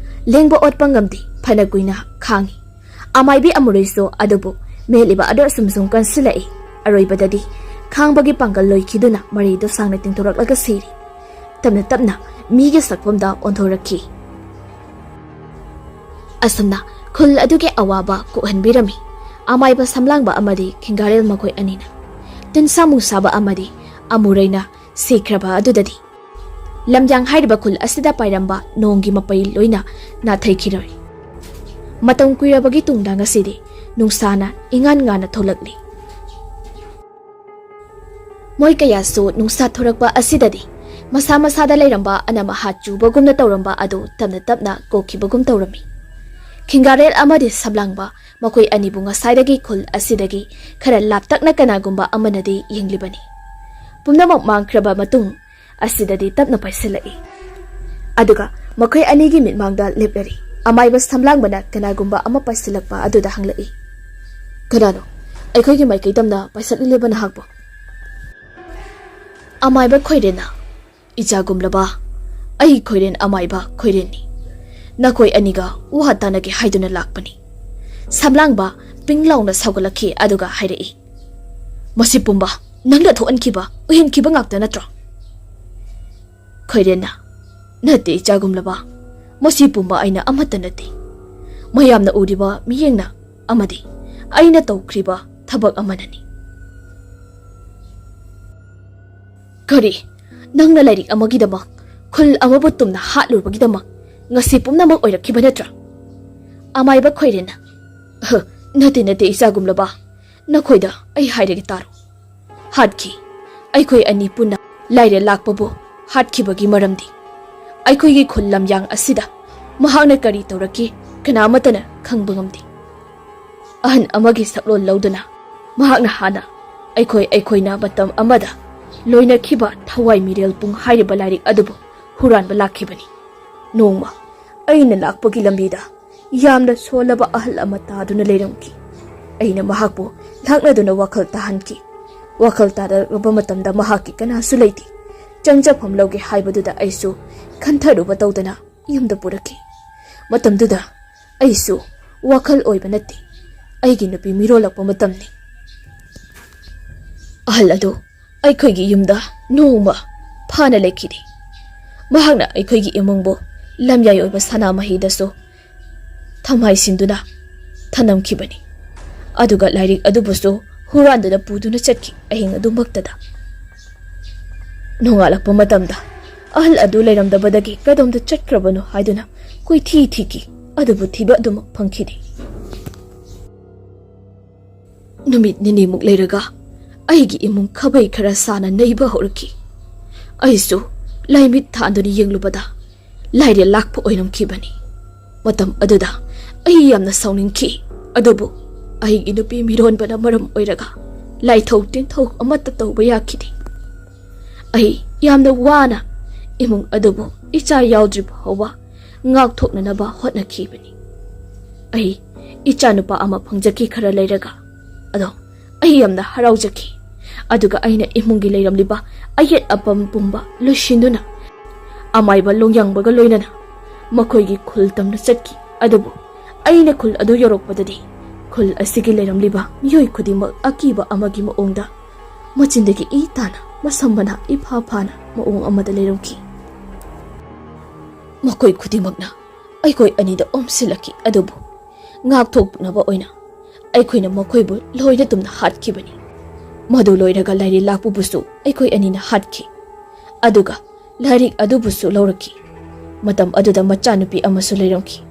ꯂꯦꯡꯕ ꯑꯣꯠꯄ ꯉꯝꯗꯦ ꯐꯅ ꯀꯨꯏꯅ ꯈꯥꯡꯉꯤ꯫ ꯑꯃꯥꯏꯕꯤ ꯑꯃꯨꯔꯩꯁꯨ ꯑꯗꯨꯕꯨ ꯃꯦꯠꯂꯤꯕ ꯑꯗꯨ ꯑꯁꯨꯝ ꯁꯨꯝ ꯀꯟꯁꯤꯜꯂꯛꯏ꯫ ꯑꯔꯣꯏꯕꯗꯗꯤ ꯈꯥꯡꯕꯒꯤ ꯄꯥꯡꯒꯜ ꯂꯣꯏꯈꯤꯗꯨꯅ ꯃꯔꯩꯗꯨ ꯁꯥꯡꯅ ꯇꯤꯡꯊꯣꯔꯛꯂꯒ ꯁꯤꯔꯤ꯫ ꯇꯞꯅ ꯇꯞꯅ ꯃꯤꯒꯤ ꯁꯛꯐꯝꯗ ꯑꯣꯟꯊꯣꯔꯛꯈꯤ꯫ ꯑꯁꯨꯝꯅ ꯈꯨꯜ ꯑꯗꯨꯒꯤ ꯑꯋꯥꯕ ꯀꯣꯛꯍꯟꯕꯤꯔꯝꯃꯤ ꯑꯃꯥꯏꯕ ꯁꯝꯂꯥꯡꯕ ꯑꯃꯗꯤ ꯈꯤꯡꯒꯥꯔꯦꯜ ꯃꯈꯣꯏ ꯑꯅꯤꯅ꯫ ꯇꯤꯟꯁꯥ ꯃꯨꯡꯁꯥꯕ ꯑꯃꯗꯤ ꯑꯃꯨꯔꯩꯅ ꯁꯤꯈ꯭ꯔꯕ ꯑꯗꯨꯗꯗꯤ ꯂꯝꯌꯥꯡ ꯍꯥꯏꯔꯤꯕ ꯈꯨꯜ ꯑꯁꯤꯗ ꯄꯥꯏꯔꯝꯕ ꯅꯣꯡꯒꯤ ꯃꯄꯩ ꯂꯣꯏꯅ ꯅꯥꯊꯩꯈꯤꯔꯣꯏ꯫ ꯃꯇꯝ ꯀꯨꯏꯔꯕꯒꯤ ꯇꯨꯡꯗ ꯉꯁꯤꯗꯤ ꯅꯨꯡꯁꯥꯅ ꯏꯉꯥꯟ ꯉꯥꯟꯅ ꯊꯣꯛꯂꯛꯂꯤ꯫ ꯃꯣꯏ ꯀꯌꯥꯁꯨ ꯅꯨꯡꯁꯥ ꯊꯣꯔꯛꯄ ꯑꯁꯤꯗꯗꯤ ꯃꯁꯥ ꯃꯁꯥꯗ ꯂꯩꯔꯝꯕ ꯑꯅꯝ ꯑꯍꯥꯠ ꯆꯨꯕꯒꯨꯝꯅ ꯇꯧꯔꯝꯕ ꯑꯗꯨ ꯇꯞꯅ ꯇꯞꯅ ꯀꯣꯛꯈꯤꯕꯒꯨꯝ ꯇꯧꯔꯝꯃꯤ꯫ ꯈꯤꯡꯒꯥꯔꯦꯜ ꯑꯃꯗꯤ ꯁꯝꯂꯥꯡꯕ ꯃꯈꯣꯏ ꯑꯅꯤꯕꯨ ꯉꯁꯥꯏꯗꯒꯤ ꯈꯨꯜ ꯑꯁꯤꯗꯒꯤ ꯈꯔ ꯂꯥꯞꯇꯛꯅ ꯀꯅꯥꯒꯨꯝꯕ ꯑꯃꯅꯗꯤ ꯌꯦꯡꯂꯤꯕꯅꯤ꯫ ꯄꯨꯝꯅꯃꯛ ꯃꯥꯡꯈ꯭ꯔꯕ ꯃꯇꯨꯡ ꯑꯁꯤꯗꯗꯤ ꯇꯞꯅ ꯄꯥꯏꯁꯤꯜꯂꯛꯏ꯫ ꯑꯗꯨꯒ ꯃꯈꯣꯏ ꯑꯅꯤꯒꯤ ꯃꯤꯠꯃꯥꯡꯗ ꯂꯦꯞꯂꯔꯤ꯫ ꯑꯃꯥꯏꯕ ꯁꯝꯂꯥꯡꯕꯅ ꯀꯅꯥꯒꯨꯝꯕ ꯑꯃ ꯄꯥꯏꯁꯤꯜꯂꯛꯄ ꯑꯗꯨꯗ ꯍꯪꯂꯛꯏ꯫ ꯀꯅꯥꯅꯣ ꯑꯩꯈꯣꯏꯒꯤ ꯃꯥꯏꯀꯩ ꯇꯝꯅ ꯄꯥꯏꯁꯤꯜꯂꯤꯕ ꯅꯍꯥꯛꯄꯨ? ꯑꯃꯥꯏꯕ ꯈꯣꯏꯔꯦꯟꯅ ꯏꯆꯥꯒꯨꯝꯂꯕ ꯑꯩ ꯈꯣꯏꯔꯦꯟ ꯑꯃꯥꯏꯕ ꯈꯣꯏꯔꯦꯟꯅꯤ꯫ ꯅꯈꯣꯏ ꯑꯅꯤꯒ ꯋꯥ ꯇꯥꯅꯒꯦ ꯍꯥꯏꯗꯨꯅ ꯂꯥꯛꯄꯅꯤ꯫ ꯁꯝꯂꯥꯡꯕ ꯄꯤꯡ ꯂꯥꯎꯅ ꯁꯧꯒꯠꯂꯛꯈꯤ ꯑꯗꯨꯒ ꯍꯥꯏꯔꯛꯏ꯫ ꯃꯁꯤ ꯄꯨꯝꯕ ꯅꯪꯅ ꯊꯣꯛꯍꯟꯈꯤꯕ ꯎꯍꯟꯈꯤꯕ ꯉꯥꯛꯇ ꯅꯠꯇ꯭ꯔꯣ? ꯈꯣꯏꯔꯦꯟꯅ ꯅꯠꯇꯦ ꯏꯆꯥꯒꯨꯝꯂꯕ ꯃꯁꯤ ꯄꯨꯝꯕ ꯑꯩꯅ ꯑꯃꯠꯇ ꯅꯠꯇꯦ꯫ ꯃꯌꯥꯝꯅ ꯎꯔꯤꯕ ꯃꯤꯠꯌꯦꯡꯅ ꯑꯃꯗꯤ ꯑꯩꯅ ꯇꯧꯈ꯭ꯔꯤꯕ ꯊꯕꯛ ꯑꯃꯅꯅꯤ꯫ ꯀꯔꯤ ꯅꯪꯅ ꯂꯥꯏꯔꯤꯛ ꯑꯃꯒꯤꯗꯃꯛ ꯈꯨꯜ ꯑꯃꯕꯨ ꯇꯨꯝꯅ ꯍꯥꯠꯂꯨꯕꯒꯤꯗꯃꯛ ꯉꯁꯤ ꯄꯨꯝꯅꯃꯛ ꯑꯣꯏꯔꯛꯈꯤꯕ ꯅꯠꯇ꯭ꯔꯥ? ꯑꯃꯥꯏꯕ ꯈꯣꯏꯔꯦꯟꯅ ꯅꯠꯇꯦ ꯏꯆꯥꯒꯨꯝꯂꯕ ꯅꯈꯣꯏꯗ ꯑꯩ ꯍꯥꯏꯔꯒꯦ ꯇꯥꯔꯣ꯫ ꯍꯥꯠꯈꯤ ꯑꯩꯈꯣꯏ ꯑꯅꯤ ꯄꯨꯟꯅ ꯂꯥꯏꯔ ꯂꯥꯛꯄꯕꯨ ꯍꯥꯠꯈꯤꯕꯒꯤ ꯃꯔꯝꯗꯤ ꯑꯩꯈꯣꯏꯒꯤ ꯈꯨꯜ ꯂꯝꯌꯥꯡ ꯑꯁꯤꯗ ꯃꯍꯥꯛꯅ ꯀꯔꯤ ꯇꯧꯔꯛꯈꯤ ꯀꯅꯥꯃꯠꯇꯅ ꯈꯪꯕ ꯉꯝꯗꯦ꯫ ꯑꯍꯟ ꯑꯃꯒꯤ ꯁꯛꯂꯣꯟ ꯂꯧꯗꯨꯅ ꯃꯍꯥꯛꯅ ꯍꯥꯟꯅ ꯑꯩꯈꯣꯏꯅ ꯃꯇꯝ ꯑꯃꯗ ꯂꯣꯏꯅꯈꯤꯕ ꯊꯋꯥꯏ ꯃꯤꯔꯦꯜꯄꯨꯡ ꯍꯥꯏꯔꯤꯕ ꯂꯥꯏꯔꯤꯛ ꯑꯗꯨꯕꯨ ꯍꯨꯔꯥꯟꯕ ꯂꯥꯛꯈꯤꯕꯅꯤ꯫ ꯅꯣꯡꯃ ꯑꯩꯅ ꯂꯥꯛꯄꯒꯤ ꯂꯝꯕꯤꯗ ꯌꯥꯝꯅ ꯁꯣꯜꯂꯕ ꯑꯍꯜ ꯑꯃ ꯇꯥꯗꯨꯅ ꯂꯩꯔꯝꯈꯤ꯫ ꯑꯩꯅ ꯃꯍꯥꯛꯄꯨ ꯂꯥꯛꯅꯗꯨꯅ ꯋꯥꯈꯜ ꯇꯥꯍꯟꯈꯤ꯫ ꯋꯥꯈꯜ ꯇꯥꯔꯛꯂꯕ ꯃꯇꯝꯗ ꯃꯍꯥꯛꯀꯤ ꯀꯅꯥꯁꯨ ꯂꯩꯇꯦ꯫ ꯆꯪꯖꯐꯝ ꯂꯧꯒꯦ ꯍꯥꯏꯕꯗꯨꯗ ꯑꯩꯁꯨ ꯈꯟꯊꯔꯨꯕ ꯇꯧꯗꯅ ꯌꯨꯝꯗ ꯄꯨꯔꯛꯈꯤ꯫ ꯃꯇꯝꯗꯨꯗ ꯑꯩꯁꯨ ꯋꯥꯈꯜ ꯑꯣꯏꯕ ꯅꯠꯇꯦ ꯑꯩꯒꯤ ꯅꯨꯄꯤ ꯃꯤꯔꯣꯜꯂꯛꯄ ꯃꯇꯝꯅꯤ ꯑꯍꯜ ꯑꯗꯨ ꯑꯩꯈꯣꯏꯒꯤ ꯌꯨꯝꯗ ꯅꯣꯡꯃ ꯐꯥꯅ ꯂꯩꯈꯤꯗꯦ ꯃꯍꯥꯛꯅ ꯑꯩꯈꯣꯏꯒꯤ ꯏꯃꯨꯡꯕꯨ ꯂꯝꯌꯥꯏ ꯑꯣꯏꯕ ꯁꯅꯥꯃꯍꯤꯗꯁꯨ ꯊꯝꯍꯥꯏꯁꯤꯟꯗꯨꯅ ꯊꯅꯝꯈꯤꯕꯅꯤ ꯑꯗꯨꯒ ꯂꯥꯏꯔꯤꯛ ꯑꯗꯨꯕꯨꯁꯨ ꯍꯨꯔꯥꯟꯗꯨꯅ ꯄꯨꯗꯨꯅ ꯆꯠꯈꯤ ꯑꯍꯤꯡ ꯑꯗꯨꯃꯛꯇꯗ ꯅꯣꯡꯉꯥꯜꯂꯛꯄ ꯃꯇꯝꯗ ꯑꯍꯜ ꯑꯗꯨ ꯂꯩꯔꯝꯗꯕꯗꯒꯤ ꯀꯗꯣꯝꯗ ꯆꯠꯈ꯭ꯔꯕꯅꯣ ꯍꯥꯏꯗꯨꯅ ꯀꯣꯏꯊꯤ ꯊꯤꯈꯤ ꯑꯗꯨꯕꯨ ꯊꯤꯕ ꯑꯗꯨꯃꯛ ꯐꯪꯈꯤꯗꯦ ꯅꯨꯃꯤꯠ ꯅꯤꯅꯤꯃꯨꯛ ꯂꯩꯔꯒ ꯑꯩꯒꯤ ꯏꯃꯨꯡ ꯈꯥꯕꯩ ꯈꯔ ꯁꯥꯅ ꯅꯩꯕ ꯍꯧꯔꯛꯈꯤ ꯑꯩꯁꯨ ꯂꯥꯏꯃꯤꯠ ꯊꯥꯟꯗꯨꯅ ꯌꯦꯡꯂꯨꯕꯗ ꯂꯥꯏꯔꯦꯜ ꯂꯥꯛꯄ ꯑꯣꯏꯔꯝꯈꯤꯕꯅꯤ ꯃꯇꯝ ꯑꯗꯨꯗ ꯑꯩ ꯌꯥꯝꯅ ꯁꯥꯎꯅꯤꯡꯈꯤ ꯑꯗꯨꯕꯨ ꯑꯩꯒꯤ ꯅꯨꯄꯤ ꯃꯤꯔꯣꯟꯕꯅ ꯃꯔꯝ ꯑꯣꯏꯔꯒ ꯂꯥꯏꯊꯧ ꯇꯤꯟꯊꯧ ꯑꯃꯠꯇ ꯇꯧꯕ ꯌꯥꯈꯤꯗꯦ ꯑꯩ ꯌꯥꯝꯅ ꯋꯥꯅ ꯏꯃꯨꯡ ꯑꯗꯨꯕꯨ ꯏꯆꯥ ꯌꯥꯎꯗ꯭ꯔꯤ ꯐꯥꯎꯕ ꯉꯥꯛꯊꯣꯛꯅꯅꯕ ꯍꯣꯠꯅꯈꯤꯕꯅꯤ ꯑꯩ ꯏꯆꯥ ꯅꯨꯄꯥ ꯑꯃ ꯐꯪꯖꯈꯤ ꯈꯔ ꯂꯩꯔꯒ ꯑꯗꯣ ꯑꯩ ꯌꯥꯝꯅ ꯍꯔꯥꯎꯖꯈꯤ ꯑꯗꯨꯒ ꯑꯩꯅ ꯏꯃꯨꯡꯒꯤ ꯂꯩꯔꯝꯂꯤꯕ ꯑꯌꯦꯠ ꯑꯄꯟ ꯄꯨꯝꯕ ꯂꯣꯏꯁꯤꯟꯗꯨꯅ ꯑꯃꯥꯏꯕ ꯂꯣꯡꯌꯥꯡꯕꯒ ꯂꯣꯏꯅꯅ ꯃꯈꯣꯏꯒꯤ ꯈꯨꯜ ꯇꯝꯅ ꯆꯠꯈꯤ ꯑꯗꯨꯕꯨ ꯑꯩꯅ ꯈꯨꯜ ꯑꯗꯨ ꯌꯧꯔꯛꯄꯗꯗꯤ ꯈꯨꯜ ꯑꯁꯤꯒꯤ ꯂꯩꯔꯝꯂꯤꯕ ꯃꯤꯑꯣꯏ ꯈꯨꯗꯤꯡꯃꯛ ꯑꯀꯤꯕ ꯑꯃꯒꯤ ꯃꯑꯣꯡꯗ ꯃꯆꯤꯟꯗꯒꯤ ꯏ ꯇꯥꯅ ꯃꯁꯝ ꯃꯅꯥ ꯏꯐꯥ ꯐꯥꯅ ꯃꯑꯣꯡ ꯑꯃꯗ ꯂꯩꯔꯝꯈꯤ ꯃꯈꯣꯏ ꯈꯨꯗꯤꯡꯃꯛꯅ ꯑꯩꯈꯣꯏ ꯑꯅꯤꯗ ꯑꯣꯝꯁꯤꯜꯂꯛꯈꯤ ꯑꯗꯨꯕꯨ ꯉꯥꯛꯊꯣꯛꯅꯕ ꯑꯣꯏꯅ ꯑꯩꯈꯣꯏꯅ ꯃꯈꯣꯏꯕꯨ ꯂꯣꯏꯅ ꯇꯨꯝꯅ ꯍꯥꯠꯈꯤꯕꯅꯤ ꯃꯗꯨ ꯂꯣꯏꯔꯒ ꯂꯥꯏꯔꯤꯛ ꯂꯥꯛꯄꯕꯨꯁꯨ ꯑꯩꯈꯣꯏ ꯑꯅꯤꯅ ꯍꯥꯠꯈꯤ ꯑꯗꯨꯒ ꯂꯥꯏꯔꯤꯛ ꯑꯗꯨꯕꯨꯁꯨ ꯂꯧꯔꯛꯈꯤ ꯃꯇꯝ ꯑꯗꯨꯗ ꯃꯆꯥꯅꯨꯄꯤ ꯑꯃꯁꯨ ꯂꯩꯔꯝꯈꯤ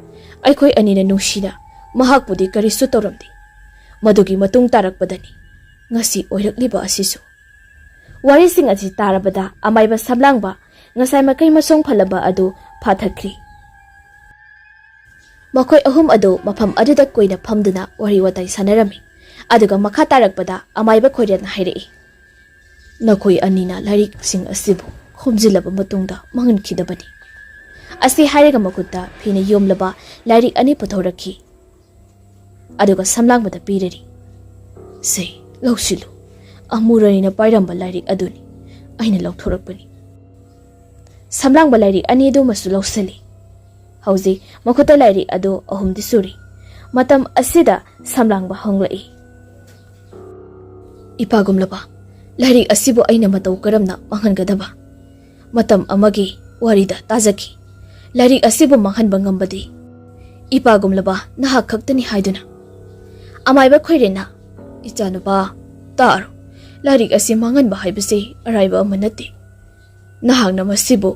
ꯑꯩꯈꯣꯏ ꯑꯅꯤꯅ ꯅꯨꯡꯁꯤꯅ ꯃꯍꯥꯛꯄꯨꯗꯤ ꯀꯔꯤꯁꯨ ꯇꯧꯔꯝꯗꯦ ꯃꯗꯨꯒꯤ ꯃꯇꯨꯡ ꯇꯥꯔꯛꯄꯗꯅꯤ ꯉꯁꯤ ꯑꯣꯏꯔꯛꯂꯤꯕ ꯑꯁꯤꯁꯨ ꯋꯥꯔꯤꯁꯤꯡ ꯑꯁꯤ ꯇꯥꯔꯕꯗ ꯑꯃꯥꯏꯕ ꯁꯝꯂꯥꯡꯕ ꯉꯁꯥꯏ ꯃꯀꯩ ꯃꯁꯣꯡ ꯐꯜꯂꯕ ꯑꯗꯨ ꯐꯥꯊꯈ꯭ꯔꯤ ꯃꯈꯣꯏ ꯑꯍꯨꯝ ꯑꯗꯨ ꯃꯐꯝ ꯑꯗꯨꯗ ꯀꯨꯏꯅ ꯐꯝꯗꯨꯅ ꯋꯥꯔꯤ ꯋꯥꯇꯥꯏ ꯁꯥꯟꯅꯔꯝꯃꯤ ꯑꯗꯨꯒ ꯃꯈꯥ ꯇꯥꯔꯛꯄꯗ ꯑꯃꯥꯏꯕ ꯈꯣꯏꯔꯦꯜꯅ ꯍꯥꯏꯔꯛꯏ ꯅꯈꯣꯏ ꯑꯅꯤꯅ ꯂꯥꯏꯔꯤꯛꯁꯤꯡ ꯑꯁꯤꯕꯨ ꯈꯣꯝꯖꯤꯜꯂꯕ ꯃꯇꯨꯡꯗ ꯃꯥꯡꯍꯟꯈꯤꯗꯕꯅꯤ ꯑꯁꯤ ꯍꯥꯏꯔꯒ ꯃꯈꯨꯠꯇ ꯐꯤꯅ ꯌꯣꯝꯂꯕ ꯂꯥꯏꯔꯤꯛ ꯑꯅꯤ ꯄꯨꯊꯣꯔꯛꯈꯤ ꯑꯗꯨꯒ ꯁꯝꯂꯥꯡꯕꯗ ꯄꯤꯔꯔꯤ ꯁꯦ ꯂꯧꯁꯤꯜꯂꯨ ꯑꯃꯨꯔꯅꯤꯅ ꯄꯥꯏꯔꯝꯕ ꯂꯥꯏꯔꯤꯛ ꯑꯗꯨꯅꯤ ꯑꯩꯅ ꯂꯧꯊꯣꯔꯛꯄꯅꯤ ꯁꯝꯂꯥꯡꯕ ꯂꯥꯏꯔꯤꯛ ꯑꯅꯤ ꯑꯗꯨꯃꯁꯨ ꯂꯧꯁꯤꯜꯂꯤ ꯍꯧꯖꯤꯛ ꯃꯈꯨꯠꯇ ꯂꯥꯏꯔꯤꯛ ꯑꯗꯨ ꯑꯍꯨꯝꯗꯤ ꯁꯨꯔꯤ ꯃꯇꯝ ꯑꯁꯤꯗ ꯁꯝꯂꯥꯡꯕ ꯍꯪꯂꯛꯏ ꯏꯄꯥꯒꯨꯝꯂꯕ ꯂꯥꯏꯔꯤꯛ ꯑꯁꯤꯕꯨ ꯑꯩꯅ ꯃꯇꯧ ꯀꯔꯝꯅ ꯃꯥꯡꯍꯟꯒꯗꯕ ꯃꯇꯝ ꯑꯃꯒꯤ ꯋꯥꯔꯤꯗ ꯇꯥꯖꯈꯤ ꯂꯥꯏꯔꯤꯛ ꯑꯁꯤꯕꯨ ꯃꯥꯡꯍꯟꯕ ꯉꯝꯕꯗꯤ ꯏꯄꯥꯒꯨꯝꯂꯕ ꯅꯍꯥꯛ ꯈꯛꯇꯅꯤ ꯍꯥꯏꯗꯨꯅ ꯑꯃꯥꯏꯕ ꯈꯣꯏꯔꯦꯟꯅ ꯏꯆꯥꯅꯨꯄꯥ ꯇꯥꯔꯣ ꯂꯥꯏꯔꯤꯛ ꯑꯁꯤ ꯃꯥꯡꯍꯟꯕ ꯍꯥꯏꯕꯁꯤ ꯑꯔꯥꯏꯕ ꯑꯃ ꯅꯠꯇꯦ ꯅꯍꯥꯛꯅ ꯃꯁꯤꯕꯨ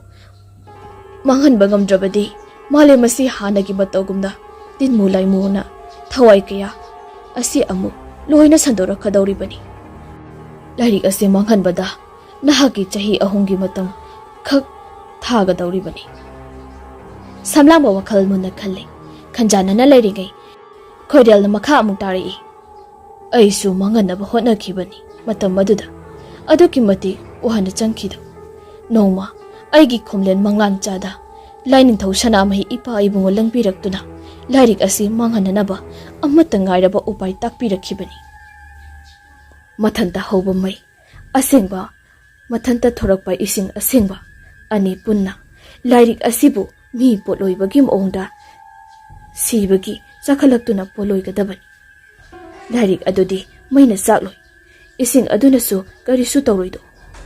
ꯃꯥꯡꯍꯟꯕ ꯉꯝꯗ꯭ꯔꯕꯗꯤ ꯃꯥꯂꯦꯝ ꯑꯁꯤ ꯍꯥꯟꯅꯒꯤ ꯃꯇꯧꯒꯨꯝꯅ ꯇꯤꯟꯃꯨ ꯂꯥꯏꯃꯨꯅ ꯊꯋꯥꯏ ꯀꯌꯥ ꯑꯁꯤ ꯑꯃꯨꯛ ꯂꯣꯏꯅ ꯁꯟꯗꯣꯔꯛꯀꯗꯧꯔꯤꯕꯅꯤ ꯂꯥꯏꯔꯤꯛ ꯑꯁꯤ ꯃꯥꯡꯍꯟꯕꯗ ꯅꯍꯥꯛꯀꯤ ꯆꯍꯤ 3ꯒꯤ ꯃꯇꯝ ꯈꯛ ꯊꯥꯒꯗꯧꯔꯤꯕꯅꯤ ꯁꯝꯂꯥꯡꯕ ꯋꯥꯈꯜ ꯃꯨꯟꯅ ꯈꯜꯂꯤ ꯈꯟꯖꯥꯟꯅꯅ ꯂꯩꯔꯤꯉꯩ ꯈꯣꯏꯔꯦꯜꯅ ꯃꯈꯥ ꯑꯃꯨꯛ ꯇꯥꯔꯛꯏ ꯑꯩꯁꯨ ꯃꯥꯡꯍꯟꯅꯕ ꯍꯣꯠꯅꯈꯤꯕꯅꯤ ꯃꯇꯝ ꯑꯗꯨꯗ ꯑꯗꯨꯛꯀꯤ ꯃꯇꯤꯛ ꯋꯥꯅ ꯆꯪꯈꯤꯗꯨ ꯅꯣꯡꯃ ꯑꯩꯒꯤ ꯈꯣꯝꯂꯦꯟ ꯃꯪꯂꯥꯟꯆꯥꯗ ꯂꯥꯏꯅꯤꯡꯊꯧ ꯁꯅꯥꯃꯍꯤ ꯏꯄꯥ ꯏꯕꯨꯡꯉꯣ ꯂꯪꯕꯤꯔꯛꯇꯨꯅ ꯂꯥꯏꯔꯤꯛ ꯑꯁꯤ ꯃꯥꯡꯍꯟꯅꯅꯕ ꯑꯃꯠꯇ ꯉꯥꯏꯔꯕ ꯎꯄꯥꯏ ꯇꯥꯛꯄꯤꯔꯛꯈꯤꯕꯅꯤ ꯃꯊꯟꯇ ꯍꯧꯕ ꯃꯩ ꯑꯁꯦꯡꯕ ꯃꯊꯟꯇ ꯊꯣꯔꯛꯄ ꯏꯁꯤꯡ ꯑꯁꯦꯡꯕ ꯑꯅꯤ ꯄꯨꯟꯅ ꯂꯥꯏꯔꯤꯛ ꯑꯁꯤꯕꯨ ꯃꯤ ꯄꯣꯠꯂꯣꯏꯕꯒꯤ ꯃꯑꯣꯡꯗ ꯁꯤꯕꯒꯤ ꯆꯥꯈꯠꯂꯛꯇꯨꯅ ꯄꯣꯠꯂꯣꯏꯒꯗꯕꯅꯤ ꯂꯥꯏꯔꯤꯛ ꯑꯗꯨꯗꯤ ꯃꯩꯅ ꯆꯥꯛꯂꯣꯏ ꯏꯁꯤꯡ ꯑꯗꯨꯅꯁꯨ ꯀꯔꯤꯁꯨ ꯇꯧꯔꯣꯏꯗꯣ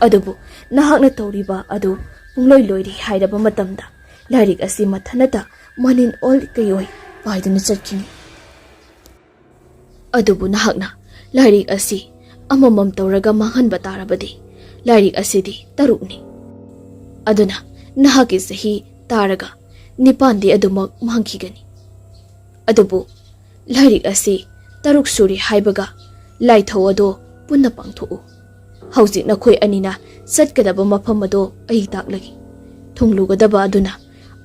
ꯑꯗꯨꯕꯨ ꯅꯍꯥꯛꯅ ꯇꯧꯔꯤꯕ ꯑꯗꯨ ꯄꯨꯡꯂꯣꯏ ꯂꯣꯏꯔꯤ ꯍꯥꯏꯔꯕ ꯃꯇꯝꯗ ꯂꯥꯏꯔꯤꯛ ꯑꯁꯤ ꯃꯊꯟꯇ ꯃꯅꯤꯟ ꯑꯣꯜ ꯀꯩꯑꯣꯏ ꯄꯥꯏꯗꯨꯅ ꯆꯠꯈꯤꯅꯤ ꯑꯗꯨꯕꯨ ꯅꯍꯥꯛꯅ ꯂꯥꯏꯔꯤꯛ ꯑꯁꯤ ꯑꯃꯃꯝ ꯇꯧꯔꯒ ꯃꯥꯡꯍꯟꯕ ꯇꯥꯔꯕꯗꯤ ꯂꯥꯏꯔꯤꯛ ꯑꯁꯤꯗꯤ 3ꯅꯤ ꯑꯗꯨꯅ ꯅꯍꯥꯛꯀꯤ ꯆꯍꯤ ꯇꯥꯔꯒ 9ꯗꯤ ꯑꯗꯨꯃꯛ ꯃꯥꯡꯈꯤꯒꯅꯤ ꯑꯗꯨꯕꯨ ꯂꯥꯏꯔꯤꯛ ꯑꯁꯤ 3 ꯁꯨꯔꯤ ꯍꯥꯏꯕꯒ ꯂꯥꯏꯊꯧ ꯑꯗꯣ ꯄꯨꯟꯅ ꯄꯥꯡꯊꯣꯛꯎ ꯍꯧꯖꯤꯛ ꯅꯈꯣꯏ ꯑꯅꯤꯅ ꯆꯠꯀꯗꯕ ꯃꯐꯝ ꯑꯗꯣ ꯑꯩ ꯇꯥꯛꯂꯒꯦ ꯊꯨꯡꯂꯨꯒꯗꯕ ꯑꯗꯨꯅ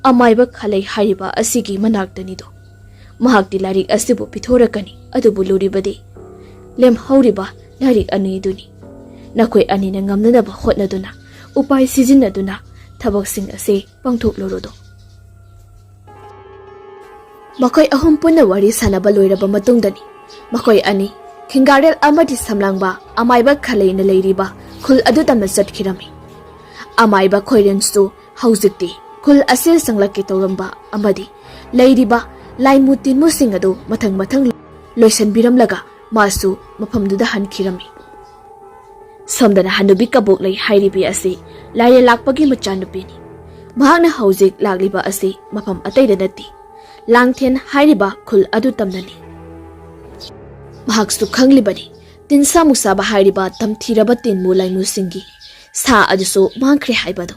ꯑꯃꯥꯏꯕ ꯈꯥꯂꯩ ꯍꯥꯏꯔꯤꯕ ꯑꯁꯤꯒꯤ ꯃꯅꯥꯛꯇꯅꯤꯗꯣ ꯃꯍꯥꯛꯇꯤ ꯂꯥꯏꯔꯤꯛ ꯑꯁꯤꯕꯨ ꯄꯤꯊꯣꯔꯛꯀꯅꯤ ꯑꯗꯨꯕꯨ ꯂꯨꯔꯤꯕꯗꯤ ꯂꯦꯝꯍꯧꯔꯤꯕ ꯂꯥꯏꯔꯤꯛ ꯑꯅꯤꯗꯨꯅꯤ ꯅꯈꯣꯏ ꯑꯅꯤꯅ ꯉꯝꯅꯅꯕ ꯍꯣꯠꯅꯗꯨꯅ ꯎꯄꯥꯏ ꯁꯤꯖꯤꯟꯅꯗꯨꯅ ꯊꯕꯛꯁꯤꯡ ꯑꯁꯤ ꯄꯥꯡꯊꯣꯛꯂꯨꯔꯣꯗꯣ ꯃꯈꯣꯏ ꯑꯍꯨꯝ ꯄꯨꯟꯅ ꯋꯥꯔꯤ ꯁꯥꯟꯅꯕ ꯂꯣꯏꯔꯕ ꯃꯇꯨꯡꯗꯅꯤ ꯃꯈꯣꯏ ꯑꯅꯤ ꯈꯤꯡꯒꯥꯔꯦꯜ ꯑꯃꯗꯤ ꯁꯝꯂꯥꯡꯕ ꯑꯃꯥꯏꯕ ꯈꯥꯂꯩꯅ ꯂꯩꯔꯤꯕ ꯈꯨꯜ ꯑꯗꯨ ꯇꯝꯅ ꯆꯠꯈꯤꯔꯝꯃꯤ ꯑꯃꯥꯏꯕ ꯈꯣꯏꯔꯦꯟꯁꯨ ꯍꯧꯖꯤꯛꯇꯤ ꯈꯨꯜ ꯑꯁꯤ ꯆꯪꯂꯛꯀꯦ ꯇꯧꯔꯝꯕ ꯑꯃꯗꯤ ꯂꯩꯔꯤꯕ ꯂꯥꯏꯃꯨ ꯇꯤꯟꯃꯨꯁꯤꯡ ꯑꯗꯨ ꯃꯊꯪ ꯂꯣꯏꯁꯟꯕꯤꯔꯝꯂꯒ ꯃꯥꯁꯨ ꯃꯐꯝꯗꯨꯗ ꯍꯟꯈꯤꯔꯝꯃꯤ꯫ ꯁꯣꯝꯗꯅ ꯍꯅꯨꯕꯤ ꯀꯕꯣꯛ ꯂꯩ ꯍꯥꯏꯔꯤꯕꯤ ꯑꯁꯤ ꯂꯥꯏꯔꯦ ꯂꯥꯛꯄꯒꯤ ꯃꯆꯥꯅꯨꯄꯤꯅꯤ꯫ ꯃꯍꯥꯛꯅ ꯍꯧꯖꯤꯛ ꯂꯥꯛꯂꯤꯕ ꯑꯁꯤ ꯃꯐꯝ ꯑꯇꯩꯗ ꯅꯠꯇꯦ, ꯂꯥꯡꯊꯦꯟ ꯍꯥꯏꯔꯤꯕ ꯈꯨꯜ ꯑꯗꯨ ꯇꯝꯅꯅꯤ꯫ ꯃꯍꯥꯛꯁꯨ ꯈꯪꯂꯤꯕꯅꯤ ꯇꯤꯟꯁꯥ ꯃꯨꯁꯥꯕ ꯍꯥꯏꯔꯤꯕ ꯇꯝꯊꯤꯔꯕ ꯇꯤꯟꯃꯨ ꯂꯥꯏꯃꯨꯁꯤꯡꯒꯤ ꯁꯥ ꯑꯗꯨꯁꯨ ꯃꯥꯡꯈ꯭ꯔꯦ ꯍꯥꯏꯕꯗꯨ꯫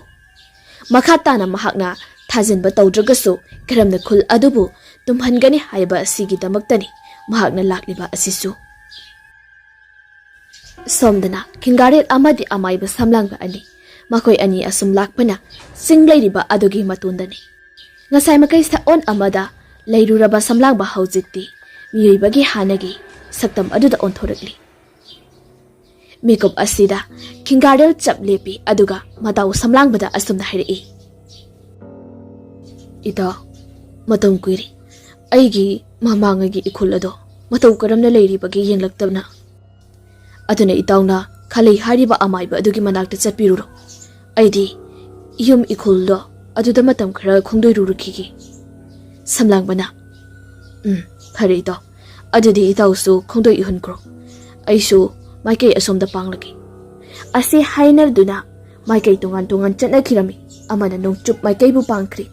ꯃꯈꯥ ꯇꯥꯅ ꯃꯍꯥꯛꯅ ꯊꯥꯖꯤꯟꯕ ꯇꯧꯗ꯭ꯔꯒꯁꯨ ꯀꯔꯝꯅ ꯈꯨꯜ ꯑꯗꯨꯕꯨ ꯇꯨꯝꯍꯟꯒꯅꯤ ꯍꯥꯏꯕ ꯑꯁꯤꯒꯤꯗꯃꯛꯇꯅꯤ ꯃꯍꯥꯛꯅ ꯂꯥꯛꯂꯤꯕ ꯑꯁꯤꯁꯨ꯫ ꯁꯣꯝꯗꯅ ꯈꯤꯡꯒꯥꯔꯦꯜ ꯑꯃꯗꯤ ꯑꯃꯥꯏꯕ ꯁꯝꯂꯥꯡꯕ ꯑꯅꯤ, ꯃꯈꯣꯏ ꯑꯅꯤ ꯑꯁꯨꯝ ꯂꯥꯛꯄꯅ ꯆꯤꯡ ꯂꯩꯔꯤꯕ ꯑꯗꯨꯒꯤ ꯃꯇꯣꯟꯗꯅꯤ꯫ ꯉꯁꯥꯏ ꯃꯀꯩ ꯁꯛꯑꯣꯟ ꯑꯃꯗ ꯂꯩꯔꯨꯔꯕ ꯁꯝꯂꯥꯡꯕ ꯍꯧꯖꯤꯛꯇꯤ ꯃꯤꯑꯣꯏꯕꯒꯤ ꯍꯥꯟꯅꯒꯤ ꯁꯛꯇꯝ ꯑꯗꯨꯗ ꯑꯣꯟꯊꯣꯔꯛꯂꯤ꯫ ꯃꯤꯀꯨꯞ ꯑꯁꯤꯗ ꯈꯤꯡꯒꯥꯔꯦꯜ ꯆꯞ ꯂꯦꯞꯄꯤ ꯑꯗꯨꯒ ꯃꯇꯥꯎ ꯁꯝꯂꯥꯡꯕꯗ ꯑꯁꯨꯝꯅ ꯍꯥꯏꯔꯛꯏ꯫ ꯏꯇꯥꯎ, ꯃꯇꯝ ꯀꯨꯏꯔꯦ ꯑꯩꯒꯤ ꯃꯃꯥꯡꯉꯩꯒꯤ ꯏꯈꯨꯜ ꯑꯗꯣ ꯃꯇꯧ ꯀꯔꯝꯅ ꯂꯩꯔꯤꯕꯒꯦ ꯌꯦꯡꯂꯛꯇꯕꯅ꯫ ꯑꯗꯨꯅ ꯏꯇꯥꯎꯅ ꯈꯥꯂꯩ ꯍꯥꯏꯔꯤꯕ ꯑꯃꯥꯏꯕ ꯑꯗꯨꯒꯤ ꯃꯅꯥꯛꯇ ꯆꯠꯄꯤꯔꯨꯔꯣ꯫ ꯑꯩꯗꯤ ꯌꯨꯝ ꯏꯈꯨꯜꯗꯣ ꯑꯗꯨꯗ ꯃꯇꯝ ꯈꯔ ꯈꯣꯡꯗꯣꯏꯔꯨꯔꯨꯈꯤꯒꯦ꯫ ꯁꯝꯂꯥꯡꯕꯅ ꯐꯔꯦ ꯏꯇꯥꯎ, ꯑꯗꯨꯗꯤ ꯏꯇꯥꯎꯁꯨ ꯈꯣꯡꯗꯣꯏ ꯏꯍꯟꯈ꯭ꯔꯣ, ꯑꯩꯁꯨ ꯃꯥꯏꯀꯩ ꯑꯁꯣꯝꯗ ꯄꯥꯡꯂꯒꯦ꯫ ꯑꯁꯤ ꯍꯥꯏꯅꯗꯨꯅ ꯃꯥꯏꯀꯩ ꯇꯣꯉꯥꯟ ꯆꯠꯅꯈꯤꯔꯝꯃꯤ꯫ ꯑꯃꯅ ꯅꯣꯡꯆꯨꯞ ꯃꯥꯏꯀꯩꯕꯨ ꯄꯥꯡꯈ꯭ꯔꯤ,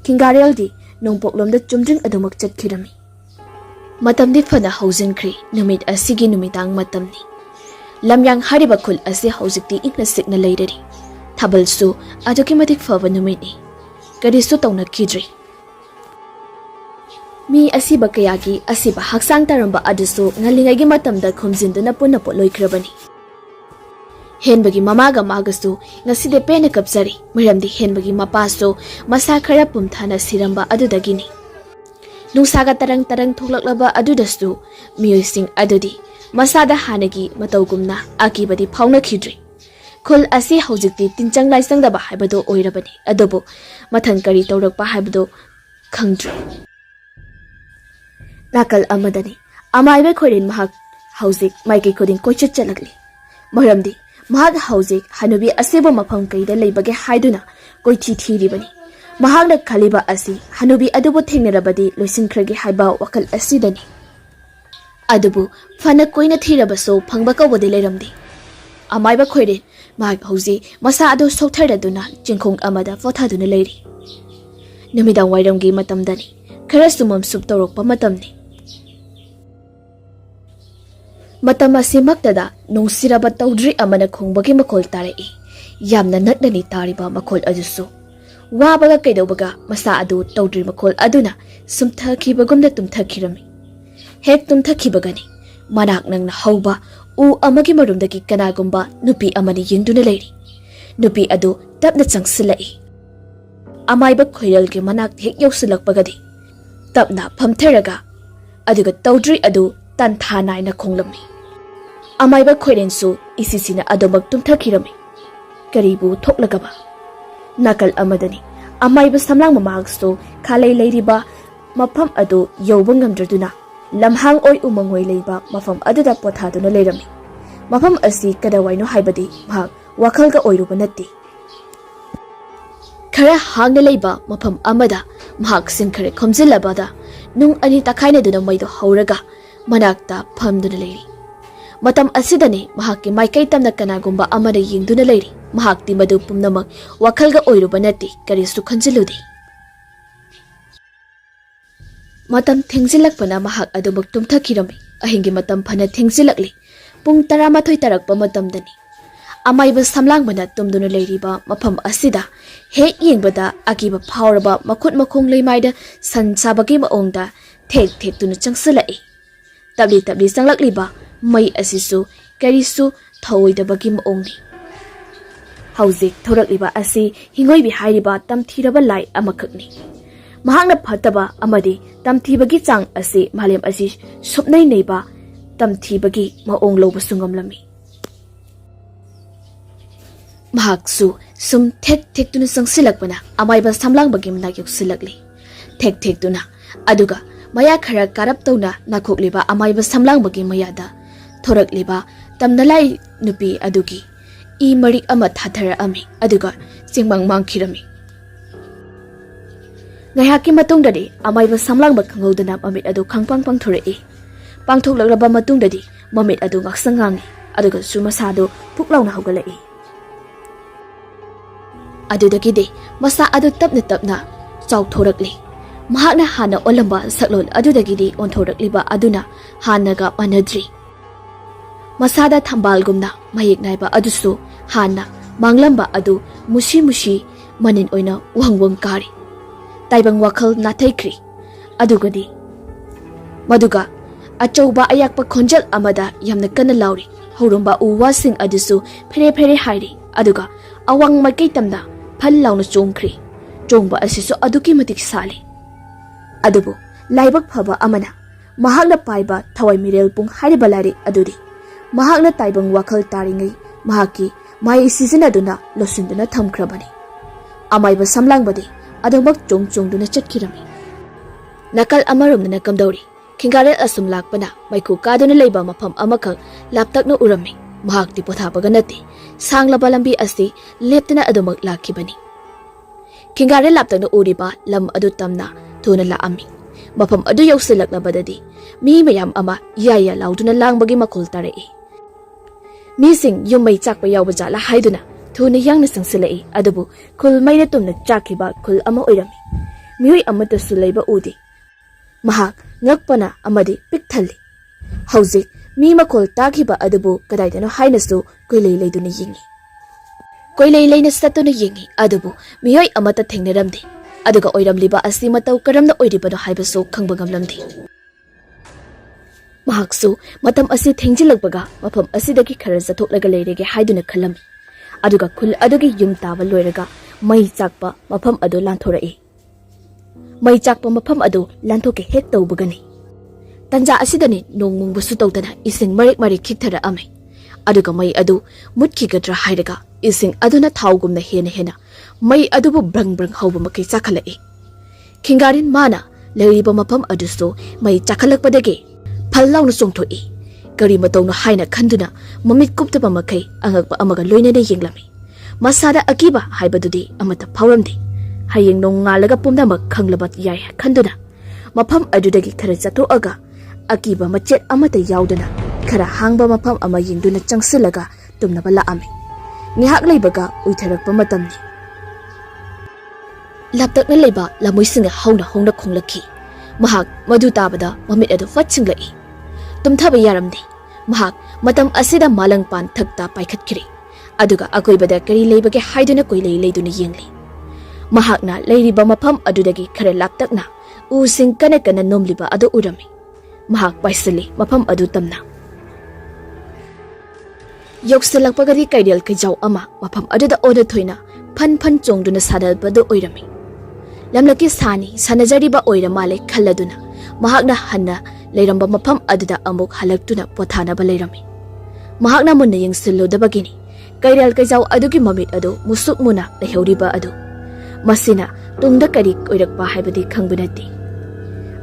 ꯈꯤꯡꯒꯥꯔꯦꯜꯗꯤ ꯅꯣꯡꯄꯣꯛꯂꯣꯝꯗ ꯆꯨꯝꯗ꯭ꯔꯤꯡ ꯑꯗꯨꯃꯛ ꯆꯠꯈꯤꯔꯝꯃꯤ꯫ ꯃꯇꯝꯗꯤ ꯐꯅ ꯍꯧꯖꯤꯟꯈ꯭ꯔꯤ, ꯅꯨꯃꯤꯠ ꯑꯁꯤꯒꯤ ꯅꯨꯃꯤꯗꯥꯡ ꯃꯇꯝꯅꯤ꯫ ꯂꯝꯌꯥꯡ ꯍꯥꯏꯔꯤꯕ ꯈꯨꯜ ꯑꯁꯤ ꯍꯧꯖꯤꯛꯇꯤ ꯏꯪꯅ ꯆꯤꯛꯅ ꯂꯩꯔꯔꯤ꯫ ꯊꯥꯕꯜꯁꯨ ꯑꯗꯨꯛꯀꯤ ꯃꯇꯤꯛ ꯐꯕ ꯅꯨꯃꯤꯠꯅꯤ, ꯀꯔꯤꯁꯨ ꯇꯧꯅꯈꯤꯗ꯭ꯔꯤ꯫ ꯃꯤ ꯑꯁꯤꯕ ꯀꯌꯥꯒꯤ ꯑꯁꯤꯕ ꯍꯛꯆꯥꯡ ꯇꯥꯔꯝꯕ ꯑꯗꯨꯁꯨ ꯉꯜꯂꯤꯉꯩꯒꯤ ꯃꯇꯝꯗ ꯈꯨꯝꯖꯤꯟꯗꯨꯅ ꯄꯨꯟꯅ ꯄꯣꯠꯂꯣꯏꯈ꯭ꯔꯕꯅꯤ꯫ ꯍꯦꯟꯕꯒꯤ ꯃꯃꯥꯒ ꯃꯥꯒꯁꯨ ꯉꯁꯤꯗꯤ ꯄꯦꯟꯅ ꯀꯞꯆꯔꯤ, ꯃꯔꯝꯗꯤ ꯍꯦꯟꯕꯒꯤ ꯃꯄꯥꯁꯨ ꯃꯁꯥ ꯈꯔ ꯄꯨꯝꯊꯅ ꯁꯤꯔꯝꯕ ꯑꯗꯨꯗꯒꯤꯅꯤ꯫ ꯅꯨꯡꯁꯥꯒ ꯇꯔꯪ ꯊꯣꯛꯂꯛꯂꯕ ꯑꯗꯨꯗꯁꯨ ꯃꯤꯑꯣꯏꯁꯤꯡ ꯑꯗꯨꯗꯤ ꯃꯁꯥꯗ ꯍꯥꯟꯅꯒꯤ ꯃꯇꯧꯒꯨꯝꯅ ꯑꯀꯤꯕꯗꯤ ꯐꯥꯎꯅꯈꯤꯗ꯭ꯔꯤ꯫ ꯈꯨꯜ ꯑꯁꯤ ꯍꯧꯖꯤꯛꯇꯤ ꯇꯤꯟꯆꯪ ꯂꯥꯏꯆꯪꯗꯕ ꯍꯥꯏꯕꯗꯨ ꯑꯣꯏꯔꯕꯅꯤ, ꯑꯗꯨꯕꯨ ꯃꯊꯪ ꯀꯔꯤ ꯇꯧꯔꯛꯄ ꯍꯥꯏꯕꯗꯨ ꯈꯪꯗ꯭ꯔꯤ꯫ ꯅꯥꯀꯜ ꯑꯃꯗꯅꯤ ꯑꯃꯥꯏꯕ ꯈꯣꯏꯔꯦꯟ ꯃꯍꯥꯛ ꯍꯧꯖꯤꯛ ꯃꯥꯏꯀꯩ ꯈꯨꯗꯤꯡ ꯀꯣꯏꯆꯠ ꯆꯠꯂꯛꯂꯤ, ꯃꯔꯝꯗꯤ ꯃꯍꯥꯛ ꯍꯧꯖꯤꯛ ꯍꯅꯨꯕꯤ ꯑꯁꯤꯕꯨ ꯃꯐꯝ ꯀꯩꯗ ꯂꯩꯕꯒꯦ ꯍꯥꯏꯗꯨꯅ ꯀꯣꯏꯊꯤ ꯊꯤꯔꯤꯕꯅꯤ꯫ ꯃꯍꯥꯛꯅ ꯈꯜꯂꯤꯕ ꯑꯁꯤ ꯍꯅꯨꯕꯤ ꯑꯗꯨꯕꯨ ꯊꯦꯡꯅꯔꯕꯗꯤ ꯂꯣꯏꯁꯤꯟꯈ꯭ꯔꯒꯦ ꯍꯥꯏꯕ ꯋꯥꯈꯜ ꯑꯁꯤꯗꯅꯤ꯫ ꯑꯗꯨꯕꯨ ꯐꯅ ꯀꯣꯏꯅ ꯊꯤꯔꯕꯁꯨ ꯐꯪꯕ ꯀꯧꯕꯗꯤ ꯂꯩꯔꯝꯗꯦ꯫ ꯑꯃꯥꯏꯕ ꯈꯣꯏꯔꯦꯟ ꯃꯍꯥꯛ ꯍꯧꯖꯤꯛ ꯃꯁꯥ ꯑꯗꯨ ꯁꯣꯛꯊꯔꯗꯨꯅ ꯆꯤꯡꯈꯣꯡ ꯑꯃꯗ ꯄꯣꯊꯥꯗꯨꯅ ꯂꯩꯔꯤ꯫ ꯅꯨꯃꯤꯗꯥꯡ ꯋꯥꯏꯔꯝꯒꯤ ꯃꯇꯝꯗꯅꯤ, ꯈꯔꯁꯨ ꯃꯝꯁꯨꯞ ꯇꯧꯔꯛꯄ ꯃꯇꯝꯅꯤ꯫ ꯃꯇꯝ ꯑꯁꯤꯃꯛꯇꯗ ꯅꯨꯡꯁꯤꯔꯕ ꯇꯧꯗ꯭ꯔꯤ ꯑꯃꯅ ꯈꯣꯡꯕꯒꯤ ꯃꯈꯣꯜ ꯇꯥꯔꯛꯏ꯫ ꯌꯥꯝꯅ ꯅꯛꯅꯅꯤ ꯇꯥꯔꯤꯕ ꯃꯈꯣꯜ ꯑꯗꯨꯁꯨ꯫ ꯋꯥꯕꯒ ꯀꯩꯗꯧꯕꯒ ꯃꯁꯥ ꯑꯗꯨ ꯇꯧꯗ꯭ꯔꯤ ꯃꯈꯣꯜ ꯑꯗꯨꯅ ꯁꯨꯝꯊꯈꯤꯕꯒꯨꯝꯅ ꯇꯨꯝꯊꯈꯤꯔꯝꯃꯤ꯫ ꯍꯦꯛ ꯇꯨꯝꯊꯈꯤꯕꯒꯅꯤ ꯃꯅꯥꯛ ꯅꯪꯅ ꯍꯧꯕ ꯎ ꯑꯃꯒꯤ ꯃꯔꯨꯝꯗꯒꯤ ꯀꯅꯥꯒꯨꯝꯕ ꯅꯨꯄꯤ ꯑꯃꯅ ꯌꯦꯡꯗꯨꯅ ꯂꯩꯔꯤ꯫ ꯅꯨꯄꯤ ꯑꯗꯨ ꯇꯞꯅ ꯆꯪꯁꯤꯜꯂꯛꯏ꯫ ꯑꯃꯥꯏꯕ ꯈꯣꯏꯔꯦꯜꯒꯤ ꯃꯅꯥꯛꯇ ꯍꯦꯛ ꯌꯧꯁꯤꯜꯂꯛꯄꯒꯗꯤ ꯇꯞꯅ ꯐꯝꯊꯔꯒ ꯑꯗꯨꯒ ꯇꯧꯗ꯭ꯔꯤ ꯑꯗꯨ ꯇꯟꯊꯥ ꯅꯥꯏꯅ ꯈꯣꯡꯂꯝꯃꯤ꯫ ꯑꯃꯥꯏꯕ ꯈꯣꯏꯔꯦꯟꯁꯨ ꯏꯁꯤꯁꯤꯅ ꯑꯗꯨꯃꯛ ꯇꯨꯝꯊꯈꯤꯔꯝꯃꯤ꯫ ꯀꯔꯤꯕꯨ ꯊꯣꯛꯂꯒꯕ? ꯅꯥꯀꯜ ꯑꯃꯗꯅꯤ ꯑꯃꯥꯏꯕ ꯁꯝꯂꯥꯡꯕ ꯃꯍꯥꯛꯁꯨ ꯈꯥꯂꯩ ꯂꯩꯔꯤꯕ ꯃꯐꯝ ꯑꯗꯨ ꯌꯧꯕ ꯉꯝꯗ꯭ꯔꯗꯨꯅ ꯂꯝꯍꯥꯡ ꯑꯣꯏ ꯎꯃꯪ ꯂꯩꯕ ꯃꯐꯝ ꯑꯗꯨꯗ ꯄꯣꯊꯥꯗꯨꯅ ꯂꯩꯔꯝꯃꯤ꯫ ꯃꯐꯝ ꯑꯁꯤ ꯀꯗꯥꯏꯋꯥꯏꯅꯣ ꯍꯥꯏꯕꯗꯤ ꯃꯍꯥꯛ ꯋꯥꯈꯜꯒ ꯑꯣꯏꯔꯨꯕ ꯅꯠꯇꯦ꯫ ꯈꯔ ꯍꯥꯡꯅ ꯂꯩꯕ ꯃꯐꯝ ꯑꯃꯗ ꯃꯍꯥꯛ ꯁꯤꯡ ꯈꯔ ꯈꯣꯝꯖꯤꯜꯂꯕꯗ ꯅꯨꯡ ꯑꯅꯤ ꯇꯛꯈꯥꯏꯅꯗꯨꯅ ꯃꯩꯗꯨ ꯍꯧꯔꯒ ꯃꯅꯥꯛꯇ ꯐꯝꯗꯨꯅ ꯂꯩꯔꯤ꯫ ꯃꯇꯝ ꯑꯁꯤꯗꯅꯤ ꯃꯍꯥꯛꯀꯤ ꯃꯥꯏꯀꯩ ꯇꯝꯅ ꯀꯅꯥꯒꯨꯝꯕ ꯑꯃꯅ ꯌꯦꯡꯗꯨꯅ ꯂꯩꯔꯤ꯫ ꯃꯍꯥꯛꯇꯤ ꯃꯗꯨ ꯄꯨꯝꯅꯃꯛ ꯋꯥꯈꯜꯒ ꯑꯣꯏꯔꯨꯕ ꯅꯠꯇꯦ, ꯀꯔꯤꯁꯨ ꯈꯟꯖꯤꯜꯂꯨꯗꯦ꯫ ꯃꯇꯝ ꯊꯦꯡꯖꯤꯜꯂꯛꯄꯅ ꯃꯍꯥꯛ ꯑꯗꯨꯃꯛ ꯇꯨꯝꯊꯈꯤꯔꯝꯃꯤ꯫ ꯑꯍꯤꯡꯒꯤ ꯃꯇꯝ ꯐꯅ ꯊꯦꯡꯖꯤꯜꯂꯛꯂꯤ꯫ ꯄꯨꯡ 12 ꯇꯥꯔꯛꯄ ꯃꯇꯝꯗꯅꯤ꯫ ꯑꯃꯥꯏꯕ ꯁꯝꯂꯥꯡꯕꯅ ꯇꯨꯝꯗꯨꯅ ꯂꯩꯔꯤꯕ ꯃꯐꯝ ꯑꯁꯤꯗ ꯍꯦꯛ ꯌꯦꯡꯕꯗ ꯑꯀꯤꯕ ꯐꯥꯎꯔꯕ ꯃꯈꯨꯠ ꯃꯈꯣꯡ ꯂꯩꯃꯥꯏꯗ ꯁꯟ ꯁꯥꯕꯒꯤ ꯃꯑꯣꯡꯗ ꯊꯦꯛꯇꯨꯅ ꯆꯪꯁꯤꯜꯂꯛꯏ꯫ ꯇꯞꯂꯤ ꯆꯪꯂꯛꯂꯤꯕ ꯃꯩ ꯑꯁꯤꯁꯨ ꯀꯔꯤꯁꯨ ꯊꯧꯑꯣꯏꯗꯕꯒꯤ ꯃꯑꯣꯡꯅꯤ꯫ ꯍꯧꯖꯤꯛ ꯊꯣꯔꯛꯂꯤꯕ ꯑꯁꯤ ꯍꯤꯡꯒꯣꯏꯕꯤ ꯍꯥꯏꯔꯤꯕ ꯇꯝꯊꯤꯔꯕ ꯂꯥꯏ ꯑꯃꯈꯛꯅꯤ꯫ ꯃꯍꯥꯛꯅ ꯐꯠꯇꯕ ꯑꯃꯗꯤ ꯇꯝꯊꯤꯕꯒꯤ ꯆꯥꯡ ꯑꯁꯤ ꯃꯥꯂꯦꯝ ꯑꯁꯤ ꯁꯨꯞꯅꯩ ꯅꯩꯕ ꯇꯝꯊꯤꯕꯒꯤ ꯃꯑꯣꯡ ꯂꯧꯕꯁꯨ ꯉꯝꯂꯝꯃꯤ꯫ ꯃꯍꯥꯛꯁꯨ ꯁꯨꯝ ꯊꯦꯛꯇꯨꯅ ꯆꯪꯁꯤꯜꯂꯛꯄꯅ ꯑꯃꯥꯏꯕ ꯁꯝꯂꯥꯡꯕꯒꯤ ꯃꯅꯥꯛ ꯌꯧꯁꯤꯜꯂꯛꯂꯤ꯫ ꯊꯦꯛꯇꯨꯅ ꯑꯗꯨꯒ ꯃꯌꯥ ꯈꯔ ꯀꯥꯔꯞ ꯇꯧꯅ ꯅꯥꯈꯣꯛꯂꯤꯕ ꯑꯃꯥꯏꯕ ꯁꯝꯂꯥꯡꯕꯒꯤ ꯃꯌꯥꯗ ꯊꯣꯔꯛꯂꯤꯕ ꯇꯝꯅꯂꯥꯏ ꯅꯨꯄꯤ ꯑꯗꯨꯒꯤ ꯏ ꯃꯔꯤꯛ ꯑꯃ ꯊꯥꯊꯔꯛꯑꯝꯃꯤ, ꯑꯗꯨꯒ ꯆꯤꯡꯃꯥꯡ ꯃꯥꯡꯈꯤꯔꯝꯃꯤ꯫ Ngayhakki matungdadi amaiba samlangba khanghodana mamit adu khangpang pangthorei. Pangthoklagraba matungdadi mamit adu ngaksangangi aduga sumasado puklauna haugalai. Adudagide masa adu tapna chawthorakli. Mahakna hana olamba saklol adudagidi onthorakliba aduna hanaga manadri. Masada thambalgumna mayek naiba adusu hana manglamba adu mushi manin oina wangwang kari. Taibang wakhal nathaikri adugadi maduga achauba ayakpa khonjal amada yamna kana lauri horumba uwasing adusu phere hairi aduga awang makai tamda phal launa chongkhri chongba asisu aduki matik sali adubu laibak phaba amana mahakna paiba thawai mirelpung hariba lari adudi mahakna taibang wakhal taringai mahaki mai seasonaduna losunduna thamkhrabani amaiba samlangbadi adubak chongduna chatkirami nakal amarumna kamdauri Kingaret asum lakpana maiku kaduna leiba mafam amakak laptakna urami mahakti pothabaga nati sanglaba lambi asi leptana adumak lakhibani Kingaret laptakna uriba lam adu tamna thuna laami mafam adu yausilaknabadadi mi mayam ama yaya lauduna langbagi makul tarei mi sing yummai chakpa yawba jala haiduna thuna yangna sangsilai adubu khul maina tumna chakhiba khul ama oirami mioi amata suleiba udi mahak ngakpana amadi pikthali hauzik mi makol takhiba adubu kadaidano hainasu koilei leiduna yingi koilei leina satuna yingi adubu mihoi amata thengnaramdi aduga oiramliba asi matau karamna oiribano haibasu khangbagamlamdi mahaksu matam asi thengjilakbaga mafam asidagi khara jathoklaga leirege haiduna khalami aduga khul adugi yum taba loiraga mai chakpa mafam adu lanthorei mai chakpa mafam adu lanthoke hek tawbagani tanja asidani nongmungbusu tawdana ising marik khikthara ame aduga mai adu mutkigadra hairaga ising aduna thawgumna hena mai adubu brang hawba makai chakhalai kingarin mana leiriba mafam aduso mai chakhalakpadage phallawna chongthoi kari matawna haina khanduna mamit kuptaba makai angakpa amaga loinana yenglami masada akiba haibadudi amata phawramdi hayeng nongalaga pumnamak khanglabat yai khanduna mafam adudagi khara chathoaga akiba machet amata yaudana khara hangba mafam ama yingduna changsilaga tumnaba laami ngihak leibaga uitharakpa matamni laptakna leiba lamoisinga hauna khonglakhi mahak madu tabada mamit adu fatsinglai tumthaba yaramdi mahak matam asida malangpan thakta paikhatkiri aduga akoibada kari leibage haiduna koilei leiduna yengli mahakna leiriba mafam adudagi khara laptakna using kana nomliba adu urami mahak paisali mafam adu tamna yokselakpagadi kaidel kajau ama mafam aduda oda thoina phan chongduna sadalbadu oirami lamlaki sani sanajariba oira male khalladuna mahakna hanna leiramba mafam aduda amuk halaktuna pothanaba leirami mahakna munna yengsilodabagini kaidel kajau adugi mamit adu musuk muna lehauriba adu masina tungda kari oirakpa haibadi khangbunati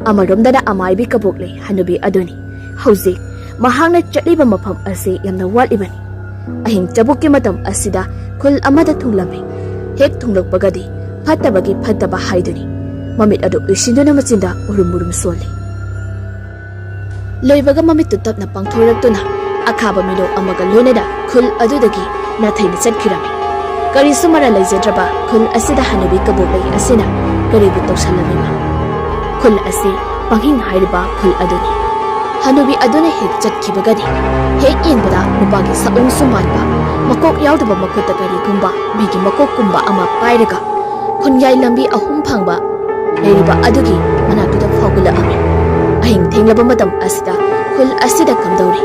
amaromdana amaibi kabokle hanubi aduni hauzik mahakna chatliba mafam ase yamna walibani ahing chabukki matam asida khul amada thunglami hek thunglakpagadi fataba haiduni mamit adu isinduna machinda urum soli loibaga mamit tutapna pangthoiraktuna akhaba mino amaga loinada khul adudagi nathaina chatkirami kari sumara leijadraba khul asida hanubi kaboklei asina karibu tawsalamiba khul asi panghing hairiba khul aduni hanubi aduna hek chatkibagadi hek yenbada nupagi saung sumanba makok yaudaba makuta kari gumba migi makok kumba ama pairaga khunyai lambi ahum phangba leiriba adugi manatuda phagula ami ahing thenglaba matam asida khul asida kamdauri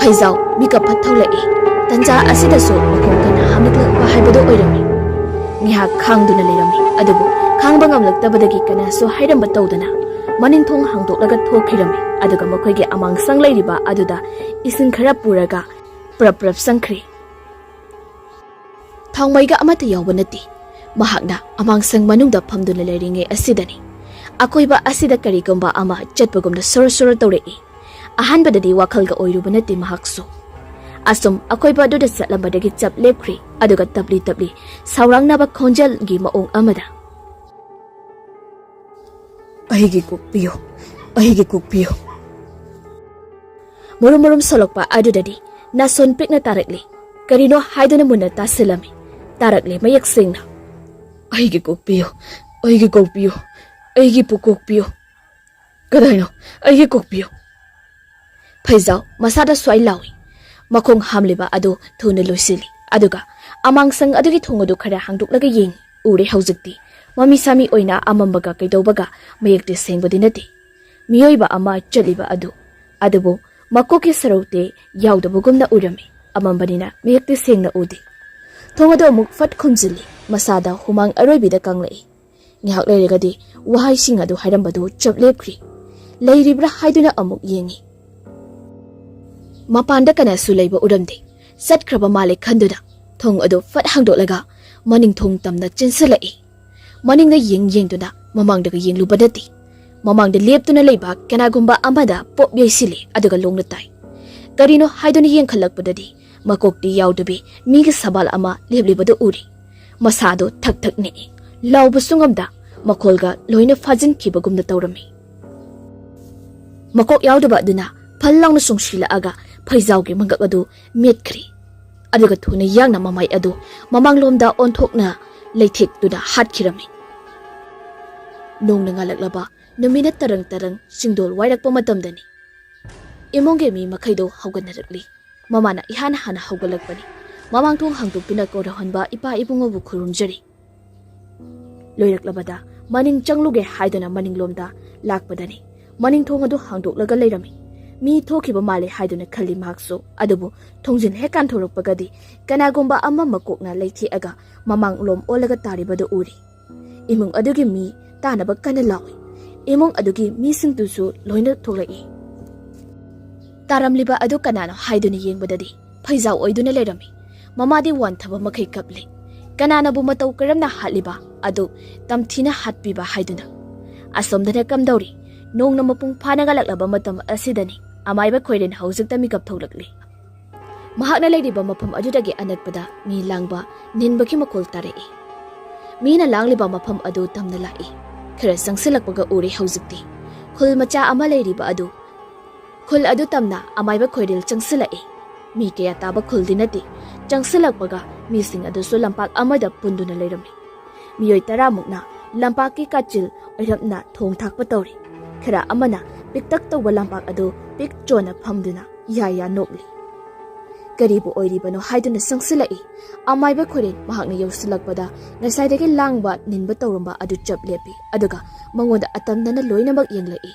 phaijau mika phathawlai tanja asida so makong kana hamnikla haibado oirami ngiha khangduna leirami adubu khangba ngamlaktabadagi kana so hairamba tawdana maningthong hangdoklaga thokhirami aduga makoigi amang sang leiriba aduda isin khara puraga prap sangkhri thangmaiga amata yawbanati mahakna amang sang manungda phamduna leiringe asidani akoiba asida karigumba ama chatpagumna sor tawrei ahanbadadi wakhalga oirubanati mahakso asum akoiba duda satlambadagi chap lepkhri aduga tabli saurang naba khonjal gi maong amada ꯑꯩꯒꯤ ꯀꯣꯛꯄꯤꯌꯣ ꯑꯩꯒꯤ ꯀꯣꯛꯄꯤꯌꯣ ꯃꯨꯔꯨꯝ ꯁꯣꯂꯛꯄ ꯑꯗꯨꯗꯗꯤ ꯅꯥꯁꯣꯟ ꯄꯤꯛꯅ ꯇꯥꯔꯛꯂꯤ ꯀꯔꯤꯅꯣ ꯍꯥꯏꯗꯨꯅ ꯃꯨꯟꯅ ꯇꯥꯁꯤꯜꯂꯝꯃꯤ ꯇꯥꯔꯛꯂꯤ ꯃꯌꯦꯛ ꯁꯦꯡꯅ ꯑꯩꯒꯤ ꯀꯣꯛꯄꯤꯌꯣ ꯑꯩꯒꯤ ꯀꯣꯛꯄꯤꯌꯣ ꯑꯩꯒꯤ ꯄꯨꯀꯣꯛꯄꯤꯌꯣ ꯀꯗꯥꯏꯅꯣ ꯑꯩꯒꯤ ꯀꯣꯛꯄꯤꯌꯣ ꯐꯩꯖꯥꯎ ꯃꯁꯥꯗ ꯁ꯭ꯋꯥꯏ ꯂꯥꯎꯏ ꯃꯈꯣꯡ ꯍꯥꯝꯂꯤꯕ ꯑꯗꯨ ꯊꯨꯅ ꯂꯣꯏꯁꯤꯜꯂꯤ ꯑꯗꯨꯒ ꯑꯃꯥꯡꯁꯪ ꯑꯗꯨꯒꯤ ꯊꯣꯡ ꯑꯗꯨ ꯈꯔ ꯍꯥꯡꯗꯣꯛꯂꯒ ꯌꯦꯡꯉꯤ ꯎꯔꯦ ꯍꯧꯖꯤꯛꯇꯤ ꯃꯃꯤ ꯁꯥꯃꯤ ꯑꯣꯏꯅ ꯑꯃꯝꯕꯒ ꯀꯩꯗꯧꯕꯒ ꯃꯌꯦꯛꯇꯤ ꯁꯦꯡꯕꯗꯤ ꯅꯠꯇꯦ ꯃꯤꯑꯣꯏꯕ ꯑꯃ ꯆꯠꯂꯤꯕ ꯑꯗꯨꯕꯨ ꯃꯀꯣꯛꯀꯤ ꯁꯔꯨꯛꯇꯤ ꯌꯥꯎꯗꯕꯒꯨꯝꯅ ꯎꯔꯝꯃꯤ ꯑꯃꯝꯕꯅꯤꯅ ꯃꯌꯦꯛꯇꯤ ꯁꯦꯡꯅ ꯎꯗꯦ ꯊꯣꯡ ꯑꯗꯨ ꯑꯃꯨꯛ ꯐꯠ ꯈꯨꯝꯖꯤꯜꯂꯤ ꯃꯁꯥꯗ ꯍꯨꯃꯥꯡ ꯑꯔꯣꯏꯕꯤꯗ ꯀꯪꯂꯛꯏ ꯉꯥꯏꯍꯥꯛ ꯂꯩꯔꯒꯗꯤ ꯋꯥꯍꯩꯁꯤꯡ ꯑꯗꯨ ꯍꯥꯏꯔꯝꯕꯗꯨ ꯆꯞ ꯂꯦꯞꯈ꯭ꯔꯤ ꯂꯩꯔꯤꯕ꯭ꯔꯥ ꯍꯥꯏꯗꯨꯅ ꯑꯃꯨꯛ ꯌꯦꯡꯉꯤ ꯃꯄꯥꯟꯗ ꯀꯅꯥꯁꯨ ꯂꯩꯕ ꯎꯔꯝꯗꯦ ꯆꯠꯈ꯭ꯔꯕ ꯃꯥꯜꯂꯦ ꯈꯟꯗꯨꯅ ꯊꯣꯡ ꯑꯗꯨ ꯐꯠ ꯍꯥꯡꯗꯣꯛꯂꯒ ꯃꯅꯤꯡ ꯊꯣꯡ ꯇꯝꯅ ꯆꯦꯟꯁꯤꯜꯂꯛꯏ ꯃꯅꯤꯡꯗ ꯌꯦꯡꯗꯨꯅ ꯃꯃꯥꯡꯗꯒ ꯌꯦꯡꯂꯨꯕ ꯅꯠꯇꯦ ꯃꯃꯥꯡꯗ ꯂꯦꯞꯇꯨꯅ ꯂꯩꯕ ꯀꯅꯥꯒꯨꯝꯕ ꯑꯃꯗ ꯄꯣꯞ ꯌꯩꯁꯤꯜꯂꯤ ꯑꯗꯨꯒ ꯂꯣꯡꯅ ꯇꯥꯏ ꯀꯔꯤꯅꯣ ꯍꯥꯏꯗꯨꯅ ꯌꯦꯡꯈꯠꯂꯛꯄꯗꯗꯤ ꯃꯀꯣꯛꯇꯤ ꯌꯥꯎꯗꯕꯤ ꯃꯤꯒꯤ ꯁꯕꯥꯜ ꯑꯃ ꯂꯦꯞꯂꯤꯕꯗꯨ ꯎꯔꯤ ꯃꯁꯥꯗꯣ ꯊꯛ ꯊꯛ ꯅꯤꯛꯏ ꯂꯥꯎꯕꯁꯨ ꯉꯝꯗ ꯃꯈꯣꯜꯒ ꯂꯣꯏꯅ ꯐꯥꯖꯤꯟꯈꯤꯕꯒꯨꯝꯅ ꯇꯧꯔꯝꯃꯤ ꯃꯀꯣꯛ ꯌꯥꯎꯗꯕ ꯑꯗꯨꯅ ꯐꯜ ꯂꯥꯎꯅ ꯆꯣꯡꯁꯤꯜꯂꯛꯑꯒ ꯐꯩꯖꯥꯎꯒꯤ ꯃꯪꯒꯛ ꯑꯗꯨ ꯃꯦꯠꯈ꯭ꯔꯤ ꯑꯗꯨꯒ ꯊꯨꯅ ꯌꯥꯡꯅ ꯃꯃꯥꯏ ꯑꯗꯨ ꯃꯃꯥꯡꯂꯣꯝꯗ ꯑꯣꯟꯊꯣꯛꯅ ꯂꯩꯊꯦꯛꯇꯨꯅ ꯍꯥꯠꯈꯤꯔꯝꯃꯤ ꯅꯣꯡꯅ ꯉꯥꯜꯂꯛꯂꯕ ꯅꯨꯃꯤꯠꯅ ꯇꯔꯪ ꯇꯔꯪ ꯆꯤꯡꯗꯣꯜ ꯋꯥꯏꯔꯛꯄ ꯃꯇꯝꯗꯅꯤ ꯏꯃꯨꯡꯒꯤ ꯃꯤ ꯃꯈꯩꯗꯣ ꯍꯧꯒꯠꯅꯔꯛꯂꯤ ꯃꯃꯥꯅ ꯏꯍꯥꯟ ꯍꯥꯟꯅ ꯍꯧꯒꯠꯂꯛꯄꯅꯤ ꯃꯃꯥꯡ ꯊꯣꯡ ꯍꯥꯡꯗꯣꯛꯇꯨꯅ ꯀꯧꯔꯍꯟꯕ ꯏꯄꯥ ꯏꯕꯨꯡꯉꯣꯕꯨ ꯈꯨꯔꯨꯝꯖꯔꯤ ꯂꯣꯏꯔꯛꯂꯕꯗ ꯃꯅꯤꯡ ꯆꯪꯂꯨꯒꯦ ꯍꯥꯏꯗꯨꯅ ꯃꯅꯤꯡꯂꯣꯝꯗ ꯂꯥꯛꯄꯗꯅꯤ ꯃꯅꯤꯡ ꯊꯣꯡ ꯑꯗꯨ ꯍꯥꯡꯗꯣꯛꯂꯒ ꯂꯩꯔꯝꯃꯤ ꯃꯤ ꯊꯣꯛꯈꯤꯕ ꯃꯥꯜꯂꯦ ꯍꯥꯏꯗꯨꯅ ꯈꯜꯂꯤ ꯃꯍꯥꯛꯁꯨ ꯑꯗꯨꯕꯨ ꯊꯣꯡꯖꯤꯟ ꯍꯦꯛ ꯀꯥꯟꯊꯣꯔꯛꯄꯒꯗꯤ ꯀꯅꯥꯒꯨꯝꯕ ꯑꯃ ꯃꯀꯣꯛꯅ ꯂꯩꯊꯦꯛꯑꯒ ꯃꯃꯥꯡꯂꯣꯝ ꯑꯣꯜꯂꯒ ꯇꯥꯔꯤꯕꯗꯨ ꯎꯔꯤ ꯏꯃꯨꯡ ꯑꯗꯨꯒꯤ ꯃꯤ ꯇꯥꯅꯕ ꯀꯟꯅ ꯂꯥꯎꯏ ꯏꯃꯨꯡ ꯑꯗꯨꯒꯤ ꯃꯤꯁꯤꯡꯗꯨꯁꯨ ꯂꯣꯏꯅ ꯊꯣꯛꯂꯛꯏ ꯇꯥꯔꯝꯂꯤꯕ ꯑꯗꯨ ꯀꯅꯥꯅꯣ ꯍꯥꯏꯗꯨꯅ ꯌꯦꯡꯕꯗꯗꯤ ꯐꯩꯖꯥꯎ ꯑꯣꯏꯗꯨꯅ ꯂꯩꯔꯝꯃꯤ ꯃꯃꯥꯗꯤ ꯋꯥꯟꯊꯕ ꯃꯈꯩ ꯀꯞꯂꯤ ꯀꯅꯥꯅꯕꯨ ꯃꯇꯧ ꯀꯔꯝꯅ ꯍꯥꯠꯂꯤꯕ ꯑꯗꯨ ꯇꯝꯊꯤꯅ ꯍꯥꯠꯄꯤꯕ ꯍꯥꯏꯗꯨꯅ ꯑꯁꯣꯝꯗꯅ ꯀꯝꯗꯧꯔꯤ ꯅꯣꯡꯅ ꯃꯄꯨꯡ ꯐꯥꯅ ꯉꯥꯜꯂꯛꯂꯕ ꯃꯇꯝ ꯑꯁꯤꯗꯅꯤ ꯑꯃꯥꯏꯕ ꯈꯣꯏꯔꯦꯟ ꯍꯧꯖꯤꯛꯇ ꯃꯤꯀꯞ ꯊꯣꯛꯂꯛꯂꯤ ꯃꯍꯥꯛꯅ ꯂꯩꯔꯤꯕ ꯃꯐꯝ ꯑꯗꯨꯗꯒꯤ ꯑꯅꯛꯄꯗ ꯃꯤ ꯂꯥꯡꯕ ꯅꯤꯟꯕꯒꯤ ꯃꯈꯣꯜ ꯇꯥꯔꯛꯏ ꯃꯤꯅ ꯂꯥꯡꯂꯤꯕ ꯃꯐꯝ ꯑꯗꯨ ꯇꯝꯅ ꯂꯥꯛꯏ ꯈꯔ ꯆꯪꯁꯤꯜꯂꯛꯄꯒ ꯎꯔꯦ ꯍꯧꯖꯤꯛꯇꯤ ꯈꯨꯜ ꯃꯆꯥ ꯑꯃ ꯂꯩꯔꯤꯕ ꯑꯗꯨ ꯈꯨꯜ ꯑꯗꯨ ꯇꯝꯅ ꯑꯃꯥꯏꯕ ꯈꯣꯏꯔꯦꯜ ꯆꯪꯁꯤꯜꯂꯛꯏ ꯃꯤ ꯀꯌꯥ ꯇꯥꯕ ꯈꯨꯜꯗꯤ ꯅꯠꯇꯦ ꯆꯪꯁꯤꯜꯂꯛꯄꯒ ꯃꯤꯁꯤꯡ ꯑꯗꯨꯁꯨ ꯂꯝꯄꯥꯛ ꯑꯃꯗ ꯄꯨꯟꯗꯨꯅ ꯂꯩꯔꯝꯃꯤ ꯃꯤꯑꯣꯏ 10ꯃꯨꯛꯅ ꯂꯝꯄꯥꯛꯀꯤ ꯀꯥꯆꯤꯜ ꯑꯣꯏꯔꯞꯅ ꯊꯣꯡ ꯊꯥꯛꯄ ꯇꯧꯔꯤ ꯈꯔ ꯑꯃꯅ ꯄꯤꯛꯇꯛ ꯇꯧꯕ ꯂꯝꯄꯥꯛ ꯑꯗꯨ ꯄꯤꯛ ꯆꯣꯟꯅ ꯐꯝꯗꯨꯅ ꯌꯥ ꯅꯣꯛꯂꯤ ꯀꯔꯤꯕꯨ ꯑꯣꯏꯔꯤꯕꯅꯣ ꯍꯥꯏꯗꯨꯅ ꯆꯪꯁꯤꯜꯂꯛꯏ ꯑꯃꯥꯏꯕ ꯈꯣꯏꯔꯦꯟ ꯃꯍꯥꯛꯅ ꯌꯧꯁꯤꯜꯂꯛꯄꯗ ꯉꯁꯥꯏꯗꯒꯤ ꯂꯥꯡꯕ ꯅꯤꯟꯕ ꯇꯧꯔꯝꯕ ꯑꯗꯨ ꯆꯞ ꯂꯦꯞꯄꯤ ꯑꯗꯨꯒ ꯃꯉꯣꯟꯗ ꯑꯇꯝꯅꯅ ꯂꯣꯏꯅꯃꯛ ꯌꯦꯡꯂꯛꯏ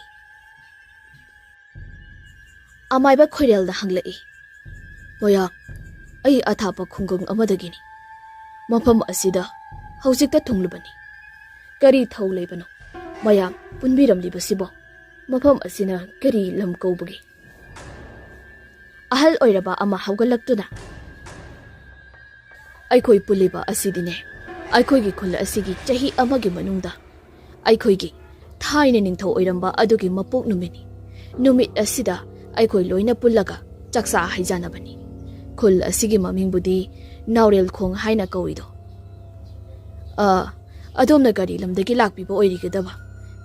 ꯑꯃꯥꯏꯕ ꯈꯣꯏꯔꯦꯜꯅ ꯍꯪꯂꯛꯏ ꯃꯌꯥꯝ ꯑꯩ ꯑꯊꯥꯞꯄ ꯈꯨꯡꯒꯪ ꯑꯃꯗꯒꯤꯅꯤ ꯃꯐꯝ ꯑꯁꯤꯗ ꯍꯧꯖꯤꯛꯇ ꯊꯨꯡꯂꯨꯕꯅꯤ ꯀꯔꯤ ꯊꯧ ꯂꯩꯕꯅꯣ ꯃꯌꯥꯝ ꯄꯨꯟꯕꯤꯔꯝꯂꯤꯕꯁꯤꯕꯣ ꯃꯐꯝ ꯑꯁꯤꯅ ꯀꯔꯤ ꯂꯝ ꯀꯧꯕꯒꯦ ꯑꯍꯜ ꯑꯣꯏꯔꯕ ꯑꯃ ꯍꯧꯒꯠꯂꯛꯇꯨꯅ ꯑꯩꯈꯣꯏ ꯄꯨꯜꯂꯤꯕ ꯑꯁꯤꯗꯤꯅꯦ ꯑꯩꯈꯣꯏꯒꯤ ꯈꯨꯜ ꯑꯁꯤꯒꯤ ꯆꯍꯤ ꯑꯃꯒꯤ ꯃꯅꯨꯡꯗ ꯑꯩꯈꯣꯏꯒꯤ ꯊꯥꯏꯅ ꯅꯤꯡꯊꯧ ꯑꯣꯏꯔꯝꯕ ꯑꯗꯨꯒꯤ ꯃꯄꯣꯛ ꯅꯨꯃꯤꯠꯅꯤ ꯅꯨꯃꯤꯠ ꯑꯁꯤꯗ ꯑꯩꯈꯣꯏ ꯂꯣꯏꯅ ꯄꯨꯜꯂꯒ ꯆꯥꯛꯆꯥ ꯍꯩꯖꯥꯟꯅꯕꯅꯤ ꯈꯨꯜ ꯑꯁꯤꯒꯤ ꯃꯃꯤꯡꯕꯨꯗꯤ ꯅꯥꯎꯔꯦꯜꯈꯣꯡ ꯍꯥꯏꯅ ꯀꯧꯏꯗꯣ ꯑꯗꯣꯝꯅ ꯀꯔꯤ ꯂꯝꯗꯒꯤ ꯂꯥꯛꯄꯤꯕ ꯑꯣꯏꯔꯤꯒꯗꯕ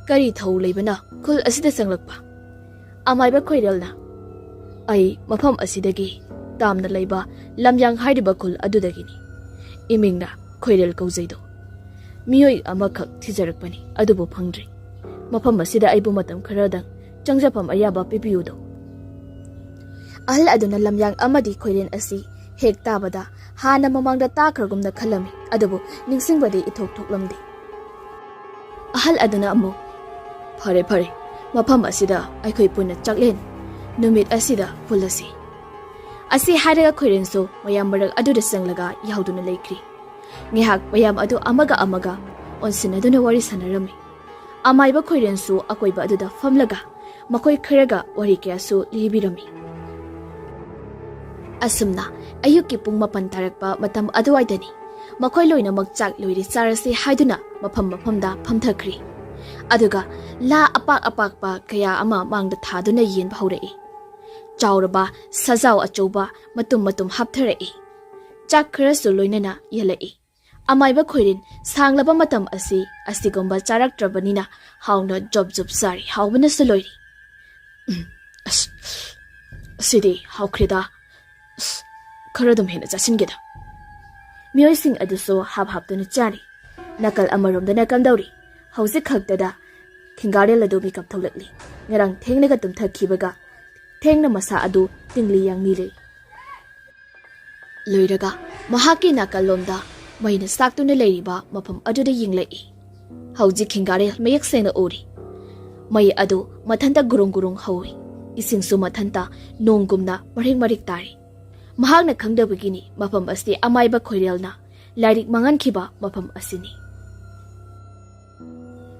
ꯀꯔꯤ ꯊꯧ ꯂꯩꯕꯅ ꯈꯨꯜ ꯑꯁꯤꯗ ꯆꯪꯂꯛꯄ ꯑꯃꯥꯏꯕ ꯈꯣꯏꯔꯦꯜꯅ ꯑꯩ ꯃꯐꯝ ꯑꯁꯤꯗꯒꯤ ꯇꯥꯝꯅ ꯂꯩꯕ ꯂꯝꯌꯥꯡ ꯍꯥꯏꯔꯤꯕ ꯈꯨꯜ ꯑꯗꯨꯗꯒꯤꯅꯤ ꯏꯃꯤꯡꯅ ꯈꯣꯏꯔꯦꯜ ꯀꯧꯖꯩꯗꯣ ꯃꯤꯑꯣꯏ ꯑꯃꯈꯛ ꯊꯤꯖꯔꯛꯄꯅꯤ ꯑꯗꯨꯕꯨ ꯐꯪꯗ꯭ꯔꯤ ꯃꯐꯝ ꯑꯁꯤꯗ ꯑꯩꯕꯨ ꯃꯇꯝ ꯈꯔꯗꯪ ꯆꯪꯖꯐꯝ ꯑꯌꯥꯕ ꯄꯤꯕꯤꯌꯨꯗꯣ ꯑꯍꯜ ꯑꯗꯨꯅ ꯂꯝꯌꯥꯡ ꯑꯃꯗꯤ ꯈꯣꯏꯔꯦꯟ ꯑꯁꯤ ꯍꯦꯛ ꯇꯥꯕꯗ ꯍꯥꯟꯅ ꯃꯃꯥꯡꯗ ꯇꯥꯈ꯭ꯔꯒꯨꯝꯅ ꯈꯜꯂꯝꯃꯤ ꯑꯗꯨꯕꯨ ꯅꯤꯡꯁꯤꯡꯕꯗꯤ ꯏꯊꯣꯛ ꯊꯣꯛꯂꯝꯗꯦ ꯑꯍꯜ ꯑꯗꯨꯅ ꯑꯃꯨꯛ ꯐꯔꯦ ꯃꯐꯝ ꯑꯁꯤꯗ ꯑꯩꯈꯣꯏ ꯄꯨꯟꯅ ꯆꯥꯛꯂꯦꯟ ꯅꯨꯃꯤꯠ ꯑꯁꯤꯗ ꯄꯨꯜꯂꯁꯤ ꯑꯁꯤ ꯍꯥꯏꯔꯒ ꯈꯣꯏꯔꯦꯟꯁꯨ ꯃꯌꯥꯝ ꯃꯔꯛ ꯑꯗꯨꯗ ꯆꯪꯂꯒ ꯌꯥꯎꯗꯨꯅ ꯂꯩꯈ꯭ꯔꯤ ꯉꯥꯏꯍꯥꯛ ꯃꯌꯥꯝ ꯑꯗꯨ ꯑꯃꯒ ꯑꯣꯟꯁꯤꯟꯅꯗꯨꯅ ꯋꯥꯔꯤ ꯁꯥꯟꯅꯔꯝꯃꯤ ꯑꯃꯥꯏꯕ ꯈꯣꯏꯔꯦꯟꯁꯨ ꯑꯀꯣꯏꯕ ꯑꯗꯨꯗ ꯐꯝꯂꯒ ꯃꯈꯣꯏ ꯈꯔꯒ ꯋꯥꯔꯤ ꯀꯌꯥꯁꯨ ꯂꯤꯕꯤꯔꯝꯃꯤ ꯑꯁꯨꯝꯅ ꯑꯌꯨꯛꯀꯤ ꯄꯨꯡ 9 ꯇꯥꯔꯛꯄ ꯃꯇꯝ ꯑꯗꯨꯋꯥꯏꯗꯅꯤ ꯃꯈꯣꯏ ꯂꯣꯏꯅꯃꯛ ꯆꯥꯛ ꯂꯣꯏꯔꯦ ꯆꯥꯔꯁꯤ ꯍꯥꯏꯗꯨꯅ ꯃꯐꯝꯗ ꯐꯝꯊꯈ꯭ꯔꯤ ꯑꯗꯨꯒ ꯂꯥ ꯑꯄꯥꯛꯄ ꯀꯌా ꯑꯃ ꯃꯥꯡꯗ ꯊꯥꯗꯨꯅ ꯌꯦꯟꯕ ꯍꯧꯔꯛꯏ ꯆꯥꯎꯔꯕ ꯁꯖꯥꯎ ꯑꯆꯧꯕ ꯃꯇꯨꯝ ꯍꯥꯞꯊꯔꯛꯏ ꯆꯥꯛ ꯈꯔꯁꯨ ꯂꯣꯏꯅꯅ ꯌꯦꯜꯂꯛꯏ Amaiba khoirin sanglaba matam asigomba charaktrabanina hauna job sari haubana suloi. Asidi haukrida kharadum hena chasingeda. Miyoi sing aduso hab-habduna chani. Nakal amaromdana kamdauri. Hauzik khagtada khingare ladu mikap tholakli. Ngarang thengnaga tumthakhibaga thengna masa adu tingli yangmire. Loiraga mahaki nakalomda maina saktuna leiriba mafam aduda yinglai. Hauzik khingare mayak sena ori. Mai adu mathanta gurung hawi. Isingsu mathanta nonggumna marik tari. Mahakna khangdabagini mafam asti amaiba khoirelna lairik mangankhiba mafam asini.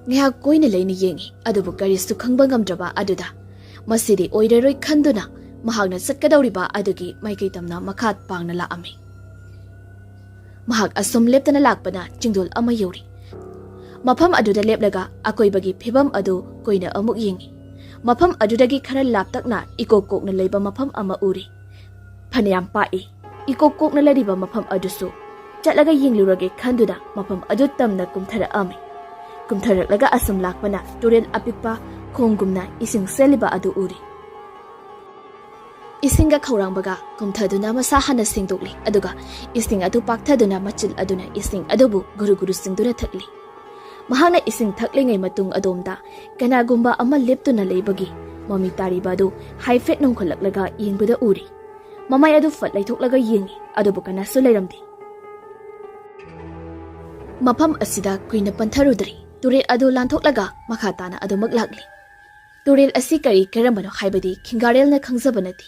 Ngihak koina leini yengi adubu karisu khangba ngamdraba aduda masidi oireroi khanduna mahakna satkadauriba adugi maikei tamna makhat pangna laami. Mahak asom leptana lakpana chingdol ama yori. Mafam aduda leplaga akoibagi phibam adu koina amuk yengi. Mafam adudagi khara laptakna ikokokna leiba mafam ama uri. Phanayam pai ikokokna lariba mafam adusu chatlaga yinglurage khanduna mafam adu tamna kumthara ami. Kumtharaklaga asam lakpana turel apikpa khonggumna ising seliba adu uri. Isinga khawrangbaga kumthaduna masa hana singdokli aduga ising adu pakthaduna machil aduna ising adubu guru singduna thakli. Mahana ising thaklingai matung adomda kanagumba ama leptuna leibagi mami tariba adu high fat nongkholaklaga yingbada uri. Mamay adu fat laithoklaga yingi adubu kana su leiramdi. Mafam asida kuina pantharudri turel adu lanthoklaga makhatana adu maglagli. Turel asi kari karambano haibadi khingarel na khangzabanati.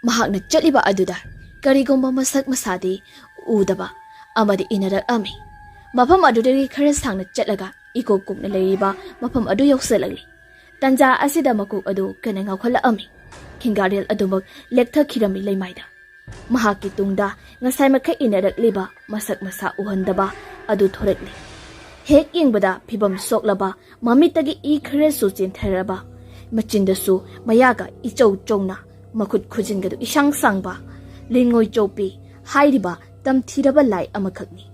Mahakna chaliba aduda karigomba masak masadi udaba amadi inarak ami. Mafam adudagi khara sangna chatlaga ikokokna leiriba mafam adu yoksalagli. Tanja asida makuk adu kana ngawkhala ami. Khingarel adumak lekthak khirami leimaida. Mahaki tungda ngasai makha inarak liba masak masa uhandaba adu thorakli. Hek yengbada phibam soklaba mamitagi I khare su chintharaba machindasu mayaga ichou chongna makhut khujingadu isang sangba lingoi chopi hairiba tamthiraba lai amakhakni.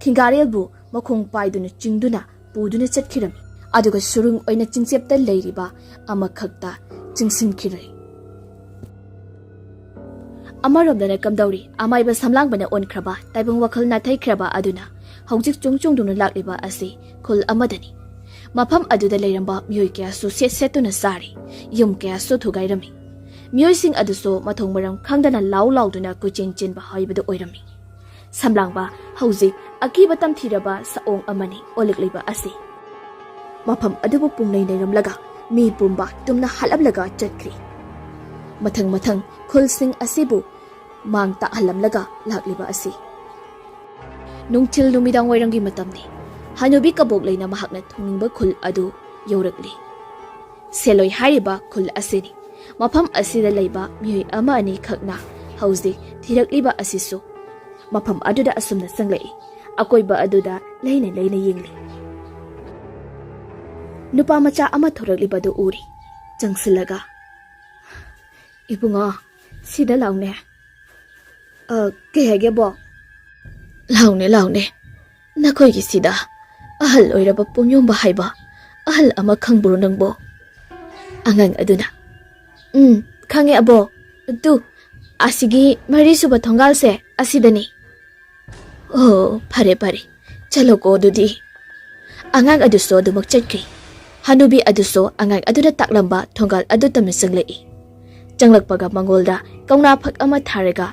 Khingarelbu makhong paiduna chingduna puduna chatkirami aduga surung oina chingchepta leiriba amakhakta chingsinkhirei. Amaromdana kamdauri amaiba samlangbana onkraba taibung wakhal nathaikraba aduna hauzik chungduna lakliba asi khul amadani. Mafam aduda leiramba miyoi kya su setuna sari yum kya su thugairami. Miyoi sing aduso mathong maram khangdana lauduna kuchinba haibadu oirami. Samlangba hauzik akiba tamthiraba saong amani olikliba asi. Mafam adubu pungnai neiramlaga mi pumba tumna halablaga chatkri. Mathang khul sing asibu mang ta halamlaga lakliba asi. Nungtil numidang wairangi matamni hanubi kabok leina mahakna thungingba khul adu yorakli. Seloi hariba khul asini mafam asida leiba miyoi ama ani khakna hauzi thirakliba asisu mafam aduda asumna sanglai akoiba aduda leina yingli. Nupa macha ama thorakliba du uri changsilaga ibunga sida laune kehege bo laune nakhoi gi sida ahal oiraba pumyomba haiba ahal ama khangburu nangbo angang aduna khange abo tu asigi mari suba thongal se asidani oh phare chalo ko dudi angang adu so du makchakki hanubi adu so angang aduda taklamba thongal adu tamna sanglei changlakpaga mangolda kauna phak ama tharega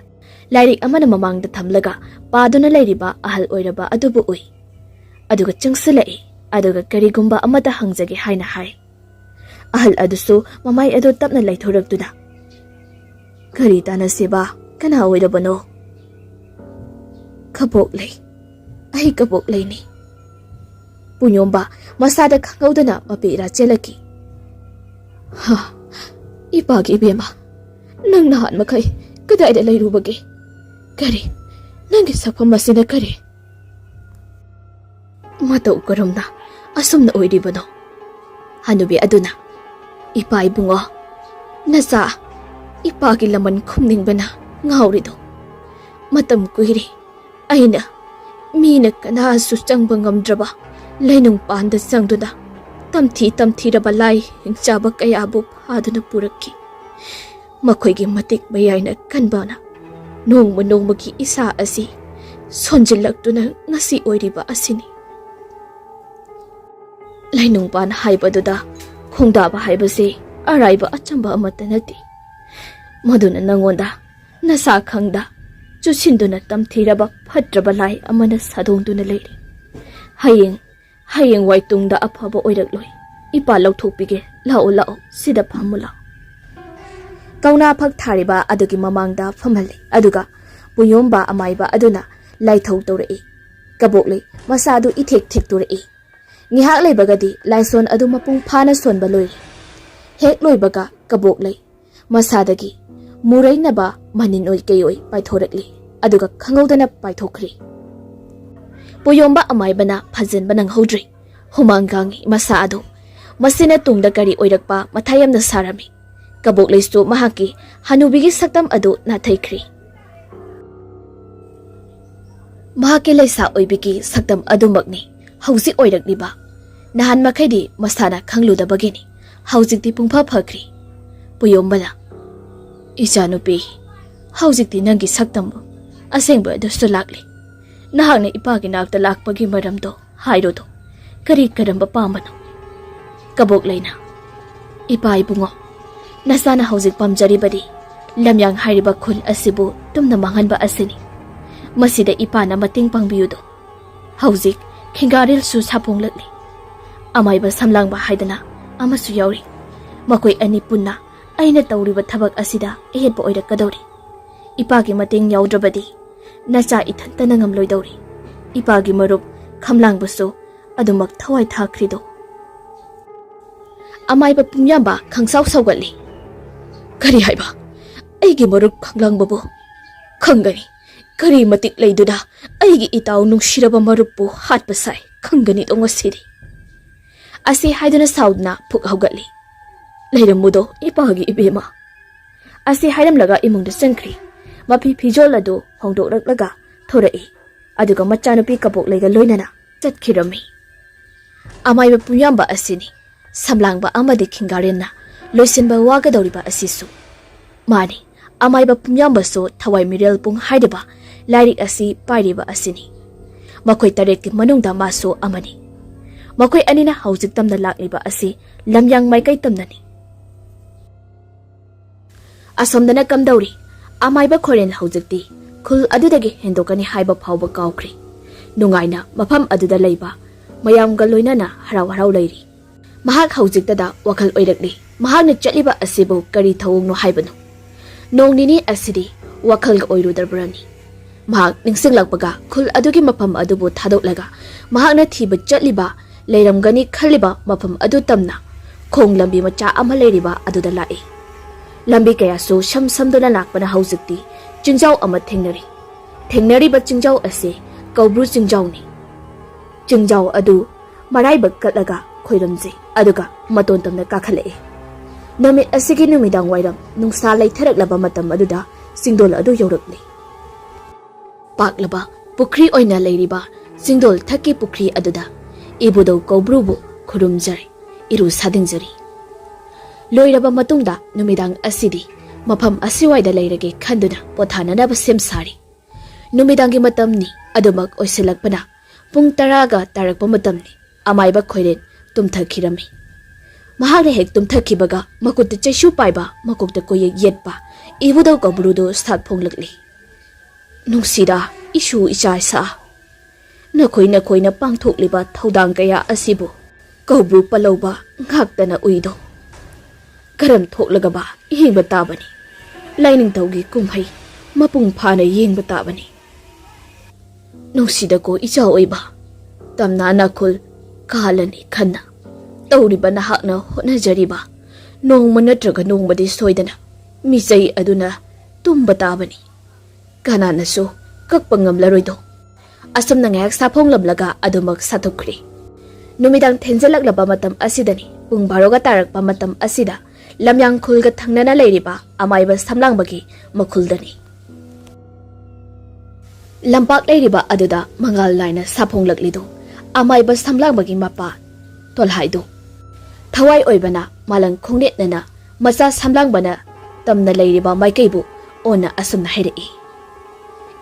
lairik amana mamangda thamlaga paduna leiriba ahal oiraba adubu ui aduga changsilai aduga karigumba amata hangjage haina hai ahal adusu mamai adu tapna laithoraktuna kari tana seba kana oirabano kabok lei ni punyomba masada khangaudana mapira chelaki ha ipagi bema nang nahan makai kadaida lairubage kari nangi sakpam masina kari matau karamna asumna oiribano hanubi aduna ipa ibungo nasa ipagi laman khumningbana ngaurido matam kuiri aina ꯃꯤꯅ ꯀꯅꯥꯁꯨ ꯆꯪꯕ ꯉꯝꯗ꯭ꯔꯕ ꯂꯩꯅꯨꯡ ꯄꯥꯟꯗ ꯆꯪꯗꯨꯅ ꯇꯝꯊꯤꯔꯕ ꯂꯥꯏ ꯍꯤꯡꯆꯥꯕ ꯀꯌꯥꯕꯨ ꯐꯥꯗꯨꯅ ꯄꯨꯔꯛꯈꯤ꯫ ꯃꯈꯣꯏꯒꯤ ꯃꯇꯤꯛ ꯃꯌꯥꯏꯅ ꯀꯟꯕꯅ ꯅꯣꯡꯃꯒꯤ ꯏꯁꯥ ꯑꯁꯤ ꯁꯣꯟꯖꯤꯜꯂꯛꯇꯨꯅ ꯉꯁꯤ ꯑꯣꯏꯔꯤꯕ ꯑꯁꯤꯅꯤ꯫ ꯂꯩꯅꯨꯡꯄꯥꯟ ꯍꯥꯏꯕꯗꯨꯗ ꯈꯣꯡꯗꯥꯕ ꯍꯥꯏꯕꯁꯤ ꯑꯔꯥꯏꯕ ꯑꯆꯝꯕ ꯑꯃꯠꯇ ꯅꯠꯇꯦ꯫ ꯃꯗꯨꯅ ꯅꯪꯉꯣꯟꯗ ꯅꯁꯥ ꯈꯪꯗ ꯆꯨꯁꯤꯟꯗꯨꯅ ꯇꯝꯊꯤꯔꯕ ꯐꯠꯇ꯭ꯔꯕ ꯂꯥꯏ ꯑꯃꯅ ꯁꯥꯗꯣꯡꯗꯨꯅ ꯂꯩꯔꯤ꯫ ꯍꯌꯦꯡ ꯋꯥꯏ ꯇꯨꯡꯗ ꯑꯐꯕ ꯑꯣꯏꯔꯛꯂꯣꯏ꯫ ꯏꯄꯥ ꯂꯧꯊꯣꯛꯄꯤꯒꯦ, ꯂꯥꯛꯑꯣ ꯁꯤꯗ ꯐꯝꯃꯨ ꯂꯥꯛꯑꯣ꯫ ꯀꯧꯅꯥ ꯐꯛ ꯊꯥꯔꯤꯕ ꯑꯗꯨꯒꯤ ꯃꯃꯥꯡꯗ ꯐꯝꯍꯜꯂꯤ꯫ ꯑꯗꯨꯒ ꯄꯨꯌꯣꯝꯕ ꯑꯃꯥꯏꯕ ꯑꯗꯨꯅ ꯂꯥꯏꯊꯧ ꯇꯧꯔꯛꯏ꯫ ꯀꯕꯣꯛꯂꯩ ꯃꯁꯥꯗꯨ ꯏꯊꯦꯛ ꯊꯦꯛꯇꯣꯔꯛꯏ꯫ ꯉꯤꯍꯥꯛ ꯂꯩꯕꯒꯗꯤ ꯂꯥꯏꯁꯣꯟ ꯑꯗꯨ ꯃꯄꯨꯡ ꯐꯥꯅ ꯁꯣꯟꯕ ꯂꯣꯏꯔꯦ꯫ ꯍꯦꯛ ꯂꯣꯏꯕꯒ ꯀꯕꯣꯛꯂꯩ ꯃꯁꯥꯗꯒꯤ ꯃꯨꯔꯩꯅꯕ ꯃꯅꯤꯟꯑꯣꯏ ꯀꯩꯑꯣꯏ ꯄꯥꯏꯊꯣꯔꯛꯂꯤ꯫ ꯑꯗꯨꯒ ꯈꯪꯍꯧꯗꯅ ꯄꯥꯏꯊꯣꯛꯈ꯭ꯔꯤ꯫ ꯄꯨꯌꯣꯝꯕ ꯑꯃꯥꯏꯕꯅ ꯐꯖꯟꯕ ꯅꯪꯍꯧꯗ꯭ꯔꯤ꯫ ꯍꯨꯃꯥꯡ ꯀꯥꯡꯉꯤ ꯃꯁꯥ ꯑꯗꯨ꯫ ꯃꯁꯤꯅ ꯇꯨꯡꯗ ꯀꯔꯤ ꯑꯣꯏꯔꯛꯄ ꯃꯊꯥ ꯌꯥꯝꯅ ꯁꯥꯔꯝꯃꯤ꯫ ꯀꯕꯣꯛꯂꯩꯁꯨ ꯃꯍꯥꯛꯀꯤ ꯍꯅꯨꯕꯤꯒꯤ ꯁꯛꯇꯝ ꯑꯗꯨ ꯅꯥꯊꯩꯈ꯭ꯔꯤ꯫ ꯃꯍꯥꯛꯀꯤ ꯂꯩꯁꯥ ꯑꯣꯏꯕꯤꯒꯤ ꯁꯛꯇꯝ ꯑꯗꯨꯃꯛꯅꯤ ꯍꯧꯖꯤꯛ ꯑꯣꯏꯔꯛꯂꯤꯕ꯫ ꯅꯍꯥꯟ ꯃꯈꯩꯗꯤ ꯃꯁꯥꯅ ꯈꯪꯂꯨꯗꯕꯒꯤꯅꯤ꯫ ꯍꯧꯖꯤꯛꯇꯤ ꯄꯨꯡꯐ ꯐꯈ꯭ꯔꯤ꯫ ꯄꯨꯌꯣꯝꯕꯅ "ꯏꯆꯥꯅꯨꯄꯤ, ꯍꯧꯖꯤꯛꯇꯤ ꯅꯪꯒꯤ ꯁꯛꯇꯝ ꯑꯁꯦꯡꯕ ꯑꯗꯨꯁꯨ ꯂꯥꯛꯂꯤ꯫ ꯅꯍꯥꯛꯅ ꯏꯄꯥꯒꯤ ꯅꯥꯛꯇ ꯂꯥꯛꯄꯒꯤ ꯃꯔꯝꯗꯣ ꯍꯥꯏꯔꯣꯗꯣ, ꯀꯔꯝꯕ ꯄꯥꯝꯕꯅꯣ?" ꯀꯕꯣꯛꯂꯩꯅ "ꯏꯄꯥ ꯏꯕꯨꯡꯉꯣ, ꯅꯁꯥꯅ ꯍꯧꯖꯤꯛ ꯄꯥꯝꯖꯔꯤꯕꯗꯤ ꯂꯝꯌꯥꯡ ꯍꯥꯏꯔꯤꯕ ꯈꯨꯜ ꯑꯁꯤꯕꯨ ꯇꯨꯝꯅ ꯃꯥꯡꯍꯟꯕ ꯑꯁꯤꯅꯤ꯫ ꯃꯁꯤꯗ ꯏꯄꯥꯅ ꯃꯇꯦꯡ ꯄꯥꯡꯕꯤꯌꯨꯗꯣ꯫ ꯍꯧꯖꯤꯛ ꯈꯤꯡꯒꯥꯔꯦꯜꯁꯨ ꯁꯥꯐꯣꯡꯂꯛꯂꯤ꯫ ꯑꯃꯥꯏꯕ ꯁꯝꯂꯥꯡꯕ ꯍꯥꯏꯗꯅ ꯑꯃꯁꯨ ꯌꯥꯎꯔꯤ꯫ ꯃꯈꯣꯏ ꯑꯅꯤ ꯄꯨꯟꯅ ꯑꯩꯅ ꯇꯧꯔꯤꯕ ꯊꯕꯛ ꯑꯁꯤꯗ ꯑꯌꯦꯠꯄ ꯑꯣꯏꯔꯛꯀꯗꯧꯔꯤ꯫ ꯏꯄꯥꯒꯤ ꯃꯇꯦꯡ ꯌꯥꯎꯗ꯭ꯔꯕꯗꯤ ꯅꯆꯥ ꯏꯊꯟꯇꯅ ꯉꯝꯂꯣꯏꯗꯧꯔꯤ꯫ ꯏꯄꯥꯒꯤ ꯃꯔꯨꯞ ꯈꯝꯂꯥꯡꯕꯁꯨ ꯑꯗꯨꯃꯛ ꯊꯋꯥꯏ ꯊꯥꯈ꯭ꯔꯤꯗꯣ." ꯑꯃꯥꯏꯕ ꯄꯨꯝꯌꯥꯝꯕ ꯈꯪꯁꯥꯎ ꯁꯥꯎꯒꯠꯂꯤ꯫ "ꯀꯔꯤ ꯍꯥꯏꯕ? ꯑꯩꯒꯤ ꯃꯔꯨꯞ ꯈꯝꯂꯥꯡꯕꯕꯨ? ꯈꯪꯒꯅꯤ꯫ ꯀꯔꯤ ꯃꯇꯤꯛ ꯂꯩꯗꯨꯅ ꯑꯩꯒꯤ ꯏꯇꯥꯎ ꯅꯨꯡꯁꯤꯔꯕ ꯃꯔꯨꯞꯄꯨ ꯍꯥꯠꯄ ꯁꯥꯏ ꯈꯪꯒꯅꯤꯗꯣ ꯉꯁꯤꯗꯤ." ꯑꯁꯤ ꯍꯥꯏꯗꯨꯅ ꯁꯥꯎꯗꯨꯅ ꯐꯨꯛ ꯍꯧꯒꯠꯂꯤ꯫ "ꯂꯩꯔꯝꯃꯨꯗꯣ ꯏꯄꯥꯒꯤ ꯏꯕꯦꯝꯃ." ꯑꯁꯤ ꯍꯥꯏꯔꯝꯂꯒ ꯏꯃꯨꯡꯗ ꯆꯪꯈ꯭ꯔꯤ꯫ ꯃꯐꯤ ꯐꯤꯖꯣꯜ ꯑꯗꯨ ꯍꯣꯡꯗꯣꯛꯂꯛꯂꯒ ꯊꯣꯔꯛꯏ꯫ ꯑꯗꯨꯒ ꯃꯆꯥꯅꯨꯄꯤ ꯀꯕꯣꯛꯂꯩꯒ ꯂꯣꯏꯅꯅ ꯆꯠꯈꯤꯔꯝꯃꯤ꯫ ꯑꯃꯥꯏꯕ ꯄꯨꯝꯌꯥꯝꯕ ꯑꯁꯤꯅꯤ ꯁꯝꯂꯥꯡꯕ ꯑꯃꯗꯤ ꯈꯤꯡꯒꯥꯔꯦꯟꯅ ꯂꯣꯏꯁꯤꯟꯕ ꯋꯥꯒꯗꯧꯔꯤꯕ ꯑꯁꯤꯁꯨ꯫ ꯃꯥꯅꯤ, ꯑꯃꯥꯏꯕ ꯄꯨꯝꯌꯥꯝꯕꯁꯨ ꯊꯋꯥꯏ ꯃꯤꯔꯦꯜꯄꯨꯡ ꯍꯥꯏꯔꯤꯕ ꯂꯥꯏꯔꯤꯛ ꯑꯁꯤ ꯄꯥꯏꯔꯤꯕ ꯑꯁꯤꯅꯤ꯫ ꯃꯈꯣꯏ ꯇꯔꯦꯠꯀꯤ ꯃꯅꯨꯡꯗ ꯃꯥꯁꯨ ꯑꯃꯅꯤ꯫ ꯃꯈꯣꯏ ꯑꯅꯤꯅ ꯍꯧꯖꯤꯛ ꯇꯝꯅ ꯂꯥꯛꯂꯤꯕ ꯑꯁꯤ ꯂꯝꯌꯥꯡ ꯃꯥꯏꯀꯩ ꯇꯝꯅꯅꯤ꯫ ꯑꯁꯣꯝꯗꯅ ꯀꯝꯗꯧꯔꯤ? ꯑꯃꯥꯏꯕ ꯈꯣꯏꯔꯦꯟ ꯍꯧꯖꯤꯛꯇꯤ ꯈꯨꯜ ꯑꯗꯨꯗꯒꯤ ꯍꯦꯟꯗꯣꯛꯀꯅꯤ ꯍꯥꯏꯕ ꯐꯥꯎꯕ ꯀꯥꯎꯈ꯭ꯔꯤ꯫ ꯅꯨꯡꯉꯥꯏꯅ ꯃꯐꯝ ꯑꯗꯨꯗ ꯂꯩꯕ ꯃꯌꯥꯝꯒ ꯂꯣꯏꯅꯅ ꯍꯔꯥꯎ ꯂꯩꯔꯤ꯫ ꯃꯍꯥꯛ ꯍꯧꯖꯤꯛꯇꯗ ꯋꯥꯈꯜ ꯑꯣꯏꯔꯛꯂꯤ꯫ ꯃꯍꯥꯛꯅ ꯆꯠꯂꯤꯕ ꯑꯁꯤꯕꯨ ꯀꯔꯤ ꯊꯧꯑꯣꯡꯅꯣ ꯍꯥꯏꯕꯅꯣ? ꯅꯣꯡ ꯅꯤꯅꯤ ꯑꯁꯤꯗꯤ ꯋꯥꯈꯜꯒ ꯑꯣꯏꯔꯨꯗꯕ꯭ꯔꯅꯤ? ꯃꯍꯥꯛ ꯅꯤꯡꯁꯤꯡꯂꯛꯄꯒ ꯈꯨꯜ ꯑꯗꯨꯒꯤ ꯃꯐꯝ ꯑꯗꯨꯕꯨ ꯊꯥꯗꯣꯛꯂꯒ ꯃꯍꯥꯛꯅ ꯊꯤꯕ ꯆꯠꯂꯤꯕ ꯂꯩꯔꯝꯒꯅꯤ ꯈꯜꯂꯤꯕ ꯃꯐꯝ ꯑꯗꯨ ꯇꯝꯅ ꯈꯣꯡ ꯂꯝꯕꯤ ꯃꯆꯥ ꯑꯃ ꯂꯩꯔꯤꯕ ꯑꯗꯨꯗ ꯂꯥꯛꯏ꯫ ꯂꯝꯕꯤ ꯀꯌꯥꯁꯨ ꯁꯝꯗꯨꯅ ꯂꯥꯛꯄꯅ ꯍꯧꯖꯤꯛꯇꯤ ꯆꯤꯡꯖꯥꯎ ꯑꯃ ꯊꯦꯡꯅꯔꯤ꯫ ꯊꯦꯡꯅꯔꯤꯕ ꯆꯤꯡꯖꯥꯎ ꯑꯁꯤ ꯀꯧꯕ꯭ꯔꯨ ꯆꯤꯡꯖꯥꯎꯅꯤ꯫ ꯆꯤꯡꯖꯥꯎ ꯑꯗꯨ ꯃꯔꯥꯏꯕꯛ ꯀꯠꯂꯒ ꯈꯣꯏꯔꯝꯖꯩ꯫ ꯑꯗꯨꯒ ꯃꯇꯣꯟ ꯇꯝꯅ ꯀꯥꯈꯠꯂꯛꯏ꯫ ꯅꯨꯃꯤꯠ ꯑꯁꯤꯒꯤ ꯅꯨꯃꯤꯗꯥꯡ ꯋꯥꯏꯔꯝ ꯅꯨꯡꯁꯥ ꯂꯩꯊꯔꯛꯂꯕ ꯃꯇꯝ ꯑꯗꯨꯗ ꯆꯤꯡꯗꯣꯜ ꯑꯗꯨ ꯌꯧꯔꯛꯂꯤ꯫ ꯄꯥꯛꯂꯕ ꯄꯨꯈ꯭ꯔꯤ ꯑꯣꯏꯅ ꯂꯩꯔꯤꯕ ꯆꯤꯡꯗꯣꯜ ꯊꯛꯀꯤ ꯄꯨꯈ꯭ꯔꯤ ꯑꯗꯨꯗ ꯏꯕꯨꯙꯧ ꯀꯧꯕ꯭ꯔꯨꯕꯨ ꯈꯨꯔꯨꯝꯖꯔꯤ, ꯏꯔꯨ ꯁꯥꯗꯤꯡꯖꯔꯤ꯫ ꯂꯣꯏꯔꯕ ꯃꯇꯨꯡꯗ ꯅꯨꯃꯤꯗꯥꯡ ꯑꯁꯤꯗꯤ ꯃꯐꯝ ꯑꯁꯤꯋꯥꯏꯗ ꯂꯩꯔꯒꯦ ꯈꯟꯗꯨꯅ ꯄꯣꯊꯥꯅꯅꯕ ꯁꯦꯝ ꯁꯥꯔꯤ꯫ ꯅꯨꯃꯤꯗꯥꯡꯒꯤ ꯃꯇꯝꯅꯤ꯫ ꯑꯗꯨꯃꯛ ꯑꯣꯏꯁꯤꯜꯂꯛꯄꯅ ꯄꯨꯡ 10ꯒ ꯇꯥꯔꯛꯄ ꯃꯇꯝꯅꯤ꯫ ꯑꯃꯥꯏꯕ ꯈꯣꯏꯔꯦꯟ ꯇꯨꯝꯊꯈꯤꯔꯝꯃꯤ꯫ ꯃꯍꯥꯛꯅ ꯍꯦꯛ ꯇꯨꯝꯊꯈꯤꯕꯒ ꯃꯈꯨꯠꯇ ꯆꯩꯁꯨ ꯄꯥꯏꯕ, ꯃꯀꯣꯛꯇ ꯀꯣꯌꯦꯛ ꯌꯦꯠꯄ ꯏꯕꯨꯙꯧ ꯀꯧꯕ꯭ꯔꯨꯗꯨ ꯁꯥꯠ ꯐꯣꯡꯂꯛꯂꯤ꯫ "ꯅꯨꯡꯁꯤꯗ ꯏꯁꯨ ꯏꯆꯥꯏꯁꯥ, ꯅꯈꯣꯏꯅ ꯄꯥꯡꯊꯣꯛꯂꯤꯕ ꯊꯧꯗꯥꯡ ꯀꯌꯥ ꯑꯁꯤꯕꯨ ꯀꯧꯕ꯭ꯔꯨ ꯄꯜꯂꯧꯕ ꯉꯥꯛꯇꯅ ꯎꯏꯗꯣ꯫ ꯀꯔꯝ ꯊꯣꯛꯂꯒꯕ ꯌꯦꯡꯕ ꯇꯥꯕꯅꯤ꯫ ꯂꯥꯏꯅꯤꯡꯊꯧꯒꯤ ꯀꯨꯝꯍꯩ ꯃꯄꯨꯡ ꯐꯥꯅ ꯌꯦꯡꯕ ꯇꯥꯕꯅꯤ꯫ ꯅꯨꯡꯁꯤꯗꯀꯣ ꯏꯆꯥ ꯑꯣꯏꯕ, ꯇꯝꯅ ꯅꯈꯨꯜ ꯀꯥꯜꯂꯅꯤ ꯈꯟꯅ ꯇꯧꯔꯤꯕ ꯅꯍꯥꯛꯅ ꯍꯣꯠꯅꯖꯔꯤꯕ ꯅꯣꯡꯃ ꯅꯠꯇ꯭ꯔꯒ ꯅꯣꯡꯃꯗꯤ ꯁꯣꯏꯗꯅ ꯃꯤꯆꯩ ꯑꯗꯨꯅ ꯇꯨꯝꯕ ꯇꯥꯕꯅꯤ꯫ ꯀꯅꯥꯅꯁꯨ ꯀꯛꯄ ꯉꯝꯂꯔꯣꯏꯗꯣ." ꯑꯁꯨꯝꯅ ꯉꯥꯏꯍꯥꯛ ꯁꯥꯐꯣꯡꯂꯝꯂꯒ ꯑꯗꯨꯃꯛ ꯁꯥꯊꯣꯛꯈ꯭ꯔꯤ꯫ ꯅꯨꯃꯤꯗꯥꯡ ꯊꯦꯡꯖꯜꯂꯛꯂꯕ ꯃꯇꯝ ꯑꯁꯤꯗꯅꯤ, ꯄꯨꯡ 12ꯒ ꯇꯥꯔꯛꯄ ꯃꯇꯝ ꯑꯁꯤꯗ ꯂꯝꯌꯥꯡ ꯈꯨꯜꯒ ꯊꯪꯅꯅ ꯂꯩꯔꯤꯕ ꯑꯃꯥꯏꯕ ꯁꯝꯂꯥꯡꯕꯒꯤ ꯃꯈꯨꯜꯗꯅꯤ꯫ lampak leiriba aduda mangal laina saphonglaklidu amaiba samlangbagi mapa tolhaidu thawai oibana malang khongnetnana macha samlangbana tamna leiriba maikaibu ona asumna hairei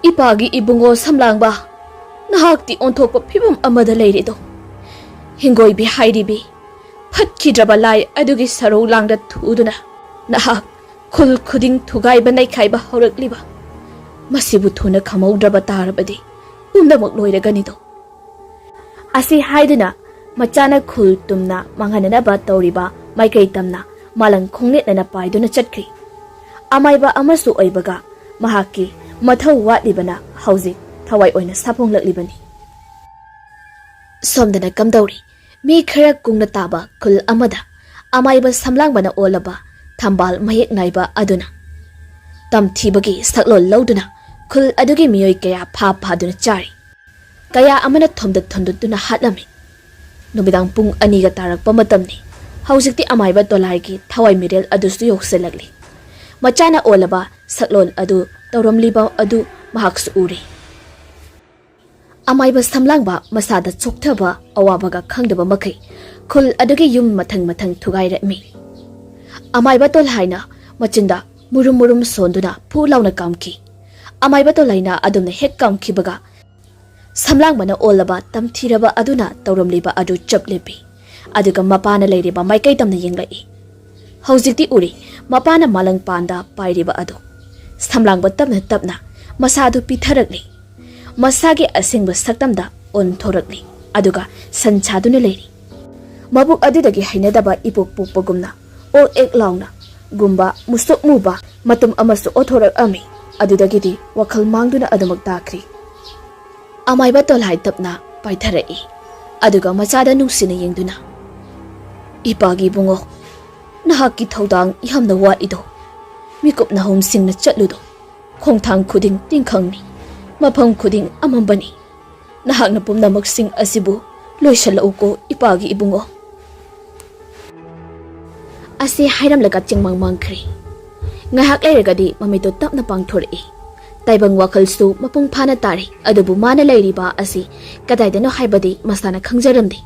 ipagi ibungo samlangba nahakti onthokpa phibum amada leirido hingoibi hairibi phatkidraba lai adugi saro langda thuduna nahak khul khuding thugaiba naikhaiba horakliba masibu thuna khamaudraba tarabadi pumnamak loiraganido asi haiduna machana khul tumna manghanana tawriba maikai tamna malang khongnetna paiduna chatkri amaiba amasu oibaga mahaki mathau watlibana hauji thawai oina saphonglaklibani somdana kamdauri mi khara kungna taba khul amada amaiba samlangbana olaba thambal mayek naiba aduna tamthibagi saklol lauduna khul adugi miyoi kaya phaduna chari kaya amana thomduna hatlami nubidang pung aniga tarakpa matamni haujikti amaiba tolai thawai mirel adusu yokselagli machana olaba saklol adu tawramliba adu mahaksu uri amaiba samlangba masada chokthaba awabaga khangdaba makai khul adugi yum mathang thugairami amaiba tolhaina machinda murum sonduna phulauna kamki amaiba tolaina adumna hek kamkibaga samlangbana olaba tamthiraba aduna tawramliba adu chaplepi aduga mapana leiriba maikai tamna yenglai haujikti uri mapana malang panda pairiba adu samlangba tapna masadu pitharakli masagi asingba saktamda on thorakli aduga sanchaduna leiri mabuk adudagi hainadaba ipok pokpagumna o ek launa gumba musuk muba matum amasu othorak ami adudagidi wakhal mangduna adumak takri amaiba tolhai tapna paitharai aduga machada nungsina yengduna ipagi bungo nahaki thodang ihamna wa ido mikup na hom singna chatludo khongthang khuding tingkhangni mafam khuding amambani nahakna pumnamak sing asibu loisalau ko ipagi ibungo asi hairam laga chingmang mangkhri ngahak leiragadi mamito tapna pangthori taibang wakhalsu mapung phana tari adubu mana leiriba asi kadaidano haibadi masana khangjaramdi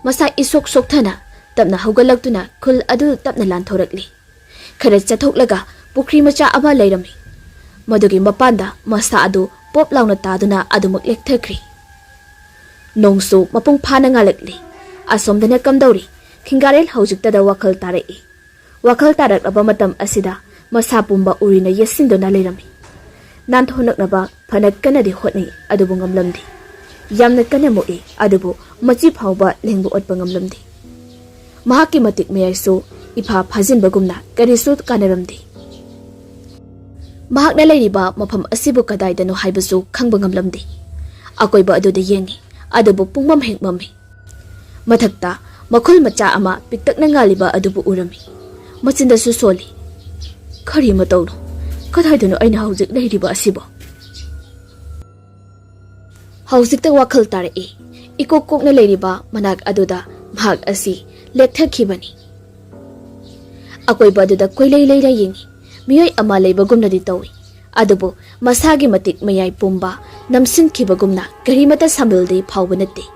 masa isok thana tapna hogalaktuna khul adu tapna lanthorakli khara chathoklaga pukri macha aba leirami madugi mapanda masa adu pop launa taduna adumak lekthakri nongsu mapung phana ngalakli asomdana kamdauri kingarel haujiktada wakhal tarai wakhal tarak matam asida masa pumba urina yesindona leirami nanthonaknaba phanak kanadi hotni adubu ngamlamdi yamna kanamoi adubu machi phawba lengbu otpa ngamlamdi mahaki matik meyaisu ipha phajinbagumna karisu kanaramdi mahakna leiriba mafam asibu kadaidano haibasu khangba ngamlamdi akoiba aduda yengi adubu pungmam hekmami mathakta makhul macha ama piktakna ngaliba adubu urami machindasu soli khari matawno kadhaidano aina haujik leiriba asibo haujikta wakhal tarai ikokokna leiriba manak aduda mahak asi lekthakibani akoiba aduda koilei leira yengi miyoi ama leibagumnadi tawi adubu masagi matik mayai pumba namsinkibagumna karimata sambildi phawbanati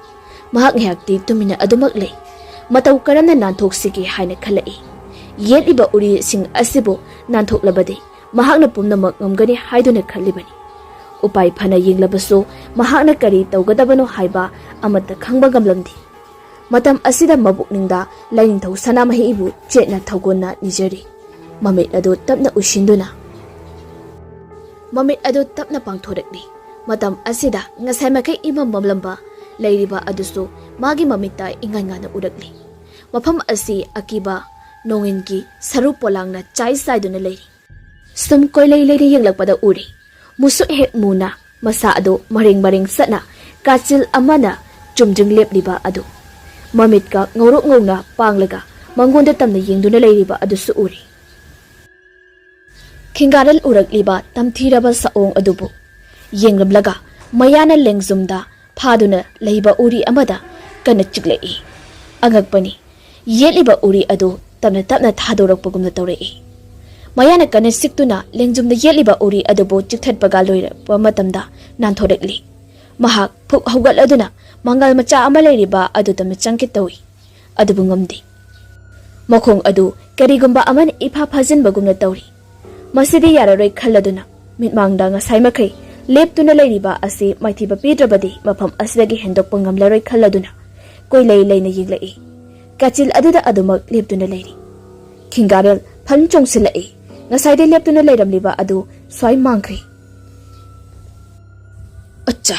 mahak ngakti tumina adumak lei matau karamna nantoksigi haina khalai yeliba uri sing asibo nantoklabadi mahakna pumnamak ngamgani haiduna khalibani upai phana yenglabasu mahakna kari tawgadabano haiba amata khangba gamlamdi matam asida mabukningda lainthau sanamahi ibu chetna thogonna nijari mamit adu tapna ushinduna mamit adu tapna pangthorakni matam asida ngasai makai imam mamlamba leiriba adusu magi mamita ingangana urakli mafam asi akiba nongingi saru polangna chai saiduna leiri sum koilei leiri yenglakpada uri musu hek muna masa adu maring satna kachil amana chumjing lepliba adu mamit ka ngorok ngona panglaga mangonda tamna yengduna leiriba adusu uri kingaral urakliba tamthiraba saong adubu yenglablaga mayana lengzumda phaduna leiba uri amada kana chiklei angakpani yeliba uri adu tapna thadorapagumna tawrei mayana kana siktuna lengjumda yeliba uri adubo chikthadpaga loirapa matamda nanthorikli mahak phuk haugal aduna mangal macha ama leiriba adudam changki tawi adubu ngamdi makhong adu karigumba aman ifa phajinbagumna tawri masidi yararoi khalladuna mitmangda ngasai makai leptuna leiriba ase maithiba pidrabadi mafam asdagi hendokpa ngamlaroi khalladuna koilei leina yinglai kachil aduda adumak leptuna leiri kingarel phanchong silai ngasai de leptuna leiramliba adu swai mangkhri acha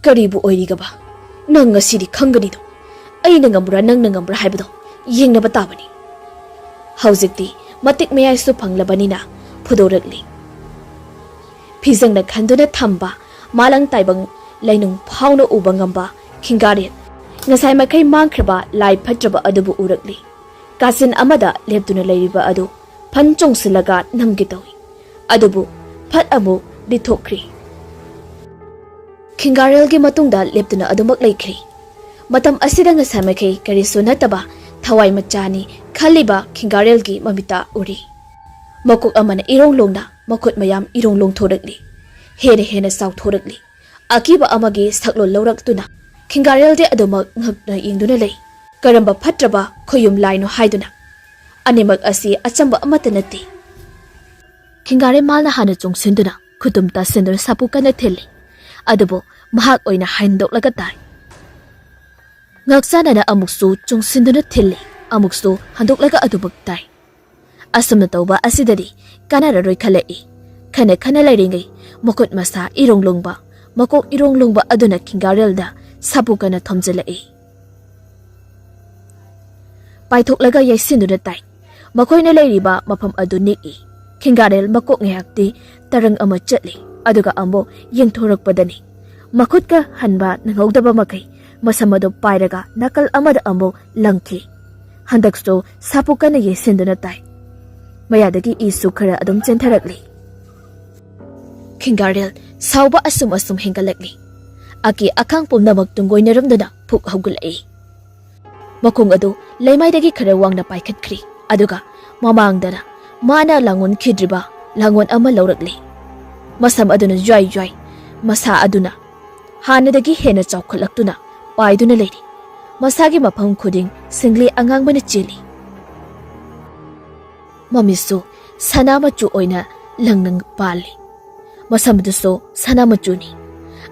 karibu oirigaba nang ngasidi khangani do aina ngamra nang ngambra haibado yengnaba tabani haujikti matik meyai su phanglabanina phudorakli phijangna khanduna thamba malang taibang lainung phawna ubangamba khingari ngasai makai mangkhaba lai phatraba adubu urakli kasin amada leptuna leiriba adu phanchong silaga namgi tawi adubu phat amu dithokri khingarial gi matungda leptuna adumak leikri matam asida ngasai makai kari sunataba thawai machani khaliba khingarial gi mamita uri makuk amana irong longna makut mayam irong long thorakli hene saw thorakli akiba amagi saklo lawraktuna khingarial de adumak ngakna ingduna lei karamba phatraba khoyum laino haiduna animak asi achamba amata nati khingare malna hana chungsinduna khutum ta sendur sapu kana theli adubo mahak oina haindok laga tai ngaksana na amuksu chungsinduna theli amuksu handok laga adubak tai asumna tawba asidari kanara roi khalai khana lairingai makut masa irong longba makok irong longba aduna khingarial da sapu kana thomjelai paithok laga yaisinduna tai makoina leiriba mafam aduni i khingarial makok ngayakti tarang ama chatli aduga ambo yengthorakpadani makutka hanba nangawdaba makai masamado pairaga nakal amada ambo langki handakso sapu kana yaisinduna tai mayadagi isu khara adum chentharakli khingarial sauba asum hengalakli aki akhang pumnamak tungoinaramdana phuk haugalai makung adu leimaidagi khara wangna paikhatkhri aduga mamangdana mana langon khidriba langon ama laurakli masam aduna joi masa aduna hanadagi hena chawkhalaktuna paiduna leiri masagi mafam khuding singli angangbana cheli mamisu sanamachu oina langnang pali masamduso sanamachuni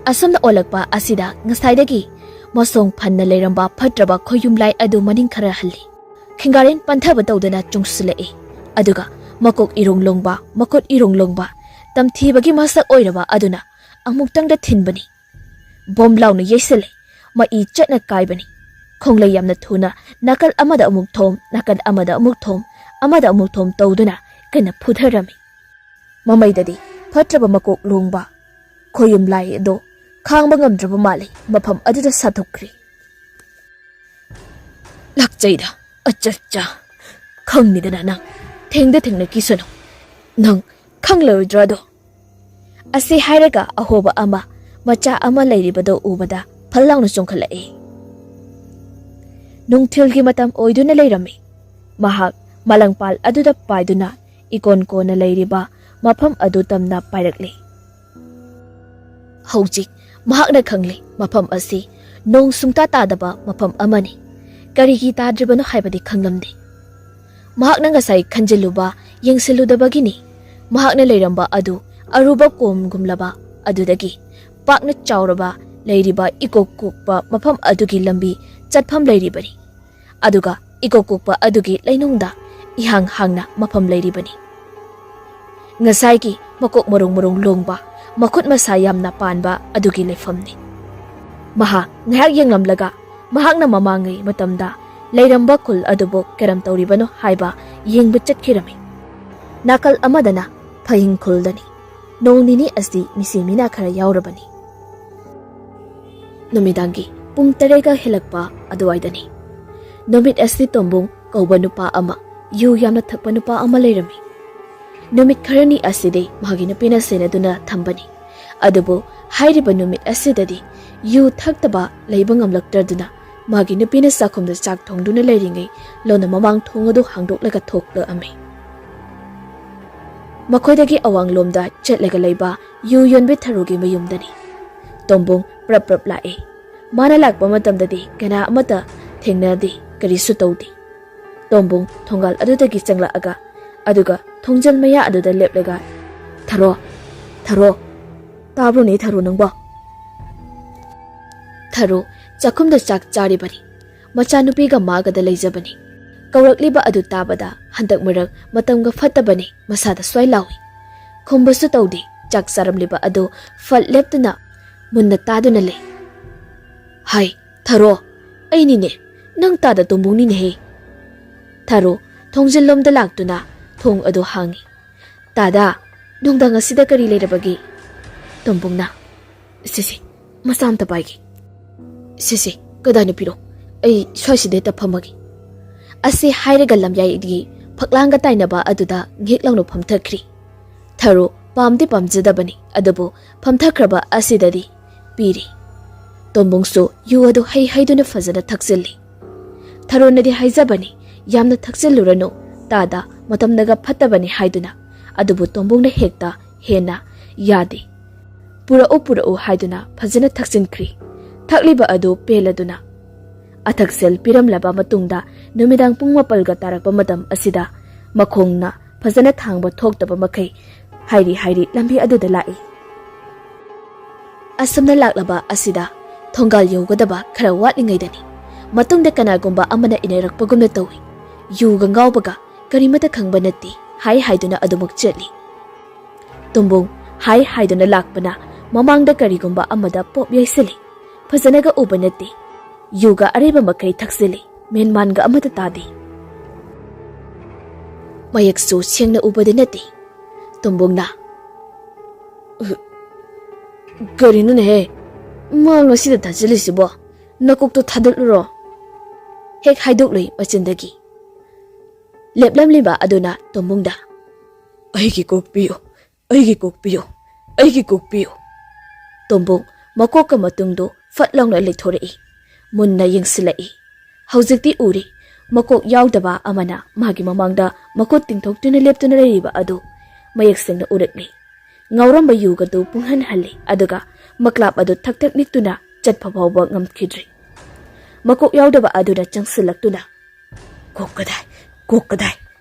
asamna olakpa asida ngasaidagi masong phanna leiramba phatraba khoyumlai adu maning khara halli khingaren panthaba tawdana chungsulai aduga makok irong longba tamthibagi masak oiraba aduna amuktangda thinbani bomlauna yesele ma I chatna kaibani khonglai yamna thuna nakal amada amuk thom nakal amada amuk thom tawduna kana phutharami mamaidadi phatraba makok longba khoyumlai do khangba ngamdraba mali mafam aduda sathukri lakchaida achacha khangnidana nang thengna kisano nang khanglaudra do ase hairaga ahoba ama macha ama leiribado ubada phallangna chongkhalai nungthilgi matam oiduna leirami mahak malangpal aduda paiduna ikon kona leiriba mafam adu tamna pairakli hojik mahakna khangli mafam asi nong sungta tadaba mafam amani karigi tadribano haibadi khanglamdi mahakna ngasai khanjiluba yengsiludabagini mahakna leiramba adu aruba kom gumlaba adudagi pakna chawraba leiriba ikokukpa mafam adugi lambi chatpham leiribani aduga ikokukpa adugi leinungda ihang hangna mafam leiribani ngasai ki makok morong longba makut masa yamna panba adugi leifamni maha ngahak yenglamlaga mahakna mamangai matamda leiramba kul adubo keram tawribano haiba yengba chatkirami nakal amadana phahing khuldani nongnini asi misimina khara yaurabani numidangi pung tarega helakpa aduwaidani nomit asi tombung kauba nupa ama yu yamna thakpa nupa ama leirami numit kharani aside magina pina senaduna thambani adubo hairiba numit asidadi yu thaktaba leiba ngamlaktarduna magina pina sakhumda chak thongduna leiringai lona mamang thongadu hangdoklaga thokla ame ꯃꯈꯣꯏꯗꯒꯤ ꯑꯋꯥꯡꯂꯣꯝꯗ ꯆꯠꯂꯒ ꯂꯩꯕ U ꯌꯣꯟꯕꯤ ꯊꯔꯣꯒꯤ ꯃꯌꯨꯝꯗꯅꯤ꯫ ꯇꯣꯝꯕꯨꯡ ꯄ꯭ꯔꯞ ꯄ꯭ꯔꯞ ꯂꯥꯛꯑꯦ꯫ ꯃꯥꯅ ꯂꯥꯛꯄ ꯃꯇꯝꯗꯗꯤ ꯀꯅꯥ ꯑꯃꯠꯇ ꯊꯦꯡꯅꯗꯦ, ꯀꯔꯤꯁꯨ ꯇꯧꯗꯦ꯫ ꯇꯣꯝꯕꯨꯡ ꯊꯣꯡꯒꯥꯜ ꯑꯗꯨꯗꯒꯤ ꯆꯪꯂꯛꯑꯒ ꯑꯗꯨꯒ ꯊꯣꯡꯖꯜ ꯃꯌꯥ ꯑꯗꯨꯗ ꯂꯦꯞꯂꯒ "ꯊꯔꯣ, ꯊꯔꯣ, ꯇꯥꯕ꯭ꯔꯣꯅꯦ ꯊꯔꯣ ꯅꯪꯕꯣ?" ꯊꯔꯣ ꯆꯥꯛꯈꯨꯝꯗ ꯆꯥꯛ ꯆꯥꯔꯤꯕꯅꯤ꯫ ꯃꯆꯥꯅꯨꯄꯤꯒ ꯃꯥꯒꯗ ꯂꯩꯖꯕꯅꯤ꯫ ꯀꯧꯔꯛꯂꯤꯕ ꯑꯗꯨ ꯇꯥꯕꯗ ꯍꯟꯗꯛ ꯃꯔꯛ ꯃꯇꯝꯒ ꯐꯠꯇꯕꯅꯤ, ꯃꯁꯥꯗ ꯁ꯭ꯋꯥꯏ ꯂꯥꯎꯏ꯫ ꯈꯨꯝꯕꯁꯨ ꯇꯧꯗꯦ꯫ ꯆꯥꯛ ꯆꯥꯔꯝꯂꯤꯕ ꯑꯗꯨ ꯐꯠ ꯂꯦꯞꯇꯨꯅ ꯃꯨꯟꯅ ꯇꯥꯗꯨꯅ ꯂꯩ꯫ "ꯍꯥꯏ ꯊꯔꯣ, ꯑꯩꯅꯤꯅꯦ, ꯅꯪ ꯇꯥꯗ ꯇꯣꯝꯕꯨꯡꯅꯤꯅꯦꯍꯦ." ꯊꯔꯣ ꯊꯣꯡꯖꯤꯜꯂꯣꯝꯗ ꯂꯥꯛꯇꯨꯅ ꯊꯣꯡ ꯑꯗꯨ ꯍꯥꯡꯉꯤ꯫ "ꯇꯥꯗꯥ, ꯅꯨꯡꯗꯥꯡ ꯑꯁꯤꯗ ꯀꯔꯤ ꯂꯩꯔꯕꯒꯦ?" ꯇꯣꯝꯕꯨꯡꯅ "ꯁꯤꯁꯤ, ꯃꯆꯥ ꯑꯝꯇ ꯄꯥꯏꯒꯦ." "ꯁꯤꯁꯤ, ꯀꯗꯥꯏꯅ ꯄꯤꯔꯣ, ꯑꯩ ꯁ꯭ꯋꯥꯏꯁꯤꯗ ꯍꯦꯛꯇ ꯐꯝꯃꯒꯦ." ꯑꯁꯤ ꯍꯥꯏꯔꯒ ꯂꯝꯌꯥꯏꯒꯤ ꯐꯛꯂꯥꯡꯒ ꯇꯥꯏꯅꯕ ꯑꯗꯨꯗ ꯉꯦꯛ ꯂꯥꯎꯅ ꯐꯝꯊꯈ꯭ꯔꯤ꯫ ꯊꯔꯣ ꯄꯥꯝꯗꯤ ꯄꯥꯝꯖꯗꯕꯅꯤ, ꯑꯗꯨꯕꯨ ꯐꯝꯊꯈ꯭ꯔꯕ ꯑꯁꯤꯗꯗꯤ ꯄꯤꯔꯤ꯫ ꯇꯣꯝꯕꯨꯡꯁꯨ ꯌꯨ ꯑꯗꯨ ꯍꯩꯗꯨꯅ ꯐꯖꯅ ꯊꯛꯆꯤꯜꯂꯤ꯫ ꯊꯔꯣꯅꯗꯤ ꯍꯥꯏꯖꯕꯅꯤ ꯌꯥꯝꯅ ꯊꯛꯆꯤꯜꯂꯨꯔꯅꯨ, ꯇꯥꯗ ꯃꯇꯝꯅꯒ ꯐꯠꯇꯕꯅꯤ ꯍꯥꯏꯗꯨꯅ, ꯑꯗꯨꯕꯨ ꯇꯣꯝꯕꯨꯡꯅ ꯍꯦꯛꯇ ꯍꯦꯟꯅ "ꯌꯥꯗꯦ, ꯄꯨꯔꯛꯎ ꯄꯨꯔꯛꯎ" ꯍꯥꯏꯗꯨꯅ ꯐꯖꯅ ꯊꯛꯆꯤꯟꯈ꯭ꯔꯤ꯫ ꯊꯛꯂꯤꯕ ꯑꯗꯨ ꯄꯦꯜꯂꯗꯨꯅ ꯑꯊꯛꯁꯦꯜ ꯄꯤꯔꯝꯂꯕ ꯃꯇꯨꯡꯗ ꯅꯨꯃꯤꯗꯥꯡ ꯄꯨꯡ 4ꯒ ꯇꯥꯔꯛꯄ ꯃꯇꯝ ꯑꯁꯤꯗ ꯃꯈꯣꯡꯅ ꯐꯖꯅ ꯊꯥꯡꯕ ꯊꯣꯛꯇꯕ ꯃꯈꯩ ꯍꯥꯏꯔꯤ ꯂꯝꯕꯤ ꯑꯗꯨꯗ ꯂꯥꯛꯏ꯫ ꯑꯁꯨꯝꯅ ꯂꯥꯛꯂꯕ ꯑꯁꯤꯗ ꯊꯣꯡꯒꯥꯜ ꯌꯧꯒꯗꯕ ꯈꯔ ꯋꯥꯠꯂꯤꯉꯩꯗꯅꯤ ꯃꯇꯨꯡꯗ ꯀꯅꯥꯒꯨꯝꯕ ꯑꯃꯅ ꯏꯟꯅꯔꯛꯄꯒꯨꯝꯅ ꯇꯧꯏ꯫ ꯌꯨꯒ ꯉꯥꯎꯕꯒ ꯀꯔꯤꯃꯠꯇ ꯈꯪꯕ ꯅꯠꯇꯦ, ꯍꯥꯏꯗꯨꯅ ꯑꯗꯨꯃꯛ ꯆꯠꯂꯤ꯫ ꯇꯨꯝꯕꯨꯡ ꯍꯥꯏꯗꯨꯅ ꯂꯥꯛꯄꯅ ꯃꯃꯥꯡꯗ ꯀꯔꯤꯒꯨꯝꯕ ꯑꯃꯗ ꯄꯣꯞ ꯌꯩꯁꯤꯜꯂꯤ꯫ ꯐꯖꯅꯒ ꯎꯕ ꯅꯠꯇꯦ꯫ ꯌꯨꯒ ꯑꯔꯩꯕ ꯃꯈꯩ ꯊꯛꯆꯤꯜꯂꯤ꯫ ꯃꯦꯟꯃꯥꯟꯒ ꯑꯃꯠꯇ ꯇꯥꯗꯦ꯫ ꯃꯌꯦꯛꯁꯨ ꯁꯦꯡꯅ ꯎꯕꯗꯤ ꯅꯠꯇꯦ꯫ ꯇꯨꯝꯕꯨꯡꯅ "ꯀꯔꯤꯅꯣꯅꯦꯍꯦ, ꯃꯥ ꯉꯁꯤꯗ ꯊꯥꯖꯤꯜꯂꯤꯁꯤꯕꯣ? ꯅꯀꯣꯛꯇꯣ ꯊꯥꯗꯠꯂꯨꯔꯣ." ꯍꯦꯛ ꯍꯥꯏꯗꯣꯛꯂꯨꯏ ꯃꯆꯤꯟꯗꯒꯤ꯫ ꯂꯦꯞꯂꯝꯂꯤꯕ ꯑꯗꯨꯅ ꯇꯨꯝꯕꯨꯡꯗ "ꯑꯩꯒꯤ ꯀꯣꯛ ꯄꯤꯌꯨ, ꯑꯩꯒꯤ ꯀꯣꯛ ꯄꯤꯌꯨ, ꯑꯩꯒꯤ ꯀꯣꯛ ꯄꯤꯌꯨ." ꯇꯨꯝꯕꯨꯡ ꯃꯀꯣꯛꯀ ꯃꯇꯨꯡꯗꯣ ꯐꯠ ꯂꯥꯎꯅ ꯂꯩꯊꯣꯔꯛꯏ꯫ ꯃꯨꯟꯅ ꯌꯦꯡꯁꯤꯜꯂꯛꯏ꯫ ꯍꯧꯖꯤꯛꯇꯤ ꯎꯔꯤ ꯃꯀꯣꯛ ꯌꯥꯎꯗꯕ ꯑꯃꯅ ꯃꯥꯒꯤ ꯃꯃꯥꯡꯗ ꯃꯈꯨꯠ ꯇꯤꯡꯊꯣꯛꯇꯨꯅ ꯂꯦꯞꯇꯨꯅ ꯂꯩꯔꯤꯕ ꯑꯗꯨ ꯃꯌꯦꯛ ꯁꯦꯡꯅ ꯎꯔꯛꯂꯤ꯫ ꯉꯥꯎꯔꯝꯕ ꯌꯨꯒꯗꯨ ꯄꯨꯡꯍꯟꯍꯜꯂꯤ, ꯑꯗꯨꯒ ꯃꯀ꯭ꯂꯥꯞ ꯑꯗꯨ ꯊꯛ ꯊꯛ ꯅꯤꯛꯇꯨꯅ ꯆꯠꯄ ꯐꯥꯎꯕ ꯉꯝꯈꯤꯗ꯭ꯔꯤ꯫ ꯃꯀꯣꯛ ꯌꯥꯎꯗꯕ ꯑꯗꯨꯅ ꯆꯪꯁꯤꯜꯂꯛꯇꯨꯅ "ꯀꯣꯛ ꯀꯗꯥꯏ, ꯀꯣꯛ ꯀꯗꯥꯏ,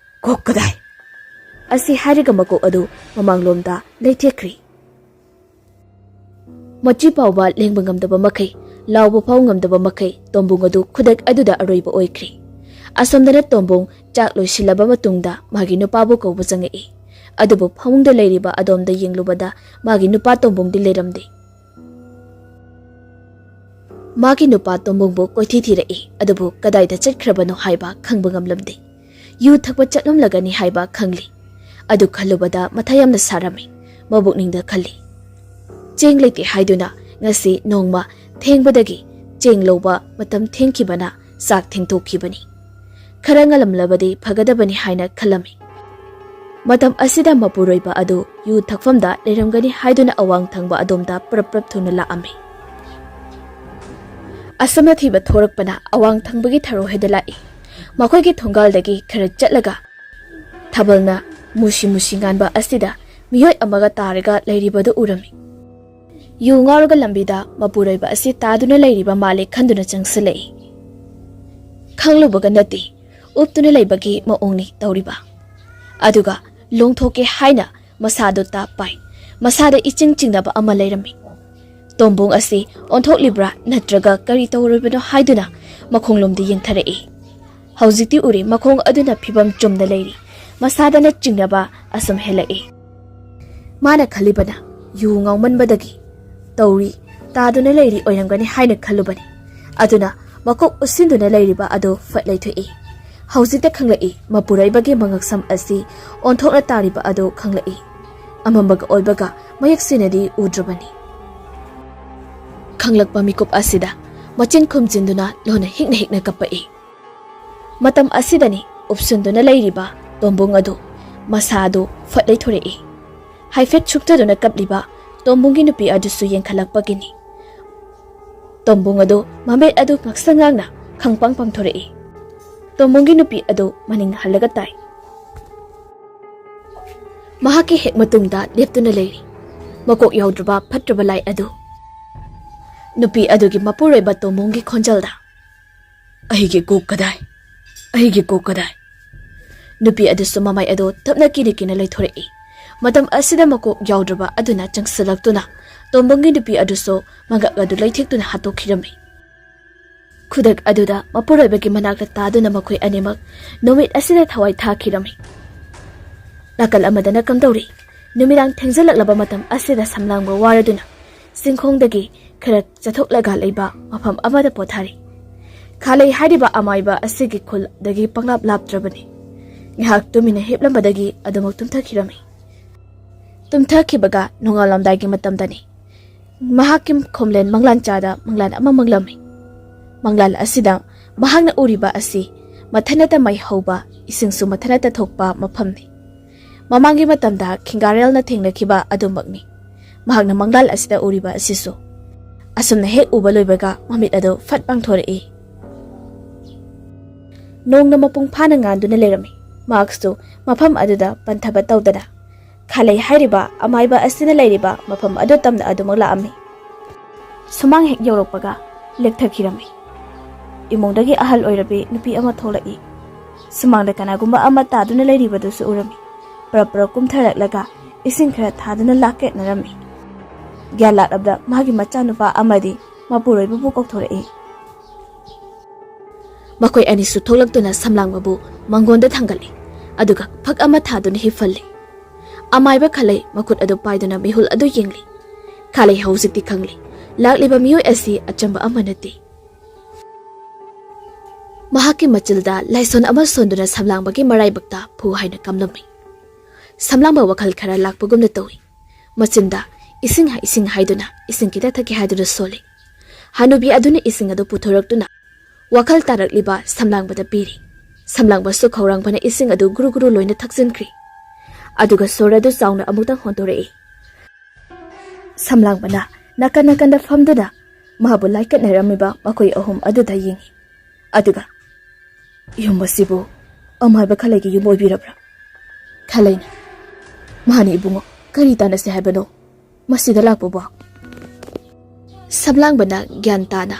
ꯀꯣꯛ ꯀꯗꯥꯏ?" ꯑꯁꯤ ꯍꯥꯏꯔꯒ ꯃꯀꯣꯛ ꯑꯗꯨ ꯃꯃꯥꯡꯂꯣꯝꯗ ꯂꯩꯊꯦꯛꯈ꯭ꯔꯤ꯫ ꯃꯆꯤ ꯐꯥꯎꯕ ꯂꯦꯡꯕ ꯉꯝꯗꯕ ꯃꯈꯩ, ꯂꯥꯎꯕ ꯐꯥꯎ ꯉꯝꯗꯕ ꯃꯈꯩ ꯇꯣꯝꯕꯨꯡ ꯑꯗꯨ ꯈꯨꯗꯛ ꯑꯗꯨꯗ ꯑꯔꯣꯏꯕ ꯑꯣꯏꯈ꯭ꯔꯤ꯫ ꯑꯁꯣꯝꯗꯅ ꯇꯣꯝꯕꯨꯡ ꯆꯥꯛ ꯂꯣꯏꯁꯤꯜꯂꯕ ꯃꯇꯨꯡꯗ ꯃꯥꯒꯤ ꯅꯨꯄꯥꯕꯨ ꯀꯧꯕ ꯆꯪꯉꯛꯏ꯫ ꯑꯗꯨꯕꯨ ꯐꯃꯨꯡꯗ ꯂꯩꯔꯤꯕ ꯑꯗꯣꯝꯗ ꯌꯦꯡꯂꯨꯕꯗ ꯃꯥꯒꯤ ꯅꯨꯄꯥ ꯇꯣꯝꯕꯨꯡꯗꯤ ꯂꯩꯔꯝꯗꯦ꯫ ꯃꯥꯒꯤ ꯅꯨꯄꯥ ꯇꯣꯝꯕꯨꯡꯕꯨ ꯀꯣꯏꯊꯤ ꯊꯤꯔꯛꯏ, ꯑꯗꯨꯕꯨ ꯀꯗꯥꯏꯗ ꯆꯠꯈ꯭ꯔꯕꯅꯣ ꯍꯥꯏꯕ ꯈꯪꯕ ꯉꯝꯂꯝꯗꯦ꯫ ꯌꯨ ꯊꯛꯄ ꯆꯠꯂꯝꯂꯒꯅꯤ ꯍꯥꯏꯕ ꯈꯪꯂꯤ꯫ ꯑꯗꯨ ꯈꯜꯂꯨꯕꯗ ꯃꯊꯥ ꯌꯥꯝꯅ ꯁꯥꯔꯝꯃꯤ꯫ ꯃꯕꯨꯛꯅꯤꯡꯗ ꯈꯜꯂꯤ, ꯆꯦꯡ ꯂꯩꯇꯦ ꯍꯥꯏꯗꯨꯅ ꯉꯁꯤ ꯅꯣꯡꯃ ꯊꯦꯡꯕꯗꯒꯤ ꯆꯦꯡ ꯂꯧꯕ ꯃꯇꯝ ꯊꯦꯡꯈꯤꯕꯅ ꯆꯥꯛ ꯊꯦꯡꯊꯣꯛꯈꯤꯕꯅꯤ꯫ ꯈꯔ ꯉꯜꯂꯝꯂꯕꯗꯤ ꯐꯒꯗꯕꯅꯤ ꯍꯥꯏꯅ ꯈꯜꯂꯝꯃꯤ꯫ ꯃꯇꯝ ꯑꯁꯤꯗ ꯃꯄꯨꯔꯣꯏꯕ ꯑꯗꯨ ꯌꯨ ꯊꯛꯐꯝꯗ ꯂꯩꯔꯝꯒꯅꯤ ꯍꯥꯏꯗꯨꯅ ꯑꯋꯥꯡ ꯊꯪꯕ ꯑꯗꯣꯝꯗ ꯄ꯭ꯔꯞ ꯊꯨꯅ ꯂꯥꯛꯑꯝꯃꯤ꯫ ꯑꯁꯝꯅ ꯊꯤꯕ ꯊꯣꯔꯛꯄꯅ ꯑꯋꯥꯡ ꯊꯪꯕꯒꯤ ꯊꯔꯣꯍꯩꯗ ꯂꯥꯛꯏ꯫ ꯃꯈꯣꯏꯒꯤ ꯊꯣꯡꯒꯥꯜꯗꯒꯤ ꯈꯔ ꯆꯠꯂꯒ ꯊꯥꯕꯜꯅ ꯃꯨꯁꯤ ꯉꯥꯟꯕ ꯑꯁꯤꯗ ꯃꯤꯑꯣꯏ ꯑꯃꯒ ꯇꯥꯔꯒ ꯂꯩꯔꯤꯕꯗꯨ ꯎꯔꯝꯃꯤ꯫ ꯌꯨ ꯉꯥꯎꯔꯒ ꯂꯝꯕꯤꯗ ꯃꯄꯨꯔꯣꯏꯕ ꯑꯁꯤ ꯇꯥꯗꯨꯅ ꯂꯩꯔꯤꯕ ꯃꯥꯜꯂꯦ ꯈꯟꯗꯨꯅ ꯆꯪꯁꯤꯜꯂꯛꯏ꯫ ꯈꯪꯂꯨꯕꯒ ꯅꯠꯇꯦ, ꯎꯞꯇꯨꯅ ꯂꯩꯕꯒꯤ ꯃꯑꯣꯡꯅꯤ ꯇꯧꯔꯤꯕ꯫ ꯑꯗꯨꯒ ꯂꯣꯡꯊꯣꯛꯀꯦ ꯍꯥꯏꯅ ꯃꯁꯥꯗꯨ ꯇꯥꯞ ꯄꯥꯏ꯫ ꯃꯁꯥꯗ ꯏꯆꯤꯡ ꯆꯤꯡꯅꯕ ꯑꯃ ꯂꯩꯔꯝꯃꯤ꯫ ꯇꯣꯝꯕꯨꯡ ꯑꯁꯤ ꯑꯣꯟꯊꯣꯛꯂꯤꯕ꯭ꯔꯥ ꯅꯠꯇ꯭ꯔꯒ ꯀꯔꯤ ꯇꯧꯔꯤꯕꯅꯣ ꯍꯥꯏꯗꯨꯅ ꯃꯈꯣꯡꯂꯣꯝꯗ ꯌꯦꯡꯊꯔꯛꯏ꯫ ꯍꯧꯖꯤꯛꯇꯤ ꯎꯔꯤ ꯃꯈꯣꯡ ꯑꯗꯨꯅ ꯐꯤꯕꯝ ꯆꯨꯝꯅ ꯂꯩꯔꯤ꯫ ꯃꯁꯥꯗꯅ ꯆꯤꯡꯅꯕ ꯑꯁꯨꯝ ꯍꯦꯜꯂꯛꯏ꯫ ꯃꯥꯅ ꯈꯜꯂꯤꯕꯅ ꯌꯨ ꯉꯥꯎꯃꯟꯕꯗꯒꯤ ꯇꯧꯔꯤ ꯇꯥꯗꯨꯅ ꯂꯩꯔꯤ ꯑꯣꯏꯔꯝꯒꯅꯤ ꯍꯥꯏꯅ ꯈꯜꯂꯨꯕꯅꯤ꯫ ꯑꯗꯨꯅ ꯃꯀꯣꯛ ꯎꯠꯁꯤꯟꯗꯨꯅ ꯂꯩꯔꯤꯕ ꯑꯗꯨ ꯐꯠ ꯂꯩꯊꯣꯛꯏ꯫ ꯍꯧꯖꯤꯛꯇ ꯈꯪꯂꯛꯏ ꯃꯄꯨꯔꯣꯏꯕꯒꯤ ꯃꯉꯛꯁꯝ ꯑꯁꯤ ꯑꯣꯟꯊꯣꯛꯅ ꯇꯥꯔꯤꯕ ꯑꯗꯨ ꯈꯪꯂꯛꯏ꯫ ꯑꯃꯝꯕꯒ ꯑꯣꯏꯕꯒ ꯃꯌꯦꯛ ꯁꯦꯡꯅꯗꯤ ꯎꯗ꯭ꯔꯕꯅꯤ꯫ ꯈꯪꯂꯛꯄ ꯃꯤꯀꯨꯞ ꯑꯁꯤꯗ ꯃꯆꯤꯟ ꯈꯨꯝꯖꯤꯟꯗꯨꯅ ꯂꯣꯟꯅ ꯍꯤꯛꯅ ꯀꯞꯄꯛꯏ꯫ ꯃꯇꯝ ꯑꯁꯤꯗꯅꯤ ꯎꯞꯁꯨꯟꯗꯨꯅ ꯂꯩꯔꯤꯕ ꯇꯣꯝꯕꯨꯡ ꯑꯗꯨ ꯃꯁꯥꯗꯨ ꯐꯠ ꯂꯩꯊꯣꯔꯛꯏ꯫ ꯍꯥꯏꯐꯦꯠ ꯁꯨꯛꯊꯗꯨꯅ ꯀꯞꯂꯤꯕ ꯇꯣꯝꯕꯨꯡꯒꯤ ꯅꯨꯄꯤ ꯑꯗꯨꯁꯨ ꯌꯦꯡꯈꯠꯂꯛꯄꯒꯤꯅꯤ꯫ ꯇꯣꯝꯕꯨꯡ ꯑꯗꯨ ꯃꯃꯤꯠ ꯑꯗꯨ ꯉꯛꯁꯪ ꯉꯥꯡꯅ ꯈꯪꯄꯥꯡ ꯄꯥꯡꯊꯣꯔꯛꯏ꯫ ꯇꯣꯝꯕꯨꯡꯒꯤ ꯅꯨꯄꯤ ꯑꯗꯨ ꯃꯅꯤꯡ ꯍꯜꯂꯒ ꯇꯥꯏ꯫ Mahaki hek matungda leptuna leiri. Makok yaudraba phatraba lai adu. Nupi adugi mapureba tomungi khonjalda. Ahige kok kadai. Ahige kok kadai. Nupi adusu mamai adu tapna kina leithorei. Matam asida makok yaudraba aduna changsalak tombongi nupi aduso magak adu leithektuna hatokhirami. Kudak aduda mapureba manakta taduna makoi animak numit asida thawai thakirami. Nakal amadana kamdori. Numirang thengzalaklaba matam asida samlangba waraduna singkhongdagi khara chathoklaga leiba mafam amada pothari. Khalei hariba amaiba asigi khul dagi panglap laptrabani. Ngihak tumina heplambadagi adumak tumthakhirami. Tumthakibaga nongalamdagi matamdani. Mahakim khomlen manglan chada manglan ama manglami. Manglan asida mahangna uriba asi mathanata mai hauba isingsu mathanata thokpa mafamni. Mamangi matamda kingarel na thengnakiba adumakni. Mahagna manglal asida uriba asisu. Asumna hek uba loibaga mamit ado fat pangthorei. Nongna mapung phana nganduna lerami. Markstu mafam aduda panthaba tawdana. Khalei hairiba amaiba asina leiriba mafam adu tamna adumak laami. Sumang hek yorokpaga lekthakirami. Imongdagi ahal oirabi nupi ama tholai. Sumangda kanagumba ama taduna leiribadusu urami. Pra kumtharaklaga ising khara thaduna laket narami. Gyalat abda magi machanupa amadi mapuroibu kokthorei. Makoi ani su tholaktuna samlangbabu mangonda thangali. Aduga phak ama thaduna hifalli. Amaiba khalei makut adu paiduna mihul adu yengli. Khalei hauzikti khangli. Lakliba miyoi asi achamba amanati. Mahaki machilda laison ama sonduna samlangbagi maraibakta phu haina kamlami. Samlangba wakal khara lakpagumna tawi. Machinda ising haiduna ising kita thaki haiduna sole. Hanubi aduna ising adu puthoraktuna wakal tarakliba samlangbada piri. Samlangba su khawrangbana ising adu guru loina thakjinkri. Aduga soradu chauna amutang hontorei. Samlangbana nakanda famduna mahabu laikat naramiba makoi ahum aduda yingi. Aduga yumbasibu amaiba khalegi yum oibirabra. Khalaina Mahani ibungo kari tanase haibano masida lakpobo. Samlangbana gyantana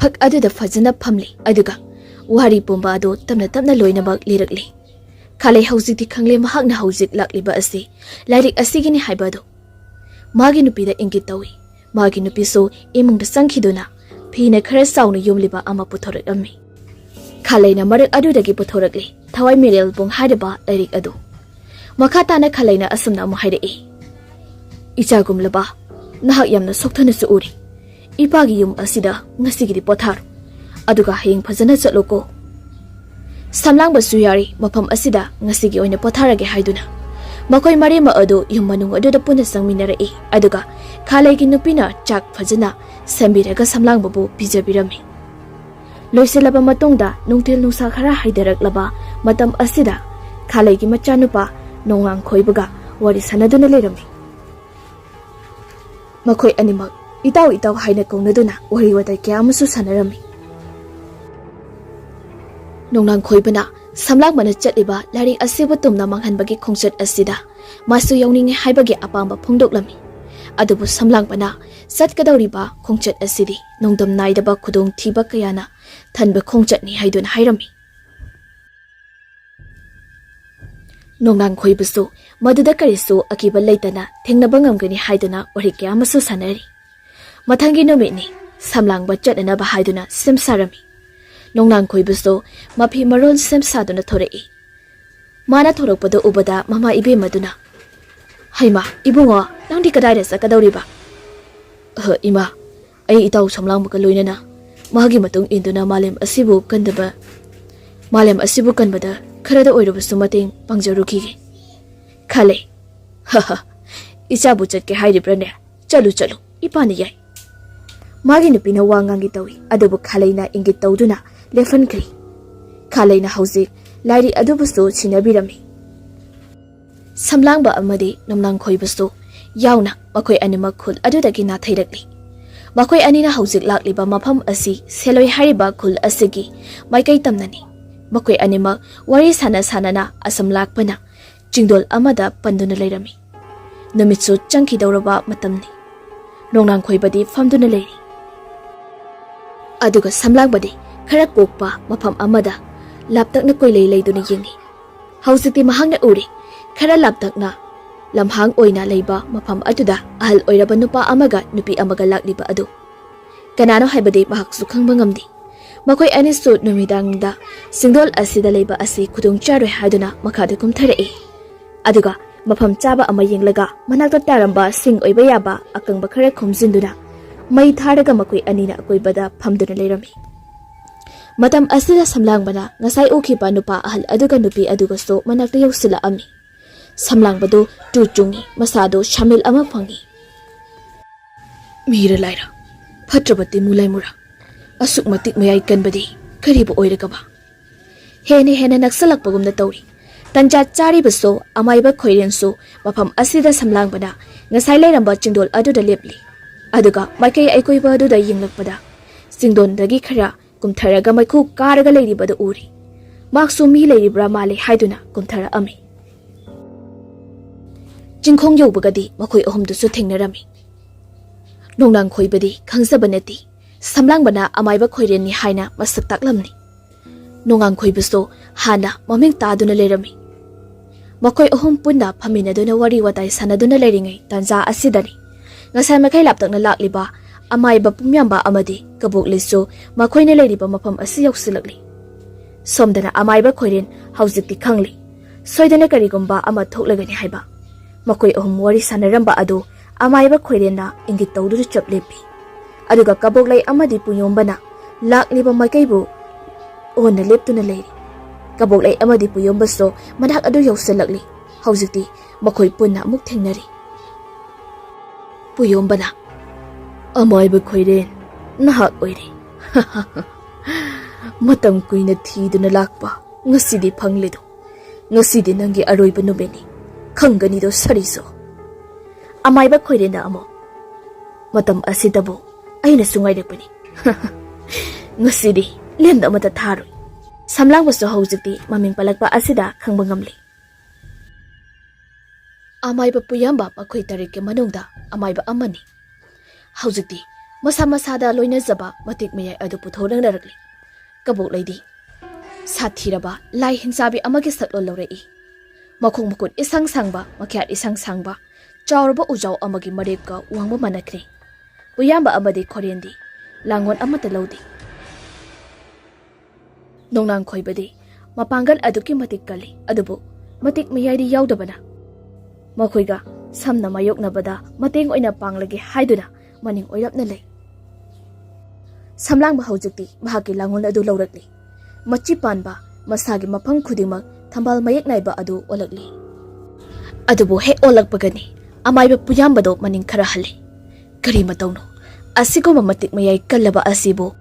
phak aduda fajana phamli aduga wari pomba ado tamna loinabak lirakli. Khalei hauzikti khangle mahakna hauzik lakliba asi lairik asigini haibado. Magi nupida ingit tawi. Magi nupiso imungda sangkhiduna phina khara sauna yumliba ama puthorakami. Khalei na marak adudagi puthorakli. Thawai MEERELPUNG haiba lairik adu. Makhatana khalaina asumna amu hairei. Ichagumlaba nahak yamna sokthana su uri. Ipagi yum asida ngasigidi pothar. Aduga hayeng phajana chatloko. Samlangba suyari mafam asida ngasigi oina potharage haiduna. Makoi marima adu yum manung aduda puna sangminarei. Aduga khalegi nupina chak phajana sambiraga samlangbabu pijabirami. Loiselaba matungda nungtil nungsa khara haidaraklaba matam asida khalegi machanupa nongang khoibaga wari sanaduna lerami. Makoi animak itaw haina kaunaduna wari watai kya amusu sanarami. Nongang khoibana samlangbana chatliba laring asibu tumna manghanbagi khongchat asida masu yawninge haibagi apamba phongdoklami. Adubu samlangbana satkadawriba khongchat asidi nongdam naidaba khudong thiba kayana thanba khongchatni haiduna hairami. Nongang khoibusu maduda karisu akiba leitana thengnaba ngamgani haiduna wari kya amasu sanari. Mathangi nomitni samlangba chatnaba haiduna simsarami. Nongang khoibusu mapi maron simsaduna thorei. Mana thorakpado ubada mama ibe maduna. Haima ibungo nangdi kadaira sakadawriba. Ima ai itaw samlangba ka loinana magi matung induna malem asibu kanbada kharada oirubusu mateng pangjarukige. Khale ha ichabu chatke hairibrane chalu ipani yai. Magi nupina wangangi tawi adubu khaleina ingit tawduna lefankri. Khaleina hauzik lairi adubusu sinabirami. Samlangba amadi nomnang khoibusu yauna makoi animak khul adudagi na thairakli. Makoi anina hauzik lakliba mafam asi seloi hariba khul asigi maikai tamnani. Makoi animak wari sana asam lakpana chingdol amada panduna leirami. Numitsu changki dauraba matamni. Nongnang khoibadi famduna leiri. Aduga samlangbadi khara kokpa mafam amada laptakna koilei leiduna yengi. Hausiti mahangna uri khara laptakna lamhang oina leiba mafam aduda ahal oiraba nupa amaga nupi amaga lakliba adu. Kanano haibadi mahak sukhang bangamdi. Makoi anisu numidangda singdol asida leiba asi kudung charwe haiduna makada kumtharae. Aduga mafam chaba ama yenglaga manakta taramba sing oiba yaba akangba khara khomjinduna mai tharaga makoi anina akoibada phamduna leirami. Matam asida samlangbana ngasai ukhiba nupa ahal aduga nupi aduga so manakta yausila ami. Samlangbado tu chungi masado shamil ama phangi. Mira laira phatrabati mulai mura asuk matik mayai kanbadi karibu oiragaba. Hene naksalakpagumna tawri. Tanja chari baso amaiba khoirenso mafam asida samlangbana ngasai leiramba chingdol aduda lepli. Aduga maikai aikoiba aduda yinglakpada singdondagi khara kumtharaga maikhu karaga leiribada uri. Maksu mi leiribra male haiduna kumthara ami. Jingkhong yobagadi makoi ahumdusu thengnarami. Nongnang khoibadi khangsabanati samlangbana amaiba khoirenni haina masak taklamni. Nongang khoibuso hana maming taduna leirami. Makoi ahum punna phaminaduna wari watai sanaduna leiringai tanja asidani. Ngasai makai laptakna lakliba amaiba pumyamba amadi kabok liso makoina leiriba mafam asi yausilakli. Somdana amaiba khoiren haujikti khangli. Soidana karigumba ama thoklagani haiba. Makoi ahum wari sanaramba adu amaiba khoirenna ingit tawduru chaplepi. Aduga kabok lai amadi punyombana lakliba makaibu ona leptuna leiri. Kabok lai amadi puyombaso manak adu yausilakli. Haujikti makoi punna amuk thengnari. Puyombana amaiba khoiren nahak oire. Matam kuina thiduna lakpa ngasidi phangledo. Ngasidi nangi aroiba nubeni khangani do sariso. Amaiba khoirena amo matam asidabo aina sungai rekpani. Ngasidi lemda amata tharoi. Samlang baso haujikti maming palakpa asida khangba ngamli. Amaiba puyamba makhoi tarike manungda amaiba amani. Haujikti masa masada loinazaba matik mayai adu puthorangdarakli. Kabok leidi sathiraba lai hinsabi amagi saklo lorei. Makhong makut isang sangba makyat isang sangba chawraba ujau amagi marekka wangba manakre. Puyamba amadi khorendi langon amata lodi. Nongnang khoibadi mapangal aduki matik kali adubu matik mayai yaudabana. Makhoiga samna mayoknabada mateng oina panglagi haiduna maning oirapna lei. Samlang haujikti mahaki langon adu laurakli. Machi panba masagi mafam khudimak thambal mayek naiba adu olakli. Adubu he olakpagani amaiba puyambado maning khara hali. Kari matawno asiko mamatik mayai kallaba asibu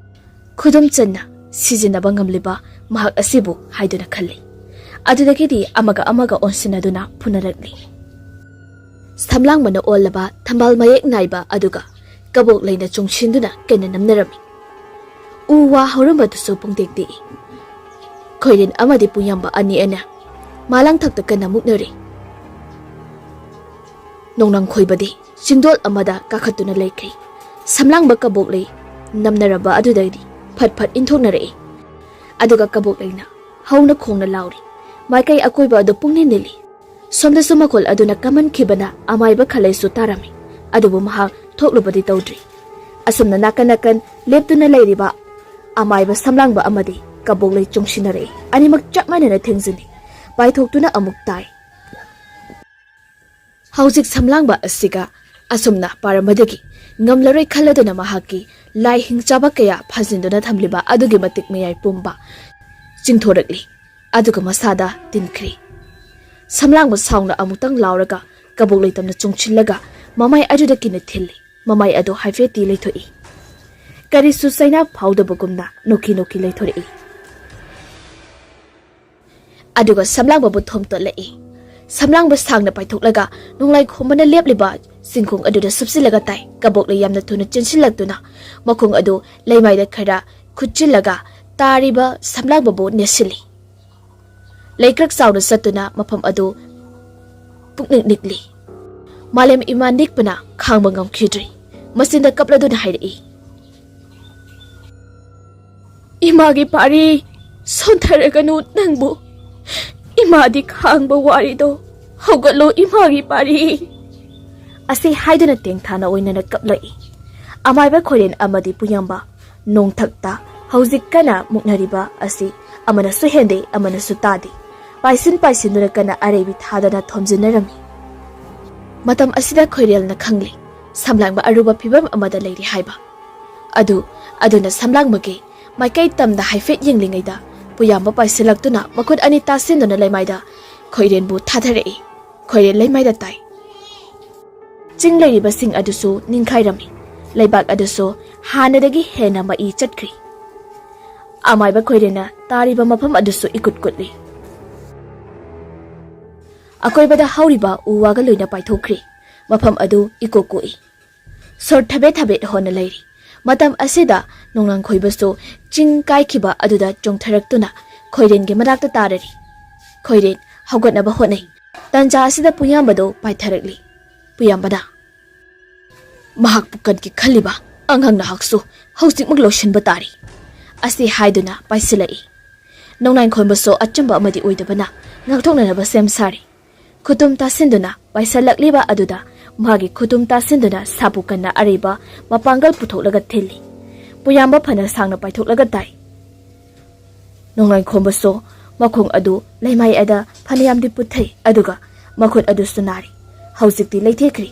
khudum channa sijinaba ngamliba mahak asibu haiduna khalli. Adudagidi amaga onsinaduna punarakli. Samlang mana olaba thambal mayek naiba aduga kabok leina chungshinduna kena namnarami. Uwa horambatuso pungdekdi. Khoiren amadi puyamba ani ana malang thakta kana muknari. Nongnang khoibadi singdol amada kakhatuna leikri. Samlang ba kabok lei namnaraba adudadi phat inthoknare. Aduga kabok leina hauna khongna lauri. Maikai akoiba adu pungni nili. Somda sumakol aduna kaman khibana amaiba khalai su tarami. Adubu mahak thoklubadi tawdri. Asumna nakan leptuna leiriba amaiba samlangba amadi kabok lei chungsinare. Animak chapmanana thengzini. Paithoktuna amuk tai. Haujik samlangba asiga asumna paramadagi ngamlaroi khaladuna mahaki lai hingchaba kaya phajinduna thamliba adugi matik mayai pumba chingthorakli. Aduga masada tinkhri. Samlangba saungna amutang lauraga kabok leitamna chungchillaga mamai aduda kina thilli. Mamai adu haifeti leithoi. Kari susaina phawdabagumna noki leithori. Aduga samlangba buthom to lei. Samlangba sangna paithoklaga nonglai khombana lepliba singkhong aduda subsilaga tai kabok le yamna thuna chinsilaktuna makhong adu leimaida khara khutchillaga tariba samlangba bo nesili. Leikrak sauna satuna mafam adu pukning nikli. Malem iman nikpana khangba ngamkhidri. Masinda kapladuna hairi. Imagi pari sontaraganu nangbu. Imadi khangba warido. Haugatlo imagi pari. Asi haiduna tengthana oinana kaplai. Amaiba khoren amadi puyamba nong thakta hauzik kana muknariba asi amana su hende amana su tadi. Paisin duna kana arebi thadana thomjinarami. Matam asida khoirel na khangli. Samlangba aruba phibam amada leiri haiba. Aduna samlangmage maikai tamda haifet yenglingaida puyamba paisilaktuna makut ani tasinduna leimaida khoirenbu thadharei. Khoiren leimaida tai. Ching leiriba sing adusu ningkhairami. Leibak adusu hanadagi hena mai chatkri. Amaiba khoirena tariba mafam adusu ikutkutli. Akoibada hauriba uwaga loina paithokri. Mafam adu ikokoi. Sor thabe hona leiri. Matam asida nonglang khoibasu ching kaikhiba aduda chongtharaktuna khoirengi manakta tarari. Khoiren haugatnaba honai. Tanja asida puyambado paitharakli. Puyambada mahak pukan ki khaliba anghang na haksu hauzik mak lotion batari. Asi haiduna paisilai. Nonglang khoibasu achamba amadi oidabana ngakthoknaba sem sari. Kutum tasinduna paisalakliba aduda magi kutum tasinduna sapukanna ariba mapangal putholaga thili. Puyamba phana sangna paitholaga tai. Nonglang khombaso makhong adu leimai ada phaniyamdi puthai aduga makhut adu sunari. Hauzikti leithekri.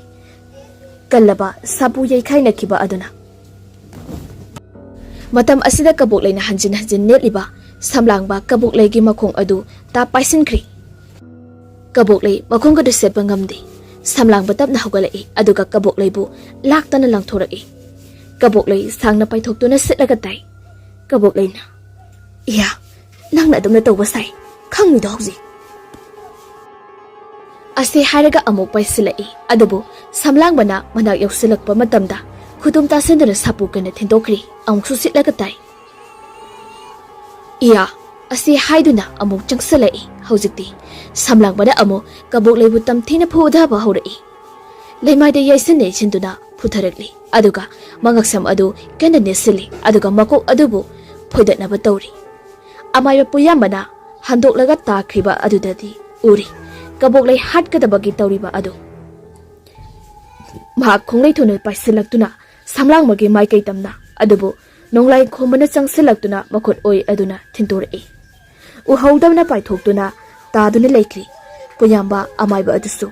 Kallaba sapu yeikhaina kiba aduna. Matam asida kabuk leina hanjin netliba samlangba kabuk leigi makhong adu ta paisinkri. Kabuk lei makhong ka setpa ngamdi. Samlangba tapna haugalai aduga kabuk leibu laktana langthorai. Kabuk lei sangna paithoktuna sitlaga tai. Kabuk leina iya nangna adumna tawba sai khangmi do hauji. Ase hairaga amuk paisilai adubu samlangbana manak yausilakpa matamda khutum tasinduna sapu kana thindokri amuksu sitlaga tai. Iya asi haiduna amuk changsalai haujikti samlangbada amu kabuk leibu tamthina phudaba haurai. Leimaida yaisine chinduna putharakli aduga mangaksam adu kana nesili aduga makok adubu phoidatnaba tawri. Amaiba puyambana handoklaga takriba adudadi uri. Kabuk lei hatkadabagi tawriba adu. Mahak khonglei thona paisilaktuna samlangmage maikai tamna adubu nonglai khomana changsilaktuna makhot oi aduna thintorai. Uhaudamna paithoktuna taduna leikri puyamba amaiba adusu.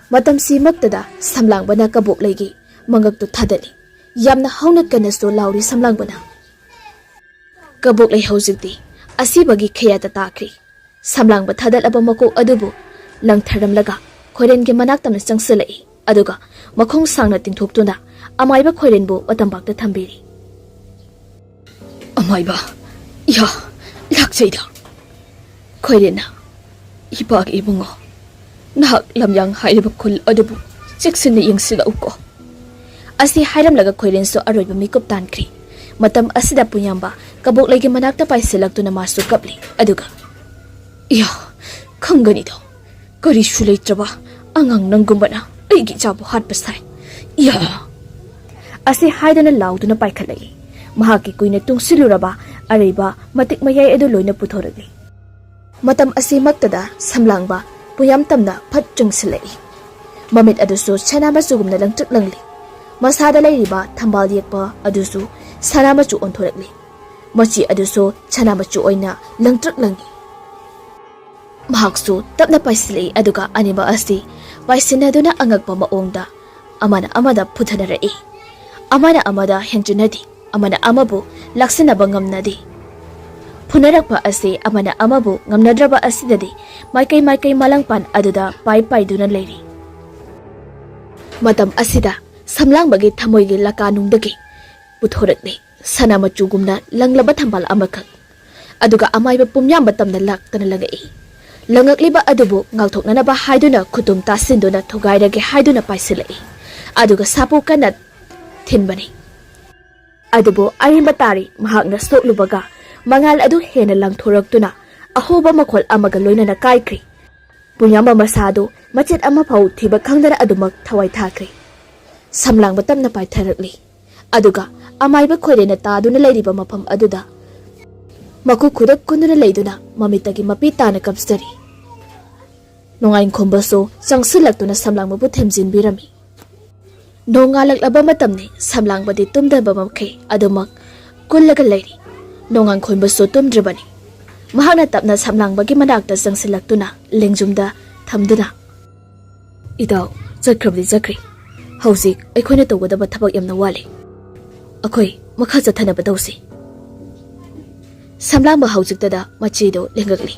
Matam simaktada samlangbana kabuk leigi mangaktu thadali. Yamna hauna kanaso lauri samlangbana. Kabuk lei haujikti asibagi khayata takri. Samlang bathadal aba makok adubu langtharamlaga khoirengi manaktamna changsalai aduga makhong sangna tingthoktuna amaiba khoirenbu watambakta thambiri. Amaiba ya lakcheida khoirena ibag ibungo nahak lamyang hairiba khul adubu cheksinna yengsiga ukko. Asi hairamlaga khoirenso aroiba mikop tankri. Matam asida puyamba kabuk legi manakta paisilaktuna masu kapli aduga iya khangani do kari shulai traba angang nangumbana aigi jabu hat pasai iya asi haidana lauduna paikhalai mahaki kuina tungsiluraba areiba matik mayai edu loina puthoragi. Matam asi maktada samlangba puyam tamna phat chungsilai. Mamit adusu chanama sugumna langtuk langli. Masada leiriba thambal yekpa adusu sanama chu onthoragli. Machi adusu chanama chu oina langtuk langi. Mahaksu tapna paisilai aduga animba asi paisinaduna angakpa maongda amana amada puthanarei. Amana amada henjunadi amana amabu laksinaba ngamnadi. Punarakpa asi amana amabu ngamnadraba asidadi maikai malangpan aduda paiduna leiri. Matam asida samlangbagi thamoigi lakanungdagi puthorakli sanamachugumna langlaba thambal amakak aduga amaiba pumyamba tamna laktana lagai. Langakliba adubu ngakthoknanaba haiduna khutum tasinduna thugairage haiduna paisilai aduga sapu kana thinbani. Adubu arimba tari mahakna soklubaga mangal adu hena langthoraktuna ahoba makhol amaga loinana kaikri. Punyamba masado macet ama phau thiba khangdara adumak thawai thakre. Samlang batam na pai tharakli. Aduga amaiba khoirena taduna leiriba mafam aduda. Maku khudak kunduna leiduna mamitagi mapita na kapstari. Nongain khombaso sangsilaktuna samlang mabu themjin birami. Nongalak laba matamni samlang badi tumda babamkhe adumak kullaga leiri. Nongang khombaso tumdribani. Mahakna tapna samlang bagi manakta sangsilaktuna lengjumda thamduna. Idaw chakrabdi chakri. Hauzik aikhoina tawgadaba thabak yamna wale. Akhoi makha chathanaba dawsi. Samlang ba haujiktada machido lengakli.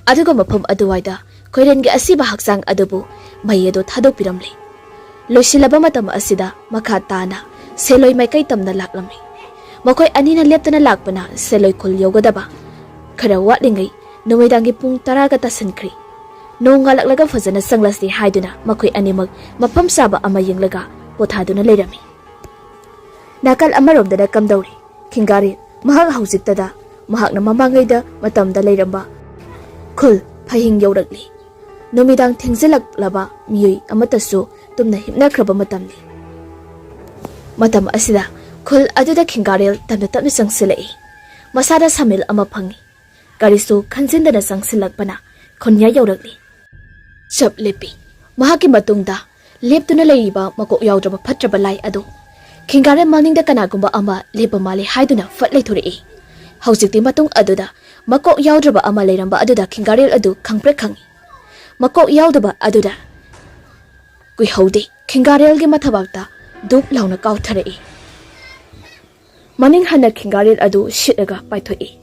Aduga mafam aduwaida khoirengi asiba haksang adubu mayedo thadok piramli. Loisilaba matam asida makha tana seloi maikai tamna laklami. Makhoi anina leptana lakpana seloi khul yogadaba. Khara watlingai numidangi pung 10 ga tasankri. Nongalak fazana sanglasdi haiduna makhoi animak mafam saba ama yenglaga pothaduna leirami. Nakal amaromda kamdauri khingari mahak haujiktada mahakna mamangaida matamda leiramba khul phahing yaurakli. Numidang thengjelak laba miyoi amatasu tumna himnakraba matamni. Matam asida khul aduda khingarel tamna tamni sangsilai. Masada samil ama phangi. Karisu khanjindana sangsilakpana khonya yaurakli. Chap lepi mahaki matungda leptuna leiba makok yaudraba phatraba lai adu. Khingare malningda kanagumba ama lepa male haiduna fatlei thori. Haujikti matung aduda makok yaudraba ama leiramba aduda khingarel adu khangpre khangi. Makok yaudaba aduda kui haude khingarel ge mathabakta dup launa kauthare. Maning hana khingarel adu shitaga paithoi.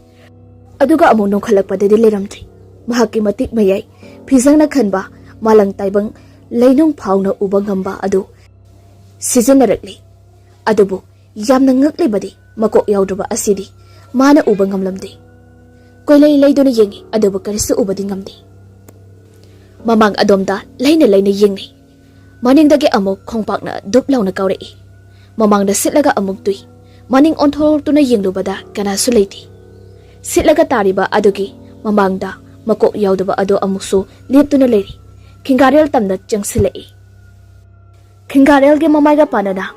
Aduga amu nongkhalakpadadi leiramtri. Mahaki matik mayai phizangna khanba malang taibang leinung phauna uba ngamba adu sijenarakli. Adubu yamna ngaklibadi makok yaudaba asidi mana uba ngamlamdi. Koilai leiduna yengi adubu karisu ubadi ngamdi. Mamang adomda leina yengi. Maningdagi amuk khongpakna dup launa kaurei. Mamangda sitlaga amuk tui. Maning onthortuna yenglubada kana suleiti. Sitlaga tariba adugi mamangda makok yaudaba ado amukso leptuna leiri. Khingarel tamna changsilei. Khingarel ge mamaiga panana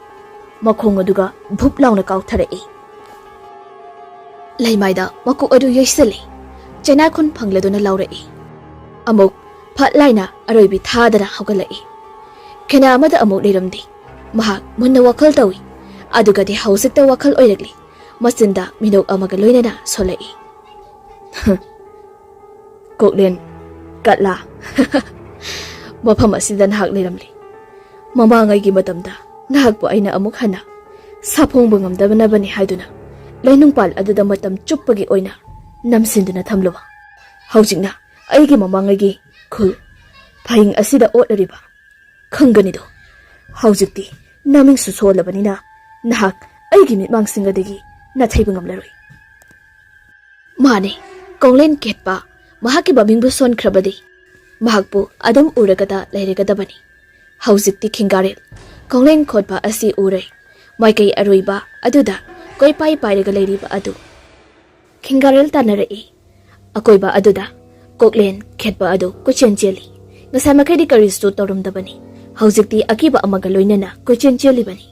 makhong aduga bhup launa kautharei. Laimaida makok adu yaisale. Chena khun phangladuna laurei. Amuk phat laina aroibi thadara haugalai. Khena amada amuk leiramdi. Mahak munna wakhal tawi. Aduga di hausikta wakhal oirakli. Masinda minok amaga loinana solai. Koklen katla. Mafam asida nahak leiramli. Mamangai gi matamda nahak po aina amuk hana. Saphongba ngamdabana bani haiduna. Lainungpal aduda matam chuppagi oina namsinduna thamluwa. Haujikna aigi mamangai gi khul phahing asida otlariba. Khanganido. Haujikti naming susolabanina nahak aigi mitmangsingadagi nathaiba ngamlaroi. Mane konglen ketpa mahaki babingbu sonkrabadi. Mahakpu adam uragada leirigadabani. Haujikti khingarel konglen khotpa asi urai. Maikai aroiba aduda koi pai pairaga leiriba adu. Khingarel tanarei. Akoiba aduda koklen khetpa adu kuchen cheli. Ngasamakai karistu torumdabani. Haujikti akiba amaga loinana kuchen cheli bani.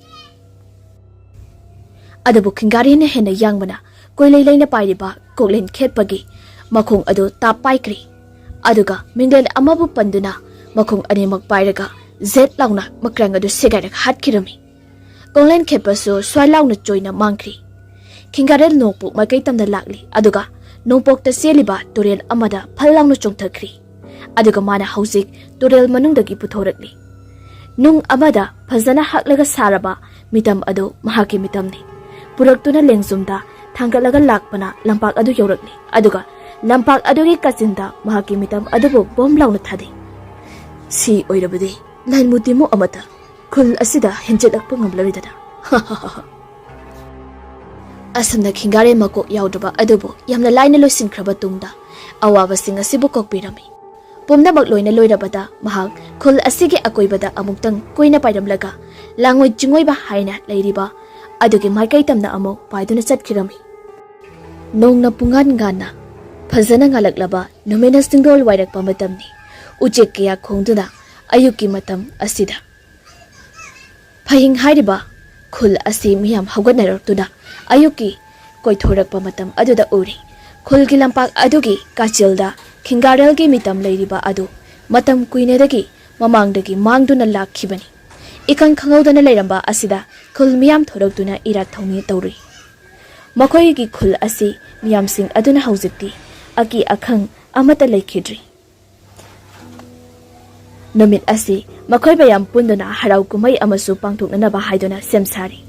Adabu khingarena hena yangbana koilai laina pairiba koklen khetpagi makhong adu tap paikri. Aduga minglen amabu panduna makhong animak pairaga zet launa makrang adu sigarak hatkirami. Koklen khetpasu swai launa joina mangkri. Khingarel nokpuk makai tamna lakli. Aduga nokpok ta seliba turel amada phal launa chongthakri. Aduga mana haujik turel manungdagi puthorakli. Nung amada phazana haklaga saraba mitam adu mahaki mitamni. Puraktuna lengsumda thangalaga lakpana lampak adu yaurakli. Aduga lampak adugi kachinda mahaki mitam adubu bom launa thade. Si oirabadi lain mutimu amata khul asida henjelakpa ngamlaridada. Asamna khingare makok yaudaba adubu yamna laina loisinkraba tungda awabasing asibu kokpirami. Pumnamak loina loirabada mahak khul asigi akoibada amuktang koina pairamlaga langoi jingoiba haina leiriba adugi maikai tamna amuk paiduna chatkirami. Nongna pungan gana phazana ngalaklaba numena single wairakpa matamni ꯎꯆꯦꯛ ꯀꯌꯥ ꯈꯣꯡꯗꯨꯅ ꯑꯌꯨꯛꯀꯤ ꯃꯇꯝ ꯑꯁꯤꯗ ꯐꯍꯤꯡ ꯍꯥꯏꯔꯤꯕ ꯈꯨꯜ ꯑꯁꯤ ꯃꯤꯌꯥꯝ ꯍꯧꯒꯠꯅꯔꯛꯇꯨꯅ ꯑꯌꯨꯛꯀꯤ ꯀꯣꯏꯊꯣꯔꯛꯄ ꯃꯇꯝ ꯑꯗꯨꯗ ꯎꯔꯤ ꯈꯨꯜꯒꯤ ꯂꯝꯄꯥꯛ ꯑꯗꯨꯒꯤ ꯀꯥꯆꯤꯜꯗ ꯈꯤꯡꯒꯥꯔꯦꯜꯒꯤ ꯃꯤꯇꯝ ꯂꯩꯔꯤꯕ ꯑꯗꯨ ꯃꯇꯝ ꯀꯨꯏꯅꯗꯒꯤ ꯃꯃꯥꯡꯗꯒꯤ ꯃꯥꯡꯗꯨꯅ ꯂꯥꯛꯈꯤꯕꯅꯤ ꯏꯈꯪ ꯈꯪꯍꯧꯗꯅ ꯂꯩꯔꯝꯕ ꯑꯁꯤꯗ ꯈꯨꯜ ꯃꯤꯌꯥꯝ ꯊꯣꯔꯛꯇꯨꯅ ꯏꯔꯥꯠ ꯊꯧꯅꯤ ꯇꯧꯔꯤ ꯃꯈꯣꯏꯒꯤ ꯈꯨꯜ ꯑꯁꯤ ꯃꯤꯌꯥꯝꯁꯤꯡ ꯑꯗꯨꯅ ꯍꯧꯖꯤꯛꯇꯤ ꯑꯀꯤ ꯑꯈꯪ ꯑꯃꯠꯇ ꯂꯩꯈꯤꯗ꯭ꯔꯤ ꯅꯨꯃꯤꯠ ꯑꯁꯤ ꯃꯈꯣꯏ ꯃꯌꯥꯝ ꯄꯨꯟꯗꯨꯅ ꯍꯔꯥꯎ ꯀꯨꯝꯍꯩ ꯑꯃꯁꯨ ꯄꯥꯡꯊꯣꯛꯅꯅꯕ ꯍꯥꯏꯗꯨꯅ ꯁꯦꯝ ꯁꯥꯔꯤ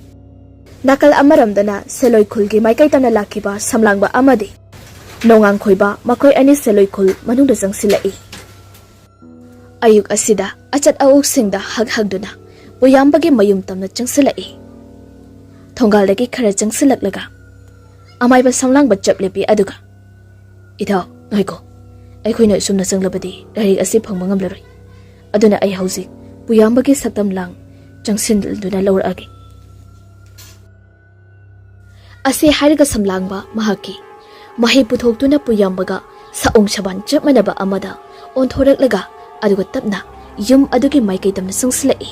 ꯅꯥꯀꯜ ꯑꯃꯔꯣꯝꯗꯅ ꯁꯦꯂꯣꯏ ꯈꯨꯜꯒꯤ ꯃꯥꯏꯀꯩ ꯇꯝꯅ ꯂꯥꯛꯈꯤꯕ ꯁꯝꯂꯥꯡꯕ ꯑꯃꯗꯤ ꯅꯣꯡꯉꯥꯡꯈꯣꯏꯕ ꯃꯈꯣꯏ ꯑꯅꯤ ꯁꯦꯂꯣꯏ ꯈꯨꯜ ꯃꯅꯨꯡꯗ ꯆꯪꯁꯤꯜꯂꯛꯏ ꯑꯌꯨꯛ ꯑꯁꯤꯗ ꯑꯆꯠ ꯑꯋꯣꯛꯁꯤꯡꯗ ꯍꯛꯍꯛꯗꯨꯅ ꯄꯨꯌꯥꯝꯕꯒꯤ ꯃꯌꯨꯝ ꯇꯝꯅ ꯆꯪꯁꯤꯜꯂꯛꯏ ꯊꯣꯡꯒꯥꯜꯗꯒꯤ ꯈꯔ ꯆꯪꯁꯤꯜꯂꯛꯂꯒ ꯑꯃꯥꯏꯕ ꯁꯝꯂꯥꯡꯕ ꯆꯞ ꯂꯦꯞꯄꯤ ꯑꯗꯨꯒ ꯏꯙꯧ ꯉꯥꯏꯈꯣ ꯑꯩꯈꯣꯏꯅ ꯑꯁꯨꯝꯅ ꯆꯪꯂꯕꯗꯤ ꯂꯥꯏꯔꯤꯛ ꯑꯁꯤ ꯐꯪꯕ ꯉꯝꯂꯔꯣꯏ ꯑꯗꯨꯅ ꯑꯩ ꯍꯧꯖꯤꯛ ꯄꯨꯌꯥꯝꯕꯒꯤ ꯁꯛꯇꯝ ꯂꯥꯡ ꯆꯪꯁꯤꯟꯗꯨꯅ ꯂꯧꯔꯛꯑꯒꯦ ꯑꯁꯤ ꯍꯥꯏꯔꯒ ꯁꯝꯂꯥꯡꯕ ꯃꯍꯥꯛꯀꯤ ꯃꯍꯩ ꯄꯨꯊꯣꯛꯇꯨꯅ ꯄꯨꯌꯥꯝꯕꯒ ꯁꯑꯣꯡ ꯁꯕꯥꯟ ꯆꯞ ꯃꯥꯟꯅꯕ ꯑꯃꯗ ꯑꯣꯟꯊꯣꯔꯛꯂꯒ ꯑꯗꯨꯒ ꯇꯞꯅ ꯌꯨꯝ ꯑꯗꯨꯒꯤ ꯃꯥꯏꯀꯩ ꯇꯝꯅ ꯆꯪꯁꯤꯜꯂꯛꯏ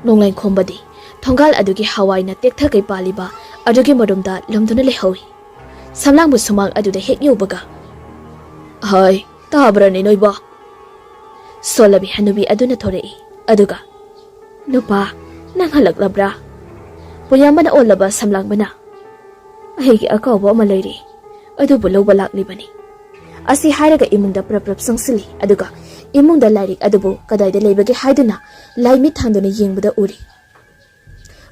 ꯅꯣꯡꯂꯩꯈꯣꯝꯕꯗꯤ ꯊꯣꯡꯒꯥꯜ ꯑꯗꯨꯒꯤ ꯍꯋꯥꯏꯅ ꯇꯦꯛꯊꯒꯩ ꯄꯥꯜꯂꯤꯕ ꯑꯗꯨꯒꯤ ꯃꯔꯨꯝꯗ ꯂꯨꯝꯗꯨꯅ ꯂꯩꯍꯧꯏ ꯁꯝꯂꯥꯡꯕ ꯁꯨꯃꯥꯡ ꯑꯗꯨꯗ ꯍꯦꯛ ꯌꯧꯕꯒ ꯍꯥꯏ ꯇꯥꯕ꯭ꯔꯅꯦ ꯅꯣꯏꯕꯣ ꯁꯣꯜꯂꯕꯤ ꯍꯅꯨꯕꯤ ꯑꯗꯨꯅ ꯊꯣꯔꯛꯏ ꯑꯗꯨꯒ ꯅꯨꯄꯥ ꯅꯪ ꯍꯜꯂꯛꯂꯕ꯭ꯔꯥ ꯄꯨꯌꯥꯝꯕꯅ ꯑꯣꯜꯂꯕ ꯁꯝꯂꯥꯡꯕꯅ ꯑꯩꯒꯤ ꯑꯀꯥꯎꯕ ꯑꯃ ꯂꯩꯔꯤ ꯑꯗꯨꯕꯨ ꯂꯧꯕ ꯂꯥꯛꯂꯤꯕꯅꯤ ꯑꯁꯤ ꯍꯥꯏꯔꯒ ꯏꯃꯨꯡꯗ ꯄ꯭ꯔꯞ ꯄ꯭ꯔꯞ ꯆꯪꯁꯤꯜꯂꯤ ꯑꯗꯨꯒ ꯏꯃꯨꯡꯗ ꯂꯥꯏꯔꯤꯛ ꯑꯗꯨꯕꯨ ꯀꯗꯥꯏꯗ ꯂꯩꯕꯒꯦ ꯍꯥꯏꯗꯨꯅ ꯂꯥꯏ ꯃꯤꯠ ꯊꯥꯡꯗꯨꯅ ꯌꯦꯡꯕꯗ ꯎꯔꯤ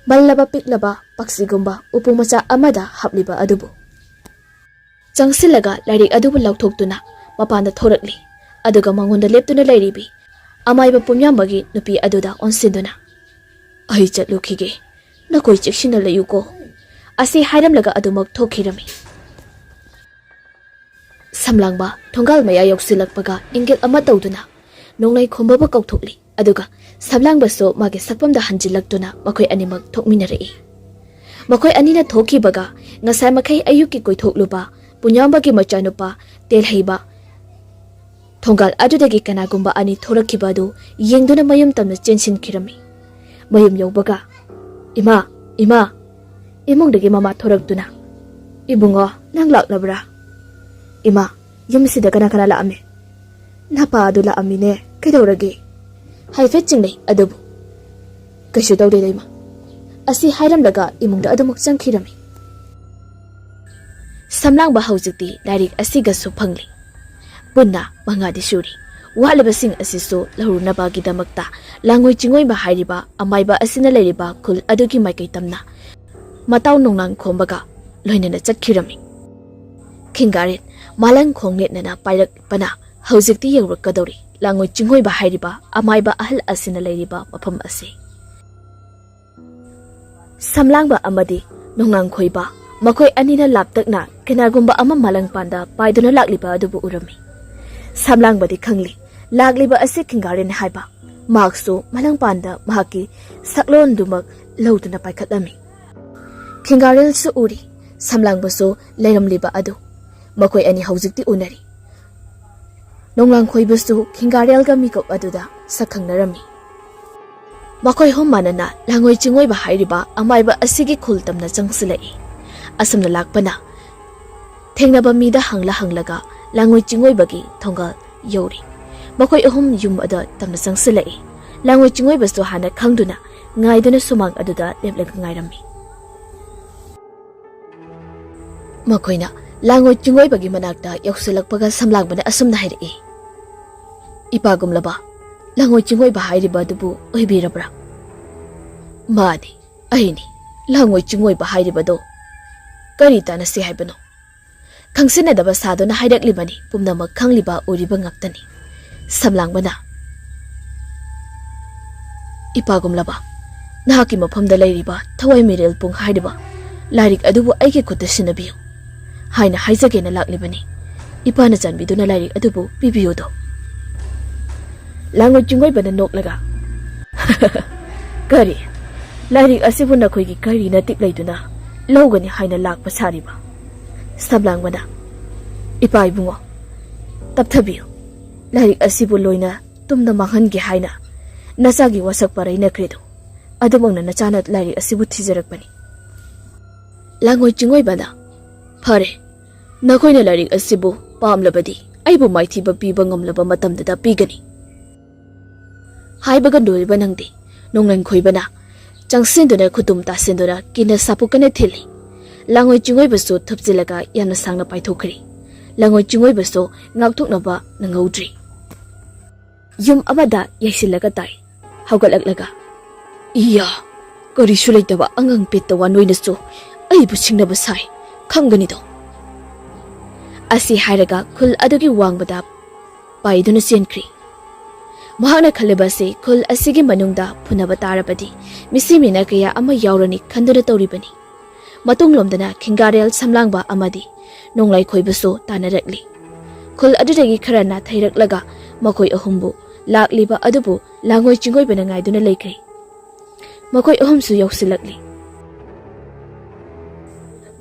ꯕꯜꯂꯕ ꯄꯤꯛꯂꯕ ꯄꯛꯁꯤꯒꯨꯝꯕ ꯎꯄꯨ ꯃꯆꯥ ꯑꯃꯗ ꯍꯥꯞꯂꯤꯕ ꯑꯗꯨꯕꯨ ꯆꯪꯁꯤꯜꯂꯒ ꯂꯥꯏꯔꯤꯛ ꯑꯗꯨꯕꯨ ꯂꯧꯊꯣꯛꯇꯨꯅ ꯃꯄꯥꯟꯗ ꯊꯣꯔꯛꯂꯤ ꯑꯗꯨꯒ ꯃꯉꯣꯟꯗ ꯂꯦꯞꯇꯨꯅ ꯂꯩꯔꯤꯕꯤ ꯑꯃꯥꯏꯕ ꯄꯨꯝꯌꯥꯝꯕꯒꯤ ꯅꯨꯄꯤ ꯑꯗꯨꯗ ꯑꯣꯟꯁꯤꯟꯗꯨꯅ ꯑꯩ ꯆꯠꯂꯨꯈꯤꯒꯦ ꯅꯈꯣꯏ ꯆꯦꯛꯁꯤꯟꯅ ꯂꯩꯌꯨꯀꯣ ꯑꯁꯤ ꯍꯥꯏꯔꯝꯂꯒ ꯑꯗꯨꯃꯛ ꯊꯣꯛꯈꯤꯔꯝꯃꯤ ꯁꯝꯂꯥꯡꯕ ꯊꯣꯡꯒꯥꯜ ꯃꯌꯥ ꯌꯧꯁꯤꯜꯂꯛꯄꯒ ꯏꯪꯒꯤꯠ ꯑꯃ ꯇꯧꯗꯨꯅ ꯅꯣꯡꯂꯩꯈꯣꯝꯕꯕꯨ ꯀꯧꯊꯣꯛꯂꯤ ꯑꯗꯨꯒ ꯁꯝꯂꯥꯡꯕꯁꯨ ꯃꯥꯒꯤ ꯁꯛꯐꯝꯗ ꯍꯟꯖꯤꯜꯂꯛꯇꯨꯅ ꯃꯈꯣꯏ ꯑꯅꯤꯃꯛ ꯊꯣꯛꯃꯤꯟꯅꯔꯛꯏ ꯃꯈꯣꯏ ꯑꯅꯤꯅ ꯊꯣꯛꯈꯤꯕꯒ ꯉꯁꯥꯏ ꯃꯈꯩ ꯑꯌꯨꯛꯀꯤ ꯀꯣꯏꯊꯣꯛꯂꯨꯕ ꯄꯨꯡꯌꯥꯝꯕꯒꯤ ꯃꯆꯥꯅꯨꯄꯥ ꯇꯦꯜꯍꯩꯕ ꯊꯣꯡꯒꯥꯜ ꯑꯗꯨꯗꯒꯤ ꯀꯅꯥꯒꯨꯝꯕ ꯑꯅꯤ ꯊꯣꯔꯛꯈꯤꯕ ꯑꯗꯨ ꯌꯦꯡꯗꯨꯅ ꯃꯌꯨꯝ ꯇꯝꯅ ꯆꯦꯟꯁꯤꯟꯈꯤꯔꯝꯃꯤ ꯃꯌꯨꯝ ꯌꯧꯕꯒ ꯏꯃꯥ ꯏꯃꯥ ꯏꯃꯨꯡꯗꯒꯤ ꯃꯃꯥ ꯊꯣꯔꯛꯇꯨꯅ ꯏꯕꯨꯡꯉꯣ ꯅꯪ ꯂꯥꯛꯂꯕ꯭ꯔꯥ ꯏꯃꯥ ꯌꯨꯝꯁꯤꯗ ꯀꯅꯥ ꯀꯅꯥ ꯂꯥꯛꯑꯝꯃꯦ ꯅꯄꯥ ꯑꯗꯨ ꯂꯥꯛꯑꯝꯃꯤꯅꯦ ꯀꯩꯗꯧꯔꯒꯦ ꯍꯥꯏꯐꯦꯠ ꯆꯤꯡꯅꯩ ꯑꯗꯨꯕꯨ ꯀꯩꯁꯨ ꯇꯧꯗꯦꯗ ꯏꯃꯥ ꯑꯁꯤ ꯍꯥꯏꯔꯝꯂꯒ ꯏꯃꯨꯡꯗ ꯑꯗꯨꯃꯛ ꯆꯪꯈꯤꯔꯝꯃꯤ ꯁꯝꯂꯥꯡꯕ ꯍꯧꯖꯤꯛꯇꯤ ꯂꯥꯏꯔꯤꯛ ꯑꯁꯤꯒꯁꯨ ꯐꯪꯂꯤ ꯄꯨꯟꯅ ꯃꯉꯥꯗꯤ ꯁꯨꯔꯤ ꯋꯥꯠꯂꯤꯕꯁꯤꯡ ꯑꯁꯤꯁꯨ ꯂꯧꯔꯨꯅꯕꯒꯤꯗꯃꯛꯇ ꯂꯥꯡꯉꯣꯏ ꯆꯤꯡꯉꯣꯏꯕ ꯍꯥꯏꯔꯤꯕ ꯑꯃꯥꯏꯕ ꯑꯁꯤꯅ ꯂꯩꯔꯤꯕ ꯈꯨꯜ ꯑꯗꯨꯒꯤ ꯃꯥꯏꯀꯩ ꯇꯝꯅ ꯃꯇꯥꯎ ꯅꯣꯡꯅꯥꯡ ꯈꯣꯝꯕꯒ ꯂꯣꯏꯅꯅ ꯆꯠꯈꯤꯔꯝꯃꯤ ꯈꯤꯡꯒꯥꯔꯦꯟ ꯃꯥꯂꯪ ꯈꯣꯡ ꯅꯦꯠꯅꯅ ꯄꯥꯏꯔꯛꯄꯅ ꯍꯧꯖꯤꯛꯇꯤ ꯌꯧꯔꯛꯀꯗꯧꯔꯤ ꯂꯥꯡꯉꯣꯏ ꯆꯤꯡꯉꯣꯏꯕ ꯍꯥꯏꯔꯤꯕ ꯑꯃꯥꯏꯕ ꯑꯍꯜ ꯑꯁꯤꯅ ꯂꯩꯔꯤꯕ ꯃꯐꯝ ꯑꯁꯤ ꯁꯝꯂꯥꯡꯕ ꯑꯃꯗꯤ ꯅꯣꯡꯅꯥꯡꯈꯣꯏꯕ ꯃꯈꯣꯏ ꯑꯅꯤꯅ ꯂꯥꯞꯇꯛꯅ ꯀꯅꯥꯒꯨꯝꯕ ꯑꯃ ꯃꯥꯂꯪꯄꯥꯟꯗ ꯄꯥꯏꯗꯨꯅ ꯂꯥꯛꯂꯤꯕ ꯑꯗꯨꯕꯨ ꯎꯔꯝꯃꯤ ꯁꯝꯂꯥꯡꯕꯗꯤ ꯈꯪꯂꯤ ꯂꯥꯛꯂꯤꯕ ꯑꯁꯤ ꯈꯤꯡꯒꯥꯔꯦꯟ ꯍꯥꯏꯕ ꯃꯍꯥꯛꯁꯨ ꯃꯥꯂꯪꯄꯥꯟꯗ ꯃꯍꯥꯛꯀꯤ ꯁꯛꯂꯣꯟꯗꯨꯃꯛ ꯂꯧꯗꯨꯅ ꯄꯥꯏꯈꯠꯂꯝꯃꯤ ꯈꯤꯡꯒꯥꯔꯦꯜꯁꯨ ꯎꯔꯤ ꯁꯝꯂꯥꯡꯕꯁꯨ ꯂꯩꯔꯝꯂꯤꯕ ꯑꯗꯨ ꯃꯈꯣꯏ ꯑꯅꯤ ꯍꯧꯖꯤꯛꯇꯤ ꯎꯅꯔꯤ ꯅꯣꯡꯂꯥꯡꯈꯣꯏꯕꯁꯨ ꯈꯤꯡꯒꯥꯔꯦꯜꯒ ꯃꯤꯀꯨꯞ ꯑꯗꯨꯗ ꯁꯛꯈꯪꯅꯔꯝꯃꯤ ꯃꯈꯣꯏ ꯍꯨꯝ ꯃꯥꯟꯅꯅ ꯂꯥꯡꯉꯣꯏ ꯆꯤꯡꯉꯣꯏꯕ ꯍꯥꯏꯔꯤꯕ ꯑꯃꯥꯏꯕ ꯑꯁꯤꯒꯤ ꯈꯨꯜ ꯇꯝꯅ ꯆꯪꯁꯤꯜꯂꯛꯏ ꯑꯁꯨꯝꯅ ꯂꯥꯛꯄꯅ ꯊꯦꯡꯅꯕ ꯃꯤꯗ ꯍꯪꯂꯒ ꯂꯥꯡꯉꯣꯏ ꯆꯤꯡꯉꯣꯏꯕꯒꯤ ꯊꯣꯡꯒꯥꯜ ꯌꯧꯔꯤ ꯃꯈꯣꯏ ꯑꯍꯨꯝ ꯌꯨꯝ ꯑꯗꯨ ꯇꯝꯅ ꯆꯪꯁꯤꯜꯂꯛꯏ ꯂꯥꯡꯉꯣꯏ ꯆꯤꯡꯉꯣꯏꯕꯁꯨ ꯍꯥꯟꯅ ꯈꯪꯗꯨꯅ ꯉꯥꯏꯗꯨꯅ ꯁꯨꯃꯥꯡ ꯑꯗꯨꯗ ꯂꯦꯞꯂꯒ ꯉꯥꯏꯔꯝꯃꯤ ꯃꯈꯣꯏꯅ ꯂꯥꯡꯉꯣꯏ ꯆꯤꯡꯉꯣꯏꯕꯒꯤ ꯃꯅꯥꯛꯇ ꯌꯧꯁꯤꯜꯂꯛꯄꯒ ꯁꯝꯂꯥꯡꯕꯅ ꯑꯁꯨꯝꯅ ꯍꯥꯏꯔꯛꯏ ꯏꯄꯥꯒꯨꯝꯂꯕ ꯂꯥꯡꯉꯣꯏ ꯆꯤꯡꯉꯣꯏꯕ ꯍꯥꯏꯔꯤꯕ ꯑꯗꯨꯕꯨ ꯑꯣꯏꯕꯤꯔꯕ꯭ꯔꯥ ꯃꯥꯅꯤ ꯑꯩꯅꯤ ꯂꯥꯡꯉꯣꯏ ꯆꯤꯡꯉꯣꯏꯕ ꯍꯥꯏꯔꯤꯕꯗꯣ ꯀꯔꯤ ꯇꯥꯟꯅꯁꯤ ꯍꯥꯏꯕꯅꯣ ꯈꯪꯁꯤꯟꯅꯗꯕ ꯁꯥꯗꯨꯅ ꯍꯥꯏꯔꯛꯂꯤꯕꯅꯤ ꯄꯨꯝꯅꯃꯛ ꯈꯪꯂꯤꯕ ꯎꯔꯤꯕ ꯉꯥꯛꯇꯅꯤ ꯁꯝꯂꯥꯡꯕꯅ ꯏꯄꯥꯒꯨꯝꯂꯕ ꯅꯍꯥꯛꯀꯤ ꯃꯐꯝꯗ ꯂꯩꯔꯤꯕ ꯊꯋꯥꯏ ꯃꯤꯔꯦꯜꯄꯨꯡ ꯍꯥꯏꯔꯤꯕ ꯂꯥꯏꯔꯤꯛ ꯑꯗꯨꯕꯨ ꯑꯩꯒꯤ ꯈꯨꯠꯇ ꯁꯤꯟꯅꯕꯤꯌꯨ ꯍꯥꯏꯅ ꯍꯥꯏꯖꯒꯦꯅ ꯂꯥꯛꯂꯤꯕꯅꯤ ꯏꯄꯥꯅ ꯆꯥꯟꯕꯤꯗꯨꯅ ꯂꯥꯏꯔꯤꯛ ꯑꯗꯨꯕꯨ ꯄꯤꯕꯤꯌꯨꯗꯣ ꯂꯥꯡꯉꯣꯏ ꯆꯤꯡꯉꯣꯏꯕꯅ ꯅꯣꯛꯂꯒ ꯀꯔꯤ ꯂꯥꯏꯔꯤꯛ ꯑꯁꯤꯕꯨ ꯅꯈꯣꯏꯒꯤ ꯀꯔꯤ ꯅꯇꯤꯛ ꯂꯩꯗꯨꯅ ꯂꯧꯒꯅꯤ ꯍꯥꯏꯅ ꯂꯥꯛꯄ ꯁꯥꯔꯤꯕ ꯁꯝꯂꯥꯡꯕꯅ ꯏꯄꯥ ꯏꯕꯨꯡꯉꯣ ꯇꯞꯊꯕꯤꯌꯨ ꯂꯥꯏꯔꯤꯛ ꯑꯁꯤꯕꯨ ꯂꯣꯏꯅ ꯇꯨꯝꯅ ꯃꯥꯡꯍꯟꯒꯦ ꯍꯥꯏꯅ ꯅꯆꯥꯒꯤ ꯋꯥꯁꯛ ꯄꯥꯔꯩꯅꯈ꯭ꯔꯦꯗꯣ ꯑꯗꯨꯃꯛꯅ ꯅꯆꯥꯅ ꯂꯥꯏꯔꯤꯛ ꯑꯁꯤꯕꯨ ꯊꯤꯖꯔꯛꯄꯅꯤ ꯂꯥꯡꯉꯣꯏ ꯆꯤꯡꯑꯣꯏꯕꯅ ꯐꯔꯦ ꯅꯈꯣꯏꯅ ꯂꯥꯏꯔꯤꯛ ꯑꯁꯤꯕꯨ ꯄꯥꯝꯂꯕꯗꯤ ꯑꯩꯕꯨ ꯃꯥꯏꯊꯤꯕ ꯄꯤꯕ ꯉꯝꯂꯕ ꯃꯇꯝꯗꯨꯗ ꯄꯤꯒꯅꯤ ꯍꯥꯏꯕꯒ ꯂꯣꯏꯕ ꯅꯪꯗꯦ ꯅꯣꯡꯂꯩ ꯈꯣꯏꯕꯅ ꯆꯪꯁꯤꯟꯗꯨꯅ ꯈꯨꯇꯨꯝ ꯇꯥꯁꯤꯟꯗꯨꯅ ꯀꯤꯟꯅ ꯁꯥꯄꯨꯀꯅ ꯊꯤꯜꯂꯤ ꯂꯥꯡꯉꯣꯏ ꯆꯤꯡꯑꯣꯏꯕꯁꯨ ꯊꯨꯞꯆꯤꯜꯂꯒ ꯌꯥꯝꯅ ꯁꯥꯡꯅ ꯄꯥꯏꯊꯣꯛꯈ꯭ꯔꯤ ꯂꯥꯡꯉꯣꯏ ꯆꯤꯡꯑꯣꯏꯕꯁꯨ ꯉꯥꯛꯊꯣꯛꯅꯕ ꯅꯪꯍꯧꯗ꯭ꯔꯤ ꯌꯨꯝ ꯑꯃꯗ ꯌꯩꯁꯤꯜꯂꯒ ꯇꯥꯏ ꯍꯧꯒꯠꯂꯛꯂꯒ ꯏꯌꯥ ꯀꯔꯤꯁꯨ ꯂꯩꯇꯕ ꯑꯉꯥꯡ ꯄꯦꯠꯇ ꯋꯥ ꯅꯣꯏꯅꯁꯨ ꯑꯩꯕꯨ ꯁꯤꯡꯅꯕ ꯁꯥꯏ ꯈꯪꯒꯅꯤꯗꯣ ꯑꯁꯤ ꯍꯥꯏꯔꯒ ꯈꯨꯜ ꯑꯗꯨꯒꯤ ꯋꯥꯡꯕꯗ ꯄꯥꯏꯗꯨꯅ ꯆꯦꯟꯈ꯭ꯔꯤ ꯃꯍꯥꯛꯅ ꯈꯜꯂꯤꯕꯁꯤ ꯈꯨꯜ ꯑꯁꯤꯒꯤ ꯃꯅꯨꯡꯗ ꯐꯨꯅꯕ ꯇꯥꯔꯕꯗꯤ ꯃꯤꯁꯤꯃꯤꯅ ꯀꯌꯥ ꯑꯃ ꯌꯥꯎꯔꯅꯤ ꯈꯟꯗꯨꯅ ꯇꯧꯔꯤꯕꯅꯤ ꯃꯇꯨꯡꯂꯣꯝꯗꯅ ꯈꯤꯡꯒꯥꯔꯦꯜ ꯁꯝꯂꯥꯡꯕ ꯑꯃꯗꯤ ꯅꯣꯡꯂꯩ ꯈꯣꯏꯕꯁꯨ ꯇꯥꯟꯅꯔꯛꯂꯤ ꯈꯨꯜ ꯑꯗꯨꯗꯒꯤ ꯈꯔꯅ ꯊꯩꯔꯛꯂꯒ ꯃꯈꯣꯏ ꯑꯍꯨꯝꯕꯨ ꯂꯥꯛꯂꯤꯕ ꯑꯗꯨꯕꯨ ꯂꯥꯡꯉꯣꯏ ꯆꯤꯡꯑꯣꯏꯕꯅ ꯉꯥꯏꯗꯨꯅ ꯂꯩꯈ꯭ꯔꯤ ꯃꯈꯣꯏ ꯑꯍꯨꯝꯁꯨ ꯌꯧꯁꯤꯜꯂꯛꯂꯤ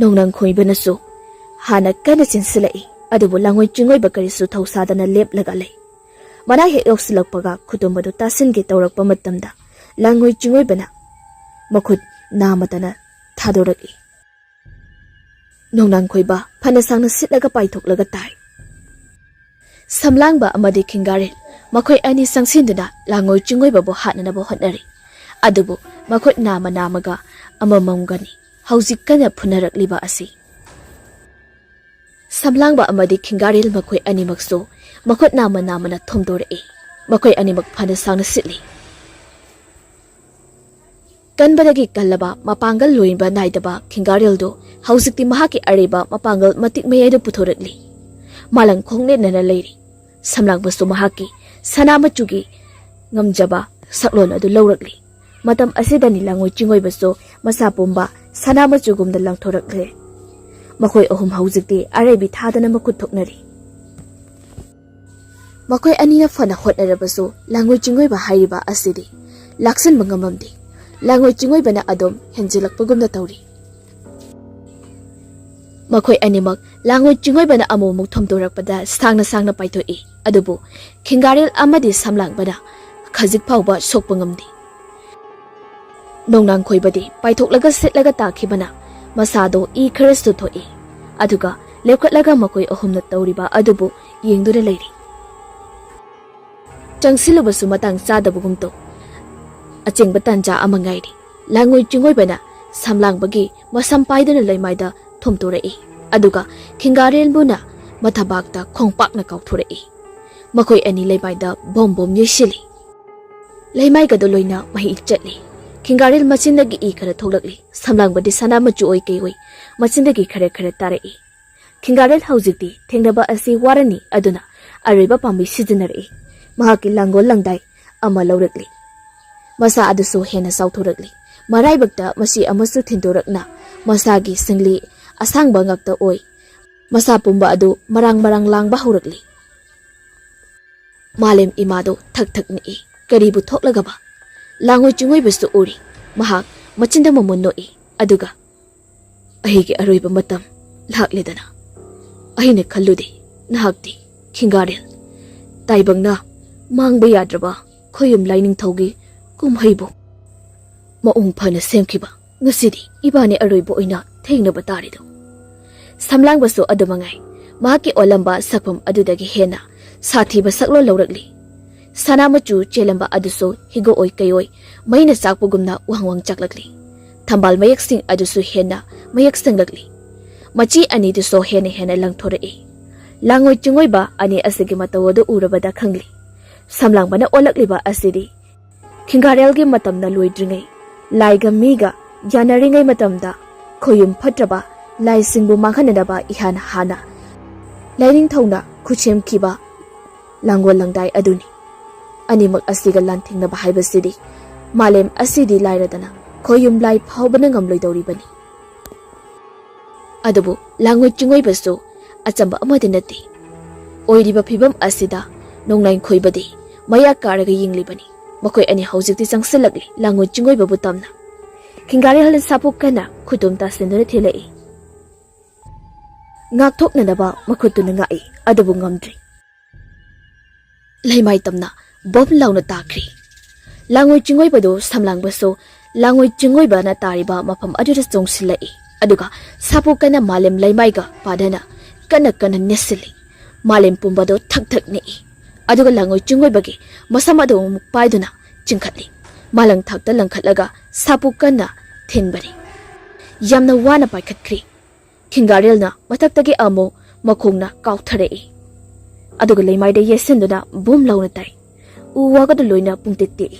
ꯅꯣꯡꯅꯪ ꯈꯣꯏꯕꯅꯁꯨ ꯍꯥꯟꯅ ꯀꯟꯅ ꯆꯦꯟꯁꯤꯜꯂꯛꯏ ꯑꯗꯨꯕꯨ ꯂꯥꯡꯉꯣꯏ ꯆꯤꯡꯑꯣꯏꯕ ꯀꯔꯤꯁꯨ ꯊꯧꯁꯥꯗꯅ ꯂꯦꯞꯂꯒ ꯂꯩ ꯃꯅꯥ ꯍꯦꯛ ꯌꯧꯁꯤꯜꯂꯛꯄꯒ ꯈꯨꯗꯨꯝꯕꯗꯨ ꯇꯥꯁꯤꯟꯒꯦ ꯇꯧꯔꯛꯄ ꯃꯇꯝꯗ ꯂꯥꯡꯉꯣꯏ ꯆꯤꯡꯑꯣꯏꯕꯅ ꯃꯈꯨꯠ ꯅꯥꯃꯇꯅ ꯊꯥꯗꯣꯔꯛꯏ ꯅꯣꯡꯅꯪ ꯈꯣꯏꯕ ꯐꯅ ꯁꯥꯡꯅ ꯁꯤꯠꯂꯒ ꯄꯥꯏꯊꯣꯛꯂꯒ ꯇꯥꯏ ꯁꯝꯂꯥꯡꯕ ꯑꯃꯗꯤ ꯈꯤꯡꯒꯥꯔꯦꯜ ꯃꯈꯣꯏ ꯑꯅꯤ ꯆꯪꯁꯤꯟꯗꯨꯅ ꯂꯥꯡꯉꯣꯏ ꯆꯤꯡꯑꯣꯏꯕꯕꯨ ꯍꯥꯠꯅꯅꯕ ꯍꯣꯠꯅꯔꯤ ꯑꯗꯨꯕꯨ ꯃꯈꯨꯠ ꯅꯥꯃꯒ ꯑꯃꯃꯝꯒꯅꯤ ꯍꯧꯖꯤꯛ ꯀꯟꯅ ꯐꯨꯅꯔꯛꯂꯤꯕ ꯑꯁꯤ ꯁꯝꯂꯥꯡꯕ ꯑꯃꯗꯤ ꯈꯤꯡꯒꯥꯔꯦꯜ ꯃꯈꯣꯏ ꯑꯅꯤꯃꯛꯁꯨ ꯃꯈꯨꯠ ꯅꯥꯃꯅ ꯊꯣꯝꯗꯣꯔꯛꯏ ꯃꯈꯣꯏ ꯑꯅꯤꯃꯛ ꯐꯅ ꯁꯥꯡꯅ ꯁꯤꯠꯂꯤ ꯀꯟꯕꯗꯒꯤ ꯀꯜꯂꯕ ꯃꯄꯥꯡꯒꯜ ꯂꯣꯏꯕ ꯅꯥꯏꯗꯕ ꯈꯤꯡꯒꯥꯔꯦꯜꯗꯨ ꯍꯧꯖꯤꯛꯇꯤ ꯃꯍꯥꯛꯀꯤ ꯑꯔꯩꯕ ꯃꯄꯥꯡꯒꯜ ꯃꯇꯤꯛ ꯃꯌꯥꯏꯗ ꯄꯨꯊꯣꯔꯛꯂꯤ ꯃꯥꯂꯪ ꯈꯣꯡꯅꯦꯠꯅꯅ ꯂꯩꯔꯤ ꯁꯝꯂꯥꯡꯕꯁꯨ ꯃꯍꯥꯛꯀꯤ ꯁꯅꯥ ꯃꯆꯨꯒꯤ ꯉꯝꯖꯕ ꯁꯛꯂꯣꯟ ꯑꯗꯨ ꯂꯧꯔꯛꯂꯤ ꯃꯇꯝ ꯑꯁꯤꯗꯅꯤ ꯂꯥꯡꯉꯣꯏ ꯆꯤꯡꯑꯣꯏꯕꯁꯨ ꯃꯁꯥ ꯄꯨꯝꯕ ꯁꯅꯥ ꯃꯆꯨꯒꯨꯝꯅ ꯂꯪꯊꯣꯔꯛꯂꯦ ꯃꯈꯣꯏ ꯑꯍꯨꯝ ꯍꯧꯖꯤꯛꯇꯤ ꯑꯔꯩꯕꯤ ꯊꯥꯗꯅ ꯃꯈꯨꯠ ꯊꯣꯛꯅꯔꯤ ꯃꯈꯣꯏ ꯑꯅꯤꯅ ꯐꯅ ꯍꯣꯠꯅꯔꯕꯁꯨ ꯂꯥꯡꯉꯣꯏ ꯆꯤꯡꯑꯣꯏꯕ ꯍꯥꯏꯔꯤꯕ ꯑꯁꯤꯗꯤ ꯂꯥꯛꯁꯤꯟꯕ ꯉꯝꯃꯝꯗꯦ ꯂꯥꯡꯉꯣꯏ ꯆꯤꯡꯑꯣꯏꯕꯅ ꯑꯗꯨꯝ ꯍꯦꯟꯖꯤꯜꯂꯛꯄꯒꯨꯝꯅ ꯇꯧꯔꯤ ꯃꯈꯣꯏ ꯑꯅꯤꯃꯛ ꯂꯥꯡꯉꯣꯏ ꯆꯤꯡꯑꯣꯏꯕꯅ ꯑꯃꯨꯛ ꯊꯣꯝꯗꯣꯔꯛꯄꯗ ꯁꯥꯡꯅ ꯄꯥꯏꯊꯣꯛꯏ ꯑꯗꯨꯕꯨ ꯈꯤꯡꯒꯥꯔꯦꯜ ꯑꯃꯗꯤ ꯁꯝꯂꯥꯡꯕꯅ ꯈꯖꯤꯛ ꯐꯥꯎꯕ ꯁꯣꯛꯄ ꯉꯝꯗꯦ ꯅꯣꯡꯅꯪ ꯈꯣꯏꯕꯗꯤ ꯄꯥꯏꯊꯣꯛꯂꯒ ꯁꯤꯠꯂꯒ ꯇꯥꯈꯤꯕꯅ ꯃꯁꯥꯗꯣ ꯏ ꯈꯔꯁꯨ ꯊꯣꯛꯏ ꯑꯗꯨꯒ ꯂꯦꯞꯈꯠꯂꯒ ꯃꯈꯣꯏ ꯑꯍꯨꯝꯅ ꯇꯧꯔꯤꯕ ꯑꯗꯨꯕꯨ ꯌꯦꯡꯗꯨꯅ ꯂꯩꯔꯤ ꯆꯪꯁꯤꯜꯂꯨꯕꯁꯨ ꯃꯇꯥꯡ ꯆꯥꯗꯕꯒꯨꯝ ꯇꯧ ꯑꯆꯦꯡꯕ ꯇꯥꯟꯖꯥ ꯑꯃ ꯉꯥꯏꯔꯤ ꯂꯥꯡꯉꯣꯏ ꯆꯤꯡꯑꯣꯏꯕꯅ ꯁꯝꯂꯥꯡꯕꯒꯤ ꯃꯁꯝ ꯄꯥꯏꯗꯨꯅ ꯂꯩꯃꯥꯏꯗ ꯊꯣꯝꯇꯣꯔꯛꯏ ꯑꯗꯨꯒ ꯈꯤꯡꯒꯥꯔꯦꯜꯕꯨꯅ ꯃꯊꯕꯥꯛꯇ ꯈꯣꯡꯄꯥꯛꯅ ꯀꯥꯎꯊꯣꯔꯛꯏ ꯃꯈꯣꯏ ꯑꯅꯤ ꯂꯩꯃꯥꯏꯗ ꯕꯣꯝ ꯌꯩꯁꯤꯜꯂꯤ ꯂꯩꯃꯥꯏꯒꯗꯣ ꯂꯣꯏꯅ ꯃꯍꯤ ꯆꯠꯂꯤ ꯈꯤꯡꯒꯥꯔꯦꯜ ꯃꯆꯤꯟꯗꯒꯤ ꯏ ꯈꯔ ꯊꯣꯛꯂꯛꯂꯤ ꯁꯝꯂꯥꯡꯕꯗꯤ ꯁꯅꯥ ꯃꯆꯨ ꯑꯣꯏ ꯀꯩ ꯑꯣꯏ ꯃꯆꯤꯟꯗꯒꯤ ꯈꯔ ꯇꯥꯔꯛꯏ ꯈꯤꯡꯒꯥꯔꯦꯜ ꯍꯧꯖꯤꯛꯇꯤ ꯊꯦꯡꯅꯕ ꯑꯁꯤ ꯋꯥꯔꯅꯤ ꯑꯗꯨꯅ ꯑꯔꯣꯏꯕ ꯄꯥꯝꯕꯩ ꯁꯤꯖꯤꯟꯅꯔꯛꯏ ꯃꯍꯥꯛꯀꯤ ꯂꯥꯡꯒꯣꯜ ꯂꯪꯗꯥꯏ ꯑꯃ ꯂꯧꯔꯛꯂꯤ ꯃꯁꯥ ꯑꯗꯨꯁꯨ ꯍꯦꯟꯅ ꯆꯥꯎꯊꯣꯔꯛꯂꯤ ꯃꯔꯥꯏꯕꯛꯇ ꯃꯁꯤ ꯑꯃꯁꯨ ꯊꯤꯟꯗꯣꯔꯛꯅ ꯃꯁꯥꯒꯤ ꯁꯤꯡꯂꯤ ꯑꯁꯥꯡꯕ ꯉꯥꯛꯇ ꯑꯣꯏ ꯃꯁꯥ ꯄꯨꯝꯕ ꯑꯗꯨ ꯃꯔꯥꯡ ꯂꯥꯡꯕ ꯍꯧꯔꯛꯂꯤ ꯃꯥꯂꯦꯝ ꯏꯃꯥꯗꯣ ꯊꯛ ꯅꯤꯛꯏ ꯀꯔꯤꯕꯨ ꯊꯣꯛꯂꯒꯕ ꯂꯥꯡꯉꯣꯏ ꯆꯤꯡꯑꯣꯏꯕꯁꯨ ꯎꯔꯤ ꯃꯍꯥꯛ ꯃꯆꯤꯟꯗ ꯃꯃꯨꯟ ꯅꯣꯛꯏ ꯑꯗꯨꯒ ꯑꯩꯒꯤ ꯑꯔꯣꯏꯕ ꯃꯇꯝ ꯂꯥꯛꯂꯦꯗꯅ ꯑꯩꯅ ꯈꯜꯂꯨꯗꯦ ꯅꯍꯥꯛꯇꯤ ꯈꯤꯡꯒꯥꯔꯦꯜ ꯇꯥꯏꯕꯪꯅ ꯃꯥꯡꯕ ꯌꯥꯗ꯭ꯔꯕ ꯈꯣꯏꯌꯨꯝ ꯂꯥꯏꯅꯤꯡꯊꯧꯒꯤ ꯀꯨꯝꯍꯩꯕꯨ ꯃꯑꯣꯡ ꯐꯅ ꯁꯦꯝꯈꯤꯕ ꯉꯁꯤꯗꯤ ꯏꯕꯥꯅꯤ ꯑꯔꯣꯏꯕ ꯑꯣꯏꯅ ꯊꯦꯡꯅꯕ ꯇꯥꯔꯤꯗꯣ ꯁꯝꯂꯥꯡꯕꯁꯨ ꯑꯗꯨꯃꯉꯥꯏ ꯃꯍꯥꯛꯀꯤ ꯑꯣꯜꯂꯝꯕ ꯁꯛꯐꯝ ꯑꯗꯨꯗꯒꯤ ꯍꯦꯟꯅ ꯁꯥꯊꯤꯕ ꯁꯛꯂꯣꯟ ꯂꯧꯔꯛꯂꯤ ꯁꯅꯥ ꯃꯆꯨ ꯆꯦꯜꯂꯝꯕ ꯑꯗꯨꯁꯨ ꯍꯤꯒꯣꯛꯑꯣꯏ ꯀꯩꯑꯣꯏ ꯃꯩꯅ ꯆꯥꯛꯄꯒꯨꯝꯅ ꯋꯥꯡ ꯆꯥꯛꯂꯛꯂꯤ ꯊꯝꯕꯥꯜ ꯃꯌꯦꯛꯁꯤꯡ ꯑꯗꯨꯁꯨ ꯍꯦꯟꯅ ꯃꯌꯦꯛ ꯁꯦꯡꯂꯛꯂꯤ ꯃꯆꯤ ꯑꯅꯤꯗꯨꯁꯨ ꯍꯦꯟꯅ ꯂꯪꯊꯣꯔꯛꯏ ꯂꯥꯡꯉꯣꯏ ꯆꯤꯡꯑꯣꯏꯕ ꯑꯅꯤ ꯑꯁꯤꯒꯤ ꯃꯇꯧ ꯑꯗꯨ ꯎꯔꯕꯗ ꯈꯪꯂꯤ ꯁꯝꯂꯥꯡꯕꯅ ꯑꯣꯜꯂꯛꯂꯤꯕ ꯑꯁꯤꯗꯤ ꯈꯤꯡꯒꯥꯔꯦꯜꯒꯤ ꯃꯇꯝꯅ ꯂꯣꯏꯗ꯭ꯔꯤꯉꯩ ꯂꯥꯏꯒ ꯃꯤꯒ ꯌꯥꯅꯔꯤꯉꯩ ꯃꯇꯝꯗ ꯈꯣꯏꯌꯨꯝ ꯐꯠꯇ꯭ꯔꯕ ꯂꯥꯏꯁꯤꯡꯕꯨ ꯃꯥꯡꯍꯟꯅꯅꯕ ꯏꯍꯥꯟ ꯍꯥꯟꯅ ꯂꯥꯏꯅꯤꯡꯊꯧꯅ ꯈꯨꯠꯁꯦꯝꯈꯤꯕ ꯂꯥꯡꯒꯣꯜ ꯂꯪꯗꯥꯏ ꯑꯗꯨꯅꯤ ꯑꯅꯤꯃꯛ ꯑꯁꯤꯒ ꯂꯥꯟꯊꯦꯡꯅꯕ ꯍꯥꯏꯕꯁꯤꯗꯤ ꯃꯥꯂꯦꯝ ꯑꯁꯤꯗꯤ ꯂꯥꯏꯔꯗꯅ ꯈꯣꯏꯌꯨꯝ ꯂꯥꯏ ꯐꯥꯎꯕꯅ ꯉꯝꯂꯣꯏꯗꯧꯔꯤꯕꯅꯤ ꯑꯗꯨꯕꯨ ꯂꯥꯡꯉꯣꯏ ꯆꯤꯡꯑꯣꯏꯕꯁꯨ ꯑꯆꯝꯕ ꯑꯃꯗꯤ ꯅꯠꯇꯦ ꯑꯣꯏꯔꯤꯕ ꯐꯤꯕꯝ ꯑꯁꯤꯗ ꯅꯣꯡꯂꯩ ꯈꯣꯏꯕꯗꯤ ꯃꯌꯥ ꯀꯥꯔꯒ ꯌꯦꯡꯂꯤꯕꯅꯤ ꯃꯈꯣꯏ ꯑꯅꯤ ꯍꯧꯖꯤꯛꯇꯤ ꯆꯪꯁꯤꯜꯂꯛꯂꯤ ꯂꯥꯡꯉꯣꯏ ꯆꯤꯡꯑꯣꯏꯕꯕꯨ ꯇꯝꯅ ꯈꯤꯡꯒꯥꯔꯦꯜ ꯁꯥꯄꯣꯛꯀꯅ ꯈꯨꯗꯨꯝ ꯇꯥꯁꯤꯟꯗꯨꯅ ꯊꯤꯜꯂꯛꯏ ꯉꯥꯛꯊꯣꯛꯅꯅꯕ ꯃꯈꯨꯠꯇꯨꯅ ꯉꯥꯛꯏ ꯑꯗꯨꯕꯨ ꯉꯝꯗ꯭ꯔꯤ Laimai tamna bom launa takri. Langoi chingoi bado samlang baso langoi chingoi bana tariba mafam aduda chongsilai. Aduga sapu kana malem laimai ga padana kana nesili. Malem pumbado thak ni. Aduga langoi chingoi bagi masamado mukpaiduna chingkhatli. Malang thakta langkhatlaga sapu kana thinbari. Yamna wana paikhatkri. Kingarelna mataktagi amo makhongna kauthare. Aduga laimai da yesenduna bom launa tai. Uwaga da loina pungtiti.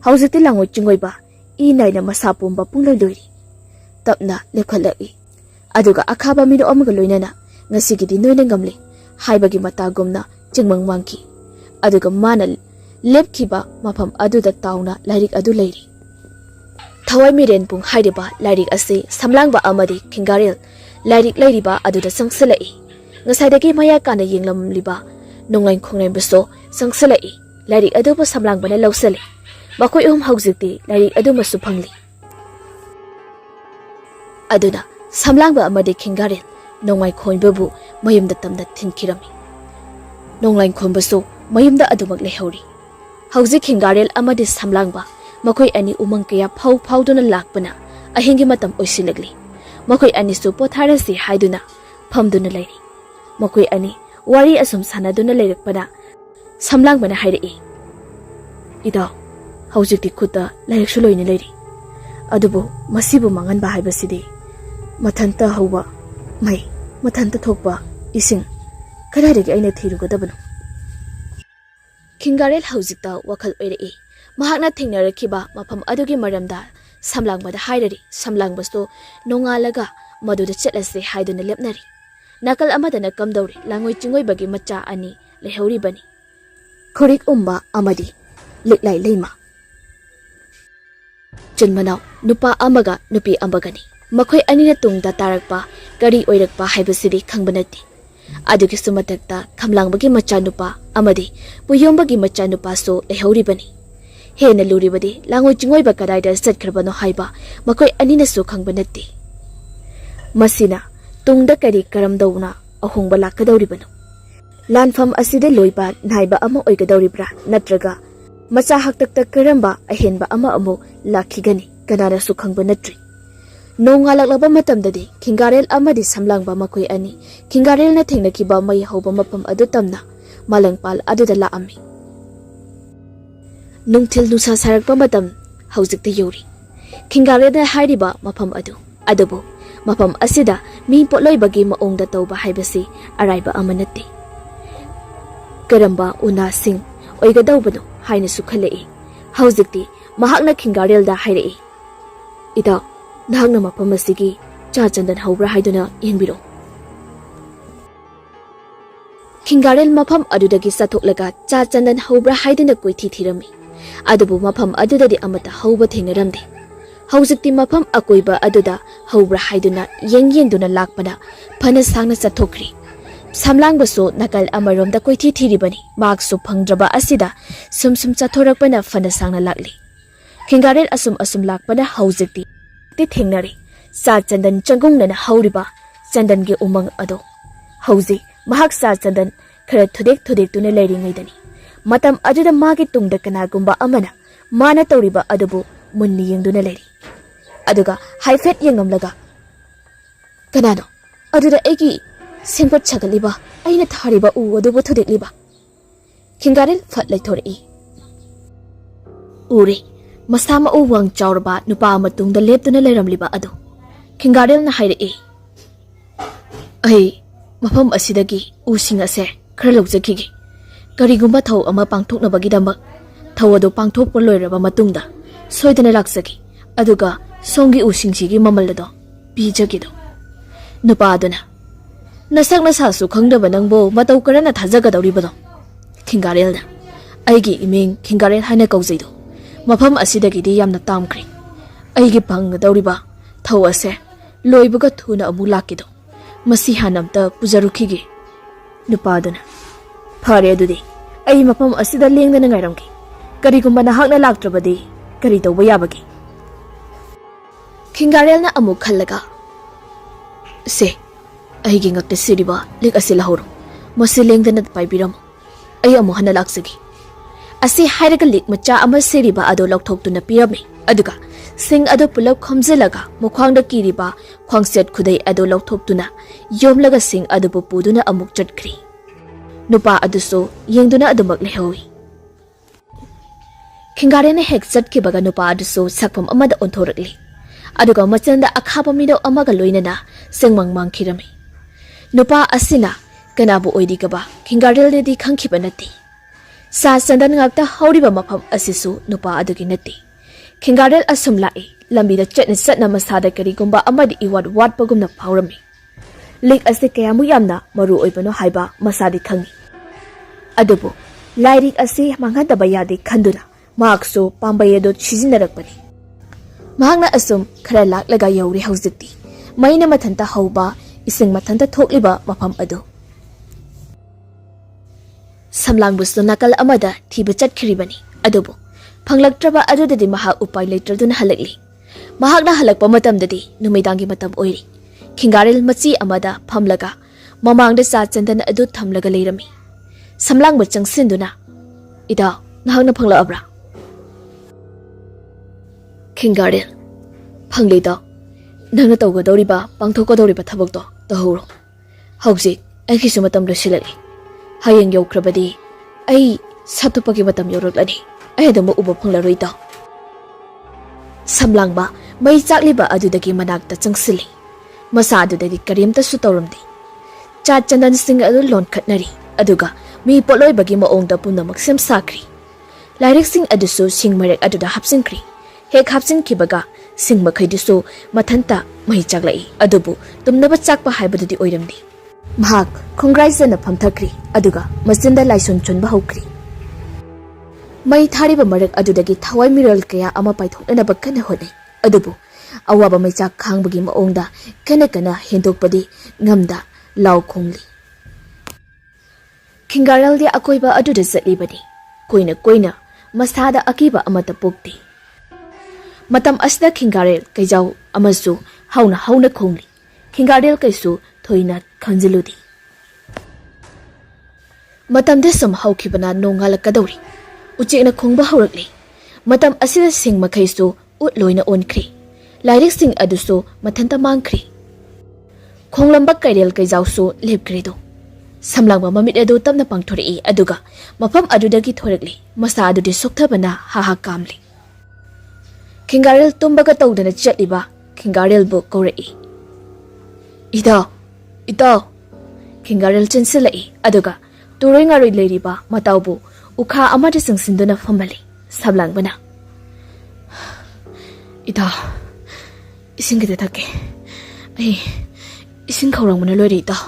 Hauziti langoi chingoi ba I naina masapumba pungloi loiri. Tapna lepkhalai. Aduga akhaba mino amaga loinana ngasigidi noina ngamli. Haibagi matagumna chingmang wangki. Aduga mana lepkiba mafam aduda tauna lairik adu leiri. Thawai MEERELPUNG hairiba lairik ase samlangba amadi kingarel lairik leiriba aduda sangsalai. Ngasaidagi maya kana yenglamliba nonglain khongnai baso sangsalai. Lairik aduba samlangbana lausale. Bakoi hauzikti lairik adu masu phangli. Aduna samlangba amadi kingarel nongai khoinbabu mayumda tamda thinkirami. Nonglain khonbaso mayumda adumak lehauri. Hauzik kingarel amadi samlangba makoi ani umang kaya phawduna lakpana ahingi matam oisilagli. Makoi ani su potharasi haiduna phamduna lairi. Makoi ani wari asum sanaduna lairakpana samlangbana hairei. Ida hauzikti khuta lairaksu loina lairi. Adubu masibu manganba haibasidi mathanta hauba mai mathanta thokpa ising kadadagi aina thirugadabano. Kingarel hauzikta wakhal oirei. Mahakna thingnarakiba mafam adugi maramda samlangbada hairari samlangbasto nongalaga maduda chetlase haiduna lepnari. Nakal amadana kamdauri langoi chingoi bagi macha ani lehauri bani. Khorik umba amadi liklai leima. Chunmanau nupa amaga nupi ambagani. Makhoi anina tungda tarakpa gari oirakpa haibasidi khangbanati. Adugi sumatakta khamlangbagi macha nupa amadi puyombagi macha nupa so lehauri bani. Hena luribadi langoi chingoi ba kadaida satkharbano haiba makhoi anina so khangbanati. Masina tungda kari karamdauna ahongba lakadauribano. Lanfam aside loiba naiba ama oigadoribra natraga macha haktakta karamba ahenba ama amo lakhigani kanara sukhangba natri. Nongalakba matamdadi kingarel amadi samlangba makoi ani kingarel na thengnakiba mai hauba mapam adu tamna malangpal aduda laami. Nungthil nusa sarakpa matam hauzikta yori. Kingarel na hairiba mapam adubu mapam asida mi potloibagi maongda tawba haibasi araiba amanati. Karamba una sing oigadawbano haina sukhalei. Hauzikti mahakna kingarel da hairei. Ida nahakna mapam asigi cha chandan haubra haiduna yengbiro. Kingarel mapam adudagi sathoklaga cha chandan haubra haiduna koithi thirami. Adubu mapam adudadi amata hauba thengnaramde. Hauzikti mapam akoiba aduda haubra haiduna yengduna lakpana phana sangna chathokri. Samlangbaso nakal amaromda koithi thiribani marksu phangdraba asida sum chathorakpana phana sangna lakli. Kingarel asum lakpana hauzikti ti thengnari sa chandan changungnana hauriba chandan ge umang ado. Hauzi mahak sa chandan khara thudek tuna leiringaidani. Matam ajuda magi tungda kanagumba amana mana tawriba adubu munni yengduna leiri. Aduga haifet yengamlaga kanano aduda egi sengpot chagaliba aina thariba u adubu thudekliba. Kingarel fat laithorei. Uri masama u wang chawraba nupa matungda leptuna leiramliba adu. Kingarel na hairei. Ai mafam asidagi using ase khara lawjakigi. Karigumba thau ama pangthoknabagidamak thau adu pangthokpa loiraba matungda soidana laksagi aduga songi usingsigi mamallado pijagido. Nupa aduna nasak nasasu khangdaba nangbo matau karana thajagadawribado. Kingarelna aigi iming Kingarel haina kaujaido. Mafam asidagidi yamna tamkri. Aigi panggadawriba thau ase loibaga thuna amu lakido. Masi hanamta pujarukigi. Nupa aduna Phare adudi ai mafam asida lengdana ngairamki. Karigumba nahakna laktrabadi kari tawba yabagi. Kingarelna amuk khallaga se aigi ngakta siriba lik asila horo masi lengdana paibiramo ꯑꯩ ꯑꯃꯨꯛ ꯍꯟꯅ ꯂꯥꯛꯆꯒꯦ ꯑꯁꯤ ꯍꯥꯏꯔꯒ ꯂꯤꯛ ꯃꯆꯥ ꯑꯃ ꯁꯦꯔꯤꯕ ꯑꯗꯨ ꯂꯧꯊꯣꯛꯇꯨꯅ ꯄꯤꯔꯝꯃꯤ ꯑꯗꯨꯒ ꯁꯤꯡ ꯑꯗꯨ ꯄꯨꯂꯞ ꯈꯣꯝꯖꯤꯜꯂꯒ ꯃꯈ꯭ꯋꯥꯡꯗ ꯀꯤꯔꯤꯕ ꯈ꯭ꯋꯥꯡꯆꯦꯠ ꯈꯨꯗꯩ ꯑꯗꯨ ꯂꯧꯊꯣꯛꯇꯨꯅ ꯌꯣꯝꯂꯒ ꯁꯤꯡ ꯑꯗꯨꯕꯨ ꯄꯨꯗꯨꯅ ꯑꯃꯨꯛ ꯆꯠꯈ꯭ꯔꯤ ꯅꯨꯄꯥ ꯑꯗꯨꯁꯨ ꯌꯦꯡꯗꯨꯅ ꯑꯗꯨꯃꯛ ꯂꯩꯍꯧꯏ ꯈꯤꯡꯒꯥꯔꯦꯜꯅ ꯍꯦꯛ ꯆꯠꯈꯤꯕꯒ ꯅꯨꯄꯥ ꯑꯗꯨꯁꯨ ꯁꯛꯐꯝ ꯑꯃꯗ ꯑꯣꯟꯊꯣꯔꯛꯂꯤ ꯑꯗꯨꯒ ꯃꯆꯟꯗ ꯑꯈꯥꯕ ꯃꯤꯅꯧ ꯑꯃꯒ ꯂꯣꯏꯅꯅ ꯁꯦꯡꯃꯪ ꯃꯥꯡꯈꯤꯔꯝꯃꯤ ꯅꯨꯄꯥ ꯑꯁꯤꯅ ꯀꯅꯥꯕꯨ ꯑꯣꯏꯔꯤꯒꯕ ꯈꯤꯡꯒꯥꯔꯦꯜꯅꯗꯤ ꯈꯪꯈꯤꯕ ꯅꯠꯇꯦ ꯁꯥ ꯆꯟꯗꯟ ꯉꯥꯛꯇ ꯍꯧꯔꯤꯕ ꯃꯐꯝ ꯑꯁꯤꯁꯨ ꯅꯨꯄꯥ ꯑꯗꯨꯒꯤ ꯅꯠꯇꯦ ꯈꯤꯡꯒꯥꯔꯦꯜ ꯑꯁꯨꯝ ꯂꯥꯛꯏ ꯂꯝꯕꯤꯗ ꯆꯠꯅ ꯆꯠꯅ ꯃꯁꯥꯗ ꯀꯔꯤꯒꯨꯝꯕ ꯑꯃꯗꯤ ꯏꯋꯥꯠ ꯋꯥꯠꯄꯒꯨꯝꯅ ꯐꯥꯎꯔꯝꯃꯤ ꯂꯤꯛ ꯑꯁꯤ ꯀꯌꯥꯃꯨꯛ ꯌꯥꯝꯅ ꯃꯔꯨ ꯑꯣꯏꯕꯅꯣ ꯍꯥꯏꯕ ꯃꯁꯥꯗꯤ ꯈꯪꯏ ꯑꯗꯨꯕꯨ ꯂꯥꯏꯔꯤꯛ ꯑꯁꯤ ꯃꯥꯡꯍꯟꯗꯕ ꯌꯥꯗꯦ ꯈꯟꯗꯨꯅ ꯃꯍꯥꯛꯁꯨ ꯄꯥꯝꯕꯩ ꯑꯗꯨ ꯁꯤꯖꯤꯟꯅꯔꯛꯄꯅꯤ ꯃꯍꯥꯛꯅ ꯑꯁꯨꯝ ꯈꯔ ꯂꯥꯛꯂꯒ ꯌꯧꯔꯦ ꯍꯧꯖꯤꯛꯇꯤ ꯃꯩꯅ ꯃꯊꯟꯇ ꯍꯧꯕ ꯏꯁꯤꯡ ꯃꯊꯟꯇ ꯊꯣꯛꯂꯤꯕ ꯃꯐꯝ ꯑꯗꯨ ꯁꯝꯂꯥꯡꯕꯨꯁꯨ ꯅꯥꯀꯜ ꯑꯃꯗ ꯊꯤꯕ ꯆꯠꯈꯤꯔꯤꯕꯅꯤ ꯑꯗꯨꯕꯨ ꯐꯪꯂꯛꯇ꯭ꯔꯕ ꯑꯗꯨꯗꯗꯤ ꯃꯍꯥꯛ ꯎꯄꯥꯏ ꯂꯩꯇ꯭ꯔꯗꯨꯅ ꯍꯜꯂꯛꯂꯤ ꯃꯍꯥꯛꯅ ꯍꯜꯂꯛꯄ ꯃꯇꯝꯗꯗꯤ ꯅꯨꯃꯤꯗꯥꯡꯒꯤ ꯃꯇꯝ ꯑꯣꯏꯔꯤ ꯈꯤꯡꯒꯥꯔꯦꯜ ꯃꯆꯤ ꯑꯃꯗ ꯐꯝꯂꯒ ꯃꯃꯥꯡꯗ ꯆꯥ ꯆꯟꯗꯟ ꯑꯗꯨ ꯊꯝꯂꯒ ꯂꯩꯔꯝꯃꯤ ꯁꯝꯂꯥꯡꯕ ꯆꯪꯁꯤꯟꯗꯨꯅ ꯏꯇꯥꯎ ꯅꯍꯥꯛꯅ ꯐꯪꯂꯛꯑꯕ꯭ꯔꯥ ꯈꯤꯡꯒꯥꯔꯦꯜ ꯐꯪꯂꯦ ꯏꯇꯥꯎ ꯅꯪꯅ ꯇꯧꯒꯗꯧꯔꯤꯕ ꯄꯥꯡꯊꯣꯛꯀꯗꯧꯔꯤꯕ ꯊꯕꯛꯇꯣ ꯇꯧꯍꯧꯔꯣ ꯍꯧꯖꯤꯛ ꯑꯩꯒꯤꯁꯨ ꯃꯇꯝ ꯂꯣꯏꯁꯤꯜꯂꯛꯂꯤ ꯍꯌꯦꯡ ꯌꯧꯈ꯭ꯔꯕꯗꯤ ꯑꯩ ꯁꯥꯠꯇꯣꯛꯄꯒꯤ ꯃꯇꯝ ꯌꯧꯔꯛꯂꯅꯤ ꯑꯩ ꯑꯗꯨꯃꯛ ꯎꯕ ꯐꯪꯂꯔꯣꯏ ꯏꯇꯥꯎ ꯁꯝꯂꯥꯡꯕ ꯃꯩ ꯆꯥꯛꯂꯤꯕ ꯑꯗꯨꯗꯒꯤ ꯃꯅꯥꯛꯇ ꯆꯪꯁꯤꯜꯂꯤ ꯃꯁꯥ ꯑꯗꯨꯗꯗꯤ ꯀꯔꯤꯝꯇꯁꯨ ꯇꯧꯔꯝꯗꯦ ꯆꯥ ꯆꯟꯗꯟꯁꯤꯡ ꯑꯗꯨ ꯂꯣꯟꯈꯠꯅꯔꯤ ꯑꯗꯨꯒ ꯃꯤ ꯄꯣꯠꯂꯣꯏꯕꯒꯤ ꯃꯑꯣꯡꯗ ꯄꯨꯝꯅꯃꯛ ꯁꯦꯝ ꯁꯥꯈ꯭ꯔꯤ ꯂꯥꯏꯔꯤꯛꯁꯤꯡ ꯑꯗꯨꯁꯨ ꯁꯤꯡ ꯃꯔꯦꯛ ꯑꯗꯨꯗ ꯍꯥꯞꯆꯤꯟꯈ꯭ꯔꯤ ꯍꯦꯛ ꯍꯥꯞꯆꯤꯟꯈꯤꯕꯒ ꯁꯤꯡ ꯃꯈꯩꯗꯨꯁꯨ ꯃꯊꯟꯇ ꯃꯩ ꯆꯥꯛꯂꯛꯏ ꯑꯗꯨꯕꯨ ꯇꯨꯝꯅꯕ ꯆꯥꯛꯄ ꯍꯥꯏꯕꯗꯨꯗꯤ ꯑꯣꯏꯔꯝꯗꯦ ꯃꯍꯥꯛ ꯈꯣꯡꯒ꯭ꯔꯥꯏꯖꯅ ꯐꯝꯊꯈ꯭ꯔꯤ ꯑꯗꯨꯒ ꯃꯆꯤꯟꯗ ꯂꯥꯏꯁꯣꯟ ꯆꯨꯟꯕ ꯍꯧꯈ꯭ꯔꯤ ꯃꯩ ꯊꯥꯔꯤꯕ ꯃꯔꯛ ꯑꯗꯨꯗꯒꯤ ꯊꯋꯥꯏ ꯃꯤꯔꯣꯜ ꯀꯌꯥ ꯑꯃ ꯄꯥꯏꯊꯣꯛꯅꯅꯕ ꯀꯟꯅ ꯍꯣꯠꯅꯩ ꯑꯗꯨꯕꯨ ꯑꯋꯥꯕ ꯃꯩꯆꯥꯛ ꯈꯥꯡꯕꯒꯤ ꯃꯑꯣꯡꯗ ꯀꯟꯅ ꯍꯦꯟꯗꯣꯛꯄꯗꯤ ꯉꯝꯗ ꯂꯥꯎ ꯈꯣꯡꯂꯤ ꯈꯤꯡꯒꯥꯔꯦꯜꯗꯤ ꯑꯀꯣꯏꯕ ꯑꯗꯨꯗ ꯆꯠꯂꯤꯕꯅꯤ ꯀꯣꯏꯅ ꯃꯁꯥꯗ ꯑꯀꯤꯕ ꯑꯃꯠꯇ ꯄꯣꯛꯇꯦ ꯃꯇꯝ ꯑꯁꯤꯗ ꯈꯤꯡꯒꯥꯔꯦꯜ ꯀꯩꯖꯥꯎ ꯑꯃꯁꯨ ꯍꯧꯅ ꯈꯣꯡꯂꯤ ꯈꯤꯡꯒꯥꯔꯦꯜ ꯀꯩꯁꯨ ꯊꯣꯏꯅ ꯈꯟꯖꯤꯜꯂꯨꯗꯦ ꯃꯇꯝꯗ ꯁꯨꯝ ꯍꯧꯈꯤꯕꯅ ꯅꯣꯡꯉꯥꯜꯂꯛꯀꯗꯧꯔꯤ ꯎꯆꯦꯛꯅ ꯈꯣꯡꯕ ꯍꯧꯔꯛꯂꯤ ꯃꯇꯝ ꯑꯁꯤꯗ ꯁꯤꯡ ꯃꯈꯩꯁꯨ ꯎꯠ ꯂꯣꯏꯅ ꯑꯣꯟꯈ꯭ꯔꯤ ꯂꯥꯏꯔꯤꯛꯁꯤꯡ ꯑꯗꯨꯁꯨ ꯃꯊꯟꯇ ꯃꯥꯡꯈ꯭ꯔꯤ ꯈꯣꯡꯂꯝꯕ ꯀꯩꯔꯦꯜ ꯀꯩꯖꯥꯎꯁꯨ ꯂꯦꯞꯈ꯭ꯔꯤꯗꯣ ꯁꯝꯂꯥꯡꯕ ꯃꯃꯤꯠ ꯑꯗꯨ ꯇꯞꯅ ꯄꯥꯡꯊꯣꯔꯛꯏ ꯑꯗꯨꯒ ꯃꯐꯝ ꯑꯗꯨꯗꯒꯤ ꯊꯣꯔꯛꯂꯤ ꯃꯁꯥ ꯑꯗꯨꯗꯤ ꯁꯣꯛꯊꯕꯅ ꯍꯥ ꯀꯥꯝꯂꯤ ꯈꯤꯡꯒꯥꯔꯦꯜ ꯇꯨꯝꯕꯒ ꯇꯧꯗꯅ ꯆꯠꯂꯤꯕ ꯈꯤꯡꯒꯥꯔꯦꯜꯕꯨ ꯀꯧꯔꯛꯏ ꯏꯇꯥꯎ ꯈꯤꯡꯒꯥꯔꯦꯜ ꯆꯦꯟꯁꯤꯜꯂꯛꯏ ꯑꯗꯨꯒ ꯇꯨꯔꯣꯏ ꯉꯥꯔꯣꯏ ꯂꯩꯔꯤꯕ ꯃꯇꯥꯎꯕꯨ ꯎꯈꯥ ꯑꯃꯗ ꯆꯪꯁꯤꯟꯗꯨꯅ ꯐꯝꯍꯜꯂꯤ ꯁꯝꯂꯥꯡꯕꯅ ꯏꯇꯥꯎ ꯏꯁꯤꯡ ꯈꯤꯇ ꯊꯛꯀꯦ ꯑꯩ ꯏꯁꯤꯡ ꯈꯧꯔꯥꯡꯕꯅ ꯂꯣꯏꯔꯦ ꯏꯇꯥꯎ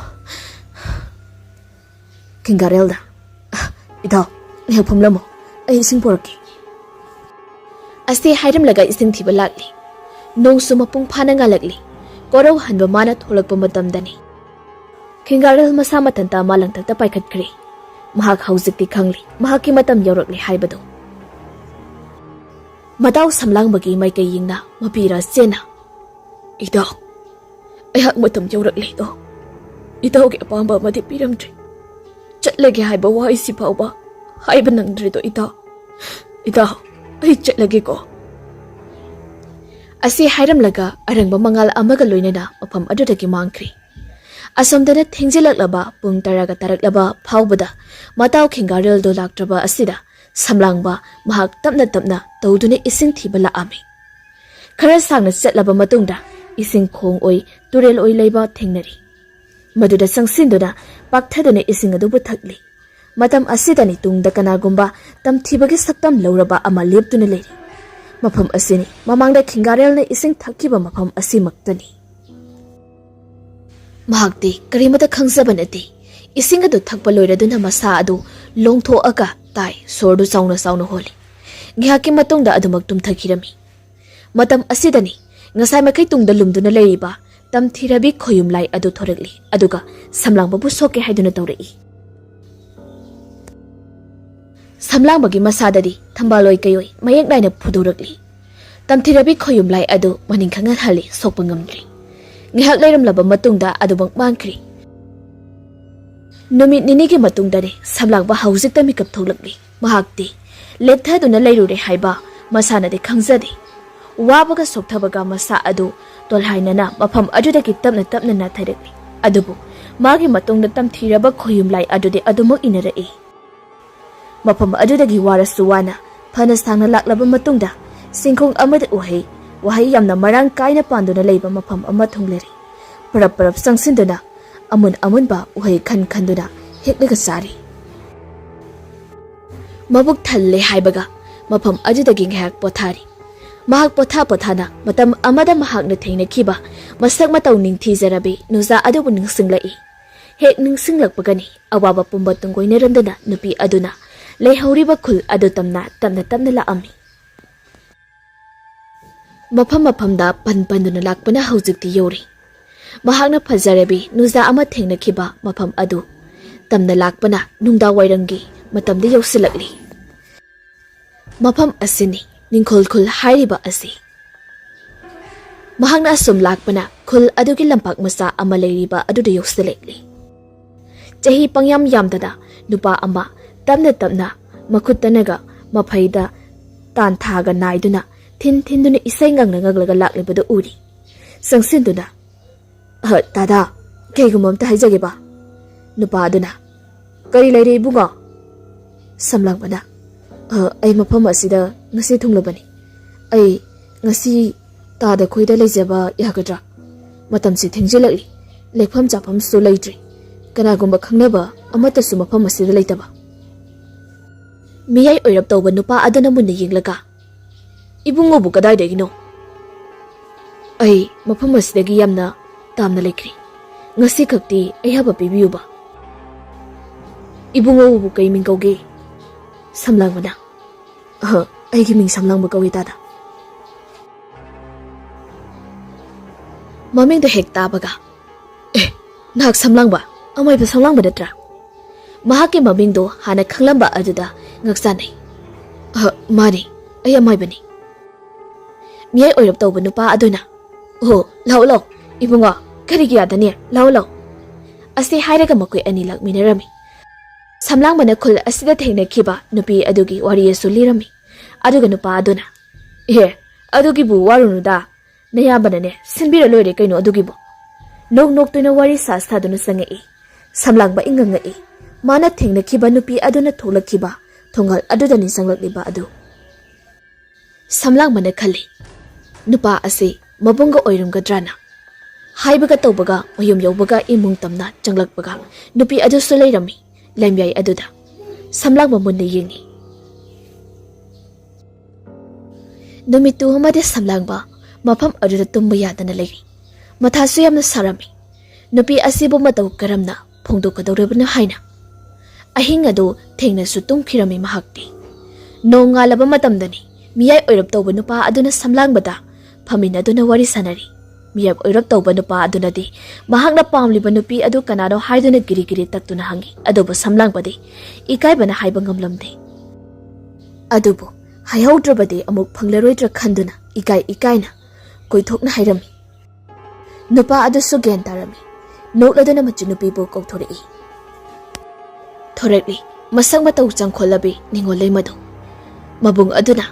ꯈꯤꯡꯒꯥꯔꯦꯜꯗ ꯏꯇꯥꯎ ꯉꯥꯏꯍꯥꯛ ꯐꯝꯂꯝꯃꯣ ꯑꯩ ꯏꯁꯤꯡ ꯄꯨꯔꯛꯀꯦ ꯑꯁꯤ ꯍꯥꯏꯔꯝꯂꯒ ꯏꯁꯤꯡ ꯊꯤꯕ ꯂꯥꯛꯂꯤ ꯅꯣꯡꯁꯨ ꯃꯄꯨꯡ ꯐꯥꯅ ꯉꯥꯜꯂꯛꯂꯤ ꯀꯣꯔꯧ ꯍꯟꯕ ꯃꯥꯅ ꯊꯣꯛꯂꯛꯄ ꯃꯇꯝꯗꯅꯤ ꯈꯤꯡꯒꯥꯔꯦꯜ ꯃꯁꯥ ꯃꯊꯟꯇ ꯃꯥꯂꯪꯊꯛꯇ ꯄꯥꯏꯈꯠꯈ꯭ꯔꯦ ꯃꯍꯥꯛ ꯍꯧꯖꯤꯛꯇꯤ ꯈꯪꯂꯤ ꯃꯍꯥꯛꯀꯤ ꯃꯇꯝ ꯌꯧꯔꯛꯂꯤ ꯍꯥꯏꯕꯗꯨ ꯃꯇꯥꯎ ꯁꯝꯂꯥꯡꯕꯒꯤ ꯃꯥꯏꯀꯩ ꯌꯦꯡꯅ ꯃꯄꯤꯔ ꯆꯦꯟꯅ ꯏꯇꯥꯎ ꯑꯩꯍꯥꯛ ꯃꯇꯝ ꯌꯧꯔꯛꯂꯦꯗꯣ ꯏꯇꯥꯎꯒꯤ ꯑꯄꯥꯝꯕ ꯑꯃꯗꯤ ꯄꯤꯔꯝꯗ꯭ꯔꯤ ꯆꯠꯂꯒꯦ ꯍꯥꯏꯕ ꯋꯥꯍꯩꯁꯤ ꯐꯥꯎꯕ ꯍꯥꯏꯕ ꯅꯪꯗ꯭ꯔꯤꯗꯣ ꯏꯇꯥꯎ ꯑꯩ ꯆꯠꯂꯒꯦꯀꯣ ꯑꯁꯤ ꯍꯥꯏꯔꯝꯂꯒ ꯑꯔꯪꯕ ꯃꯉꯥꯜ ꯑꯃꯒ ꯂꯣꯏꯅꯅ ꯃꯐꯝ ꯑꯗꯨꯗꯒꯤ ꯃꯥꯡꯈ꯭ꯔꯤ ꯑꯁꯣꯝꯗꯅ ꯊꯦꯡꯖꯤꯜꯂꯛꯂꯕ ꯄꯨꯡ 10ꯒ ꯇꯥꯔꯛꯂꯕ ꯐꯥꯎꯕꯗ ꯃꯇꯥꯎ ꯈꯤꯡꯒꯥꯔꯦꯜꯗꯣ ꯂꯥꯛꯇ꯭ꯔꯕ ꯑꯁꯤꯗ ꯁꯝꯂꯥꯡꯕ ꯃꯍꯥꯛ ꯇꯞꯅ ꯇꯧꯗꯨꯅ ꯏꯁꯤꯡ ꯊꯤꯕ ꯂꯥꯛꯑꯝꯃꯤ ꯈꯔ ꯁꯥꯡꯅ ꯆꯠꯂꯕ ꯃꯇꯨꯡꯗ ꯏꯁꯤꯡ ꯈꯣꯡ ꯑꯣꯏ ꯇꯨꯔꯦꯜ ꯑꯣꯏ ꯂꯩꯕ ꯊꯦꯡꯅꯔꯤ ꯃꯗꯨꯗ ꯆꯪꯁꯤꯟꯗꯨꯅ ꯄꯥꯛꯊꯗꯨꯅ ꯏꯁꯤꯡ ꯑꯗꯨꯕꯨ ꯊꯛꯂꯤ ꯃꯇꯝ ꯑꯁꯤꯗꯅꯤ ꯇꯨꯡꯗ ꯀꯅꯥꯒꯨꯝꯕ ꯇꯝꯊꯤꯕꯒꯤ ꯁꯛꯇꯝ ꯂꯧꯔꯕ ꯑꯃ ꯂꯦꯞꯇꯨꯅ ꯂꯩꯔꯤ ꯃꯐꯝ ꯑꯁꯤꯅꯤ ꯃꯃꯥꯡꯗ ꯈꯤꯡꯒꯥꯔꯦꯜꯅ ꯏꯁꯤꯡ ꯊꯛꯈꯤꯕ ꯃꯐꯝ ꯑꯁꯤꯃꯛꯇꯅꯤ ꯃꯍꯥꯛꯇꯤ ꯀꯔꯤꯃꯇ ꯈꯪꯖꯕ ꯅꯠꯇꯦ ꯏꯁꯤꯡ ꯑꯗꯨ ꯊꯛꯄ ꯂꯣꯏꯔꯗꯨꯅ ꯃꯁꯥ ꯑꯗꯨ ꯂꯣꯡꯊꯣꯛꯑꯒ ꯇꯥꯏ ꯁꯣꯔꯗꯨ ꯆꯥꯎꯅ ꯍꯣꯜꯂꯤ ꯉꯥꯏꯍꯥꯛꯀꯤ ꯃꯇꯨꯡꯗ ꯑꯗꯨꯃꯛ ꯇꯨꯝꯊꯈꯤꯔꯝꯃꯤ ꯃꯇꯝ ꯑꯁꯤꯗꯅꯤ ꯉꯁꯥꯏ ꯃꯈꯩ ꯇꯨꯡꯗ ꯂꯨꯝꯗꯨꯅ ꯂꯩꯔꯤꯕ ꯇꯝꯊꯤꯔꯕꯤ ꯈꯣꯌꯨꯝꯂꯥꯏ ꯑꯗꯨ ꯊꯣꯔꯛꯂꯤ ꯑꯗꯨꯒ ꯁꯝꯂꯥꯡꯕꯕꯨ ꯁꯣꯛꯀꯦ ꯍꯥꯏꯗꯨꯅ ꯇꯧꯔꯛꯏ ꯁꯝꯂꯥꯡꯕꯒꯤ ꯃꯁꯥꯗꯗꯤ ꯊꯝꯕꯥꯜꯂꯣꯏ ꯀꯩꯑꯣꯏ ꯃꯌꯦꯛ ꯅꯥꯏꯅ ꯐꯨꯗꯣꯔꯛꯂꯤ ꯇꯝꯊꯤꯔꯕꯤ ꯈꯣꯌꯨꯝꯂꯥꯏ ꯑꯗꯨ ꯃꯅꯤꯡ ꯈꯪꯍꯜꯍꯜꯂꯤ ꯁꯣꯛꯄ ꯉꯝꯗ꯭ꯔꯤ ꯉꯥꯏꯍꯥꯛ ꯂꯩꯔꯝꯂꯕ ꯃꯇꯨꯡꯗ ꯑꯗꯨꯃꯛ ꯃꯥꯡꯈ꯭ꯔꯤ नुमित निनीगी मतुंगदने समलांगबा हौजिकता मिकप थोलक्ली महाक्ति लेप्थादुना लेरुरे हाइबा मसानादे खंगजदे वाबगा सोक्थबगा मसा अदु तोलहाइनना मफम अदुदगी तपना तपना नाथाइरक्ली अदुबु मागी मतुंगदा तमथीरबा खोयुमलाई अदुदे अदुमक इनरए मफम अदुदगी वारसु वाना फना सांगना लाक्लबा मतुंगदा सिंखोंग अमदा उहै वहाई यामना मरांग कायना पांदुना लेबा मफम अमा थुंगलेरे परप परप संगसिंदुना अमुन अमुनबा उहै खन खंदुना हेक्लगा सारी मबुक थल्ले हाइबगा मफम अदुदगी ngahak pothari mahak potha pothana matam amada mahakna theinakhiba masak matau ningthijarabe nuza adubu ningsinglai hek ningsinglakpagani awaba pumba tunggoinaramdana nupi aduna leihoriba khul adu tamna tamna laami mafam mafamda panpanduna lakpana haujikti yori mahakna phajarabe nuza ama theinakhiba mafam adu tamna lakpana nungda wairangi matamda yausilakli mafam asini ningkhol khul hairiba asi mahakna asum lakpana khul adugi lampak masa ama leiriba aduda yausilakli chahi pangyam yamdada nupa ama tamna makhutanaga maphaida tanthaga naiduna thin isai ngangna ngaglaga laklibadu uri sangsinduna tada keigumam ta haijage ba nupa aduna kari leire ibunga samlangbana ai mafam asida ngasi thunglabani ai ngasi tada khoida leijaba yagadra matamsi thingjelakli lekham chapam su leitri kanagumba khangnaba amata su mafam asida leitaba miyai oirap tawba nupa adana munna yinglaga ibungo bu kadai degino ai mafam asidagi yamna tamna lekri ngasi khakti ai haba pibiyuba ibungo bu kai ming kauge samlangbana ai gi ming samlangba kawi tada maming da hek tabaga nak samlangba amai ba samlangba datra mahake maming do hana khanglamba aduda ngaksanai mani ai amai bani miyai oirap tawba nupa aduna lau ibunga karigi adane lau ase hairaga makoi ani lakminarami samlangbana khul asida theinakhiba nupi adugi wari asu lirami aduga nupa aduna adugi bu warunuda nayabana sinbira loire kaino adugi bu nok tuina wari sastha duna sangai samlangba ingangai mana theinakhiba nupi aduna tholakhiba thongal aduda ni sanglakliba adu samlangbana khali nupa ase mabunga oirumgadrana haibaga tawbaga mayum yawbaga imung tamna changlakbaga nupi adu su leirami lemyai aduda samlangba munna yengi numitu hamade samlangba mafam aduda tumba yadana leiri mathasu yamna sarami nupi asibu matau karamna phongdokadawrabna haina ahing adu thengnasu tumkhirami mahakti nongalaba matamdani miyai oirap tawba nupa aduna samlangbada phamina aduna wari sanari miyai oirap tawba nupa aduna di mahakna pamliba nupi adu kanano haiduna giri taktuna hangi adubu samlangbade ikaibana haiba ngamlamde adubu haihaudrabade amuk phanglaroidra khanduna ikaina koithokna hairami nupa adu su gyan tarami nokladuna machu nupi bu kokthori thorekli masang matau changkholabi ningolei madu mabung aduna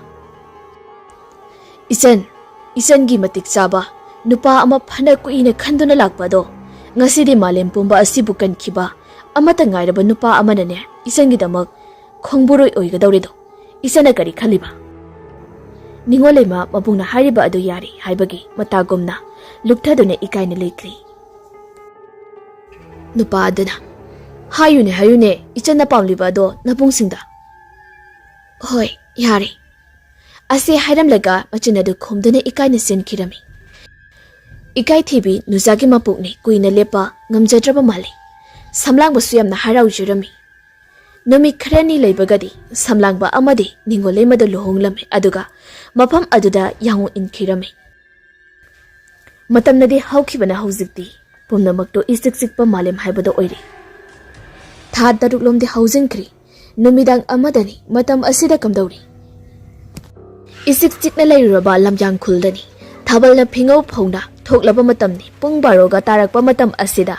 isan gi matik chaba nupa ama phana kuina khanduna lakpado ngasidi malem pumba asibu kankhiba amata ngairaba nupa amana ne isan gi damak khongburoi oigadawredo isana kari khaliba ningolema mabungna hariba adu yari haibagi matagumna lukthaduna ikaina lekri nupa aduna hayune ichana pamliba do napungsingda hoi yari ase hairam laga machina du khomdane ikaina senkhirami ikai thibi nuzagi mapukni kuina lepa ngamjadraba mali samlangba suyamna harau jurami numi khrani leibagadi samlangba amadi ningole mada lohonglame aduga mafam aduda yangu inkhirami matamnadi haukhibana haujikti pumnamakto isiksikpa malem haibada oire tha daruklomdi haujingkri numidang amadani matam asida kamdauri isiksikna leiraba lamjang khuldani thabalna phingau phongna thoklaba matamni pung baroga tarakpa matam asida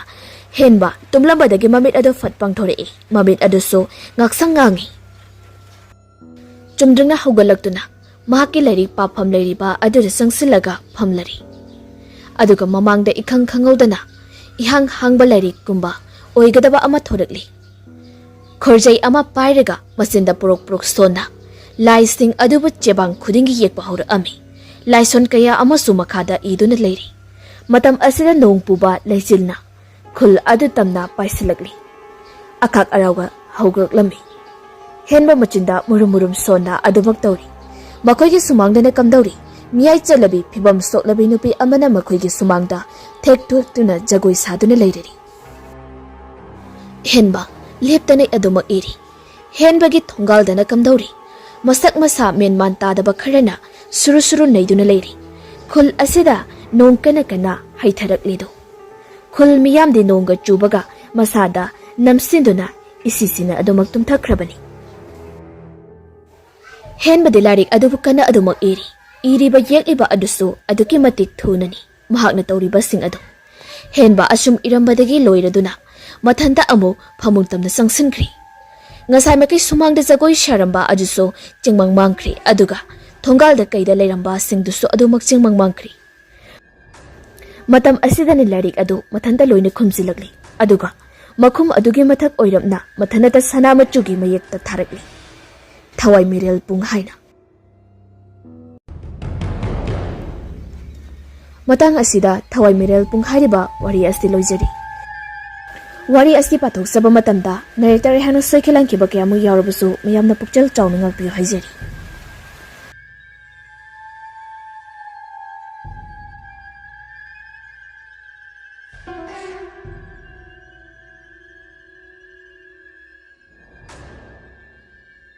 Henba tumlambadagi mamit ado fatpang thorei mamit aduso ngaksang ngangi chumdrina hugalaktuna mahaki lairik papam lairiba aduda sangsilaga phamlari aduga mamangda ikhang khangaudana ihang hangba lairik kumba oigadaba ama thorakli khorjai ama pairaga masinda purok sona laising aduba chebang khudingi yekpa hawra ami laison kaya ama sumakhada iduna leiri matam asira nong puba laijilna khul adu tamna paisilagli akak arawa hawgak lambi henba machinda murum sona adumak tawri makoigi sumangdana kamdawri miyai chalabi phibam soklabi nupi amana makoigi sumangda thek tuna jagoi saduna leirari henba leptane adumak iri henbagi thongal kamdawri masak masa menman tadaba kharana suru neiduna leiri khul asida nong kana haitharaklido khul miyamdi nongga chubaga masada namsinduna isisina adumak tumthakrabani henbadi larik adubu kana adumak iriba yekliba adusu aduki matik thunani mahakna tawriba sing adu henba asum irambadagi loiraduna mathanda amu phamungtamna sangsinkhri ngasai makai sumangda jagoi sharamba ajuso chingmang mangkhri aduga thongalda kaida leiramba singdusu adumak chingmang mangkhri matam asidani larik adu mathanda loina khumjilagli aduga makhum adugi mathak oiramna mathanata sanama chugi mayekta tharakli thawai MEERELPUNG haina matang asida thawai MEERELPUNG hariba wari asti loijari wari asti pathok saba matamda narrator hanu soikilang kiba kyamu yarabusu mayamna pukchal chawna ngakpi haijari